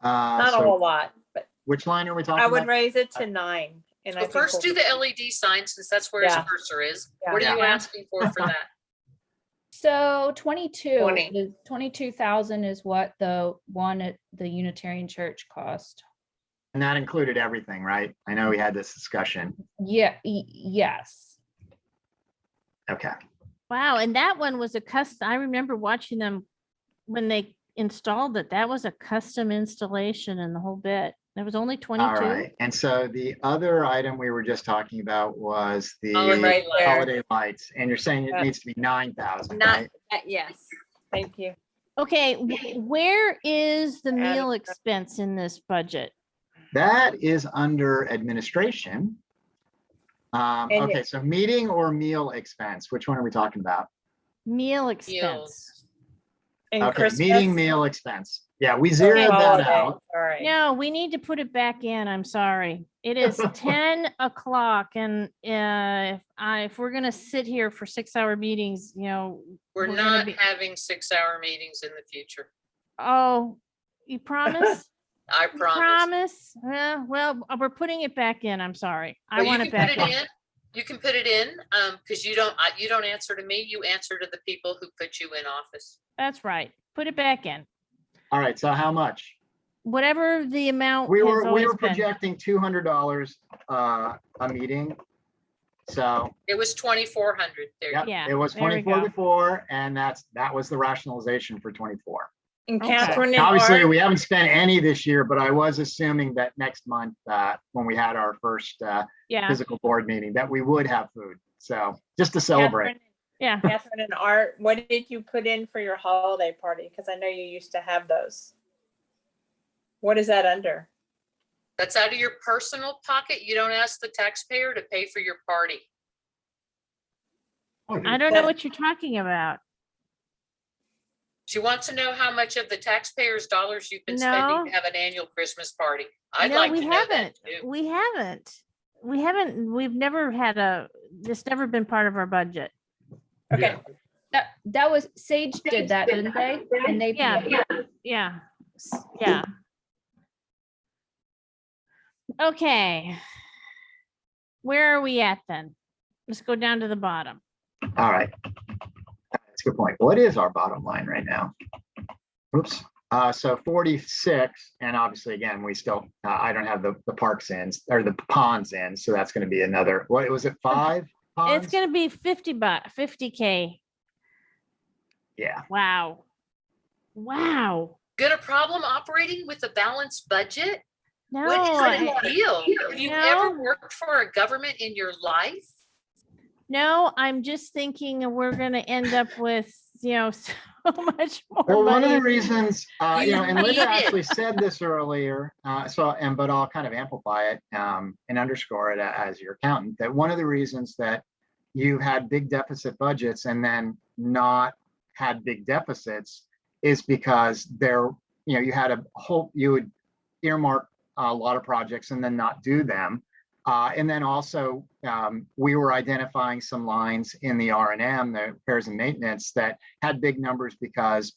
Not a so whole lot, but which line are we talking I would about? raise it to 9. And I Well, think first do we'll- the LED sign since that's where his Yeah. cursor is. Yeah. What are you Yeah. asking for that? So 22 20. 22,000 is what the one at the Unitarian Church cost. And that included everything, right? I know we had this discussion. Yeah, yes. Okay. Wow, and that one was a custom, I remember watching them when they installed it. That was a custom installation and the whole bit. It was only All 22. right. And so the other item we were just talking about was the Holiday lights. holiday lights. And you're saying it Yeah. needs to be 9,000, Not, right? yes, thank you. Okay, where is the Add meal it. expense in this budget? That is under administration. And Okay, so meeting or meal expense, which one are we talking about? Meal expense. And Okay, Christmas. meeting meal expense. Yeah, we zeroed that holiday, out. Sorry. No, we need to put it back in. I'm sorry. It is 10 o'clock and if we're gonna sit here for 6-hour meetings, We're gonna not be- having 6-hour meetings in the future. Oh, you promise? I You promise. promise? Well, we're putting it back in. I'm sorry. I Well, you want can it back put it in. in. You can put it in, because you don't answer to me. You answer to the people who put you in office. That's right. Put it back in. All right, so how much? Whatever the amount We has were always been. projecting $200 a meeting. So It was 2,400 there. yep, Yeah, it was there we 24 go. before, and that was the rationalization for 24. And Okay. Catherine and Obviously, Art, we haven't spent any this year, but I was assuming that next month, when we had our first Yeah, physical board meeting, that we would have food. So just to celebrate. Catherine, yeah. Catherine and Art, what did you put in for your holiday party? Because I know you used to have those. What is that under? That's out of your personal pocket. You don't ask the taxpayer to pay for your party. I don't know what you're talking about. She wants to know how much of the taxpayers' dollars you've been No. spending to have an annual Christmas party. I'd No, like we to know that haven't. too. We haven't. We've never had it's never been part of our budget. Okay, That was Sage did that, didn't they? And they Yeah, paid. yeah, yeah. Okay. Where are we at then? Let's go down to the bottom. All right. That's a good point. What is our bottom line right now? Oops. So 46, and obviously, again, we still, I don't have the parks in, or the ponds in, so that's going to be another, what was it, 5 ponds? It's gonna be 50K. Yeah. Wow. Wow. Got a problem operating with a balanced budget? No, What is the deal? Have you no. ever worked for a government in your life? No, I'm just thinking we're gonna end up with, so much more Well, one of the money. reasons, and You Linda need it. actually said this earlier, but I'll kind of amplify it and underscore it as your accountant, that one of the reasons that you had big deficit budgets and then not had big deficits is because you had you would earmark a lot of projects and then not do them. And then also, we were identifying some lines in the R&M, the repairs and maintenance, that had big numbers because,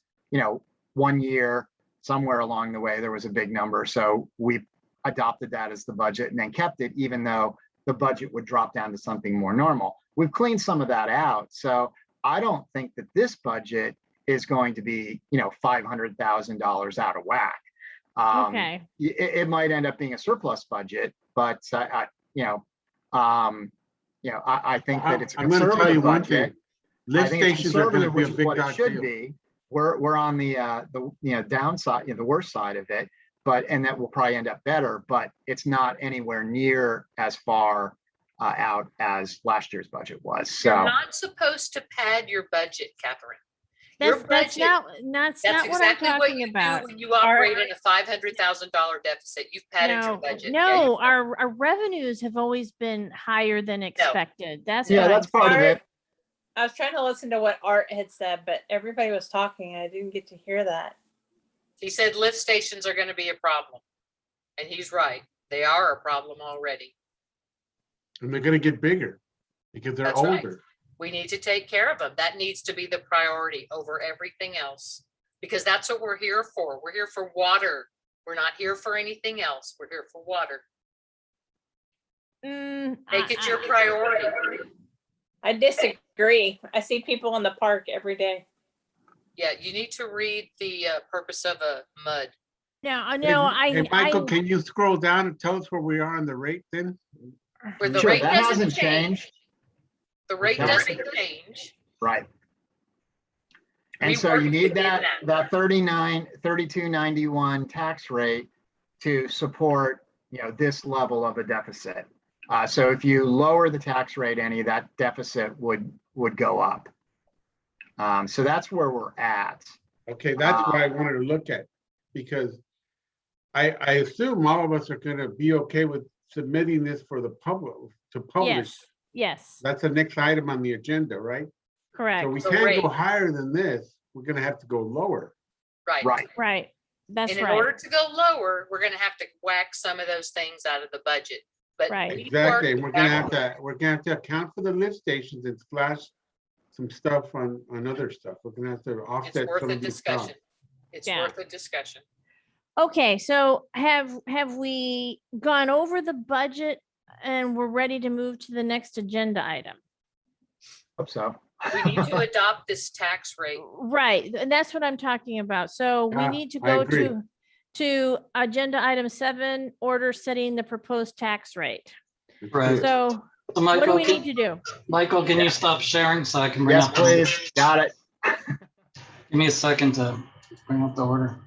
one year, somewhere along the way, there was a big number. So we adopted that as the budget and then kept it, even though the budget would drop down to something more normal. We've cleaned some of that out. So I don't think that this budget is going to be, $500,000 out of whack. Okay. It might end up being a surplus budget, but I think that it's a I'm going to tell you conservative one budget. thing. Lift I think it's stations are going to conservative, be a which is big what it dog should deal. be. We're on the downside, the worst side of it, and that will probably end up better, but it's not anywhere near as far out as last year's budget was. You're So not supposed to pad your budget, Catherine. That's not what I'm exactly what talking you about. do when you operate in a $500,000 deficit. You've padded your budget. No, our revenues have always been higher than expected. That's part of it. I was trying to listen to what Art had said, but everybody was talking and I didn't get to hear that. He said lift stations are going to be a problem. And he's right. They are a problem already. And they're going to get bigger because they're That's older. right. We need to take care of them. That needs to be the priority over everything else, because that's what we're here for. We're here for water. We're not here for anything else. We're here for water. Make it your priority. I disagree. I see people in the park every day. Yeah, you need to read the purpose of a MUD. Hey, Michael, can you scroll down and tell us where we are on the rate then? Where the Sure, rate that doesn't hasn't change. changed. The rate doesn't change. Right. And We so worked you need within that 3291 tax rate to support, this level of a deficit. So if you lower the tax rate any, that deficit would go up. So that's where we're at. Okay, that's what I wanted to look at, because I assume all of us are going to be okay with submitting this for the public to publish. Yes. That's the next item on the agenda, right? Correct. So we The can't rate. go higher than this. We're going to have to go lower. Right. Right. That's And in right. order to go lower, we're going to have to whack some of those things out of the budget. But Right. we Exactly. worked We're going to that- have to account for the lift stations and splash some stuff on other stuff. We're going to have to It's offset worth some a of these costs. discussion. It's Yeah. worth a discussion. Okay, so have we gone over the budget and we're ready to move to the next agenda item? Hope so. We need to adopt this tax rate. Right, and that's what I'm talking about. So we Yeah, need to I go agree. to agenda item 7, order setting the proposed tax rate. Right. So So what do Michael, we need to do? Michael, can you stop sharing so I can bring Yes, up? please. Got it. Give me a second to bring up the order.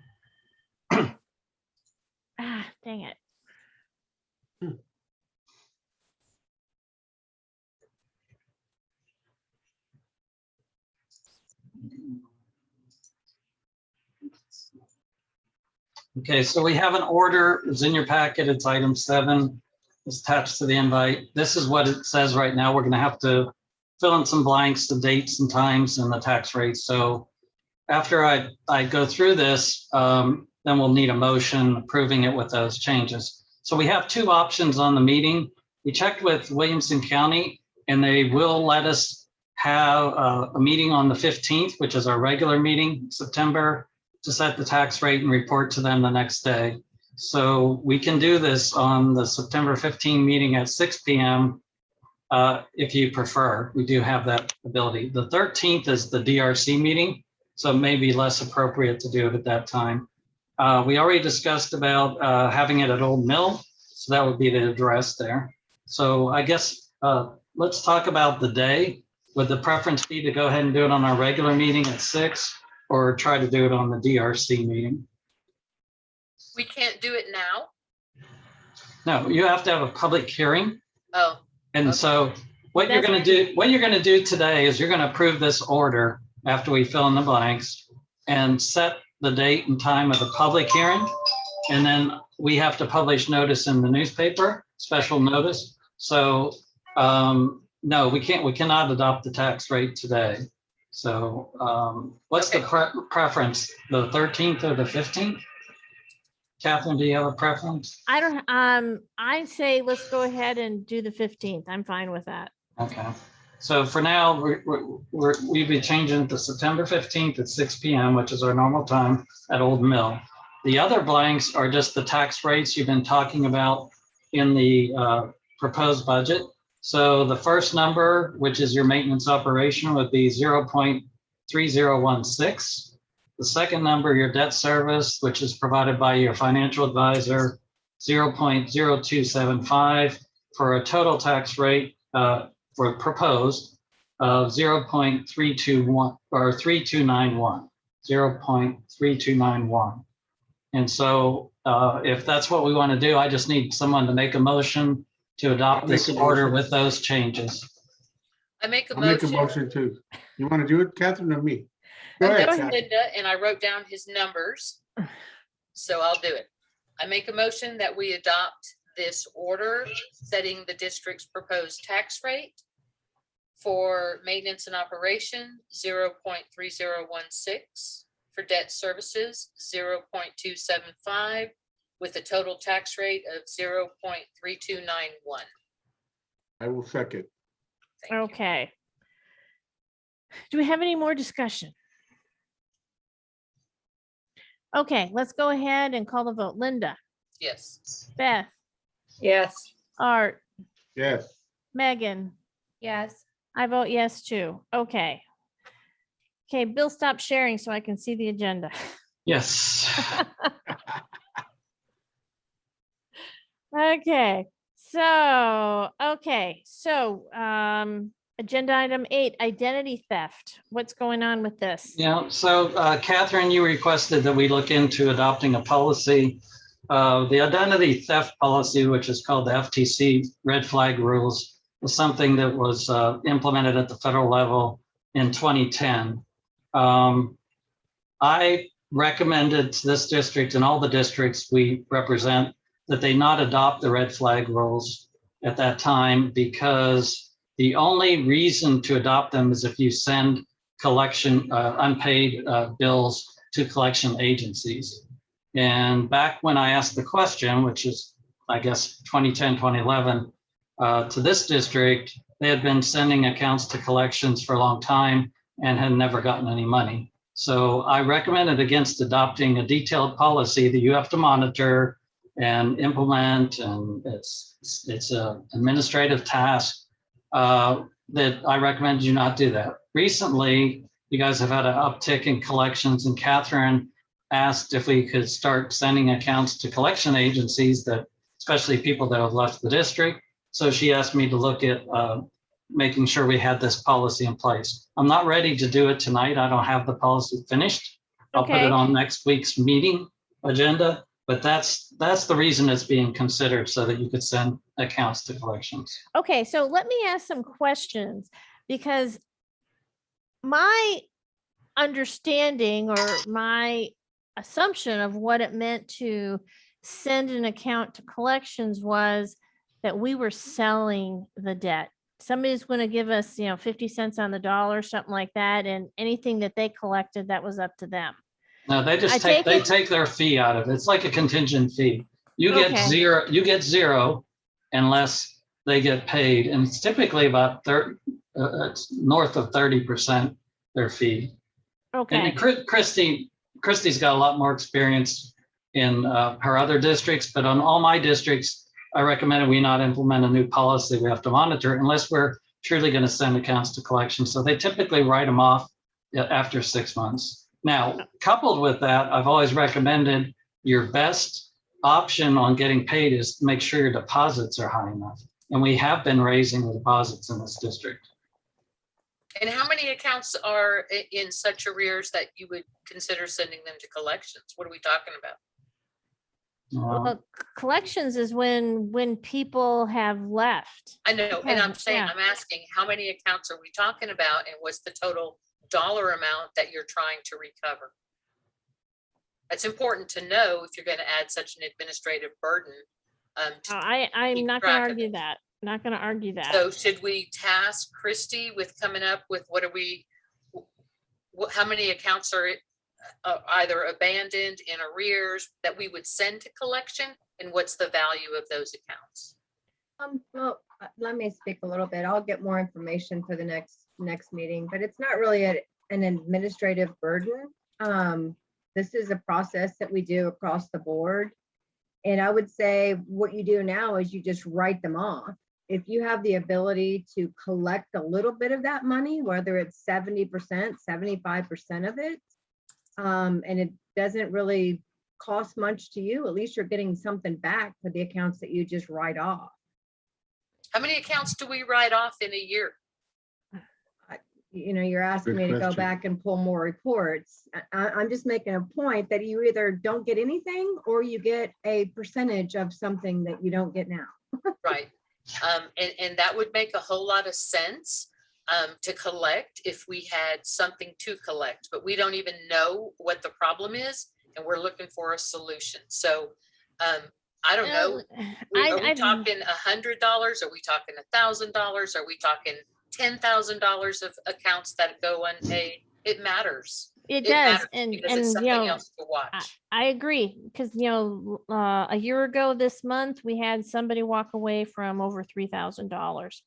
Ah, dang it. Okay, so we have an order. It's in your packet. It's item 7. It's attached to the invite. This is what it says right now. We're going to have to fill in some blanks, the dates and times and the tax rate. So after I go through this, then we'll need a motion approving it with those changes. So we have 2 options on the meeting. We checked with Williamson County and they will let us have a meeting on the 15th, which is our regular meeting, September, to set the tax rate and report to them the next day. So we can do this on the September 15 meeting at 6 p.m. if you prefer. We do have that ability. The 13th is the DRC meeting, so it may be less appropriate to do it at that time. We already discussed about having it at Old Mill, so that would be the address there. So I guess let's talk about the day. Would the preference be to go ahead and do it on our regular meeting at 6, or try to do it on the DRC meeting? We can't do it now? No, you have to have a public hearing. Oh, And so what you're going to do today is you're going to approve this order after we fill in the blanks and set the date and time of the public hearing. And then we have to publish notice in the newspaper, special notice. So no, we cannot adopt the tax rate today. So what's the preference, the 13th or the 15th? Catherine, do you have a preference? I don't, I say, let's go ahead and do the 15th. I'm fine with that. Okay. So for now, we'll be changing to September 15th at 6 p.m., which is our normal time at Old Mill. The other blanks are just the tax rates you've been talking about in the proposed budget. So the first number, which is your maintenance operation, would be 0.3016. The second number, your debt service, which is provided by your financial advisor, 0.0275, for a total tax rate for proposed of 0.321 or 3291, 0.3291. And so if that's what we want to do, I just need someone to make a motion to adopt this order with those changes. I make a I'll make a motion. motion too. You want to do it, Catherine, or me? Go ahead, That's Catherine. Linda, and I wrote down his numbers, so I'll do it. I make a motion that we adopt this order setting the district's proposed tax rate for maintenance and operation, 0.3016, for debt services, 0.275, with a total tax rate of 0.3291. I will second. Okay. Do we have any more discussion? Okay, let's go ahead and call the vote. Linda, Yes. Beth, Yes. Art, Yes. Megan, Yes. I vote yes too. Okay. Okay, Bill, stop sharing so I can see the agenda. Yes. Okay, so, agenda item 8, identity theft. What's going on with this? Yeah, so Catherine, you requested that we look into adopting a policy. The identity theft policy, which is called the FTC red flag rules, was something that was implemented at the federal level in 2010. I recommended to this district and all the districts we represent that they not adopt the red flag rules at that time, because the only reason to adopt them is if you send collection unpaid bills to collection agencies. And back when I asked the question, which is, I guess, 2010, 2011, to this district, they had been sending accounts to collections for a long time and had never gotten any money. So I recommended against adopting a detailed policy that you have to monitor and implement, and it's an administrative task that I recommend you not do that. Recently, you guys have had an uptick in collections, and Catherine asked if we could start sending accounts to collection agencies, that especially people that have left the district. So she asked me to look at making sure we had this policy in place. I'm not ready to do it tonight. I don't have the policy finished. I'll put Okay. it on next week's meeting agenda, but that's the reason it's being considered, so that you could send accounts to collections. Okay, so let me ask some questions, because my understanding or my assumption of what it meant to send an account to collections was that we were selling the debt. Somebody's going to give us, 50 cents on the dollar, something like that, and anything that they collected, that was up to them. No, they just take their fee out of it. It's like a contingent fee. You get Okay. zero unless they get paid. And it's typically about it's north of 30% their fee. Okay. And Christy's got a lot more experience in her other districts, but on all my districts, I recommended we not implement a new policy. We have to monitor unless we're truly going to send accounts to collection. So they typically write them off after 6 months. Now, coupled with that, I've always recommended your best option on getting paid is to make sure your deposits are high enough. And we have been raising the deposits in this district. And how many accounts are in such arrears that you would consider sending them to collections? What are we talking about? Well, collections is when people have left. I know, and I'm saying, Yeah. I'm asking, how many accounts are we talking about, and what's the total dollar amount that you're trying to recover? That's important to know if you're going to add such an administrative burden. I'm keep not going to track of argue that. Not going to argue that. So should we task Christy with coming up with how many accounts are either abandoned, in arrears, that we would send to collection, and what's the value of those accounts? Well, let me speak a little bit. I'll get more information for the next meeting, but it's not really an administrative burden. This is a process that we do across the board. And I would say what you do now is you just write them off. If you have the ability to collect a little bit of that money, whether it's 70%, 75% of it, and it doesn't really cost much to you, at least you're getting something back for the accounts that you just write off. How many accounts do we write off in a year? You're asking me to go back and pull more reports. I'm just making a point that you either don't get anything or you get a percentage of something that you don't get now. Right. And that would make a whole lot of sense to collect if we had something to collect, but we don't even know what the problem is, and we're looking for a solution. So I don't know. Are we talking $100? Are we talking $1,000? Are we talking $10,000 of accounts that go unpaid? It matters. It does, matters and because it's something else to watch. I agree, because a year ago this month we had somebody walk away from over $3,000.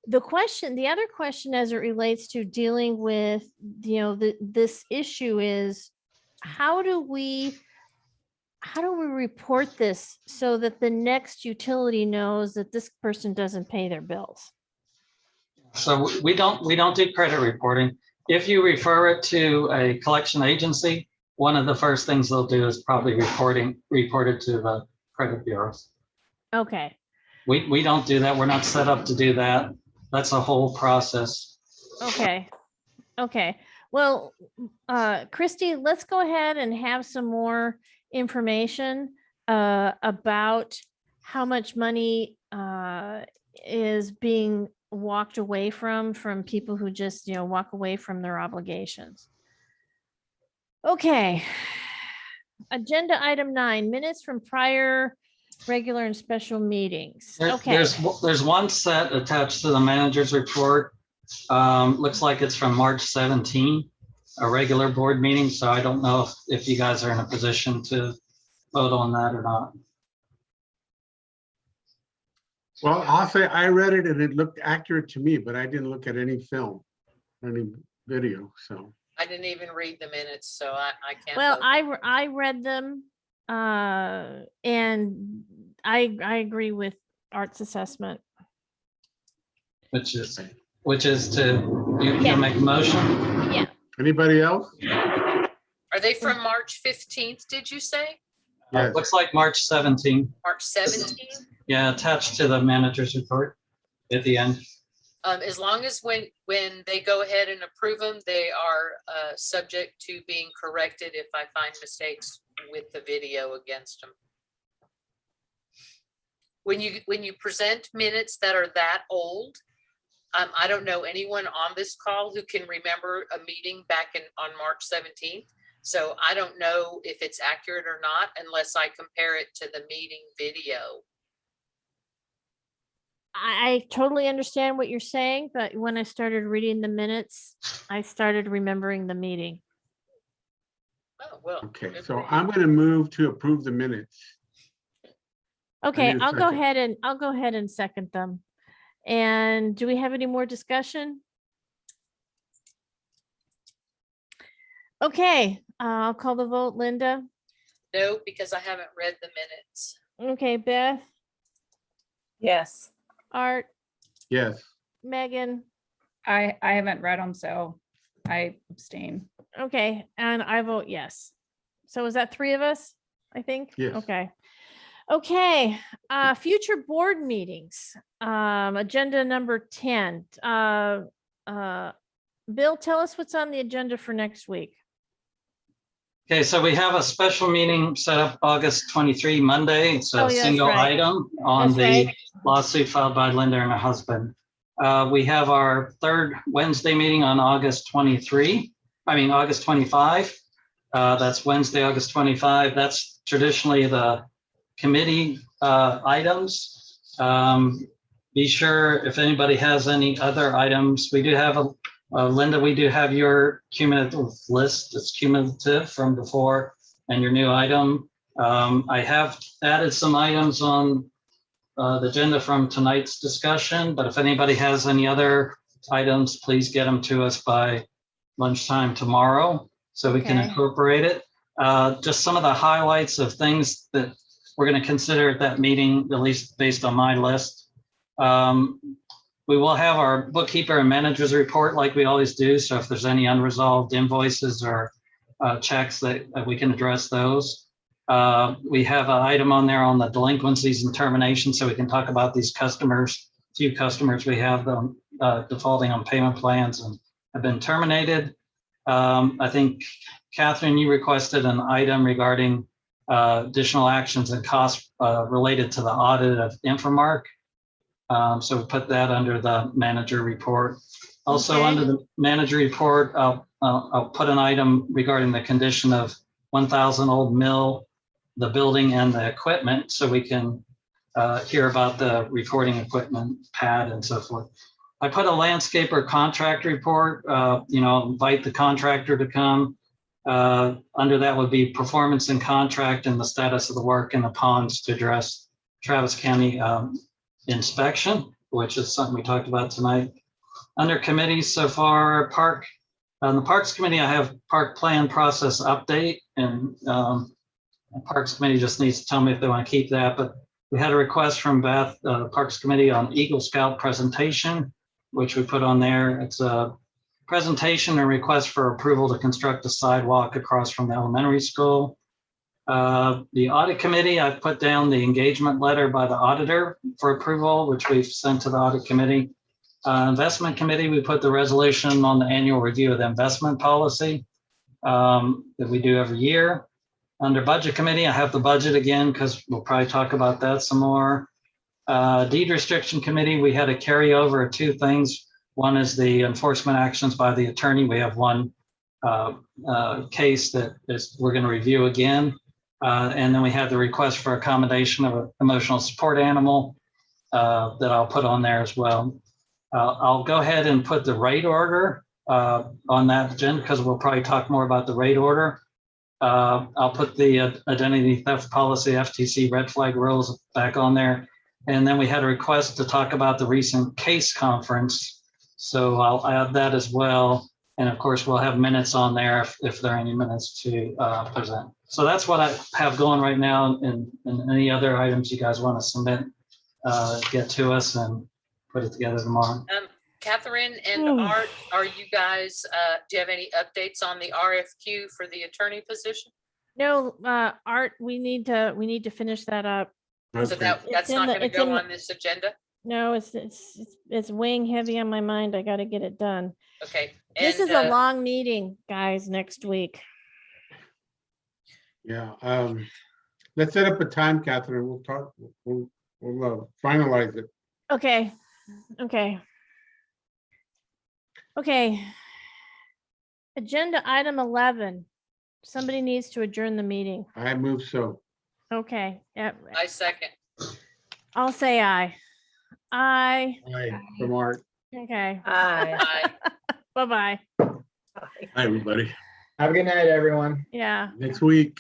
The other question as it relates to dealing with this issue is how do we report this so that the next utility knows that this person doesn't pay their bills? So we don't do credit reporting. If you refer it to a collection agency, one of the first things they'll do is probably report it to the credit bureaus. Okay. We don't do that. We're not set up to do that. That's a whole process. Okay. Well, Christy, let's go ahead and have some more information about how much money is being walked away from people who just walk away from their obligations. Okay. Agenda item 9, minutes from prior regular and special meetings. Okay. There's one set attached to the manager's report. Looks like it's from March 17, a regular board meeting. So I don't know if you guys are in a position to vote on that or not. Well, I'll say I read it and it looked accurate to me, but I didn't look at any film, any video, so. I didn't even read the minutes, so I can't. Well, vote. I read them and I agree with Art's assessment. Which is to, you make a motion? Yeah. Anybody else? Are they from March 15th, did you say? Yes. Looks like March 17. March 17th? Yeah, attached to the manager's report at the end. As long as when they go ahead and approve them, they are subject to being corrected if I find mistakes with the video against them. When you present minutes that are that old, I don't know anyone on this call who can remember a meeting back on March 17th. So I don't know if it's accurate or not unless I compare it to the meeting video. I totally understand what you're saying, but when I started reading the minutes, I started remembering the meeting. Oh, well. Okay, so I'm going to move to approve the minutes. Okay, need a I'll go second. ahead and second them. And do we have any more discussion? Okay, I'll call the vote. Linda? No, because I haven't read the minutes. Okay, Beth, Yes. Art, Yes. Megan. I haven't read them, so I abstain. Okay, and I vote yes. So is that 3 of us, I think? Yes. Okay. Okay, future board meetings, agenda number 10. Bill, tell us what's on the agenda for next week. Okay, so we have a special meeting set up August 23, Monday. It's Oh, a yeah, that's single right. item on That's the right. lawsuit filed by Linda and her husband. We have our third Wednesday meeting on August 25. That's Wednesday, August 25. That's traditionally the committee items. Be sure if anybody has any other items, we do have Linda, we do have your cumulative list. It's cumulative from before and your new item. I have added some items on the agenda from tonight's discussion, but if anybody has any other items, please get them to us by lunchtime tomorrow so we can Okay. incorporate it. Just some of the highlights of things that we're going to consider at that meeting, at least based on my list. We will have our bookkeeper and managers report like we always do. So if there's any unresolved invoices or checks that we can address those. We have an item on there on the delinquencies and termination, so we can talk about these customers, few customers we have them defaulting on payment plans and have been terminated. I think, Catherine, you requested an item regarding additional actions and costs related to the audit of Infomark. So we put that under the manager report. Also Okay. under the manager report, I'll put an item regarding the condition of 1,000 Old Mill, the building and the equipment, so we can hear about the recording equipment, pad and so forth. I put a landscaper contract report, invite the contractor to come. Under that would be performance and contract and the status of the work in the ponds to address Travis County inspection, which is something we talked about tonight. Under committees so far, on the Parks Committee, I have park plan process update, and the Parks Committee just needs to tell me if they want to keep that, but we had a request from Beth, Parks Committee on Eagle Scout presentation, which we put on there. It's a presentation and request for approval to construct a sidewalk across from the elementary school. The Audit Committee, I've put down the engagement letter by the auditor for approval, which we've sent to the Audit Committee. Investment Committee, we put the resolution on the annual review of the investment policy that we do every year. Under Budget Committee, I have the budget again because we'll probably talk about that some more. Deed Restriction Committee, we had a carryover of 2 things. One is the enforcement actions by the attorney. We have one case that we're going to review again. And then we have the request for accommodation of an emotional support animal that I'll put on there as well. I'll go ahead and put the rate order on that agenda because we'll probably talk more about the rate order. I'll put the identity theft policy, FTC red flag rules back on there. And then we had a request to talk about the recent case conference. So I'll add that as well. And of course, we'll have minutes on there if there are any minutes to present. So that's what I have going right now. And any other items you guys want to submit, get to us and put it together tomorrow. Catherine and Art, are you guys, do you have any updates on the RFQ for the attorney position? No, Art, we need to finish that up. So that's not going to go on this agenda? No, it's weighing heavy on my mind. I got to get it done. Okay. This is a long meeting, guys, next week. Yeah. Let's set up a time, Catherine. We'll talk. We'll finalize it. Okay. Agenda item 11. Somebody needs to adjourn the meeting. I move so. Okay. Yep. I second. I'll say aye. Aye. Aye, from Art. Okay. Aye. Bye-bye. Hi, everybody. Have a good night, everyone. Yeah. Next week.